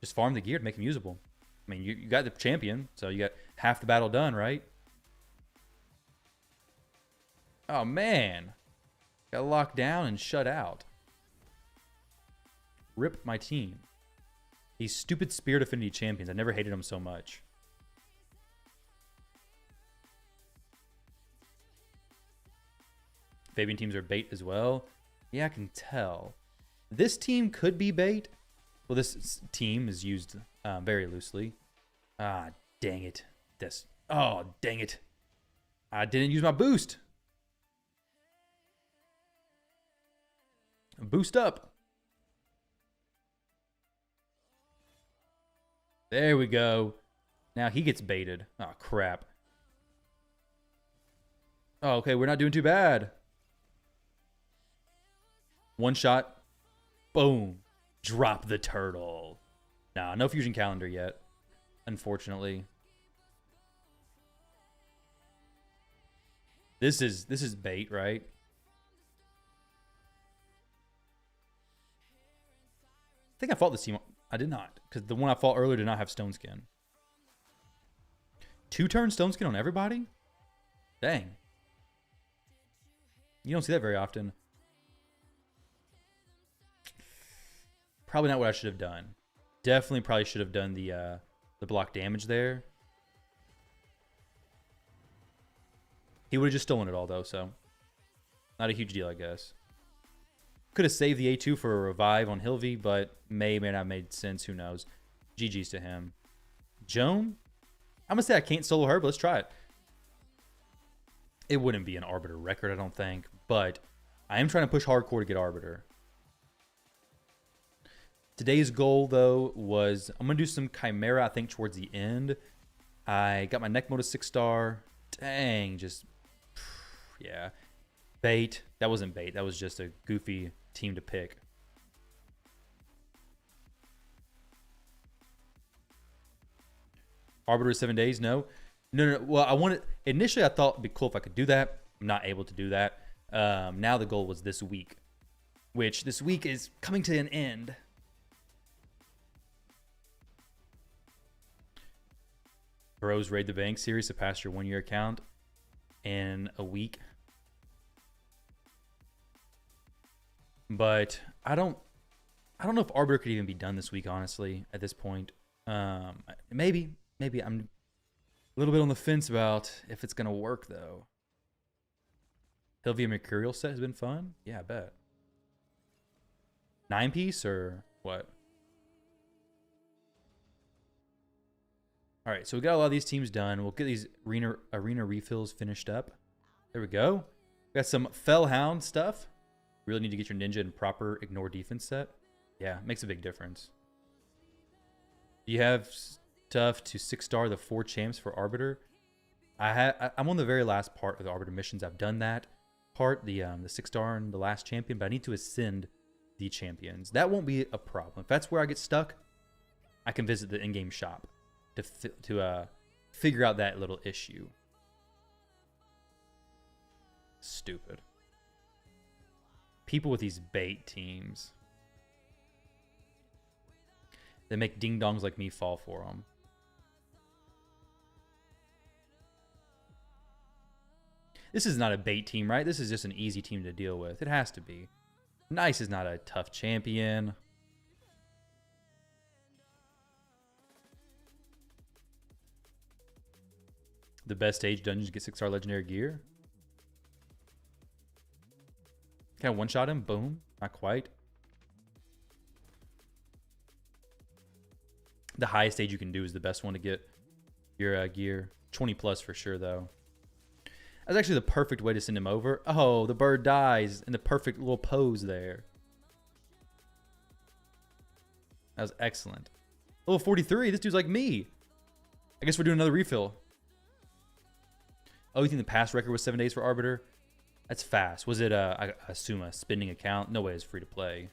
just farm the gear to make him usable. I mean, you got the champion, so you got half the battle done, right? Oh, man. Got locked down and shut out. Rip my team. These stupid Spirit Affinity champions. I never hated them so much. Fabian teams are bait as well. Yeah, I can tell. This team could be bait. Well, this team is used very loosely. Ah, dang it. Oh, dang it. I didn't use my boost. Boost up. There we go. Now he gets baited. Oh, crap. Oh, okay, we're not doing too bad. One shot. Boom. Drop the turtle. Nah, no fusion calendar yet. Unfortunately. This is bait, right? I think I fought this team. I did not. Because the one I fought earlier did not have Stone Skin. 2-turn Stone Skin on everybody? Dang. You don't see that very often. Probably not what I should have done. Definitely probably should have done the block damage there. He would have just stolen it all, though, so not a huge deal, I guess. Could have saved the A2 for a revive on Hilvy, but may not have made sense. Who knows? GG's to him. Joan? I'm going to say I can't solo her, but let's try it. It wouldn't be an Arbiter record, I don't think, but I am trying to push hardcore to get Arbiter. Today's goal, though, was I'm going to do some Chimera, I think, towards the end. I got my neck mode to 6-star. Dang, just, yeah. Bait. That wasn't bait. That was just a goofy team to pick. Arbiter 7 days? No. No. Well, I wanted, initially I thought it'd be cool if I could do that. I'm not able to do that. Now the goal was this week, which this week is coming to an end. Bros Raid the Bank series to pass your 1-year account in a week. But I don't know if Arbiter could even be done this week, honestly, at this point. Maybe I'm a little bit on the fence about if it's gonna work though. Hilvia Mercurial set has been fun. Yeah, I bet. 9-piece or what? All right, so we got a lot of these teams done. We'll get these arena refills finished up. There we go. We got some Fellhound stuff. Really need to get your ninja in proper ignore defense set. Yeah, makes a big difference. You have stuff to 6-star the 4 champs for Arbiter. I'm on the very last part of the Arbiter missions. I've done that part, the 6-star and the last champion, but I need to ascend the champions. That won't be a problem. If that's where I get stuck, I can visit the in-game shop to figure out that little issue. Stupid. People with these bait teams. They make ding-dongs like me fall for them. This is not a bait team, right? This is just an easy team to deal with. It has to be. Nice is not a tough champion. The best stage dungeons get 6-star legendary gear. Can I one-shot him? Boom. Not quite. The highest stage you can do is the best one to get your gear. 20 plus for sure, though. That's actually the perfect way to send him over. Oh, the bird dies in the perfect little pose there. That was excellent. Level 43. This dude's like me. I guess we're doing another refill. Oh, you think the past record was 7 days for Arbiter? That's fast. Was it, I assume, a spending account? No way it's free to play.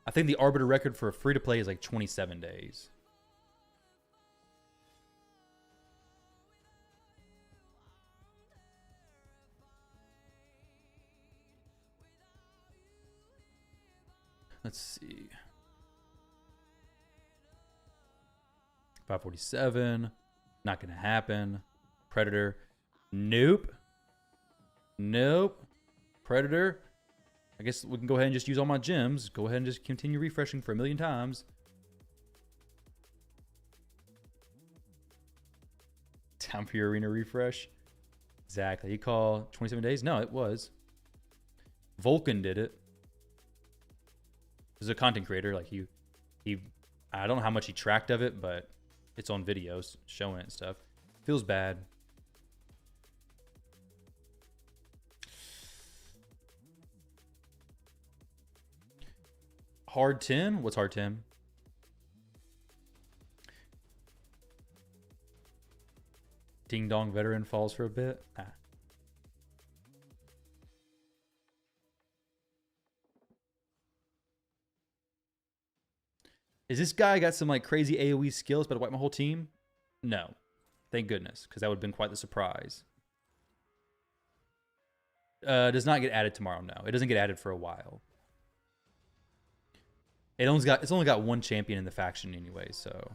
I think the Arbiter record for a free to play is like 27 days. Let's see. 547. Not going to happen. Predator. Nope. Nope. Predator. I guess we can go ahead and just use all my gems. Go ahead and just continue refreshing for 1,000,000 times. Time for your arena refresh. Exactly. You call 27 days? No, it was. Vulcan did it. He's a content creator. Like he I don't know how much he tracked of it, but it's on videos showing it and stuff. Feels bad. Hard 10? What's hard 10? Ding Dong veteran falls for a bit. Ah. Is this guy got some like crazy AoE skills but to wipe my whole team? No. Thank goodness, because that would have been quite the surprise. Does not get added tomorrow, no. It doesn't get added for a while. It's only got one champion in the faction anyway, so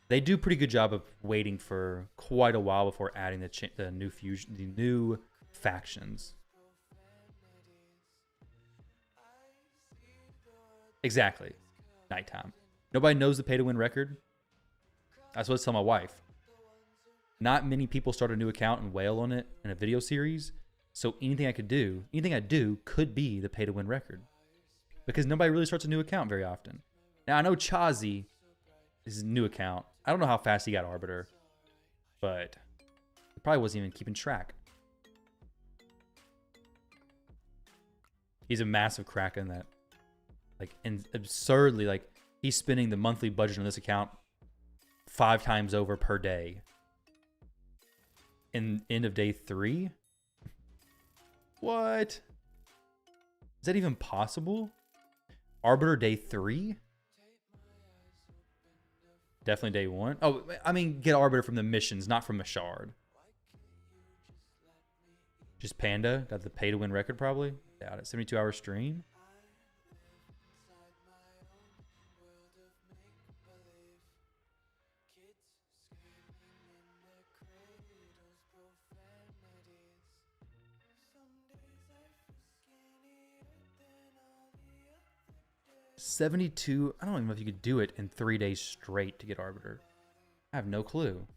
they do a pretty good job of waiting for quite a while before adding the new factions. Exactly. Nighttime. Nobody knows the pay-to-win record. That's what I tell my wife. Not many people start a new account and wail on it in a video series, so anything I do could be the pay-to-win record. Because nobody really starts a new account very often. Now, I know Chazi is his new account. I don't know how fast he got Arbiter, but he probably wasn't even keeping track. He's a massive crack in that. Like, and absurdly, like, he's spending the monthly budget on this account 5 times over per day. In end of day 3? What? Is that even possible? Arbiter day 3? Definitely day 1. Oh, I mean, get Arbiter from the missions, not from a shard. Just Panda. Got the pay-to-win record, probably. Doubt it. 72-hour stream. $72. I don't even know if you could do it in 3 days straight to get Arbiter. I have no clue.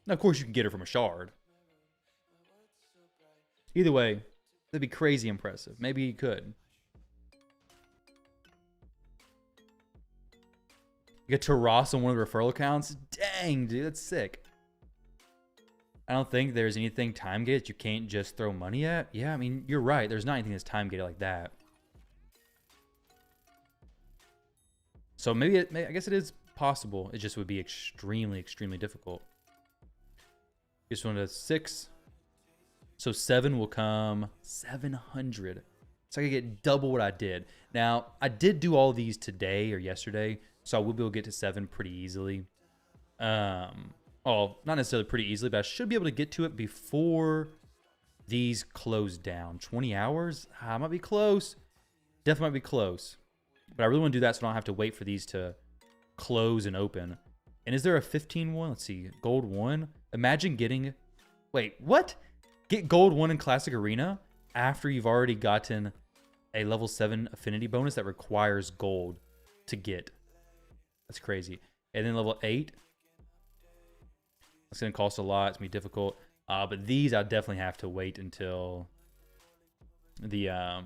Now, of course, you can get her from a shard. Either way, that'd be crazy impressive. Maybe you could. You get Taras on one of the referral accounts? Dang, dude, that's sick. I don't think there's anything time gated you can't just throw money at. Yeah, I mean, you're right. There's not anything that's time gated like that. So maybe, I guess it is possible. It just would be extremely, extremely difficult. This one does 6. So 7 will come 700. So I could get double what I did. Now, I did do all these today or yesterday, so I will be able to get to 7 pretty easily. Oh, not necessarily pretty easily, but I should be able to get to it before these close down. 20 hours? I might be close. Definitely might be close. But I really want to do that so I don't have to wait for these to close and open. And is there a 15 one? Let's see. Gold 1. Imagine getting... Wait, what? Get gold 1 in Classic Arena after you've already gotten a level 7 affinity bonus that requires gold to get. That's crazy. And then level 8... It's going to cost a lot. It's going to be difficult. But these I'll definitely have to wait until the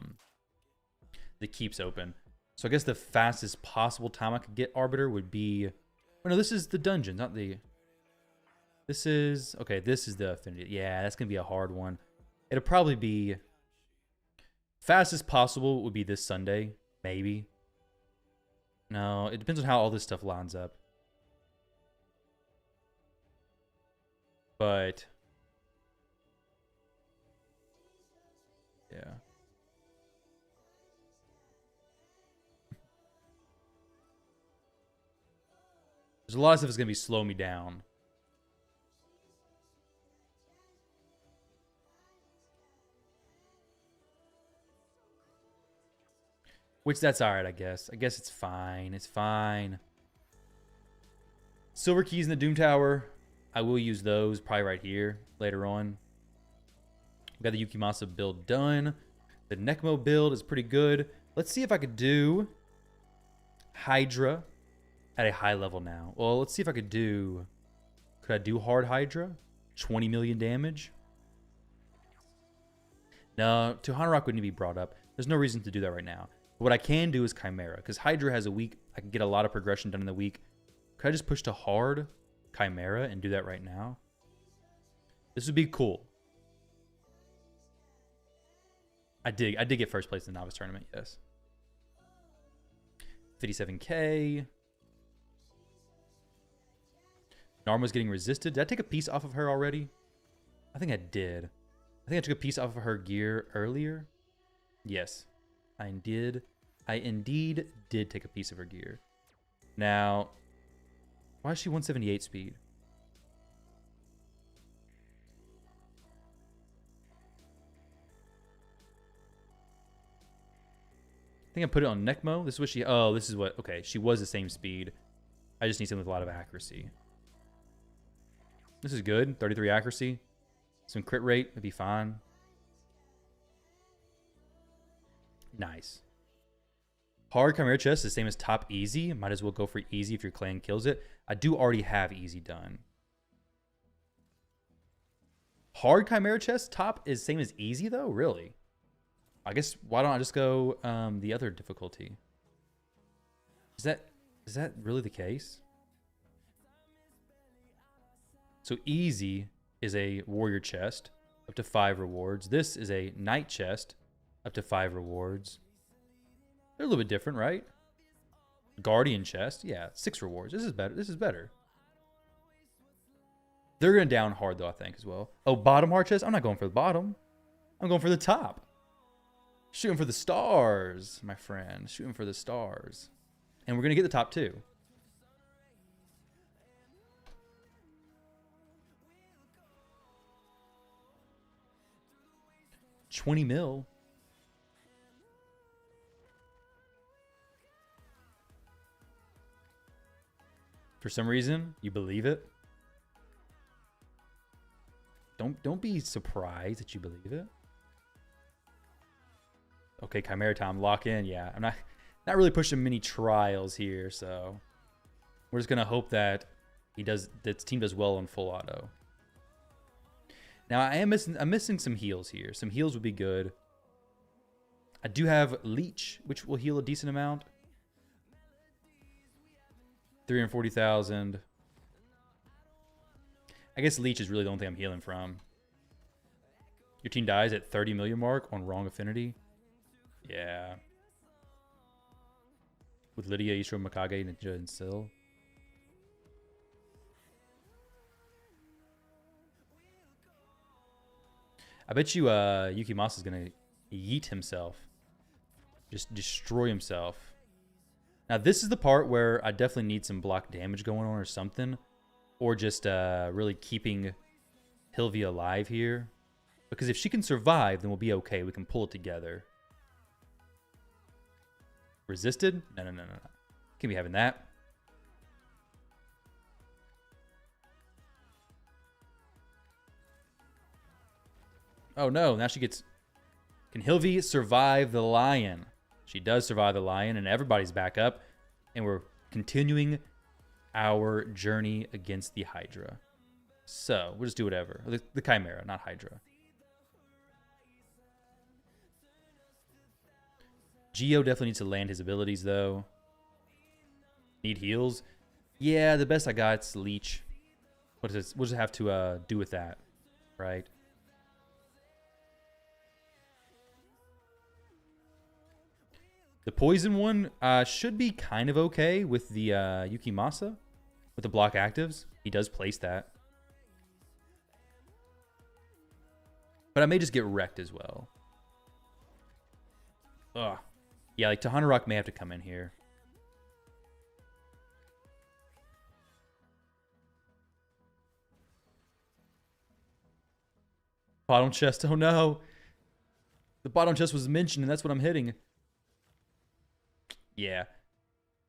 keeps open. So I guess the fastest possible time I could get Arbiter would be... Oh, no, this is the dungeon, not the... This is... Okay, this is the Affinity. Yeah, that's going to be a hard one. It'll probably be... Fastest possible would be this Sunday, maybe. No, it depends on how all this stuff lines up. But... Yeah. There's a lot of stuff that's going to be slowing me down. Which, that's alright, I guess. I guess it's fine. It's fine. Silver keys in the Doom Tower. I will use those probably right here later on. Got the Yukimasa build done. The Necmo build is pretty good. Let's see if I could do Hydra at a high level now. Well, let's see if I could do... Could I do hard Hydra? 20 million damage? No, Tuhanarok wouldn't be brought up. There's no reason to do that right now. But what I can do is Chimera, because Hydra has a week. I can get a lot of progression done in the week. Could I just push to hard Chimera and do that right now? This would be cool. I did get first place in the novice tournament, yes. 57k. Narma's getting resisted. Did I take a piece off of her already? I think I did. I think I took a piece off of her gear earlier. Yes, I did. I indeed did take a piece of her gear. Now, why is she 178 speed? I think I put it on Necmo. This is what she... Oh, this is what... Okay, she was the same speed. I just need something with a lot of accuracy. This is good. 33 accuracy. Some crit rate would be fine. Nice. Hard Chimera chest is the same as top easy. Might as well go for easy if your clan kills it. I do already have easy done. Hard Chimera chest top is same as easy though? Really? I guess why don't I just go the other difficulty? Is that really the case? So easy is a warrior chest, up to 5 rewards. This is a knight chest, up to 5 rewards. They're a little bit different, right? Guardian chest, yeah, 6 rewards. This is better. This is better. They're going to down hard though, I think, as well. Oh, bottom hard chest? I'm not going for the bottom. I'm going for the top. Shooting for the stars, my friend. Shooting for the stars. And we're going to get the top 2. $20 mil. For some reason, you believe it. Don't be surprised that you believe it. Okay, Chimera time, lock in. Yeah, I'm not really pushing many trials here, so we're just gonna hope that that team does well on full auto. Now I'm missing some heals here. Some heals would be good. I do have Leech, which will heal a decent amount. 340,000. I guess Leech is really the only thing I'm healing from. Your team dies at 30 million mark on wrong affinity. Yeah. With Lydia, Ishiro, Mikage, Ninja, and Syl. I bet you Yukimasa is going to yeet himself. Just destroy himself. Now, this is the part where I definitely need some block damage going on or something. Or just really keeping Hilvia alive here. Because if she can survive, then we'll be okay. We can pull it together. Resisted? No. Can't be having that. Oh no, now she gets... Can Hilvi survive the lion? She does survive the lion, and everybody's back up. And we're continuing our journey against the Hydra. So we'll just do whatever. The Chimera, not Hydra. Geo definitely needs to land his abilities, though. Need heals? Yeah, the best I got is Leech. What does it have to do with that, right? The poison one should be kind of okay with the Yukimasa. With the block actives. He does place that. But I may just get wrecked as well. Ugh. Yeah, like Tahana Rock may have to come in here. Bottom chest. Oh no. The bottom chest was mentioned, and that's what I'm hitting. Yeah.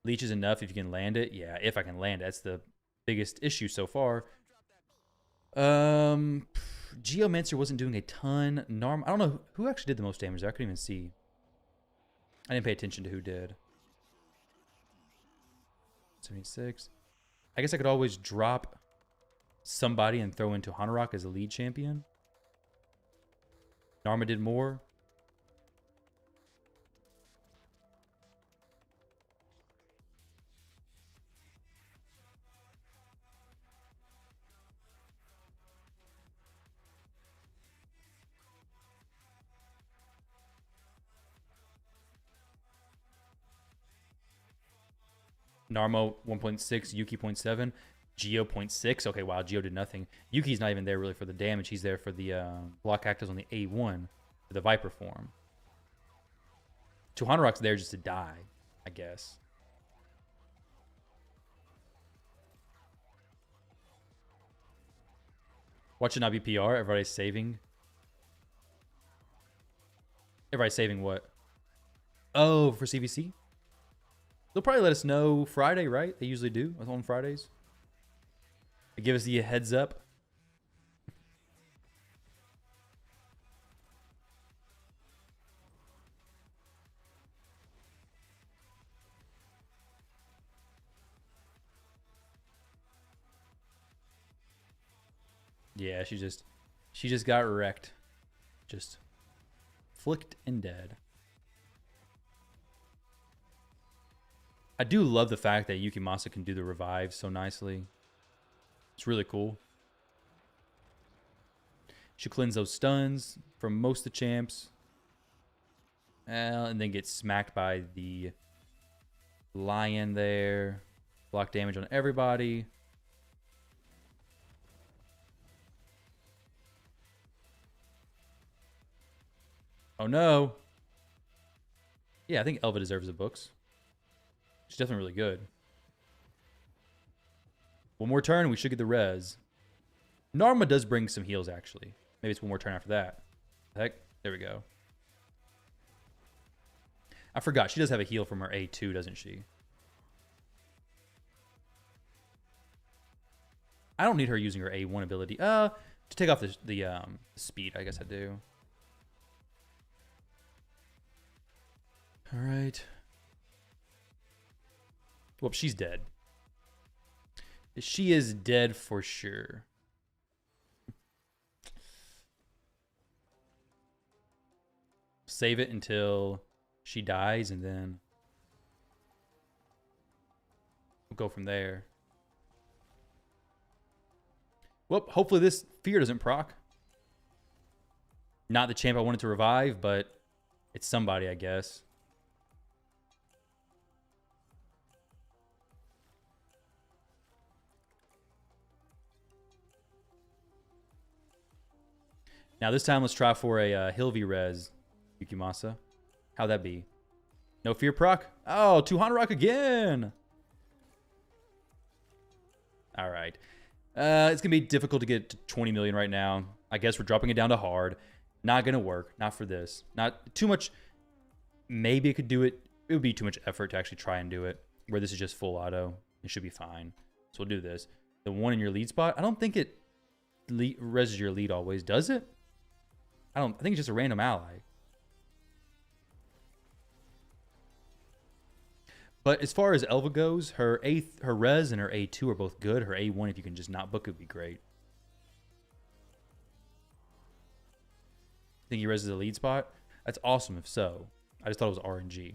Leech is enough if you can land it. Yeah, if I can land it. That's the biggest issue so far. Geomancer wasn't doing a ton. Narm, I don't know who actually did the most damage there. I couldn't even see. I didn't pay attention to who did. 76. I guess I could always drop somebody and throw into Hanorok as a lead champion. Narma did more. Narmo 1.6, Yuki 0.7, Geo 0.6. Okay, wow, Geo did nothing. Yuki's not even there really for the damage. He's there for the block actives on the A1 for the Viper form. Tuhanarok's there just to die, I guess. Watch it not be PR. Everybody's saving. Everybody's saving what? Oh, for CVC? They'll probably let us know Friday, right? They usually do on Fridays. They give us the heads up. Yeah, she just got wrecked. Just flicked and dead. I do love the fact that Yukimasa can do the revive so nicely. It's really cool. Should cleanse those stuns from most of the champs. And then get smacked by the lion there. Block damage on everybody. Oh no. Yeah, I think Elva deserves the books. She's definitely really good. One more turn, we should get the res. Narma does bring some heals, actually. Maybe it's one more turn after that. Heck, there we go. I forgot, she does have a heal from her A2, doesn't she? I don't need her using her A1 ability. To take off the speed, I guess I do. All right. Well, she's dead. She is dead for sure. Save it until she dies, and then we'll go from there. Well, hopefully this fear doesn't proc. Not the champ I wanted to revive, but it's somebody, I guess. Now this time let's try for a Hilvi res, Yukimasa. How'd that be? No fear proc? Oh, Tuhana Rock again! Alright. It's going to be difficult to get to 20 million right now. I guess we're dropping it down to hard. Not going to work. Not for this. Not too much. Maybe it could do it. It would be too much effort to actually try and do it. Where this is just full auto. It should be fine. So we'll do this. The one in your lead spot. I don't think it reses your lead always. Does it? I think it's just a random ally. But as far as Elva goes, her res and her A2 are both good. Her A1, if you can just not book it, would be great. Think he reses the lead spot? That's awesome if so. I just thought it was RNG.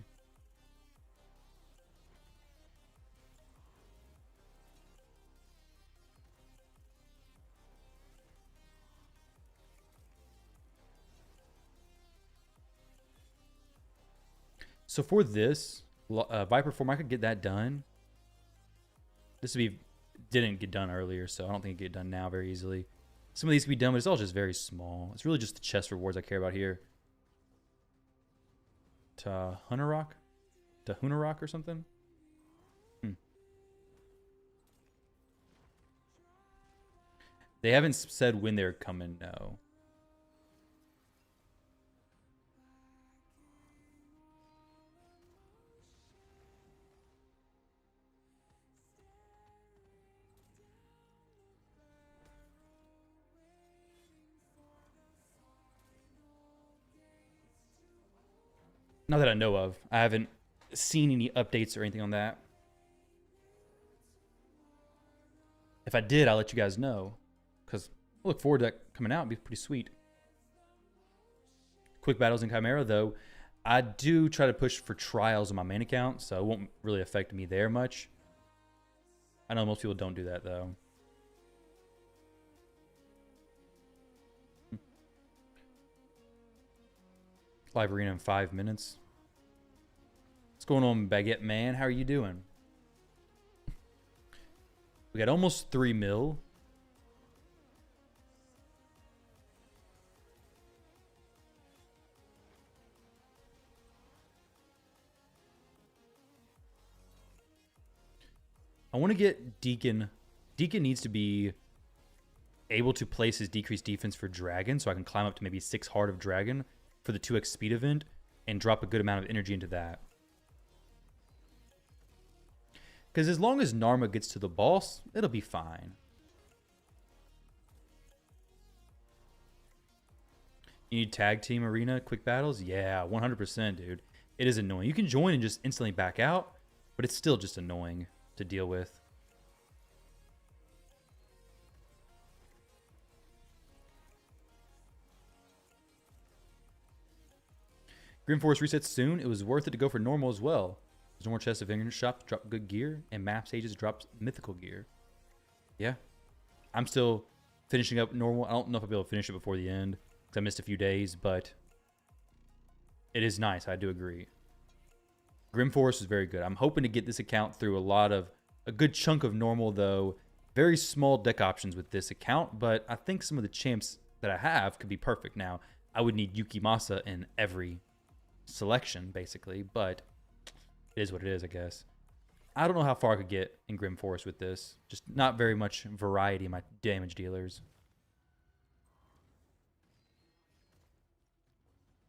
So for this Viper form, I could get that done. This would be didn't get done earlier, so I don't think it get done now very easily. Some of these can be done, but it's all just very small. It's really just the chest rewards I care about here. Tahuna Rock or something. They haven't said when they're coming. No. Not that I know of. I haven't seen any updates or anything on that. If I did, I'll let you guys know. Because I look forward to that coming out. It'd be pretty sweet. Quick battles in Chimera, though. I do try to push for trials on my main account, so it won't really affect me there much. I know most people don't do that, though. Live arena in 5 minutes. What's going on, Baguette Man? How are you doing? We got almost 3 mil. I want to get Deacon. Deacon needs to be able to place his decreased defense for Dragon, so I can climb up to maybe 6 Heart of Dragon for the 2x speed event and drop a good amount of energy into that. Because as long as Narma gets to the boss, it'll be fine. You need tag team arena quick battles? Yeah, 100%, dude. It is annoying. You can join and just instantly back out, but it's still just annoying to deal with. Grim Force resets soon. It was worth it to go for normal as well. There's no more chests of ignorance shops drop good gear, and map stages drops mythical gear. Yeah. I'm still finishing up normal. I don't know if I'll be able to finish it before the end, because I missed a few days, but it is nice. I do agree. Grim Force is very good. I'm hoping to get this account through a good chunk of normal, though. Very small deck options with this account, but I think some of the champs that I have could be perfect now. I would need Yukimasa in every selection, basically, but it is what it is, I guess. I don't know how far I could get in Grim Forest with this. Just not very much variety in my damage dealers.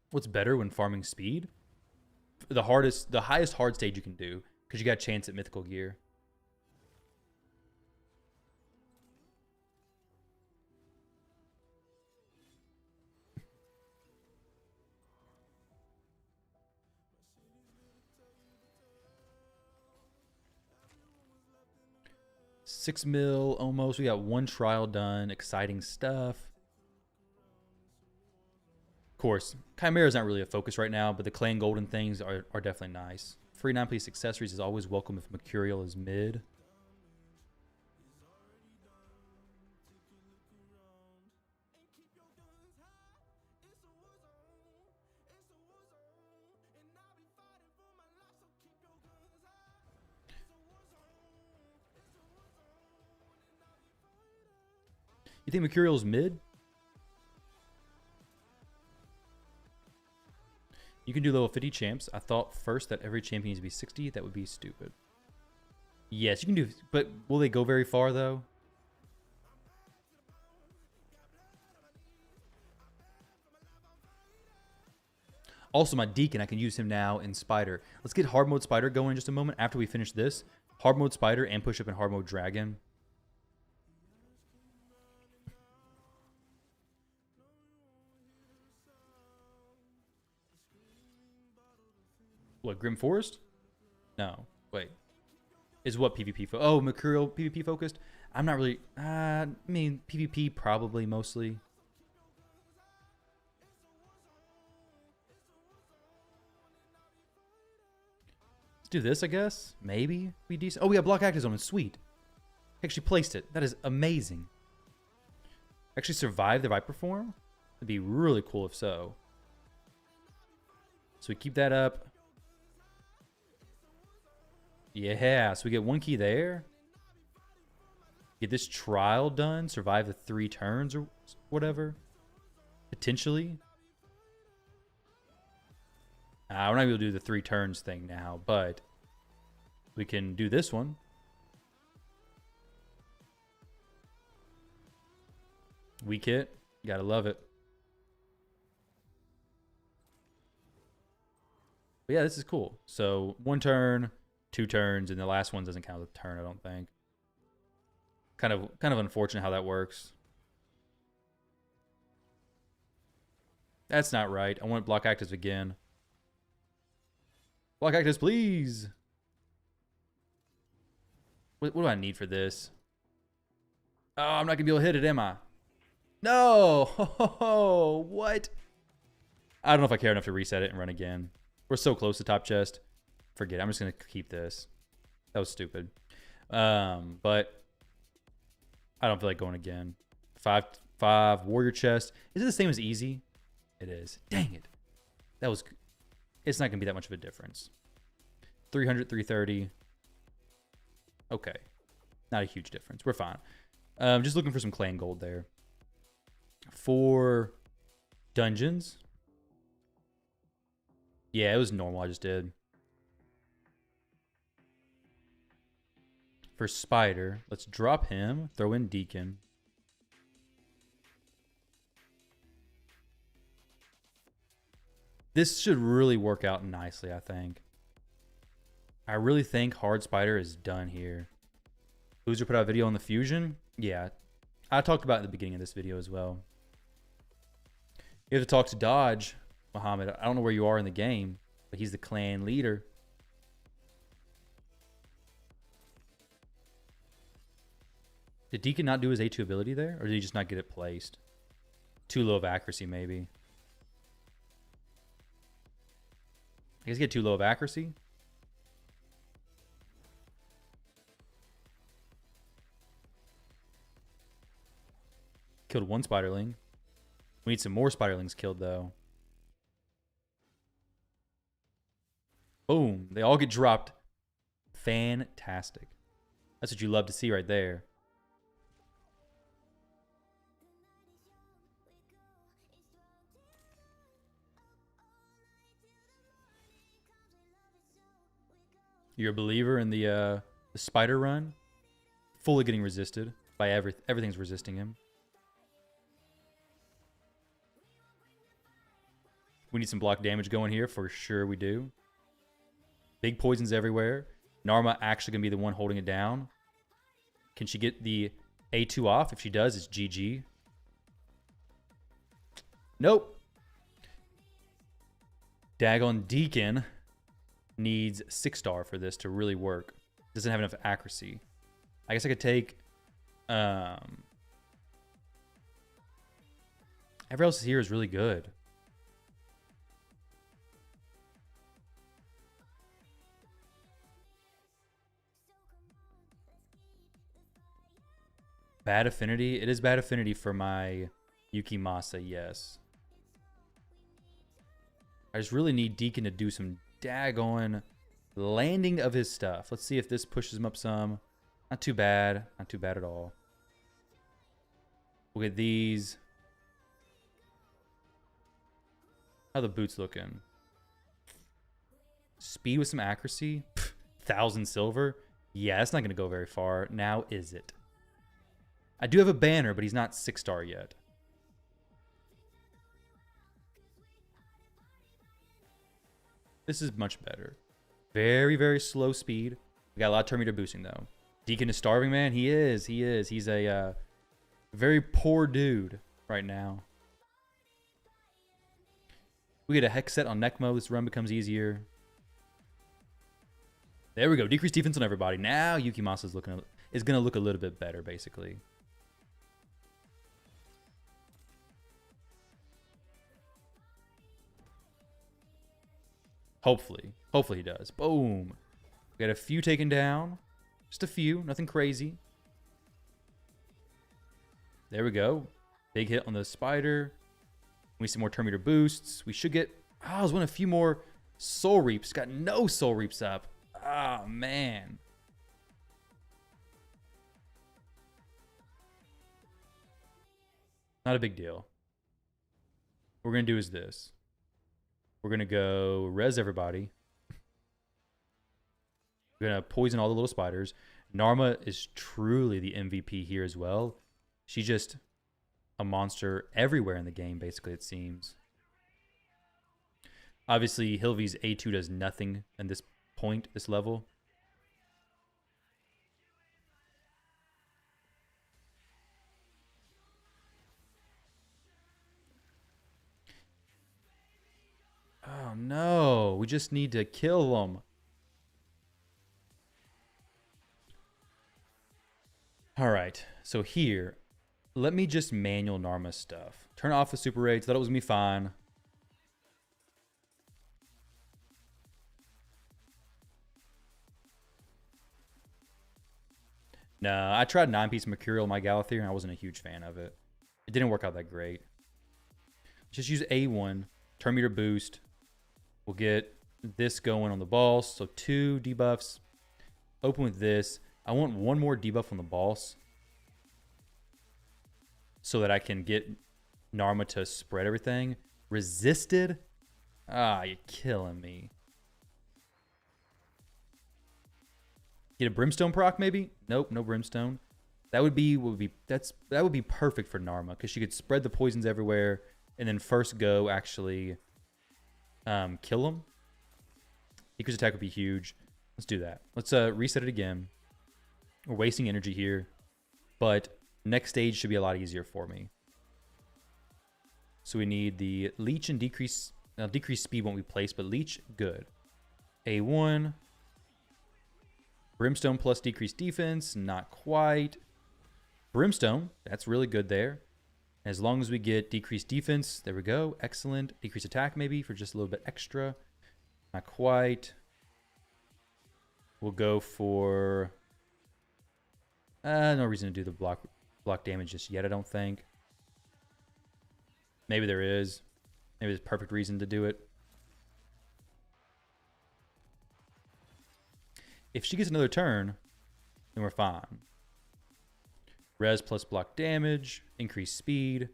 What's better when farming speed? The highest hard stage you can do, because you got a chance at mythical gear. $6 mil almost. We got 1 trial done. Exciting stuff. Of course, Chimera's not really a focus right now, but the clan golden things are definitely nice. Free 9-piece accessories is always welcome if Mercurial is mid. You think Mercurial is mid? You can do level 50 champs. I thought first that every champion needs to be 60. That would be stupid. Yes, you can do, but will they go very far though? Also, my Deacon, I can use him now in Spider. Let's get hard mode Spider going in just a moment after we finish this. Hard mode Spider and push up in hard mode Dragon. What, Grim Forest? No. Wait. Is what PvP? Oh, Mercurial PvP focused? I'm not really... I mean, PvP probably mostly. do this, I guess. Maybe be decent. Oh, we have block actives on it. Sweet. Actually placed it. That is amazing. Actually survive the Viper form? That'd be really cool if so. So we keep that up. Yeah, so we get 1 key there. Get this trial done. Survive the 3 turns or whatever. Potentially. We're not able to do the 3 turns thing now, but we can do this one. Weak hit. Gotta love it. But yeah, this is cool. So 1 turn, 2 turns, and the last one doesn't count as a turn, I don't think. Kind of unfortunate how that works. That's not right. I want block actives again. Block actives, please. What do I need for this? Oh, I'm not gonna be able to hit it, am I? No. What? I don't know if I care enough to reset it and run again. We're so close to top chest. Forget it. I'm just gonna keep this. That was stupid. But I don't feel like going again. 5 warrior chest. Is it the same as easy? It is. Dang it. That was. It's not gonna be that much of a difference. 300, 330. Okay. Not a huge difference. We're fine. Just looking for some clan gold there. For dungeons. Yeah, it was normal. I just did. For Spider, let's drop him. Throw in Deacon. This should really work out nicely, I think. I really think Hard Spider is done here. Loser put out a video on the fusion. Yeah, I talked about it at the beginning of this video as well. You have to talk to Dodge, Muhammad. I don't know where you are in the game, but he's the clan leader. Did Deacon not do his A2 ability there? Or did he just not get it placed? Too low of accuracy, maybe. I guess get too low of accuracy. Killed 1 spiderling. We need some more spiderlings killed, though. Boom. They all get dropped. Fantastic. That's what you love to see right there. You're a believer in the spider run? Fully getting resisted by everything's resisting him. We need some block damage going here. For sure we do. Big poisons everywhere. Narma actually going to be the one holding it down. Can she get the A2 off? If she does, it's GG. Nope. Dagon Deacon needs 6-star for this to really work. Doesn't have enough accuracy. I guess I could take... everyone else here is really good. Bad affinity. It is bad affinity for my Yukimasa, yes. I just really need Deacon to do some daggone landing of his stuff. Let's see if this pushes him up some. Not too bad. Not too bad at all. We'll get these. How are the boots looking? Speed with some accuracy. 1,000 silver. Yeah, that's not going to go very far. Now is it? I do have a banner, but he's not 6-star yet. This is much better. Very, very slow speed. We got a lot of turn meter boosting, though. Deacon is starving, man. He is. He is. He's a very poor dude right now. We get a hex set on Necmo. This run becomes easier. There we go. Decrease defense on everybody. Now Yukimasa is going to look a little bit better, basically. Hopefully. Hopefully he does. Boom. We got a few taken down. Just a few, nothing crazy. There we go. Big hit on the spider. We see more turn meter boosts. We should get... Oh, I was wanting a few more soul reaps. Got no soul reaps up. Oh, man. Not a big deal. What we're going to do is this. We're going to go res everybody. We're going to poison all the little spiders. Narma is truly the MVP here as well. She's just a monster everywhere in the game, basically, it seems. Obviously, Hilvy's A2 does nothing at this point, this level. Oh, no. We just need to kill them. All right. So here, let me just manual Narma stuff. Turn off the super raids. Thought it was going to be fine. No, I tried 9-piece Mercurial in my Galathir, and I wasn't a huge fan of it. It didn't work out that great. Just use A1, turn meter boost. We'll get this going on the boss. So 2 debuffs. Open with this. I want 1 more debuff on the boss so that I can get Narma to spread everything. Resisted? Ah, you're killing me. Get a brimstone proc maybe? Nope, no brimstone. That would be perfect for Narma because she could spread the poisons everywhere and then first go actually kill him. Iku's attack would be huge. Let's do that. Let's reset it again. We're wasting energy here, but next stage should be a lot easier for me. So we need the leech and decrease speed won't be placed, but leech good. A1. Brimstone plus decreased defense, not quite. Brimstone, that's really good there. As long as we get decreased defense, there we go. Excellent. Decreased attack maybe for just a little bit extra. Not quite. We'll go for... no reason to do the block damage just yet, I don't think. Maybe there is. Maybe there's a perfect reason to do it. If she gets another turn, then we're fine. Res plus block damage, increase speed.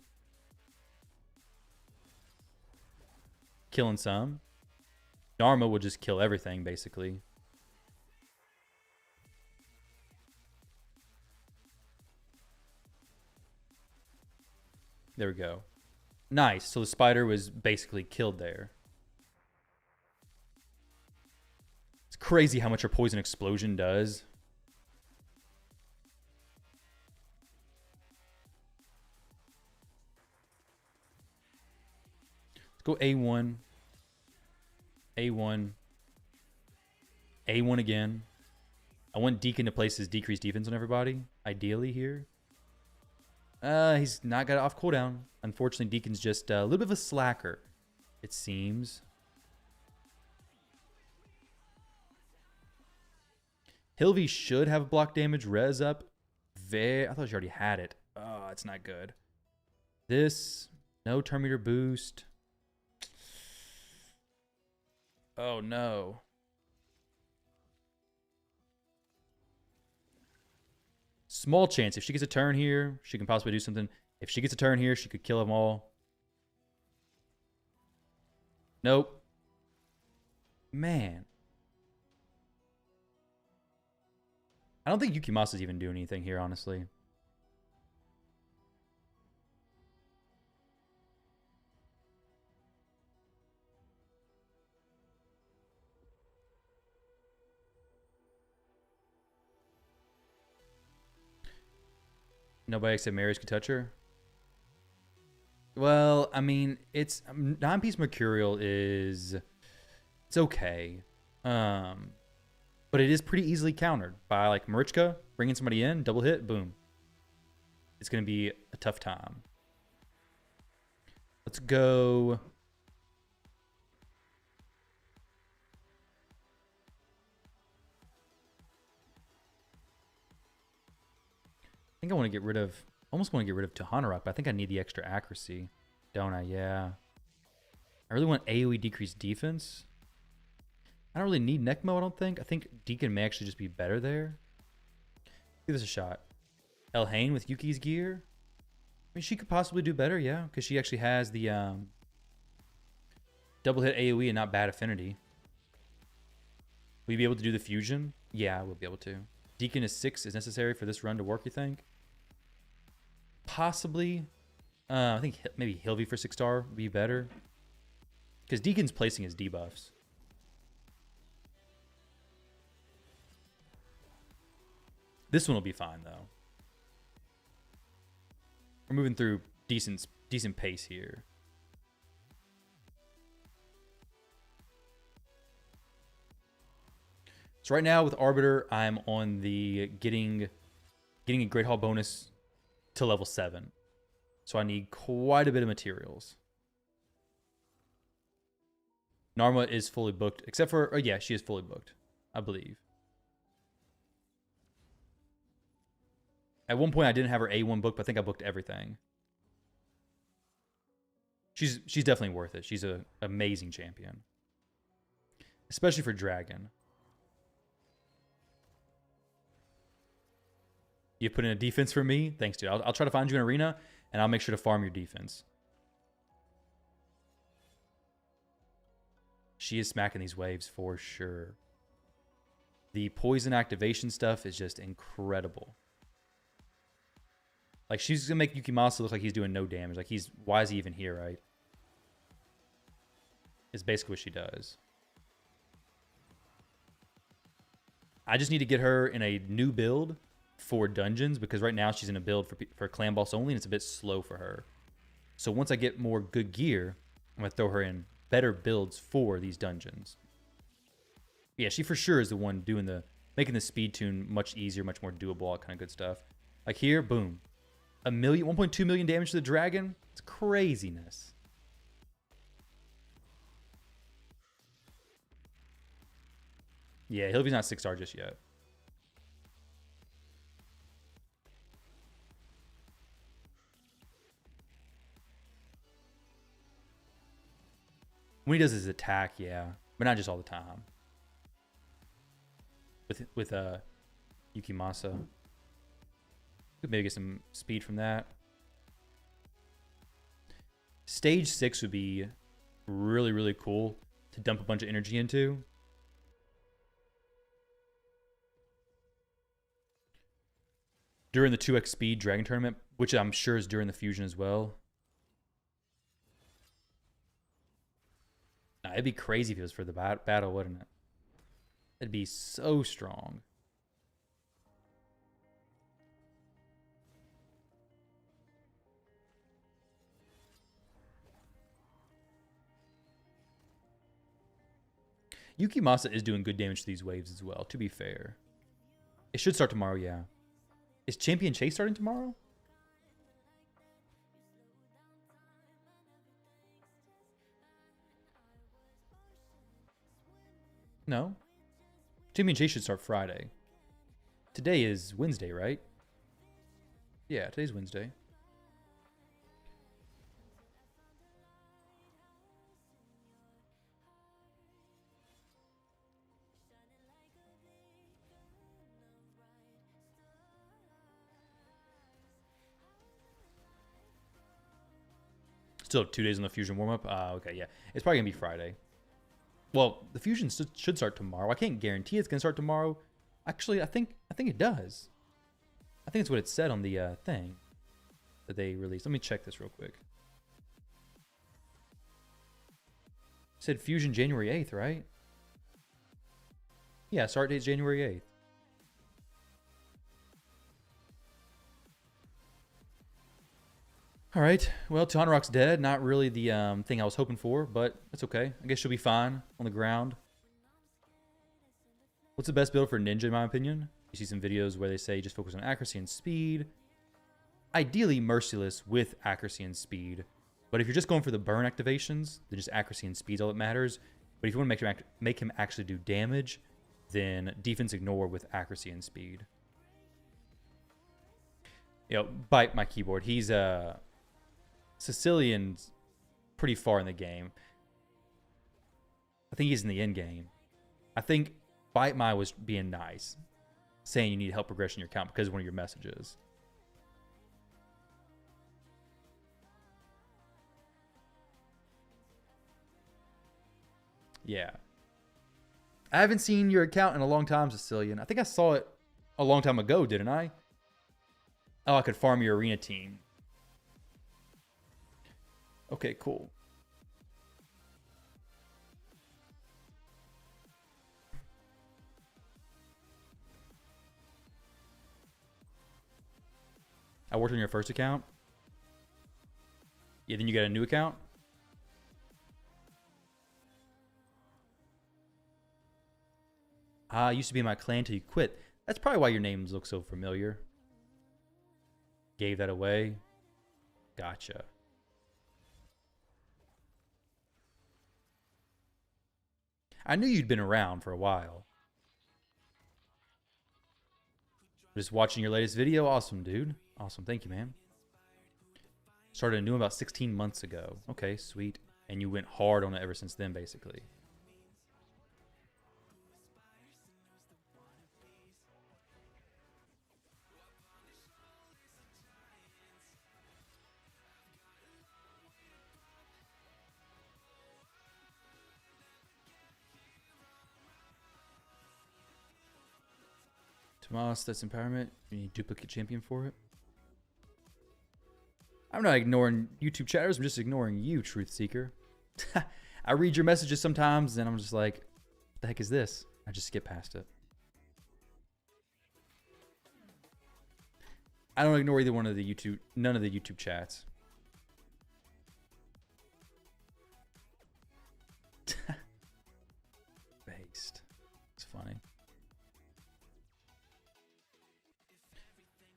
Killing some. Narma will just kill everything, basically. There we go. Nice. So the spider was basically killed there. It's crazy how much her poison explosion does. Let's go A1. A1. A1 again. I want Deacon to place his decreased defense on everybody, ideally here. He's not got it off cooldown. Unfortunately, Deacon's just a little bit of a slacker, it seems. Hilvy should have block damage res up. I thought she already had it. Oh, it's not good. This, no turn meter boost. Oh, no. Small chance. If she gets a turn here, she can possibly do something. If she gets a turn here, she could kill them all. Nope. Man. I don't think Yukimasa's even doing anything here, honestly. Nobody except Mary's could touch her? Well, I mean, it's... 9-piece Mercurial is... It's okay. But it is pretty easily countered by, like, Marichka, bringing somebody in, double hit, boom. It's going to be a tough time. Let's go... think I want to get rid of, almost want to get rid of Tahanarok, but I think I need the extra accuracy. Don't I? Yeah. I really want AoE decreased defense. I don't really need Necmo, I don't think. I think Deacon may actually just be better there. Give this a shot. Elhain with Yuki's gear. I mean, she could possibly do better, yeah, because she actually has the double hit AoE and not bad affinity. Will you be able to do the fusion? Yeah, I will be able to. Deacon is 6 is necessary for this run to work, you think? Possibly. I think maybe Hilvy for 6-star would be better. Because Deacon's placing his debuffs. This one will be fine, though. We're moving through decent pace here. So right now with Arbiter, I'm on the getting a Great Hall bonus to level 7. So I need quite a bit of materials. Narma is fully booked, except for, oh yeah, she is fully booked, I believe. At one point I didn't have her A1 booked, but I think I booked everything. She's definitely worth it. She's an amazing champion. Especially for Dragon. You put in a defense for me? Thanks, dude. I'll try to find you an arena, and I'll make sure to farm your defense. She is smacking these waves for sure. The poison activation stuff is just incredible. Like, she's going to make Yukimasa look like he's doing no damage. Like, why is he even here, right? It's basically what she does. I just need to get her in a new build for dungeons, because right now she's in a build for clan boss only, and it's a bit slow for her. So once I get more good gear, I'm going to throw her in better builds for these dungeons. Yeah, she for sure is the one doing making the speed tune much easier, much more doable, all that kind of good stuff. Like here, boom. 1.2 million damage to the dragon. It's craziness. Yeah, Hilvy's not 6-star just yet. When he does his attack, yeah. But not just all the time. With Yukimasa. Could maybe get some speed from that. Stage 6 would be really, really cool to dump a bunch of energy into. During the 2x speed dragon tournament, which I'm sure is during the fusion as well. Nah, it'd be crazy if it was for the battle, wouldn't it? It'd be so strong. Yukimasa is doing good damage to these waves as well, to be fair. It should start tomorrow, yeah. Is Champion Chase starting tomorrow? No. Champion Chase should start Friday. Today is Wednesday, right? Yeah, today's Wednesday. Still have 2 days on the fusion warm-up? Okay, yeah. It's probably going to be Friday. Well, the fusion should start tomorrow. I can't guarantee it's going to start tomorrow. Actually, I think it does. I think it's what it said on the thing that they released. Let me check this real quick. It said fusion January 8th, right? Yeah, start date's January 8th. All right. Well, Tahanarok's dead. Not really the thing I was hoping for, but that's okay. I guess she'll be fine on the ground. What's the best build for Ninja, in my opinion? You see some videos where they say just focus on accuracy and speed. Ideally, Merciless with accuracy and speed. But if you're just going for the burn activations, then just accuracy and speed is all that matters. But if you want to make him actually do damage, then defense ignore with accuracy and speed. bite my keyboard. He's Sicilian's pretty far in the game. I think he's in the end game. I think Bite My was being nice, saying you need help progressing your account because of one of your messages. Yeah. I haven't seen your account in a long time, Sicilian. I think I saw it a long time ago, didn't I? Oh, I could farm your arena team. Okay, cool. I worked on your first account. Yeah, then you got a new account. Used to be in my clan till you quit. That's probably why your names look so familiar. Gave that away. Gotcha. I knew you'd been around for a while. Just watching your latest video. Awesome, dude. Awesome. Thank you, man. Started a new about 16 months ago. Okay, sweet. And you went hard on it ever since then, basically. Tomas, that's empowerment. You need duplicate champion for it. I'm not ignoring YouTube chatters. I'm just ignoring you, Truth Seeker. I read your messages sometimes, and I'm just like, what the heck is this? I just skip past it. I don't ignore either one of the YouTube, none of the YouTube chats. Based. It's funny.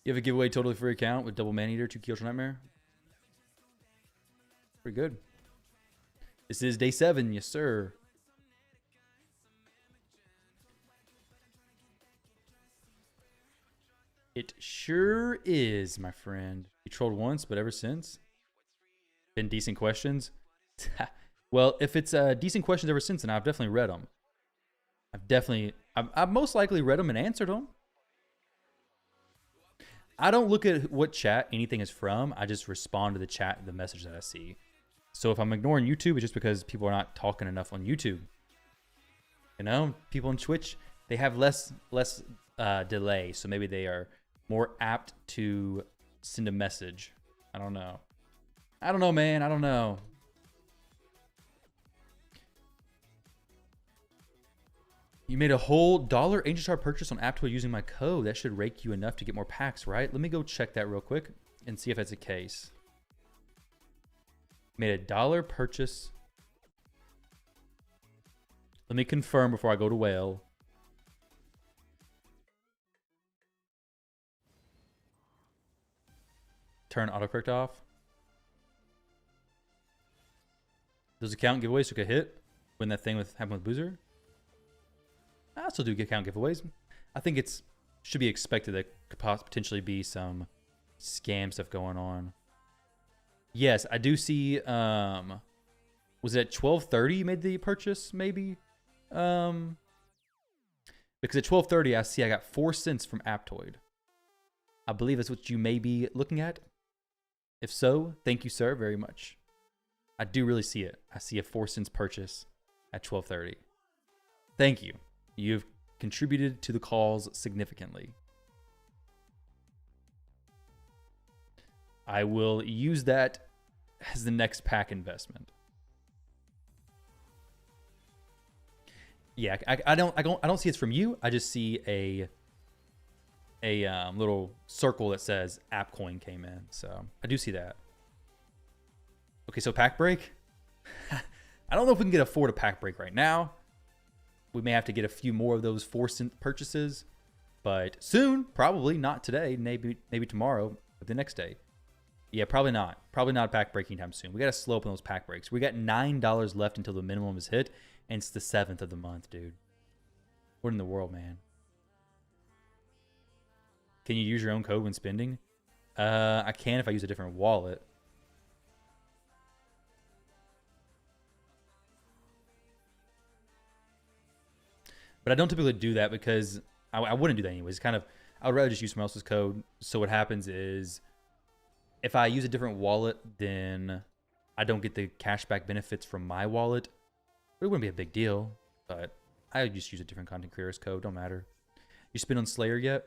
You have a giveaway totally free account with double man eater, 2 Keel Nightmare. Pretty good. This is day 7, yes sir. It sure is, my friend. You trolled once, but ever since? Been decent questions? Well, if it's decent questions ever since, then I've definitely read them. I've most likely read them and answered them. I don't look at what chat anything is from. I just respond to the chat, the message that I see. So if I'm ignoring YouTube, it's just because people are not talking enough on YouTube. You know, people on Twitch, they have less delay, so maybe they are more apt to send a message. I don't know. I don't know, man. I don't know. You made a whole $1 Angel Star purchase on Aptoid using my code. That should rake you enough to get more packs, right? Let me go check that real quick and see if that's the case. Made a $1 purchase. Let me confirm before I go to whale. Turn autocorrect off. Those account giveaways took a hit when that thing happened with Boozer. I still do account giveaways. I think it's should be expected that could potentially be some scam stuff going on. Yes, I do see. Was it at 12:30 you made the purchase? Maybe. Because at 12:30 I see I got 4 cents from Aptoid. I believe that's what you may be looking at. If so, thank you, sir, very much. I do really see it. I see a 4 cents purchase at 12:30. Thank you. You've contributed to the cause significantly. I will use that as the next pack investment. Yeah, I don't see it's from you. I just see a little circle that says AppCoin came in. So I do see that. Okay, so pack break. I don't know if we can afford a pack break right now. We may have to get a few more of those 4 cent purchases, but soon, probably not today, maybe tomorrow, but the next day. Yeah, probably not. Probably not pack breaking time soon. We got to slow up on those pack breaks. We got $9 left until the minimum is hit, and it's the 7th of the month, dude. What in the world, man? Can you use your own code when spending? I can if I use a different wallet. But I don't typically do that because I wouldn't do that anyways. Kind of, I would rather just use someone else's code. So what happens is, if I use a different wallet, then I don't get the cashback benefits from my wallet. But it wouldn't be a big deal. But I would just use a different content creator's code. Don't matter. You spin on Slayer yet?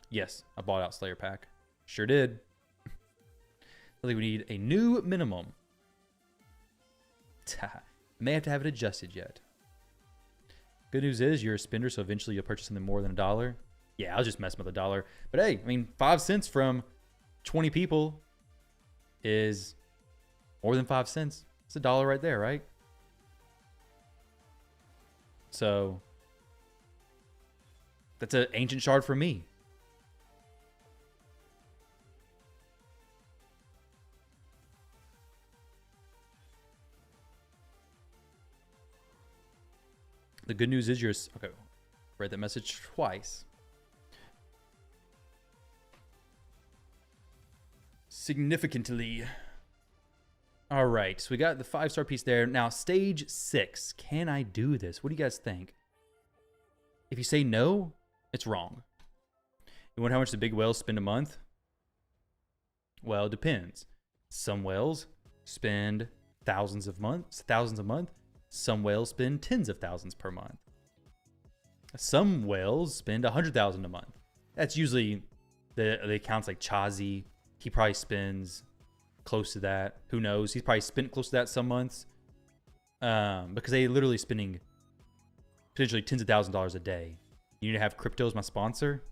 Yes, I bought out Slayer pack. Sure did. I think we need a new minimum. May have to have it adjusted yet. Good news is you're a spender, so eventually you'll purchase something more than $1. Yeah, I was just messing with $1. But hey, I mean, 5 cents from 20 people is more than 5 cents. It's $1 right there, right? So that's an ancient shard for me. The good news is you're... Okay, read that message twice. Significantly. All right, so we got the 5-star piece there. Now, stage 6. Can I do this? What do you guys think? If you say no, it's wrong. You wonder how much the big whales spend a month? Well, it depends. Some whales spend thousands a month. Some whales spend tens of thousands per month. Some whales spend 100,000 a month. That's usually the accounts like Chazi. He probably spends close to that. Who knows? He's probably spent close to that some months. Because they literally spending potentially tens of thousands of dollars a day. You need to have crypto as my sponsor.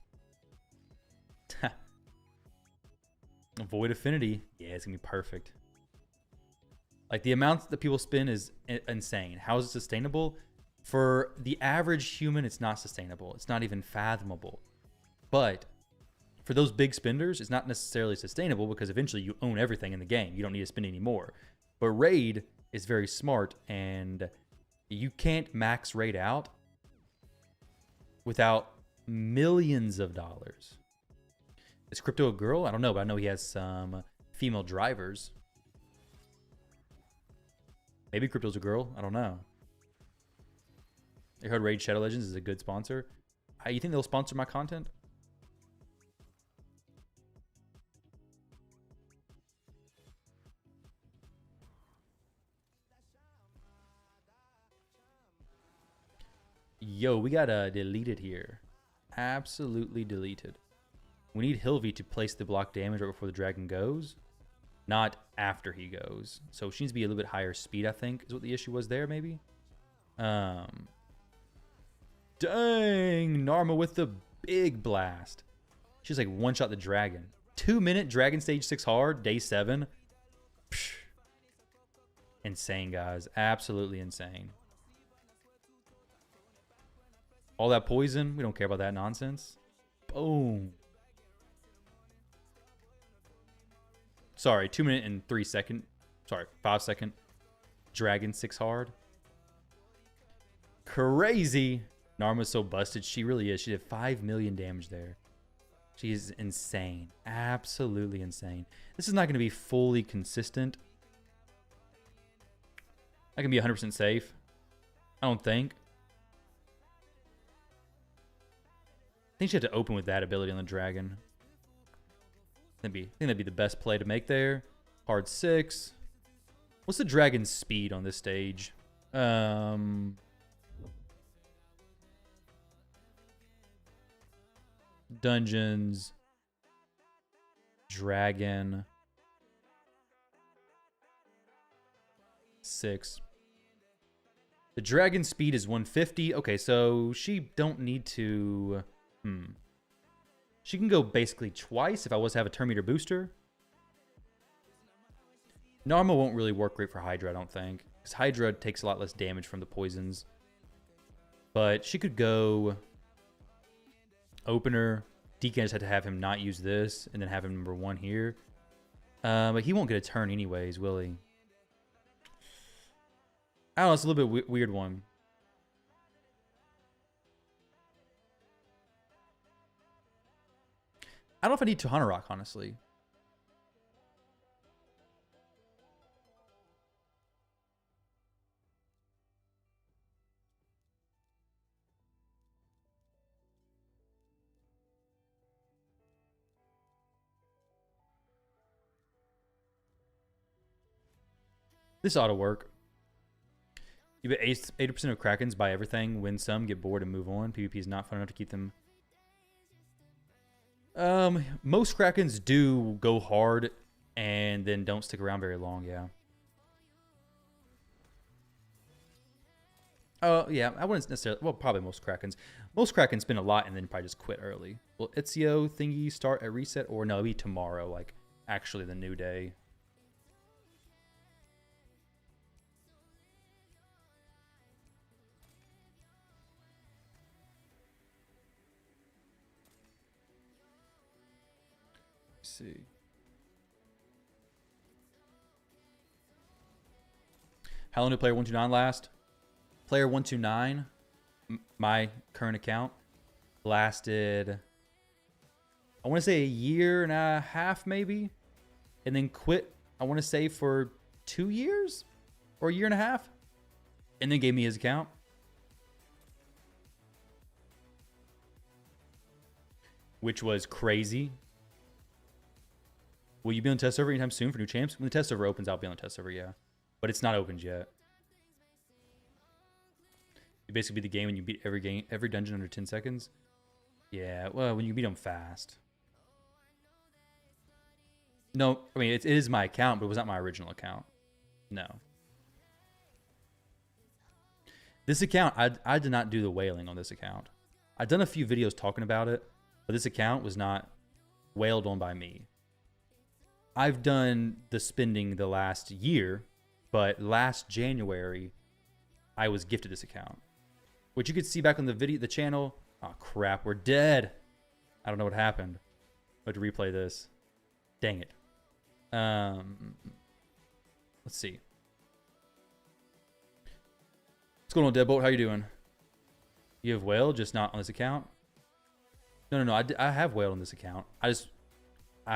Avoid affinity. Yeah, it's gonna be perfect. Like, the amounts that people spend is insane. How is it sustainable? For the average human, it's not sustainable. It's not even fathomable. But for those big spenders, it's not necessarily sustainable because eventually you own everything in the game. You don't need to spend any more. But Raid is very smart, and you can't max Raid out without millions of dollars. Is Crypto a girl? I don't know, but I know he has some female drivers. Maybe Crypto's a girl. I don't know. I heard Raid Shadow Legends is a good sponsor. You think they'll sponsor my content? Yo, we gotta delete it here. Absolutely deleted. We need Hilvi to place the block damage right before the dragon goes. Not after he goes. So she needs to be a little bit higher speed, I think, is what the issue was there, maybe. Dang, Narma with the big blast. She's like one-shot the dragon. 2-minute dragon stage 6 hard, day 7. Psh. Insane, guys. Absolutely insane. All that poison, we don't care about that nonsense. Boom. Sorry, 2 minute and 3 second. Sorry, 5 second. Dragon 6 hard. Crazy. Narma's so busted. She really is. She did 5 million damage there. She is insane. Absolutely insane. This is not going to be fully consistent. I can be 100% safe. I don't think. I think she had to open with that ability on the dragon. I think that'd be the best play to make there. Hard 6. What's the dragon's speed on this stage? Dungeons. Dragon. 6. The dragon speed is 150. Okay, so she don't need to... She can go basically twice if I was to have a turn meter booster. Narma won't really work great for Hydra, I don't think. Because Hydra takes a lot less damage from the poisons. But she could go... Opener. Deacon just had to have him not use this. And then have him number 1 here. But he won't get a turn anyways, will he? I don't know, it's a little bit weird one. I don't know if I need Tuhana Rock, honestly. This ought to work. You bet 80% of Krakens buy everything, win some, get bored, and move on. PvP is not fun enough to keep them. Most Krakens do go hard and then don't stick around very long, yeah. Oh, yeah, I wouldn't necessarily... Well, probably most Krakens. Most Krakens spend a lot and then probably just quit early. Will Ezio thingy start at reset? Or no, it'll be tomorrow, like, actually the new day. Let's see. How long did player 129 last? Player 129, my current account, lasted, I want to say a year and a half maybe, and then quit, I want to say for 2 years or a year and a half, and then gave me his account. Which was crazy. Will you be on the test server anytime soon for new champs? When the test server opens, I'll be on the test server, yeah. But it's not opened yet. You basically beat the game when you beat every dungeon under 10 seconds. Yeah, well, when you beat them fast. No, I mean, it is my account, but it was not my original account. No. This account, I did not do the whaling on this account. I've done a few videos talking about it, but this account was not whaled on by me. I've done the spending the last year, but last January, I was gifted this account. Which you could see back on the channel. Oh, crap, we're dead. I don't know what happened. I have to replay this. Dang it. Let's see. What's going on, Deadbolt? How you doing? You have whale, just not on this account? No. I have whale on this account. I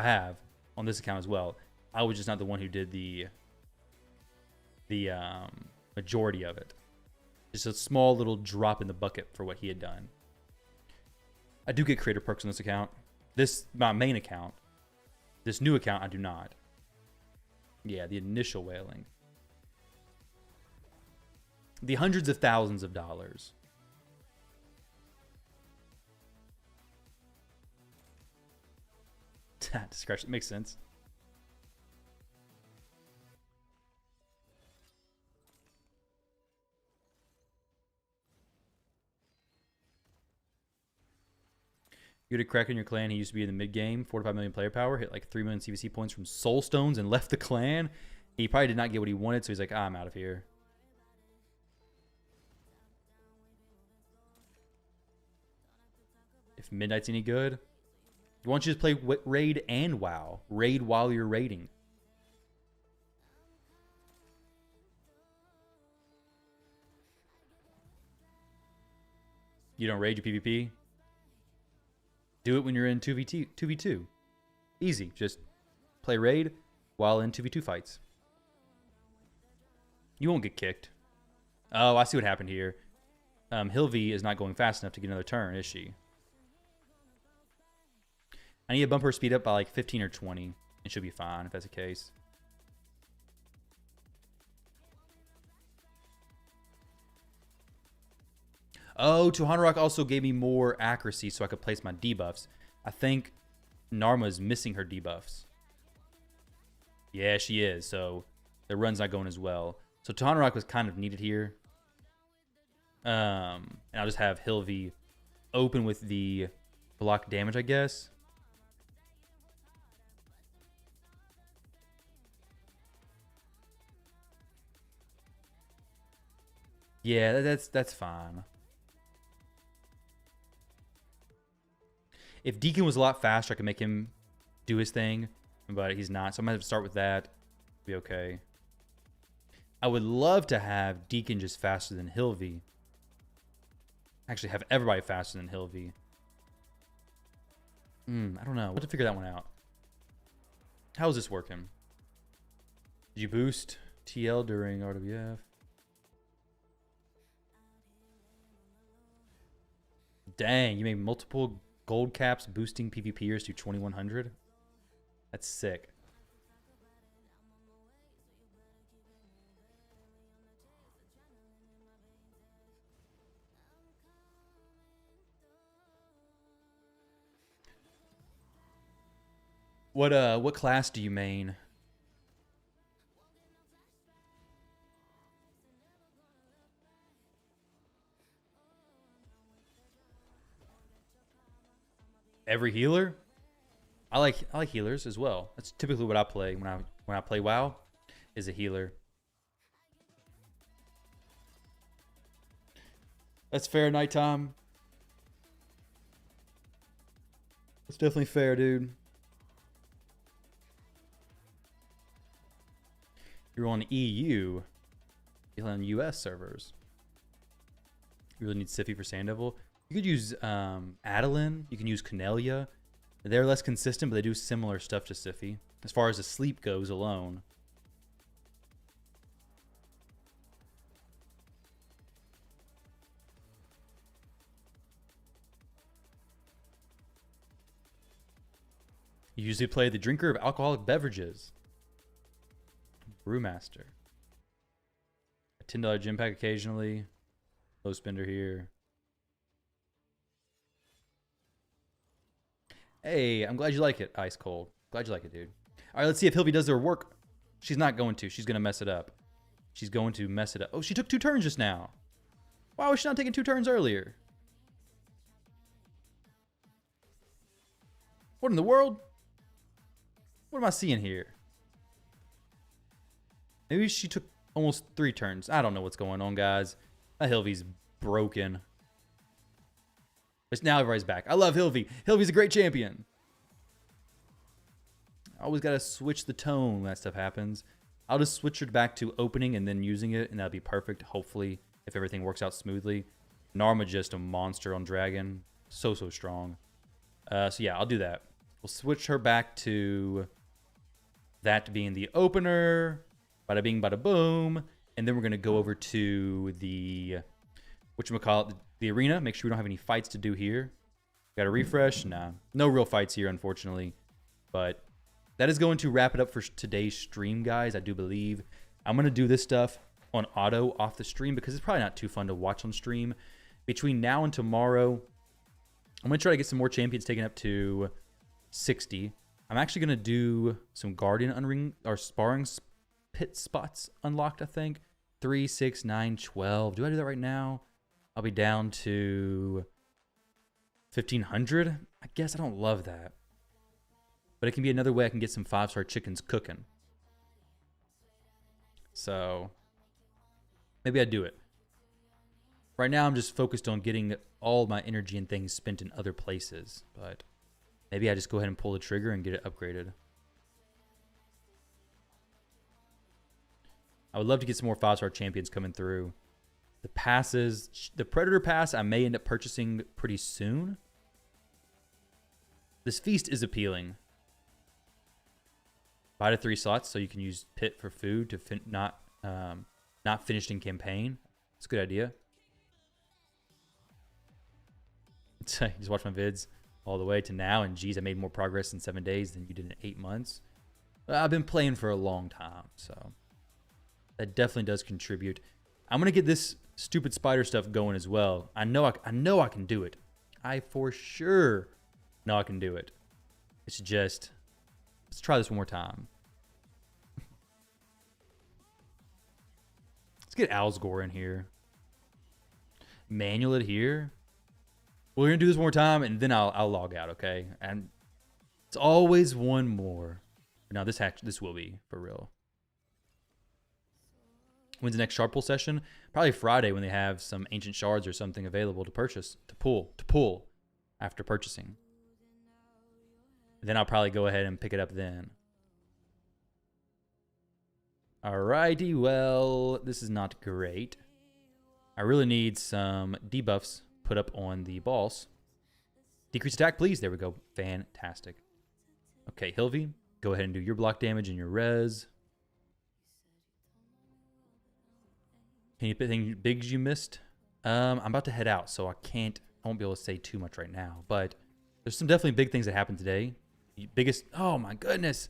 have on this account as well. I was just not the one who did the majority of it. Just a small little drop in the bucket for what he had done. I do get creator perks on this account. This, my main account. This new account, I do not. Yeah, the initial whaling. The hundreds of thousands of dollars. Discretion makes sense. You had a crack in your clan. He used to be in the mid game, 4 to 5 million player power, hit like 3 million CVC points from soul stones and left the clan. He probably did not get what he wanted, so he's like, I'm out of here. If Midnight's any good, why don't you just play raid and WoW? Raid while you're raiding. You don't raid your PvP? Do it when you're in 2v2. Easy. Just play raid while in 2v2 fights. You won't get kicked. Oh, I see what happened here. Hilvi is not going fast enough to get another turn, is she? I need to bump her speed up by like 15 or 20. It should be fine if that's the case. Oh, Tuhanarok also gave me more accuracy so I could place my debuffs. I think Narma is missing her debuffs. Yeah, she is. So the run's not going as well. So Tuhanarok was kind of needed here. And I'll just have Hilvi open with the block damage, I guess. Yeah, that's fine. If Deacon was a lot faster, I could make him do his thing, but he's not. So I'm going to have to start with that. Be okay. I would love to have Deacon just faster than Hilvi. Actually, have everybody faster than Hilvi. I don't know. We'll have to figure that one out. How is this working? Did you boost TL during RWF? Dang, you made multiple gold caps boosting PvPers to 2100? That's sick. What class do you main? Every healer? I like healers as well. That's typically what I play when I play WoW, is a healer. That's fair, nighttime. That's definitely fair, dude. You're on EU. You're on US servers. You really need Siphi for Sand Devil. You could use Adeline. You can use Cornelia. They're less consistent, but they do similar stuff to Siphi as far as the sleep goes alone. You usually play the drinker of alcoholic beverages. Brewmaster. A $10 gym pack occasionally. Low spender here. Hey, I'm glad you like it, Ice Cold. Glad you like it, dude. All right, let's see if Hilvy does their work. She's not going to. She's going to mess it up. She's going to mess it up. Oh, she took 2 turns just now. Why was she not taking 2 turns earlier? What in the world? What am I seeing here? Maybe she took almost 3 turns. I don't know what's going on, guys. That Hilvy's broken. But now everybody's back. I love Hilvy. Hilvy's a great champion. I always got to switch the tone when that stuff happens. I'll just switch it back to opening and then using it, and that'll be perfect, hopefully, if everything works out smoothly. Narma just a monster on Dragon. So strong. So yeah, I'll do that. We'll switch her back to that being the opener. Bada bing, bada boom. And then we're going to go over to the, whatchamacallit, the arena. Make sure we don't have any fights to do here. Got a refresh? Nah. No real fights here, unfortunately. But that is going to wrap it up for today's stream, guys. I do believe I'm going to do this stuff on auto off the stream because it's probably not too fun to watch on stream. Between now and tomorrow, I'm going to try to get some more champions taken up to 60. I'm actually going to do some Guardian unring or sparring pit spots unlocked, I think. 3, 6, 9, 12. Do I do that right now? I'll be down to 1,500. I guess I don't love that. But it can be another way I can get some 5-star chickens cooking. So maybe I do it. Right now I'm just focused on getting all my energy and things spent in other places. But maybe I just go ahead and pull the trigger and get it upgraded. I would love to get some more 5-star champions coming through. The passes, the Predator pass, I may end up purchasing pretty soon. This feast is appealing. Buy to 3 slots so you can use pit for food to not finished in campaign. It's a good idea. Just watch my vids all the way to now, and geez, I made more progress in 7 days than you did in 8 months. But I've been playing for a long time, so that definitely does contribute. I'm gonna get this stupid spider stuff going as well. I know I can do it. I for sure know I can do it. It's just, let's try this one more time. Let's get Alsgore in here. Manual it here. We're gonna do this one more time, and then I'll log out, okay? And it's always one more. Now this will be for real. When's the next shard pull session? Probably Friday when they have some ancient shards or something available to purchase, to pull after purchasing. Then I'll probably go ahead and pick it up then. Alrighty, well, this is not great. I really need some debuffs put up on the boss Decrease attack, please. There we go. Fantastic. Okay, Hilvy, go ahead and do your block damage and your res. Anything big you missed? I'm about to head out, so I won't be able to say too much right now. But there's some definitely big things that happened today. The biggest, oh my goodness.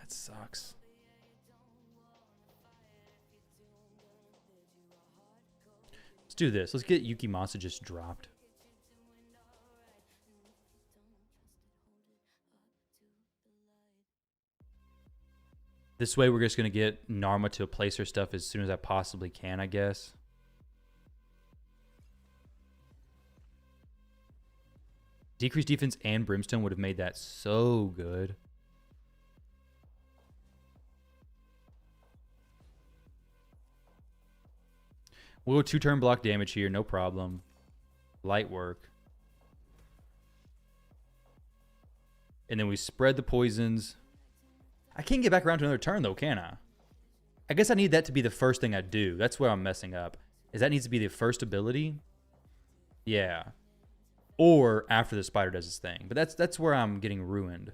That sucks. Let's do this. Let's get Yukimasa just dropped. This way we're just going to get Narma to place her stuff as soon as I possibly can, I guess. Decreased defense and Brimstone would have made that so good. We'll go 2-turn block damage here, no problem. Light work. And then we spread the poisons. I can't get back around to another turn, though, can I? I guess I need that to be the first thing I do. That's where I'm messing up. Is that needs to be the first ability? Yeah. Or after the spider does its thing. But that's where I'm getting ruined.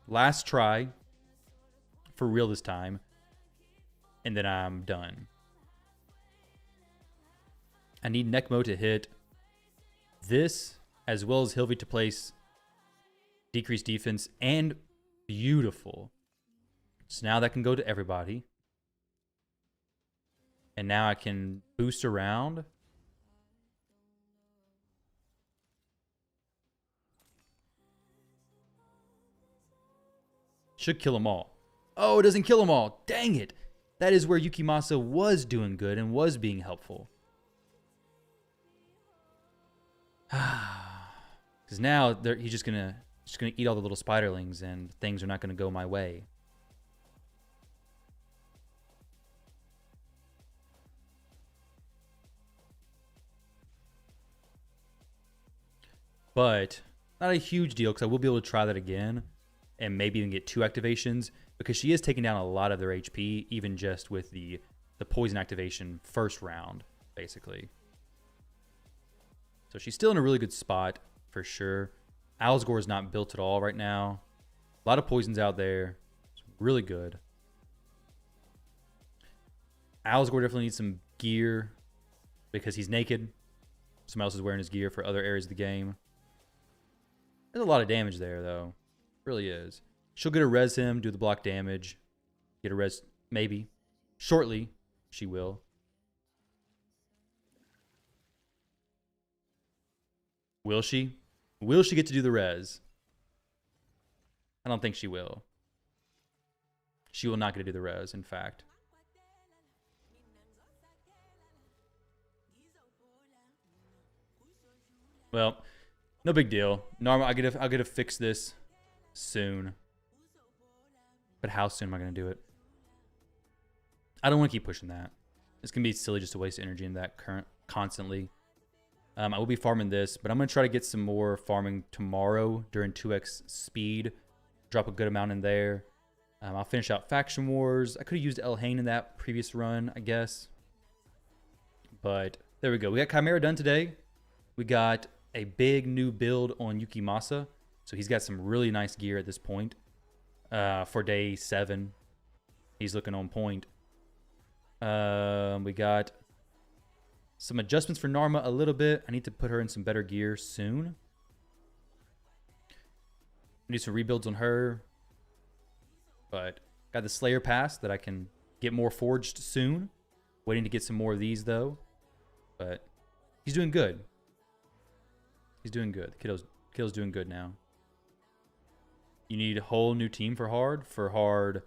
Last try. For real this time. And then I'm done. I need Necmo to hit this, as well as Hilvy to place decreased defense, and beautiful. So now that can go to everybody. And now I can boost around. Should kill them all. Oh, it doesn't kill them all. Dang it. That is where Yukimasa was doing good and was being helpful. Because now he's just gonna eat all the little spiderlings and things are not gonna go my way. But not a huge deal because I will be able to try that again and maybe even get 2 activations because she is taking down a lot of their HP even just with the poison activation first round, basically. So she's still in a really good spot for sure. Alsgore is not built at all right now. A lot of poisons out there. It's really good. Alsgore definitely needs some gear because he's naked. Someone else is wearing his gear for other areas of the game. There's a lot of damage there, though. It really is. She'll get a res him, do the block damage. Get a res, maybe. Shortly, she will. Will she? Will she get to do the res? I don't think she will. She will not get to do the res, in fact. Well, no big deal. Normal, I'll get to fix this soon. But how soon am I going to do it? I don't want to keep pushing that. It's going to be silly just to waste energy in that constantly. I will be farming this, but I'm going to try to get some more farming tomorrow during 2x speed. Drop a good amount in there. I'll finish out Faction Wars. I could have used Elhain in that previous run, I guess. But there we go. We got Chimera done today. We got a big new build on Yukimasa. So he's got some really nice gear at this point. For day 7. He's looking on point. We got some adjustments for Narma a little bit. I need to put her in some better gear soon. I need some rebuilds on her. But got the Slayer pass that I can get more forged soon. Waiting to get some more of these though. But he's doing good. He's doing good. The kiddo's doing good now. You need a whole new team for hard. For hard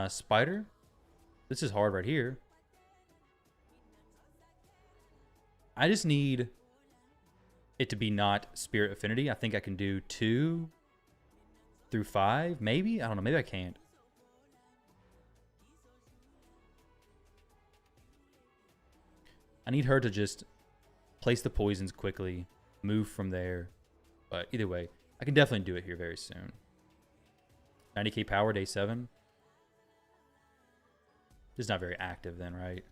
spider. This is hard right here. I just need it to be not Spirit Affinity. I think I can do 2 through 5, maybe? I don't know. Maybe I can't. I need her to just place the poisons quickly, move from there. But either way, I can definitely do it here very soon. 90k power, day 7. This is not very active then, right?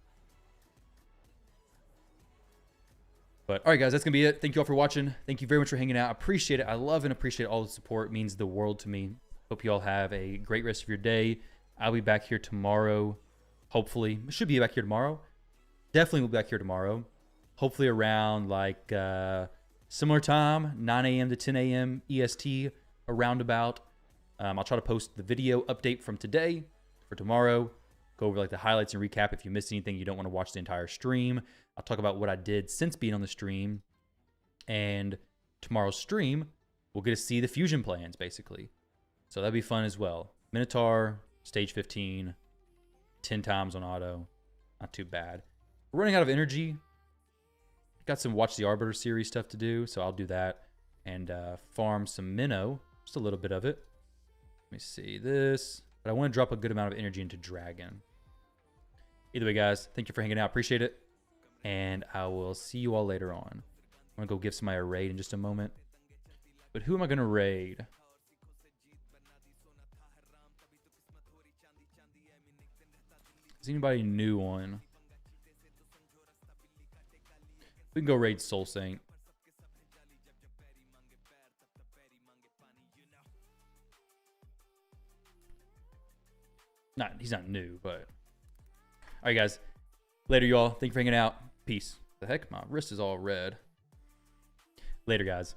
But all right, guys, that's going to be it. Thank you all for watching. Thank you very much for hanging out. I appreciate it. I love and appreciate all the support. It means the world to me. Hope you all have a great rest of your day. I'll be back here tomorrow. Hopefully. I should be back here tomorrow. Definitely will be back here tomorrow. Hopefully around like similar time, 9 a.m. to 10 a.m. EST, around about. I'll try to post the video update from today for tomorrow. Go over like the highlights and recap. If you missed anything, you don't want to watch the entire stream. I'll talk about what I did since being on the stream. And tomorrow's stream, we'll get to see the fusion plans, basically. So that'd be fun as well. Minotaur, stage 15, 10 times on auto. Not too bad. We're running out of energy. Got some Watch the Arbiter series stuff to do, so I'll do that. And farm some minnow. Just a little bit of it. Let me see this. But I want to drop a good amount of energy into Dragon. Either way, guys, thank you for hanging out. Appreciate it. And I will see you all later on. I'm going to go give somebody a raid in just a moment. But who am I going to raid? Is anybody new on? We can go raid Soul Saint. He's not new, but... All right, guys. Later, y'all. Thank you for hanging out. Peace. The heck? My wrist is all red. Later, guys.